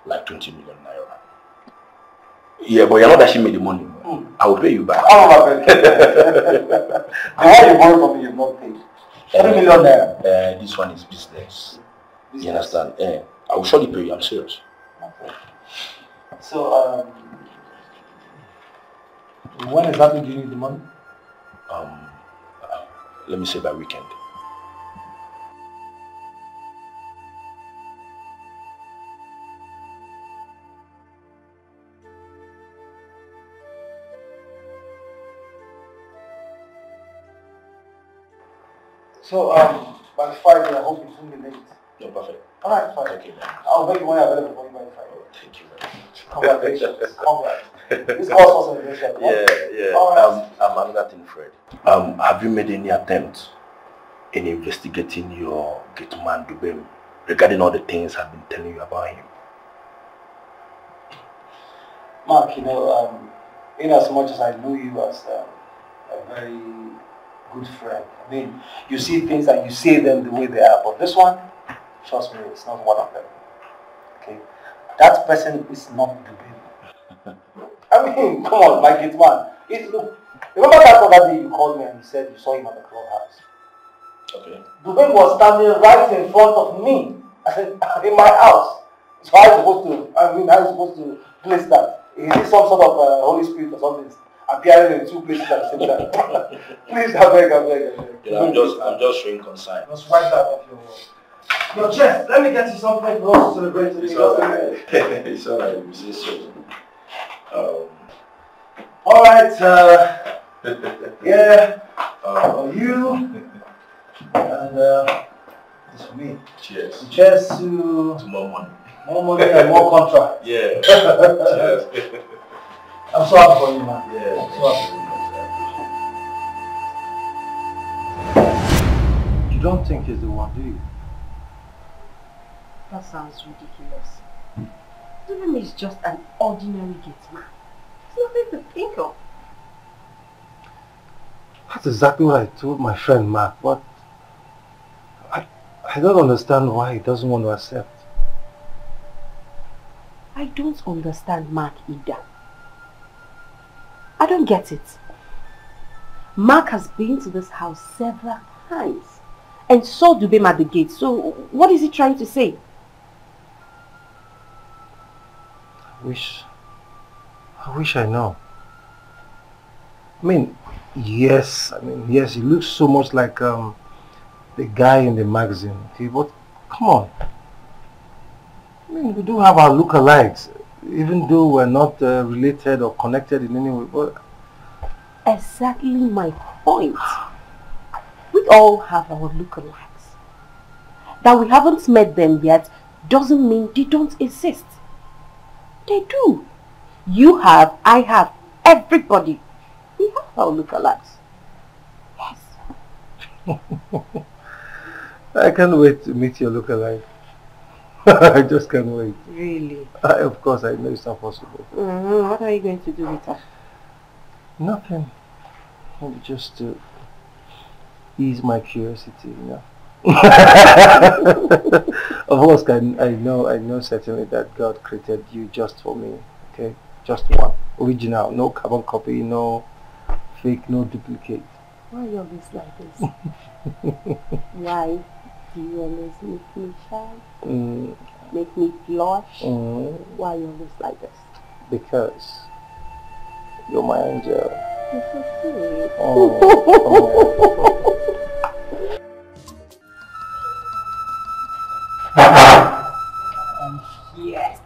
Like 20 million naira. Yeah, but you're not dashing me the money. I will pay you back. Oh, my God. How you borrow from me, you've not paid? 3 million naira. This one is business. You understand? I will surely pay you. I'm serious. Okay. So, when exactly do you need the money? Let me say by weekend. So, by Friday, I hope it won't be late. No, perfect. Alright, fine. Okay, man. I'll make money available for you by Friday. Oh, thank you very much. Congratulations. Congrats. This was celebration. Yeah. Right. Another thing, Fred. Have you made any attempt in investigating your gate man Dubem regarding all the things I've been telling you about him? Mark, in as much as I know you as a very good friend, I mean, you see things and you say them the way they are, but this one, trust me, it's not one of them. Okay? That person is not Dubem. I mean, come on, my gate man. Look, remember that other day you called me and you said you saw him at the clubhouse? Okay. Dubem was standing right in front of me. I said, in my house. So how are you supposed to place that? Is it some sort of Holy Spirit or something appearing in two places at the same time? Please, I beg. I'm just showing concern. Just wipe that off your chest. Let me get you something for us to celebrate today. It's alright. It's alright. We see soon. Alright, yeah, for you, and this for me. Cheers. Cheers to more money. More money and more contract. Yeah. Cheers. I'm so happy for you, man. Yeah. I'm so happy for you. You don't think he's the one, do you? That sounds ridiculous. Dubem is just an ordinary gate man. There's nothing to think of. That's exactly what I told my friend Mark, but I don't understand why he doesn't want to accept. I don't understand Mark either. I don't get it. Mark has been to this house several times and saw Dubem at the gate. So what is he trying to say? I wish I know. I mean, yes, he looks so much like the guy in the magazine, okay, but come on. I mean, we do have our lookalikes, even though we're not related or connected in any way, but... Exactly my point. We all have our lookalikes. That we haven't met them yet doesn't mean they don't exist. They do. You have, I have, everybody. We have our lookalikes. Yes. I can't wait to meet your lookalike. I just can't wait. Really? Of course, I know it's not possible. What are you going to do with her? Nothing. Maybe just to ease my curiosity, you know. Of course, I know certainly that God created you just for me. Okay, just one, original, no carbon copy, no fake, no duplicate. Why are you always like this? Why do you always make me shy? Make me blush? Why are you always like this? Because you're my angel. You're so sweet. Oh. Yes.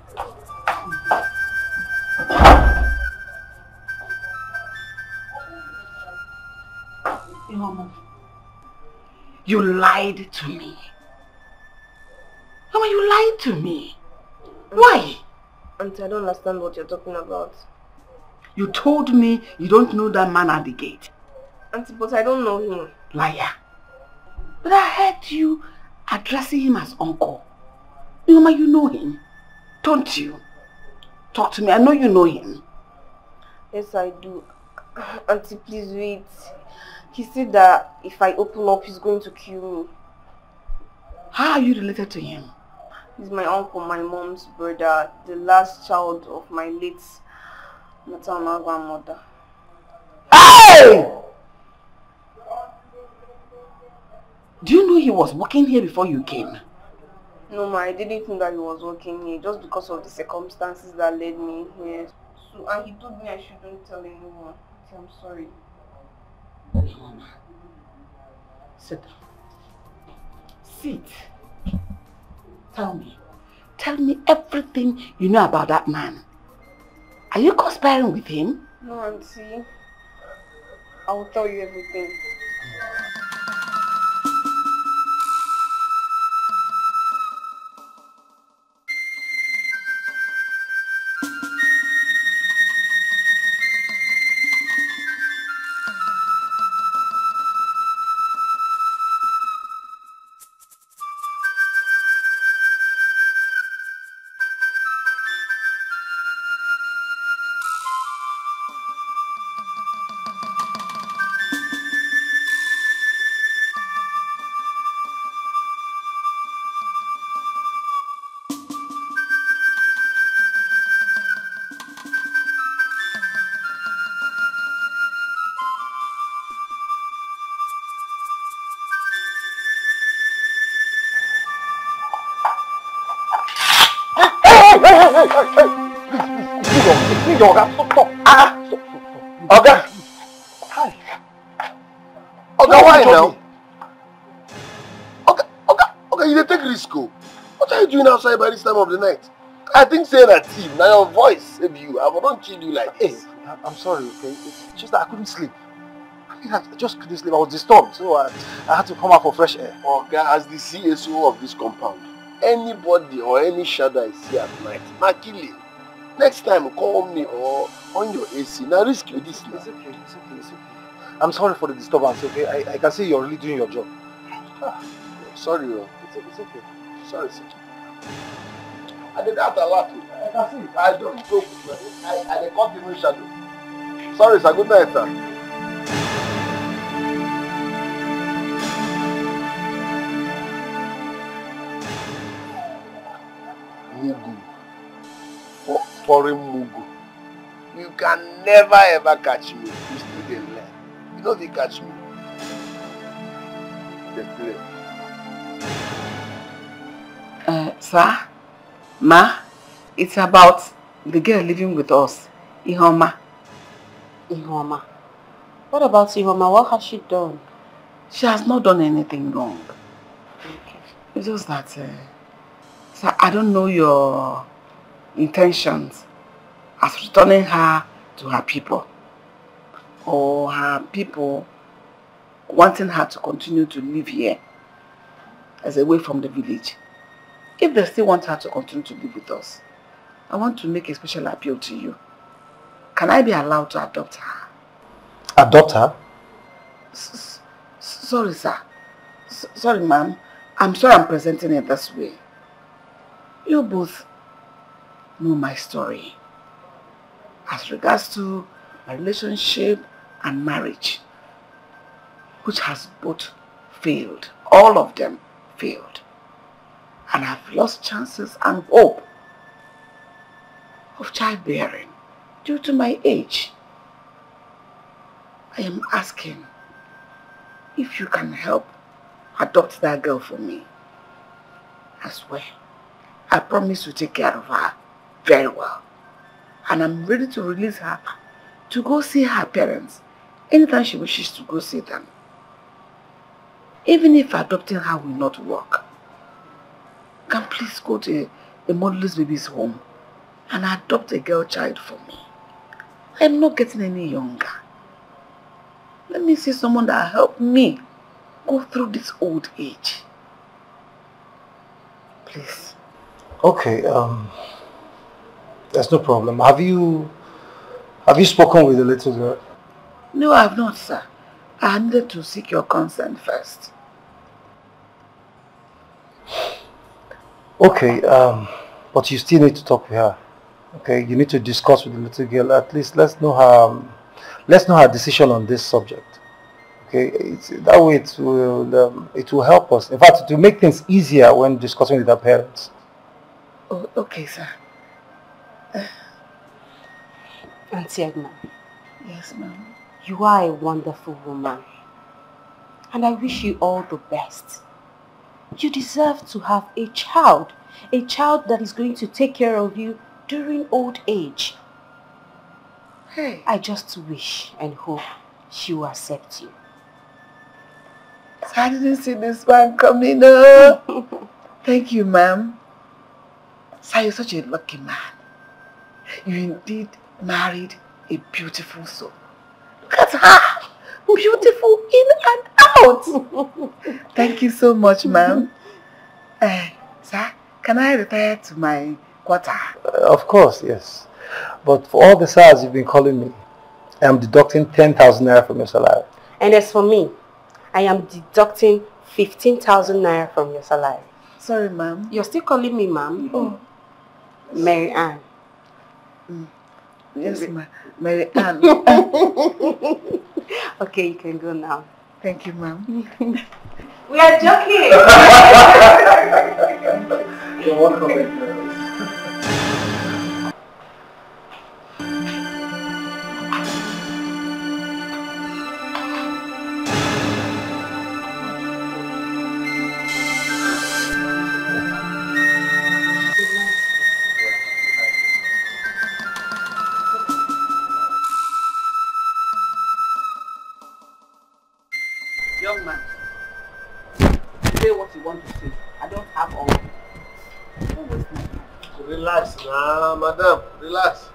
You lied to me. Mama, you lied to me. Why? Auntie, I don't understand what you're talking about. You told me you don't know that man at the gate. Auntie, but I don't know him. Liar. But I heard you addressing him as uncle. Mama, you know him, don't you? Talk to me. I know you know him. Yes, I do. Auntie, please wait. He said that if I open up, he's going to kill me. How are you related to him? He's my uncle, my mom's brother, the last child of my late maternal grandmother. Hey! Do you know he was working here before you came? No, ma, I didn't think that he was working here just because of the circumstances that led me here. So, and he told me I shouldn't tell anyone. I'm sorry. Mama, sit down. Sit. Tell me everything you know about that man. Are you conspiring with him? No, Auntie. I will tell you everything. Please, Oga, stop. Oga! Hi. Oga, why now? Oga, you dey take risk. What are you doing outside by this time of the night? I think saying a team, now your voice save you. I don't kill you like this. Hey, I'm sorry, okay? It's just that I couldn't sleep. I just couldn't sleep. I was disturbed, so I had to come out for fresh air. Oga, as the CSO of this compound, anybody or any shadow I see at night, na killing. Next time, call me or on your AC. Now risk with this now. It's okay. I'm sorry for the disturbance, okay? I can see you're really doing your job. Sorry, It's okay. Sorry, sir. I did that a lot. I can see. I don't joke. I caught him in shadow. Sorry, sir. Good night, sir. Mugu. Foreign Mugu. You can never ever catch me. You still dey learn. You know if you catch me. Sir, Ma, it's about the girl living with us, Ihoma. Ihoma? What about Ihoma? What has she done? She has not done anything wrong. Okay. It's just that, sir, I don't know your intentions as returning her to her people, or her people wanting her to continue to live here as away from the village. If they still want her to continue to live with us, I want to make a special appeal to you. Can I be allowed to adopt her? Adopt her? Sorry, sir. Sorry, ma'am. I'm sorry I'm presenting it this way. You both know my story as regards to my relationship and marriage, which has both failed. All of them failed. And I've lost chances and hope of childbearing due to my age. I am asking if you can help adopt that girl for me. I swear, I promise to take care of her very well. And I'm ready to release her to go see her parents anytime she wishes to go see them. Even if adopting her will not work, can please go to a motherless baby's home and adopt a girl child for me. I'm not getting any younger. Let me see someone that will help me go through this old age. Please. Okay, there's no problem. Have you spoken with the little girl? No, I have not, sir. I needed to seek your consent first. Okay, but you still need to talk with her. Okay, you need to discuss with the little girl. At least let's know her decision on this subject. Okay, that way it will help us. In fact, it will make things easier when discussing with our parents. Oh, okay, sir. Auntie Edna. Yes, ma'am. You are a wonderful woman. And I wish you all the best. You deserve to have a child that is going to take care of you during old age. Hey. I just wish and hope she will accept you. I didn't see this one coming up. Thank you, ma'am. Sir, you're such a lucky man. You indeed married a beautiful soul. Look at her. Beautiful in and out. Thank you so much, ma'am. Sir, can I retire to my quarter? Of course, yes. But for all the SARS you've been calling me, I am deducting 10,000 naira from your salary. And as for me, I am deducting 15,000 naira from your salary. Sorry, ma'am. You're still calling me ma'am? Oh. Mary Ann. Yes, ma'am. Mary Ann. Okay, you can go now. Thank you, ma'am. We are joking. You're welcome. Young man, say what you want to say. I don't have all. Relax now, madam. Relax.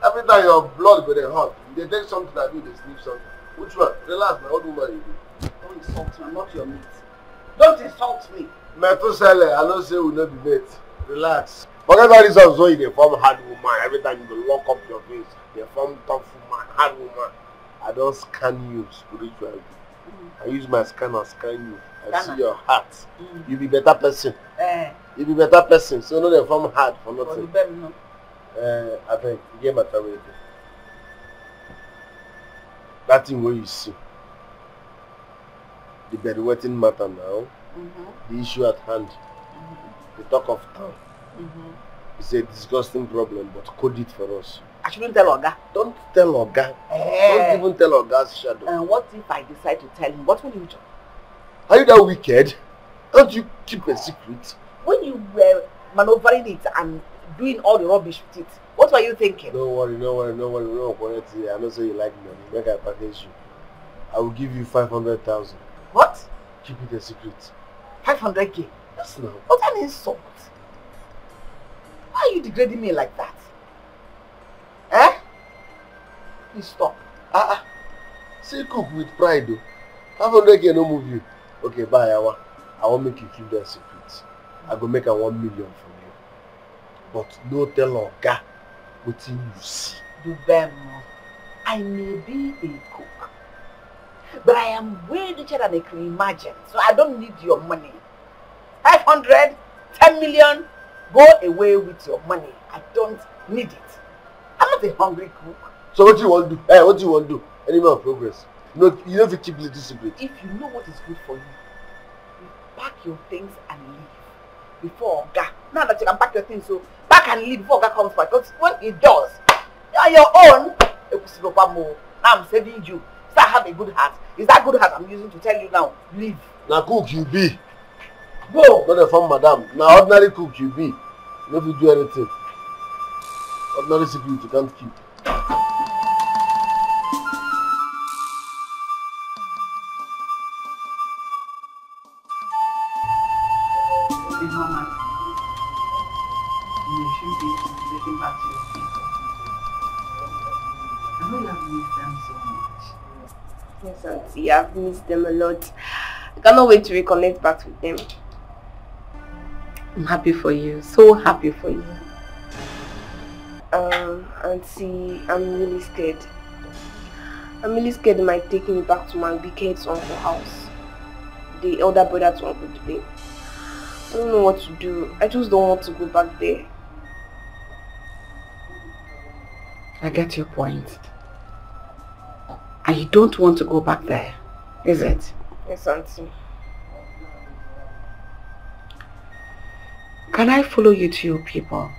Every time your blood go dey hot, you dey take something that you dey sleep something. Which one? Relax, my old woman you do. Don't insult me, I'm not your mate. Don't insult me. Metusele, I know say we no be mate. Relax. Forget all these ones when you dey form hard woman. Every time you go lock up your face, you form tough woman, hard woman. I don't scan you spiritually. I use my scanner scan you. I see your heart. You be better person. You be better person, so no they form hard for nothing. No. I think you get matter with it. That thing where you see. The bedwetting matter now. The issue at hand. The talk of town. It's a disgusting problem, but code it for us. I shouldn't tell Oga. Don't tell Oga. Don't even tell Oga's shadow. And what if I decide to tell him? What will you do? Are you that wicked? Don't you keep a secret? When you were maneuvering it and doing all the rubbish with it, what were you thinking? Don't worry. We don't connect here. I know so you like money. Make I package you. I will give you 500,000. What? Keep it a secret. 500k? Yes, no. What an insult. Why are you degrading me like that? Eh? Please stop. Say cook with pride though. 500k no move you. Okay, bye. I won't make you keep that secret. I go make a 1 million from you. But no tell Oga what you see. Do them. I may be a cook, but I am way richer than I can imagine. So I don't need your money. 500, 10 million, go away with your money. I don't need it. I'm not a hungry cook. So what do you want to do? Hey, what do you want to do? Any more progress? No, you don't have to keep little secret. If you know what is good for you, you pack your things and leave before Oga. Now that you can pack your things, so pack and leave before Oga comes back. Because when he does, you are your own. Now I'm saving you. So I have a good heart. Is that good heart I'm using to tell you now? Leave. Now cook you be. Go. Not a farm madam. Now ordinary cook you be. You don't have to do anything. Ordinary secret you can't keep. Yes, Auntie, I've missed them a lot. I cannot wait to reconnect back with them. I'm happy for you. So happy for you. Auntie, I'm really scared. I'm really scared they might take me back to my wicked uncle house. The elder brother to Uncle Dube. I don't know what to do. I just don't want to go back there. I get your point. And you don't want to go back there, is it? Yes, Auntie. Can I follow you to your people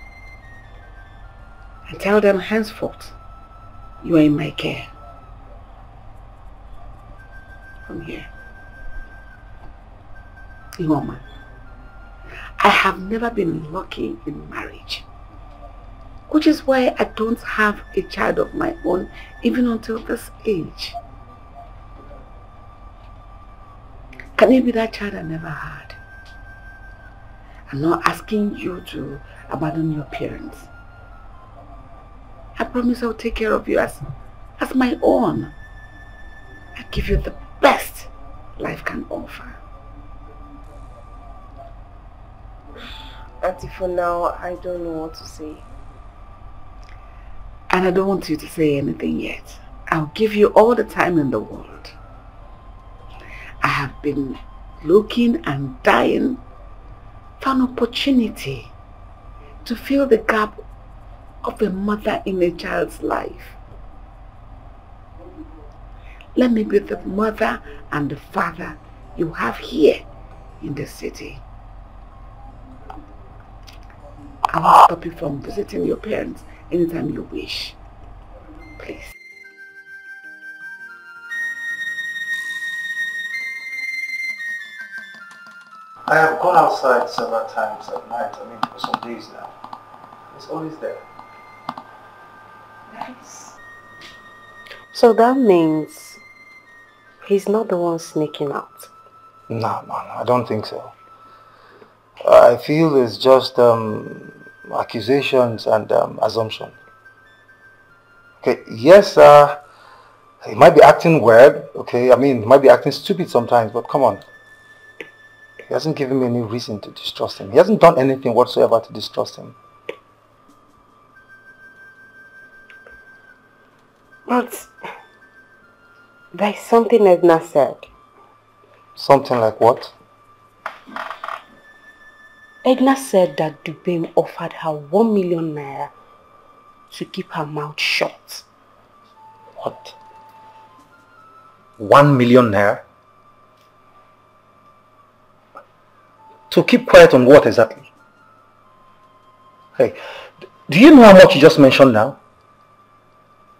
and tell them henceforth you are in my care? Come here. Woman, I have never been lucky in marriage, which is why I don't have a child of my own even until this age. Can it be that child I never had? I'm not asking you to abandon your parents. I promise I'll take care of you as my own. I give you the best life can offer. Auntie, for now, I don't know what to say. And I don't want you to say anything yet. I'll give you all the time in the world. I have been looking and dying for an opportunity to fill the gap of a mother in a child's life. Let me be the mother and the father you have here in the city. I will stop you from visiting your parents anytime you wish. Please. I have gone outside several times at night, for some days now. It's always there. Nice. So that means he's not the one sneaking out? No, I don't think so. I feel it's just accusations and assumption. Okay, yes, he might be acting weird, okay? He might be acting stupid sometimes, but come on. He hasn't given me any reason to distrust him. He hasn't done anything whatsoever to distrust him. But there's something Edna said. Something like what? Edna said that Dubem offered her 1 million naira to keep her mouth shut. What? 1 million naira? To keep quiet on what exactly? Hey, do you know how much you just mentioned now?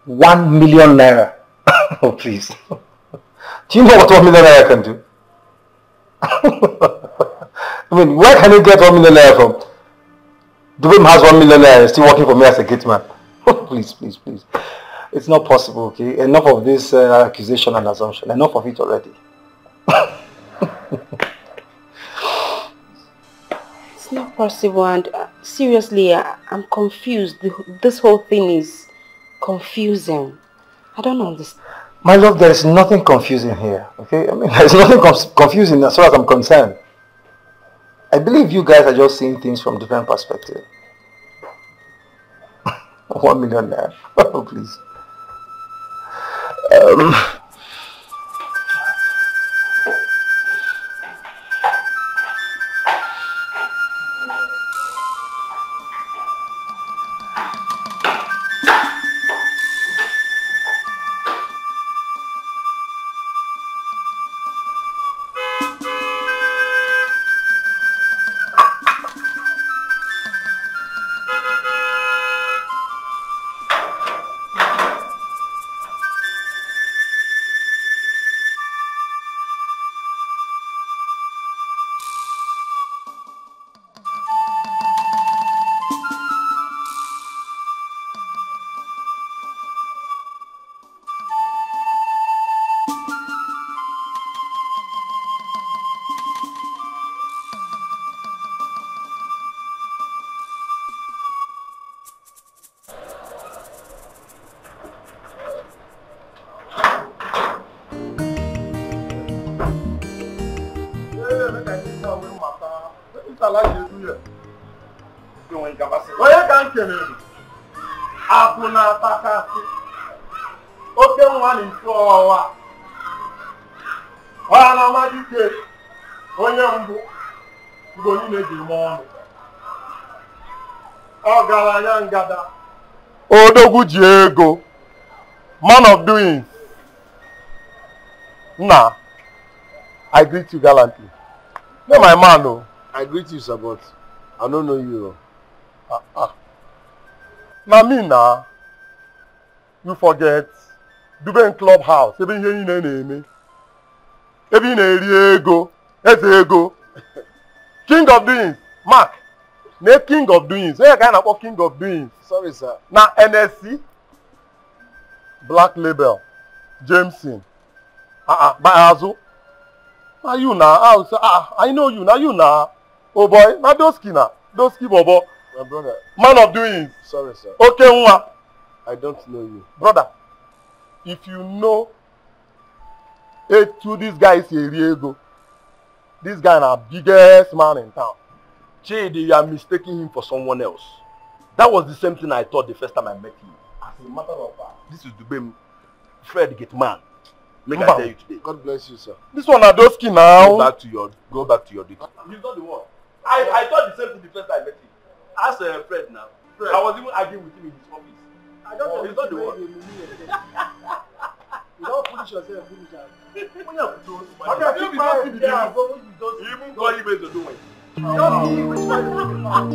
1 million naira. Oh, please. Do you know what 1 million naira can do? I mean, where can you get 1 million naira from? Dubem has 1 million naira and still working for me as a gate man. Please, please, please. It's not possible, okay? Enough of this accusation and assumption. Enough of it already. It's not possible, and seriously, I'm confused. This whole thing is confusing. I don't understand. My love, there is nothing confusing here, okay? I mean, there's nothing confusing as far as I'm concerned. I believe you guys are just seeing things from different perspectives. 1 million naira. Oh, please. Odogwu ji ego, man of doing. Nah, I greet you gallantly. No, my man, no. I greet you, sir, but I don't know you. Now me now, you forget. Dubem Clubhouse, even here in the name. Even in ego, ego. King of doings, Mark. Ne king of doings. Where kind of king of doings? Sorry, sir. Now NSC, Black Label, Jameson. Bayazu. Now you now. I know you. Now you now. Oh boy, now Doski now. Doski Bobo. My brother. Man of doings. Sorry, sir. Okay, Nwa. I don't know you. Brother, if you know to this guy is Riego, this guy is the biggest man in town. Chidi, you are mistaking him for someone else. That was the same thing I thought the first time I met him. As a matter of fact, this is Dubem Fred Gateman. Make I tell you today. God bless you, sir. This one Adoski now. Go back to your duty. He's not the one. I thought the same thing the first time I met him. Ask Fred now. Fred. I was even arguing with him in his office. I don't he's not the one. You don't finish yourself, finish yourself. When you have to do it, even call him as a doing. Just see which one is the man.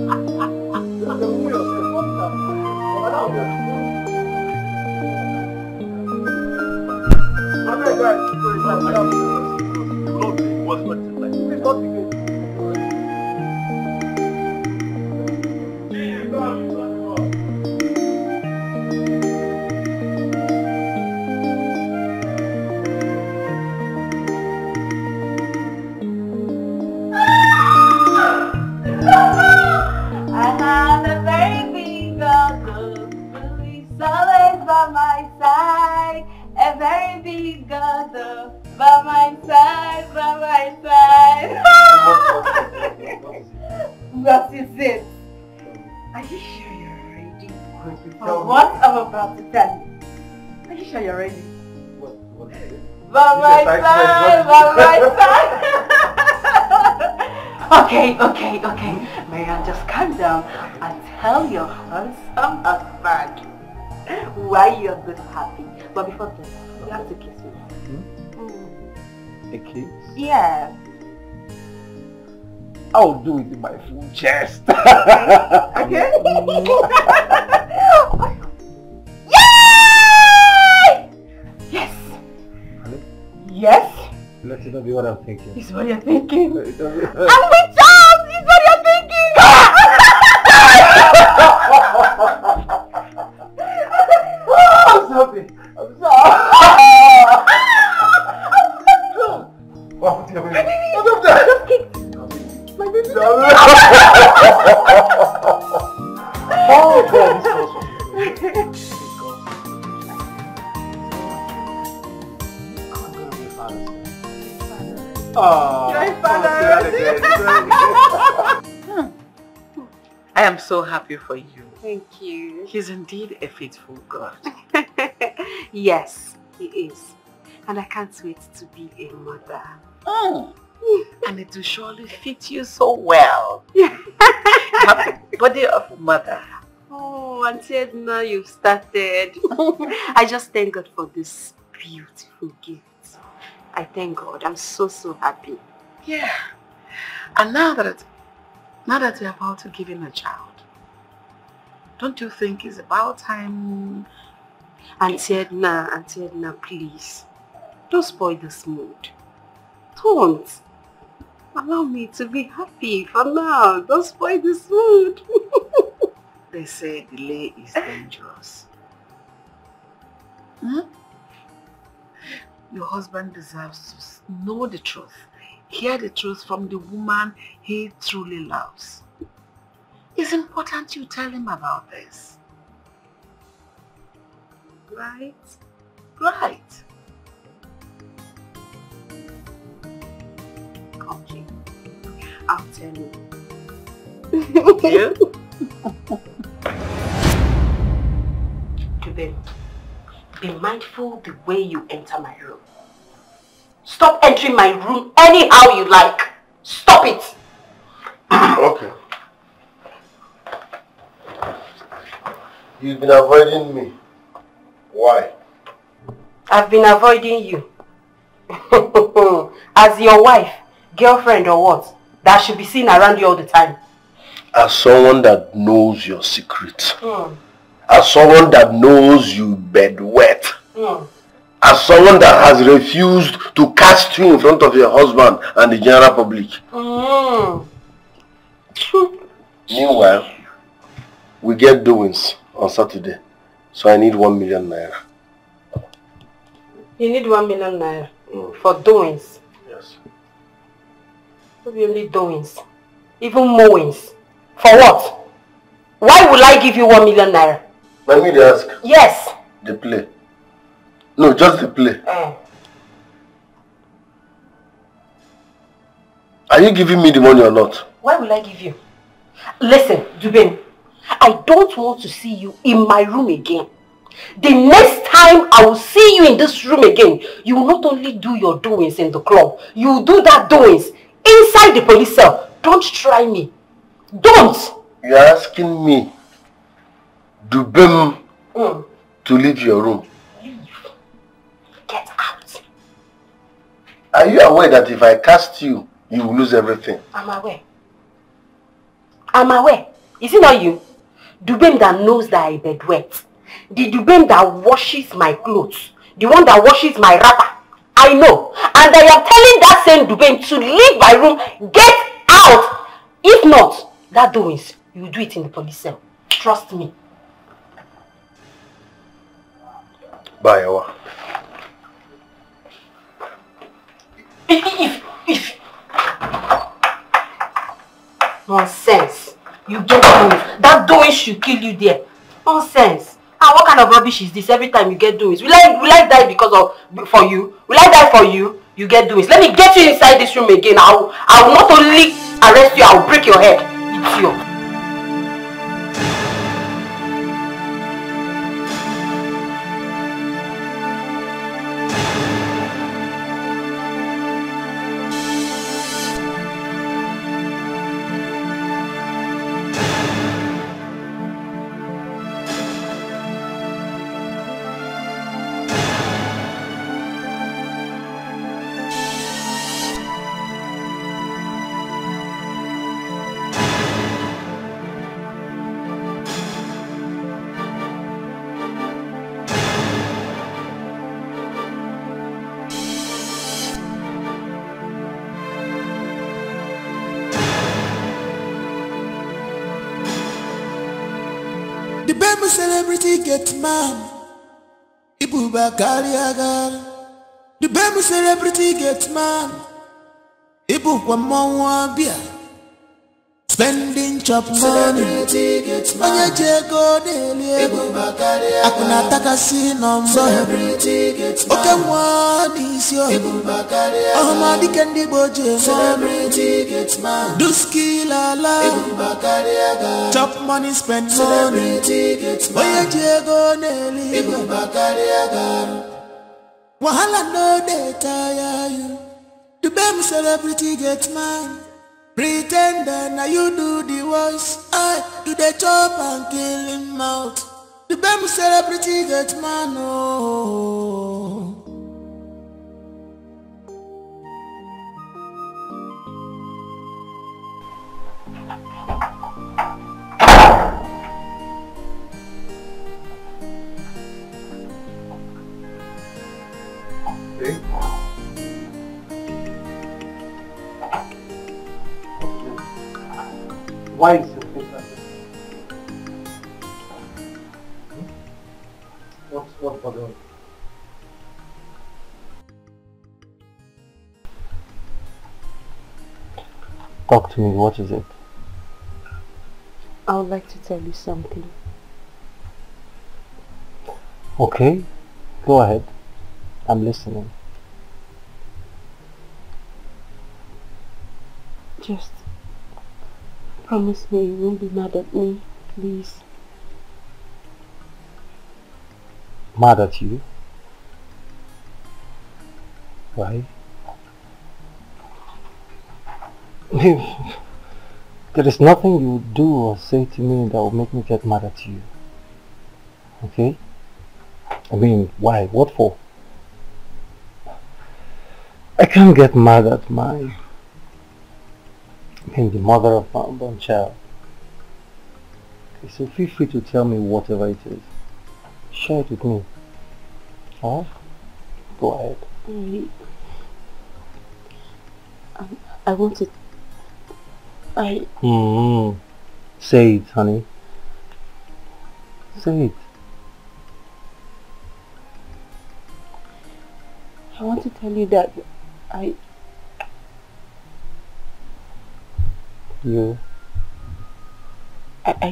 You have to move yourself. What's that? Okay. Marian, just calm down and tell your handsome husband why you're good happy. But before that, you have to kiss me. A kiss? Yeah. I'll do it in my full chest. Okay? Yay! Yes! Yes? Let it not be what I'm thinking. It's what you're thinking. I'm with Charles! It's what you're thinking! I'm sorry. I'm sorry. What happened to your baby? Just kick. My baby. Oh God, this was oh, you're a father. I am so happy for you. Thank you. He's indeed a faithful God. Yes, he is. And I can't wait to be a mother. And it will surely fit you so well. You have the body of a mother. Oh, until now you've started. I just thank God for this beautiful gift. I thank God. I'm so happy. Yeah. And now that you're about to give him a child, don't you think it's about time? Auntie Edna, please. Don't spoil this mood. Don't. Allow me to be happy for now. Don't spoil this mood. They say delay is dangerous. Your husband deserves to know the truth. Hear the truth from the woman he truly loves. It's important you tell him about this. Right? Right. Okay. I'll tell you. You? Today, be mindful the way you enter my room. Stop entering my room anyhow you like. Stop it. Okay. You've been avoiding me. Why? I've been avoiding you. As your wife, girlfriend or what? That should be seen around you all the time. As someone that knows your secret. As someone that knows you bedwet. As someone that has refused to cast you in front of your husband and the general public. Meanwhile, we get doings on Saturday. So I need 1 million naira. You need 1 million naira for doings? Yes. Not only doings, even mowings. For what? Why will I give you 1 million naira? Let me ask. Yes. The play. No, just the play. Are you giving me the money or not? Why will I give you? Listen, Dubin, I don't want to see you in my room again. The next time I will see you in this room again, you will not only do your doings in the club, you will do that doings inside the police cell. Don't try me. Don't! You are asking me, Dubin, to leave your room. Leave. Get out. Are you aware that if I cast you, you will lose everything? I'm aware. I'm aware. Is it not you? Dubin that knows that I bedwet. The Dubin that washes my clothes. The one that washes my wrapper. I know. And I am telling that same Dubin to leave my room. Get out. If not, that doings, you will do it in the police cell. Trust me. Bye, Awa. If. Nonsense. You get doings. That doings should kill you there. Nonsense. And what kind of rubbish is this every time you get doings? Will I die for you? Will I die for you? You get doings. Let me get you inside this room again. I will not only arrest you, I will break your head. Idiot. The baby celebrity get man. Ibu bakari agar. The baby celebrity get man. Ibu kwa mwa bia. Spending chop money. Onye jego delie. Akuna takasi nombo. Celebrity gets man. Oke mwani isyo. Ahmadi kendi boje. Celebrity gets man. Duski lala. Chop money, spend money. Celebrity gets man. Onye jego delie. Wahala no data ya you. The baby celebrity gets man. Pretender, now you do the voice. I do the chop and kill him out. The baby celebrity get man, oh. Hey. Why is your face like this? What's bothering you? Talk to me, what is it? I would like to tell you something. Okay, go ahead. I'm listening. Just promise me you won't be mad at me, please. Mad at you? Why? There is nothing you do or say to me that will make me get mad at you. Okay? I mean, why? What for? I can't get mad at the mother of my unborn child. Okay, so feel free to tell me whatever it is. Share it with me. Alright? Go ahead. I want it. Say it, honey. Say it. I want to tell you that I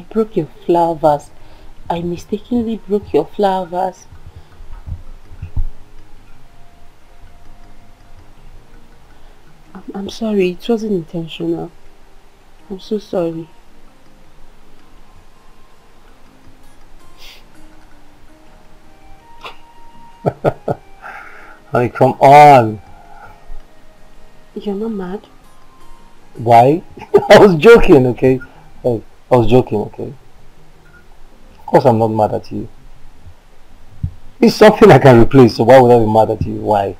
broke your flower vase. I mistakenly broke your flower vase. I'm sorry, it wasn't intentional. I'm so sorry. Honey, come on. You're not mad? Why? I was joking, okay? I was joking, okay? Of course I'm not mad at you. It's something I can replace, so why would I be mad at you? Why?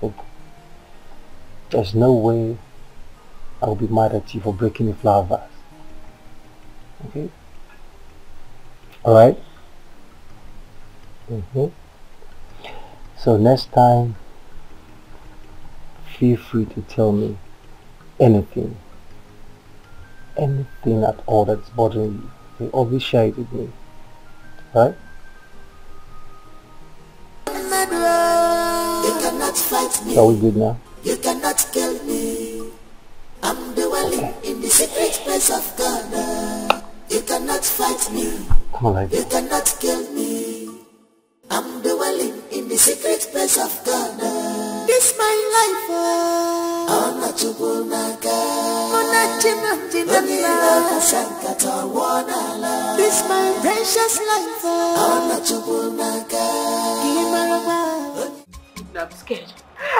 Look, there's no way I'll be mad at you for breaking the flower vase. Okay? Alright? So next time, feel free to tell me anything at all that's bothering you. Okay? Always share it with me. Right? You cannot fight me. Are we good now? You cannot kill me. I'm dwelling in the secret place of God. You cannot fight me. Come on, like you cannot kill me. I'm dwelling in the secret place of God. This my life. I'm not to go this my precious life. I'm not to go I'm scared.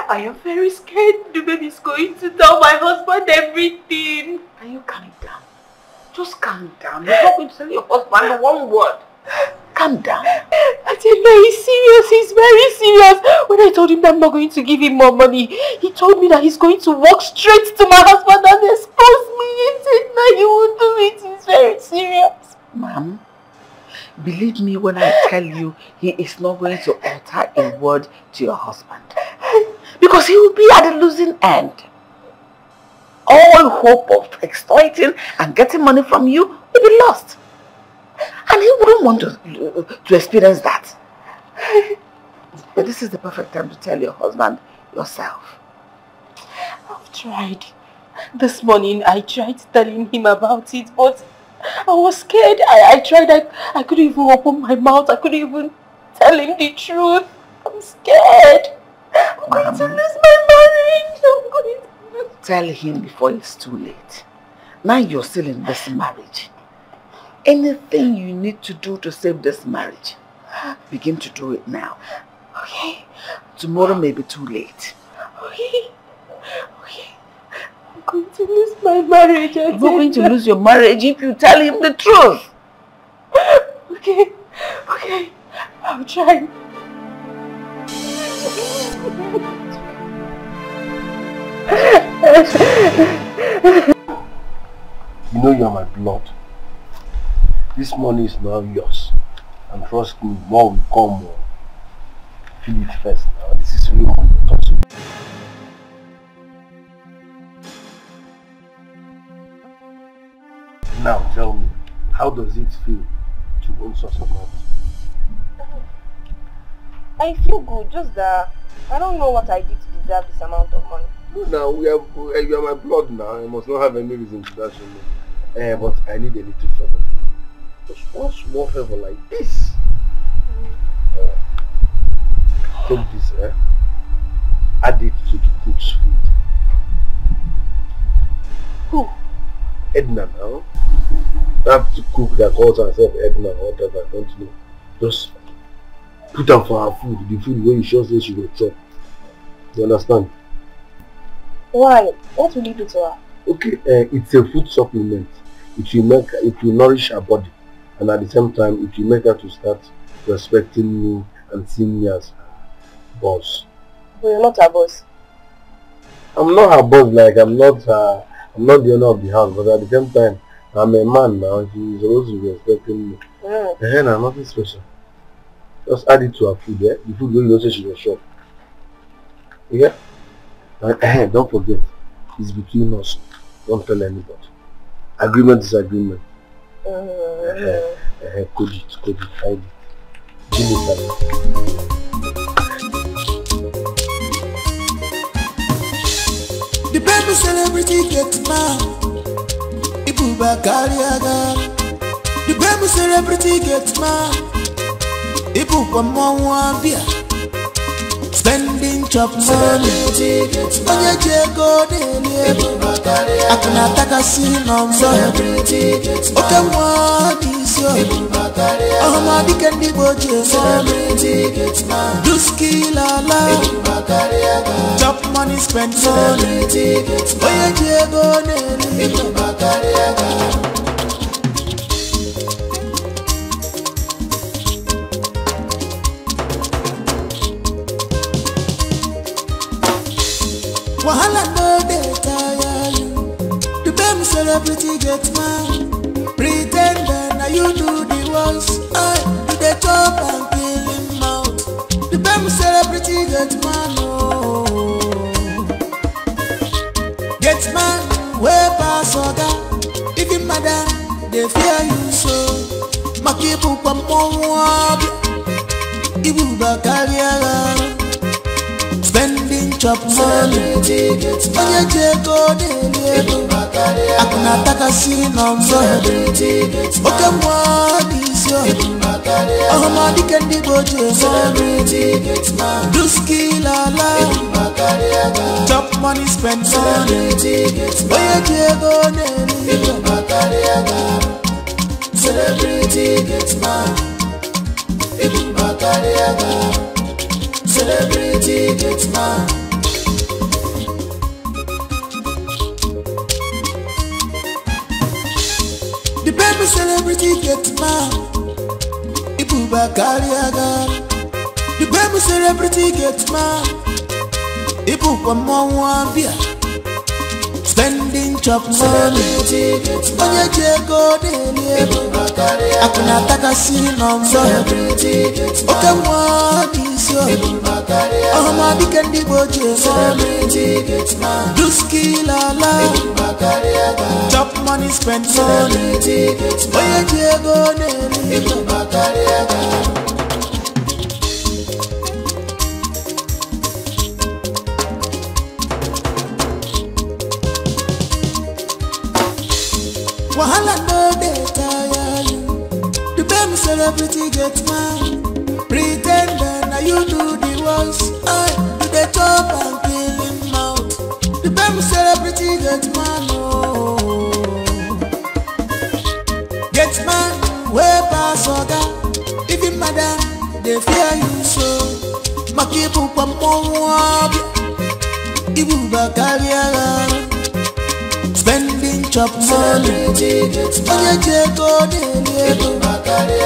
I am very scared. The baby's going to tell my husband everything. Can you calm down? Just calm down. You're not going to tell your husband one word. Calm down. I said very serious. He's very serious. When I told him that I'm not going to give him more money, he told me that he's going to walk straight to my husband and expose me. He said no, he won't do it. He's very serious. Ma'am, believe me when I tell you, he is not going to utter a word to your husband. Because he will be at the losing end. All hope of exploiting and getting money from you will be lost. And he wouldn't want to experience that. But this is the perfect time to tell your husband yourself. I've tried. This morning I tried telling him about it, but I was scared. I tried. I couldn't even open my mouth. I couldn't even tell him the truth. I'm scared. I'm going to lose my marriage. I'm going to lose. Tell him before it's too late. Now you're still in this marriage. Anything you need to do to save this marriage, begin to do it now. Okay. Tomorrow may be too late. Okay. Okay. I'm going to lose my marriage. You're not going to lose your marriage if you tell him the truth. Okay. Okay. I'll try. You know you're my blood. This money is now yours. And trust me, more will come more. Feel it first now. This is real money. Talk to me. Now tell me, how does it feel to own such amount? I feel good, just that I don't know what I did to deserve this amount of money. No, now you are my blood now. I must not have any reason to dash on me. But I need a little favor. Just one small favor like this. Take this, add it to the cook's food. Who? Edna now. I have to cook that calls herself Edna or whatever, I don't know. Just put her for her food, the food where you sure say she will chop. You understand? Why? What will you do to her? Okay, it's a food supplement. It will nourish her body, and at the same time it will make her to start respecting me and seeing me as her boss. But you're not her boss. I'm not her boss, like I'm not the owner of the house, but at the same time I'm a man now. She's supposed to be respecting me. And I'm nothing special. Just add it to her food, The food where you don't say she will shop. Yeah? And don't forget, it's between us. Don't tell anybody. Agreement is agreement. Code it, hide it. Give me that. The baby celebrity gets mad. Ibu Bakariaga. The baby celebrity gets mad. Ibu Kwamwambia. Spending chop money. Onye jego dele. Akuna taka sino mbo. Oke mwani sio. Ohama dikendi boje money. Duski lala. Chop money, spend money. Onye jego dele. Wahala no dey tire you. The baby celebrity get mad. Pretender now you do the worst. You dey chop and kill him out. The baby celebrity get mad, oh. Get mad, way pass oga. Even madam, they fear you so. Makibu kwa mwabi. Ibu Bakariaga. Spending chop money. Onye jego dele. Akuna taka sino mbo. Oke mwani sio. Ohama dikendi boje money. Duski lala. Chop money, spend money. Onye jego dele. Celebrity gets mad. Ibu Bakariaga. Celebrity gets mad. The baby celebrity gets mad. Ibu Bakariaga. The baby celebrity gets mad. Ibu Kwamwambia. Spending chop money. Onye jego dele. Akuna taka sino mbo. Oke mwani Oh my candy boje celebrity get man. Do skill ala. Chop money spend money. Oye Diego Nelly. Wahala no dey tire you. The baby celebrity get man. Pretender now you do the ones. I do the top and kill him out. The baby celebrity get man. Oh, get man way pass oga. Even madam they fear you so. Makibu pampowabi. Ibu bakariara. Spending chop money, oye Diego Nelly.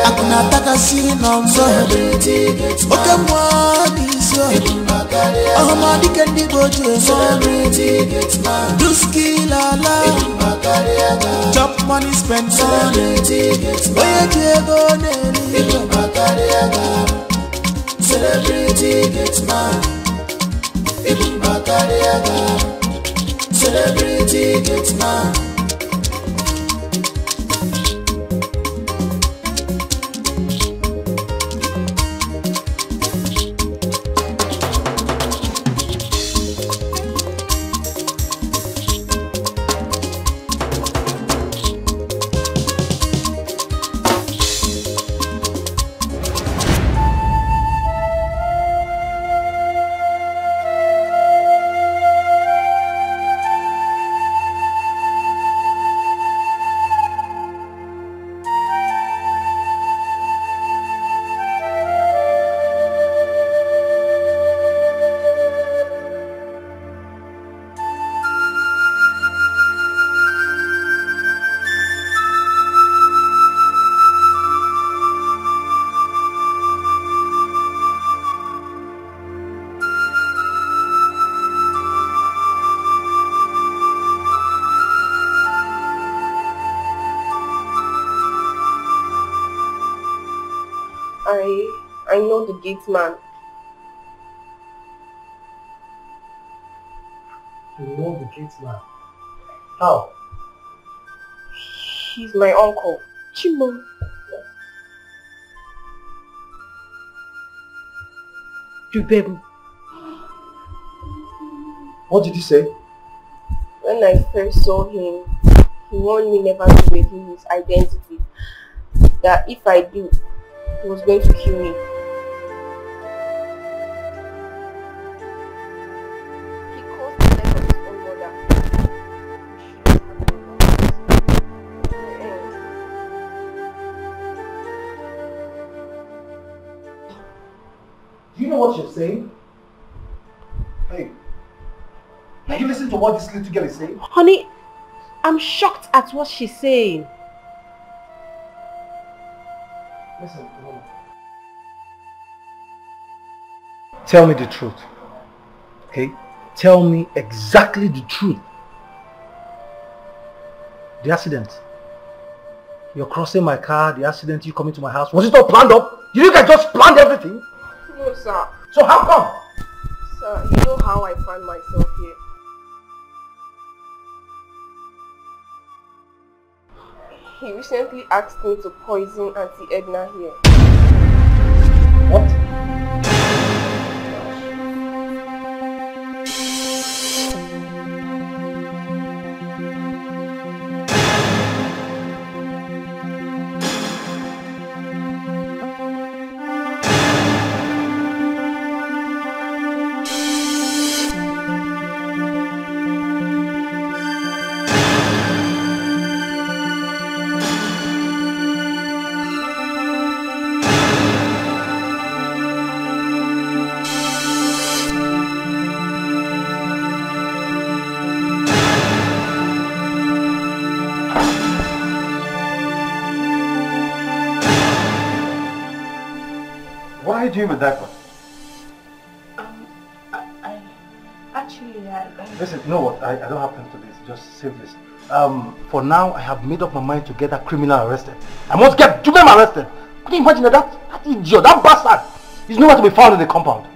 Akuna taka siri nomzo, oke mwani so. Oh my candy boje do skill ala. Chop money spend money, oye Diego Nelly. Celebrity get man, celebrity get man. I know the gate man. You know the gate man? How? He's my uncle, Chimo. Dubem. What did he say? When I first saw him, he warned me never to reveal his identity. That if I do, he was going to kill me. He caused the death of his own mother. Do you know what you're saying? Hey, are you listening to what this little girl is saying? Honey, I'm shocked at what she's saying. Listen, Mama. Tell me the truth. Okay? Tell me exactly the truth. The accident. You're crossing my car, the accident, you coming to my house. Was it all planned up? Did you guys just planned everything? No, sir. So how come? Sir, you know how I find myself here. He recently asked me to poison Auntie Edna here. What? What are you doing with that one? Listen, you know what? I don't have time for this. Just save this. For now, I have made up my mind to get that criminal arrested. I must get Jubem arrested. Can you imagine that idiot, that bastard? He's nowhere to be found in the compound.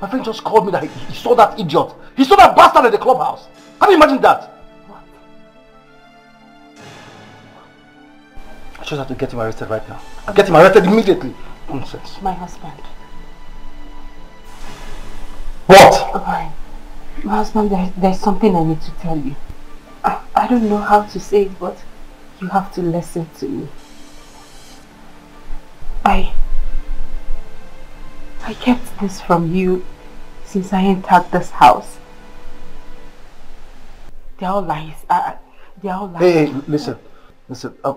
My friend just called me that he saw that idiot. He saw that bastard at the clubhouse. Can you imagine that? I just have to get him arrested right now. Get him arrested immediately. Nonsense. My husband. What? My husband, there's something I need to tell you. I don't know how to say it, but you have to listen to me. I kept this from you since I entered this house. They're all lies. They're all lies. Hey, listen. I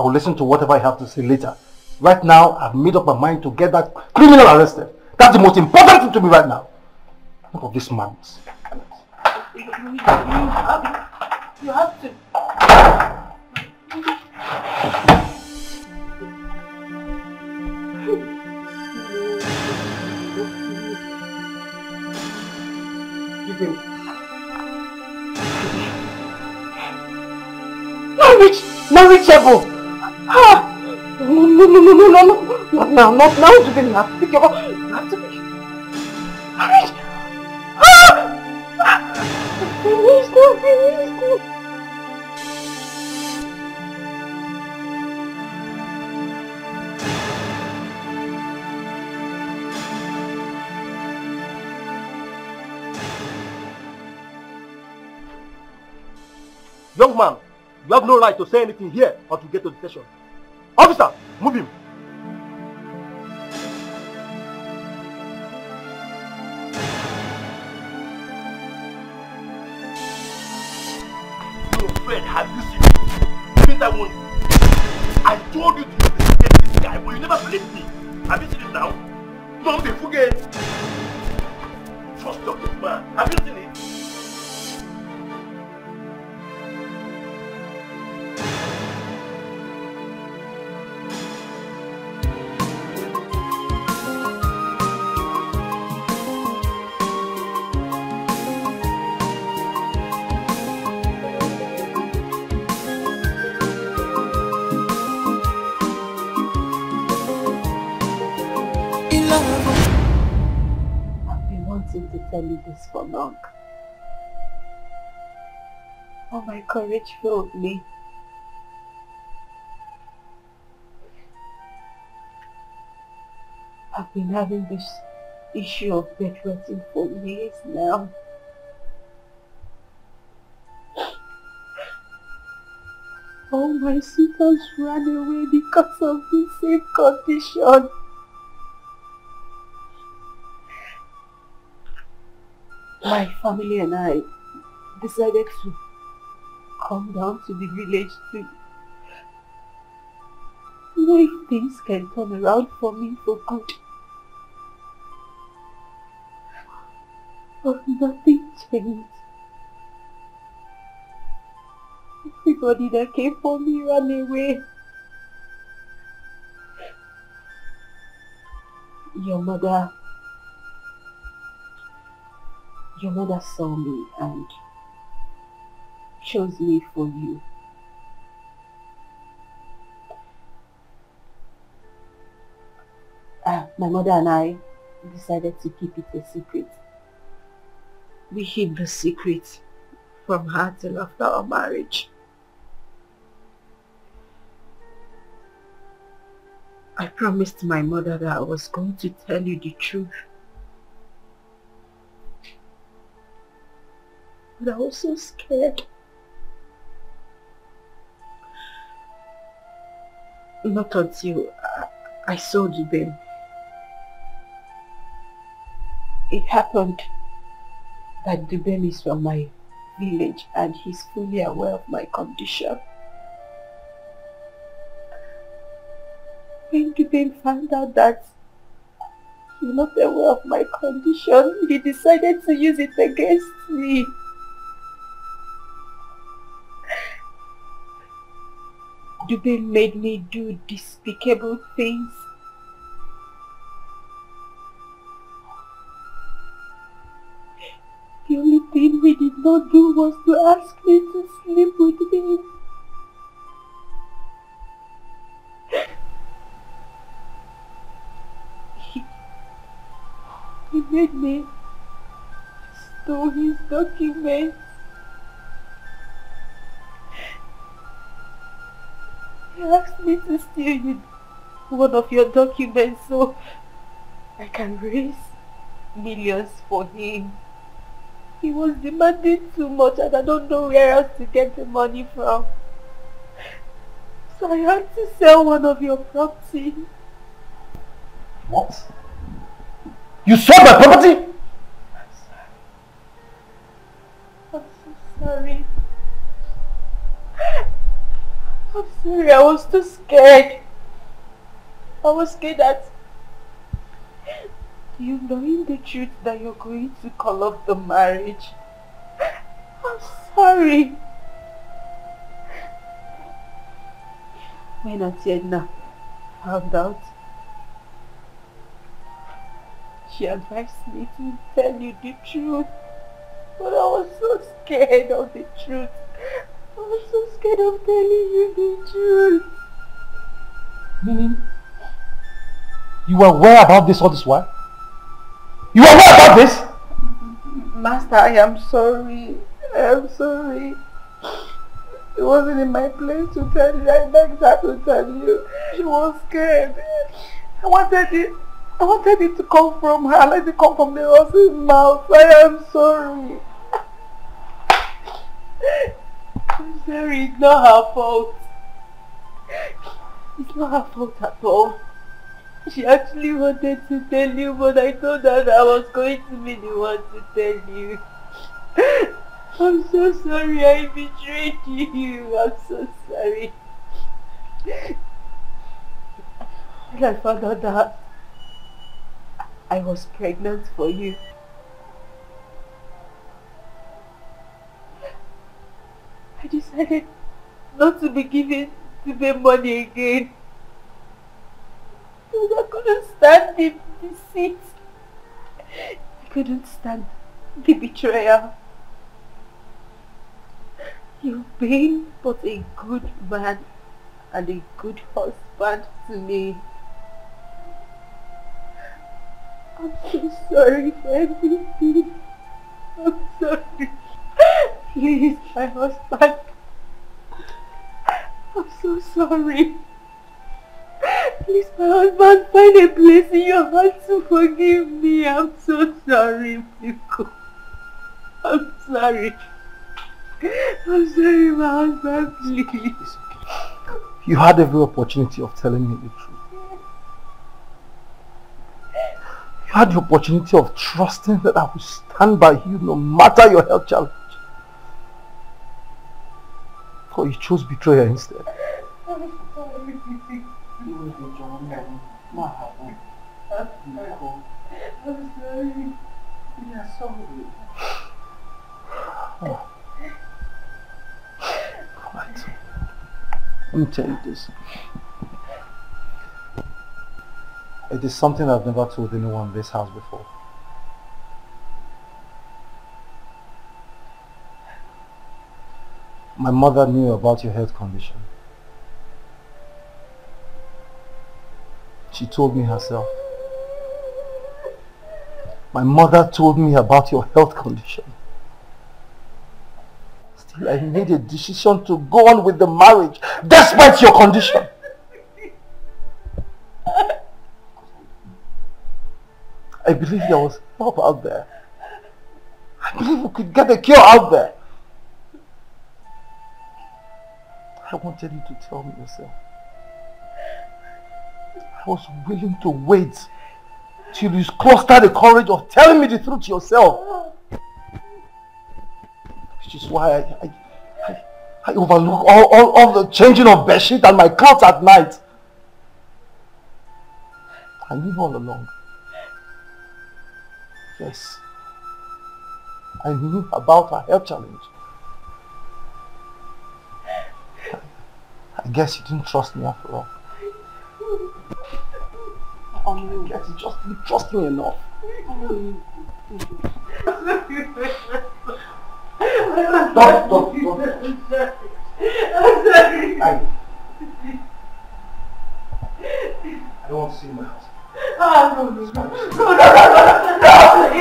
will listen to whatever I have to say later. Right now, I've made up my mind to get that criminal arrested. That's the most important thing to me right now. Look at this man. You have to. Not reachable. No, not now. You have to pick your up. You have to pick. Young man, you have no right to say anything here or to get to the station. Officer, move him. Your friend, have you seen him? Didn't I warn you? I told you to investigate this guy, but you never believed me. Have you seen him now? Don't be forget. Trust your man. Have you seen it? To tell you this for long. Oh, my courage failed me. I've been having this issue of bedwetting for years now. All my suitors ran away because of the same condition. My family and I decided to come down to the village to know if things can turn around for me for good. But nothing changed. Everybody that came for me ran away. Your mother saw me and chose me for you. My mother and I decided to keep it a secret. We hid the secret from her till after our marriage. I promised my mother that I was going to tell you the truth. But I was so scared. Not until I saw Dubem. It happened that Dubem is from my village and he's fully aware of my condition. When Dubem found out that you're not aware of my condition, he decided to use it against me. Dubem made me do despicable things. The only thing he did not do was to ask me to sleep with him. made me store his documents. He asked me to steal one of your documents so I can raise millions for him. He was demanding too much and I don't know where else to get the money from. So I had to sell one of your property. What? You sold my property? I'm so sorry. I'm sorry, I was too scared. I was scared that you knowing the truth that you're going to call off the marriage. I'm sorry. When Auntie Edna found out, she advised me to tell you the truth. But I was so scared of the truth. I was so scared of telling you the truth. Meaning, you were aware about this all this while? You were aware about this? Master, I am sorry. I am sorry. It wasn't in my place to tell you. I begged her to tell you. She was scared. I wanted it to come from her, let it come from the horse's mouth. I am sorry. I'm sorry, it's not her fault. It's not her fault at all. She actually wanted to tell you, but I told her that I was going to be the one to tell you. I'm so sorry I betrayed you. I'm so sorry. When I found out that I was pregnant for you, I decided not to be given to the money again. Because I couldn't stand the deceit. I couldn't stand the betrayal. You've been but a good man and a good husband to me. I'm so sorry for everything. I'm sorry. Please, my husband. I'm so sorry. Please, my husband, find a place in your heart to forgive me. I'm so sorry, Pico. I'm sorry. I'm sorry, my husband, please. You had every opportunity of telling me the truth. You had the opportunity of trusting that I would stand by you no matter your health challenge. But you chose betrayal instead. I'm sorry. You will be John. Not happen. I'm sorry. We are sorry. Oh. Right. Let me tell you this. It is something I've never told anyone in this house before. My mother knew about your health condition. She told me herself. My mother told me about your health condition. Still, I made a decision to go on with the marriage despite your condition. I believe there was help out there. I believe we could get a cure out there. I wanted you to tell me yourself. I was willing to wait till you clustered the courage of telling me the truth yourself. Which is why I overlook all the changing of bedsheet and my couch at night. I knew all along. Yes. I knew about her health challenge. I guess you didn't trust me after all. I guess you just didn't trust me enough. Stop. I'm sorry. I don't want to see you in my house. No.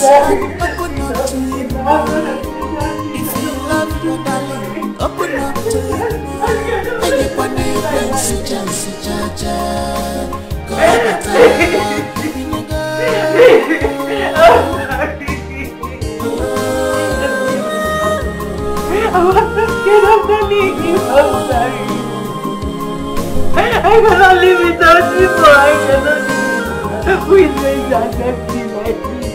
husband, open up to him. If you love your darling, open up to him. And you want to bring Sijaja. Go I wasn't scared of the leaking. I'm sorry. I cannot live without you, so I cannot live. Who is going to accept me like this?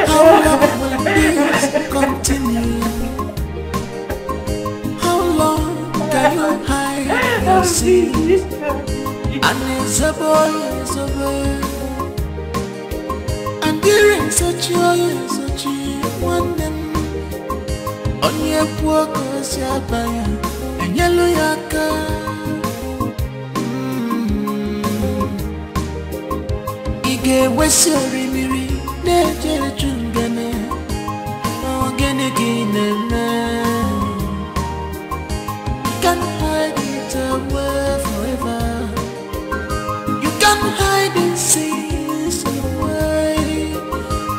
How long will this continue? How long can you hide your sin? And it's a boy, it's a boy. And during such one them on your walk was your fire and yellow yaka. Ige was your rimiri, nature chungane, organic. Can't hide it away forever. You can't hide it, see away.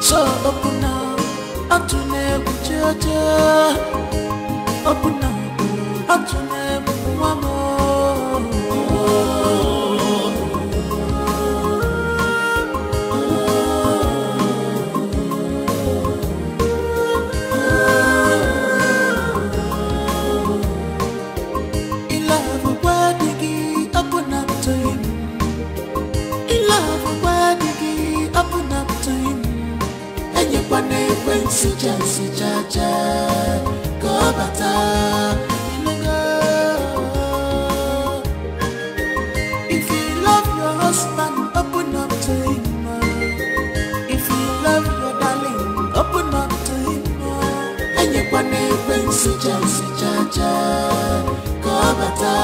So open up to never judge. Open up to never one more. In love of Wazico, open up to him. In love of Wazico, open up to him. And you want to bring Sijaja. Go bata, if you love your husband, open up to him. If you love your darling, open up to him. And you want to bring Sijaja. Go bata,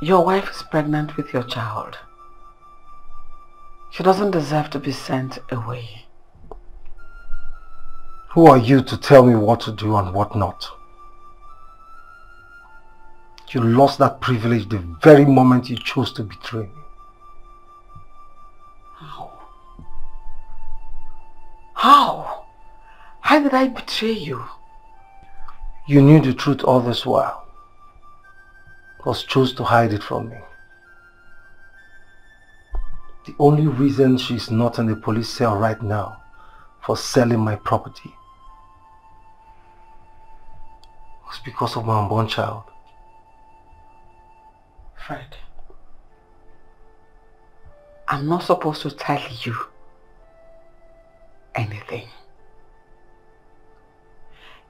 Your wife is pregnant with your child. She doesn't deserve to be sent away. Who are you to tell me what to do and what not? You lost that privilege the very moment you chose to betray me. How? How? How did I betray you? You knew the truth all this while, but chose to hide it from me. The only reason she's not in the police cell right now for selling my property was because of my unborn child. Fred, I'm not supposed to tell you anything.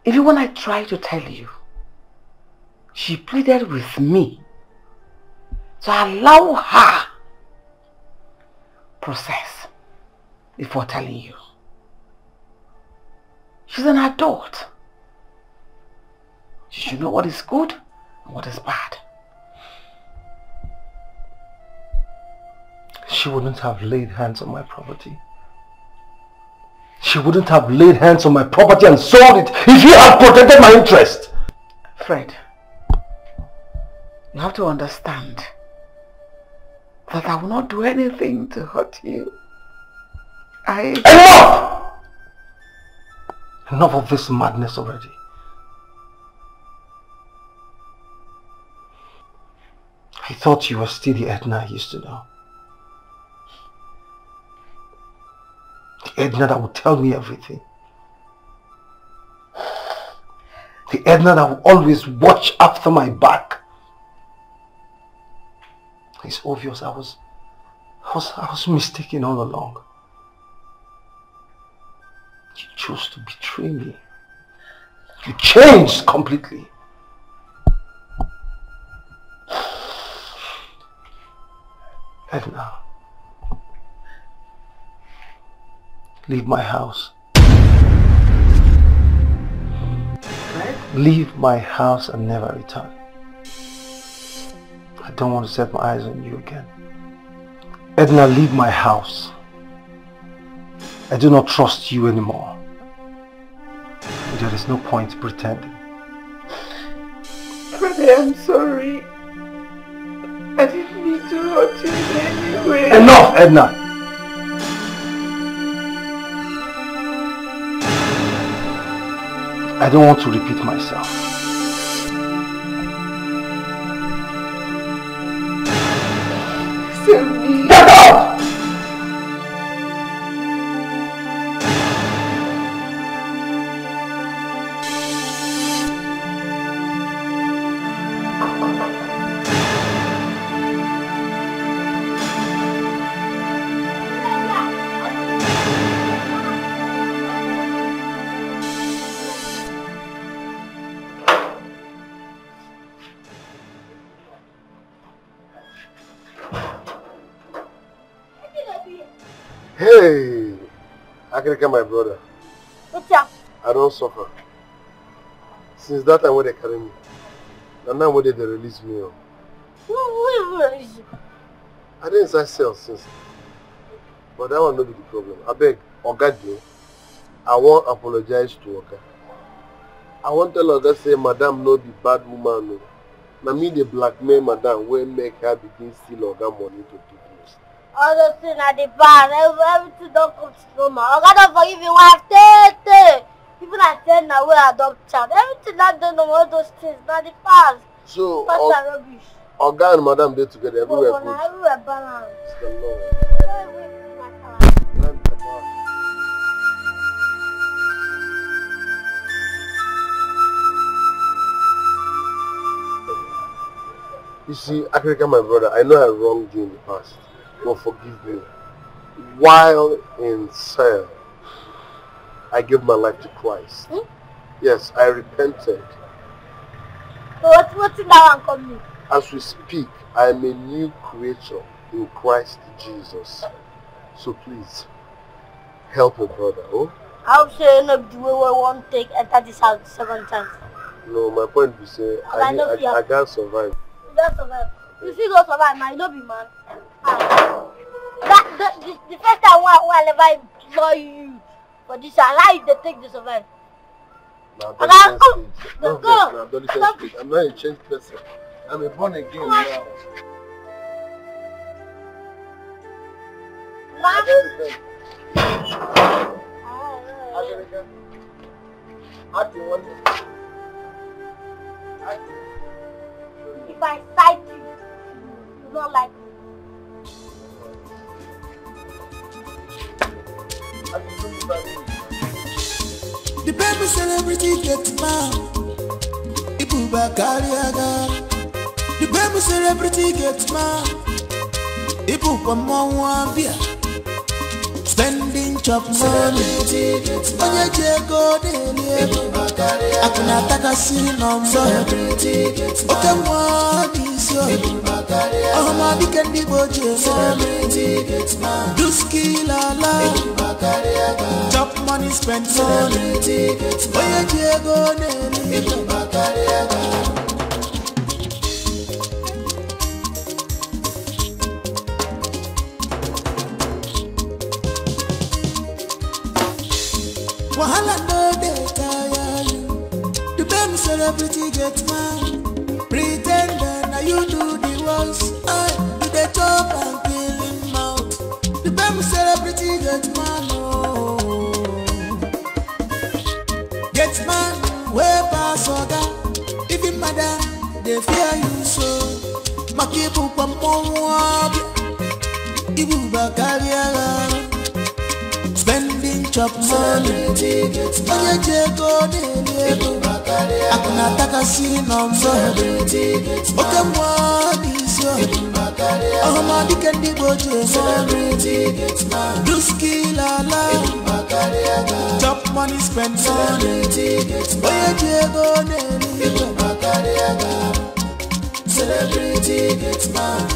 Even when I tried to tell you, she pleaded with me to allow her process before telling you. She's an adult. She should know what is good and what is bad. She wouldn't have laid hands on my property. She wouldn't have laid hands on my property and sold it if you had protected my interest. Fred, you have to understand that I will not do anything to hurt you. Enough! Enough of this madness already. I thought you were still the Edna I used to know. The Edna that would tell me everything. The Edna that would always watch after my back. It's obvious I was mistaken all along. You chose to betray me. You changed completely. Edna, leave my house. Leave my house and never return. I don't want to set my eyes on you again. Edna, leave my house. I do not trust you anymore. There is no point pretending. Freddie, I'm sorry. I didn't mean to hurt you in any way. Enough, Edna! I don't want to repeat myself. Get out! Hey, I can get my brother. What's up? I don't suffer. Since that time when they carry me, and now when they release me. Who release you? I didn't inside cell since. But that one not be the problem. I beg, Oga, I won't apologize to Oga. I won't tell Oga say Madam no be bad woman. No. Now me the blackmail Madam will make her begin steal Oga money to do this. All those things are the bad. Everything don't come to normal. Oga don't forgive you wife. Tete. Even I tell now we adopt child. Everything that don't know all those things. Not the past. So Past are rubbish. Oga and Madam they together everywhere good. Everywhere balanced. It's the Lord. You see, Africa, my brother, I know I wronged you in the past, but forgive me. While in cell, I gave my life to Christ. Hmm? Yes, I repented. So what's in that one coming? As we speak, I am a new creature in Christ Jesus. So please, help a brother, oh? How sure you know the way we won't take enter this house the second time? No, my point is say I can't survive. You don't survive. If you go survive, man, you don't be man. The first time when I never employ you, For this, allow you to take this event. Now, Go. I'm not a changed person. I'm a born again now. If I sight you, you don't like me. The baby celebrity gets mad. Ibuba Kariaga. The baby celebrity gets mad. Ibuba Mwambia. Spending chop money. Onye jego dele. Akuna taka sinombo. Oke mwani sio. Oh ma bikendi boje. Duski lala. Chop money, spend money. Onye jego dele. Wahala no dey tire you. The baby celebrity get mad. Pretender, now you do the worst. You dey chop and kill him mouth. The baby celebrity get mad, oh. Get mad, way pass oga. Even madam, they fear you so. Makibu pa mwabi. Ibu bakariara. Spending chop money. Onye jego dele. Akuna taka sinombo. Oke mwani sio. Oh ma bikendi boje. Duski lala. Chop money, spend money. Onye jego dele. Celebrity gets mad.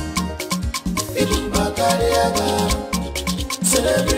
Celebrity.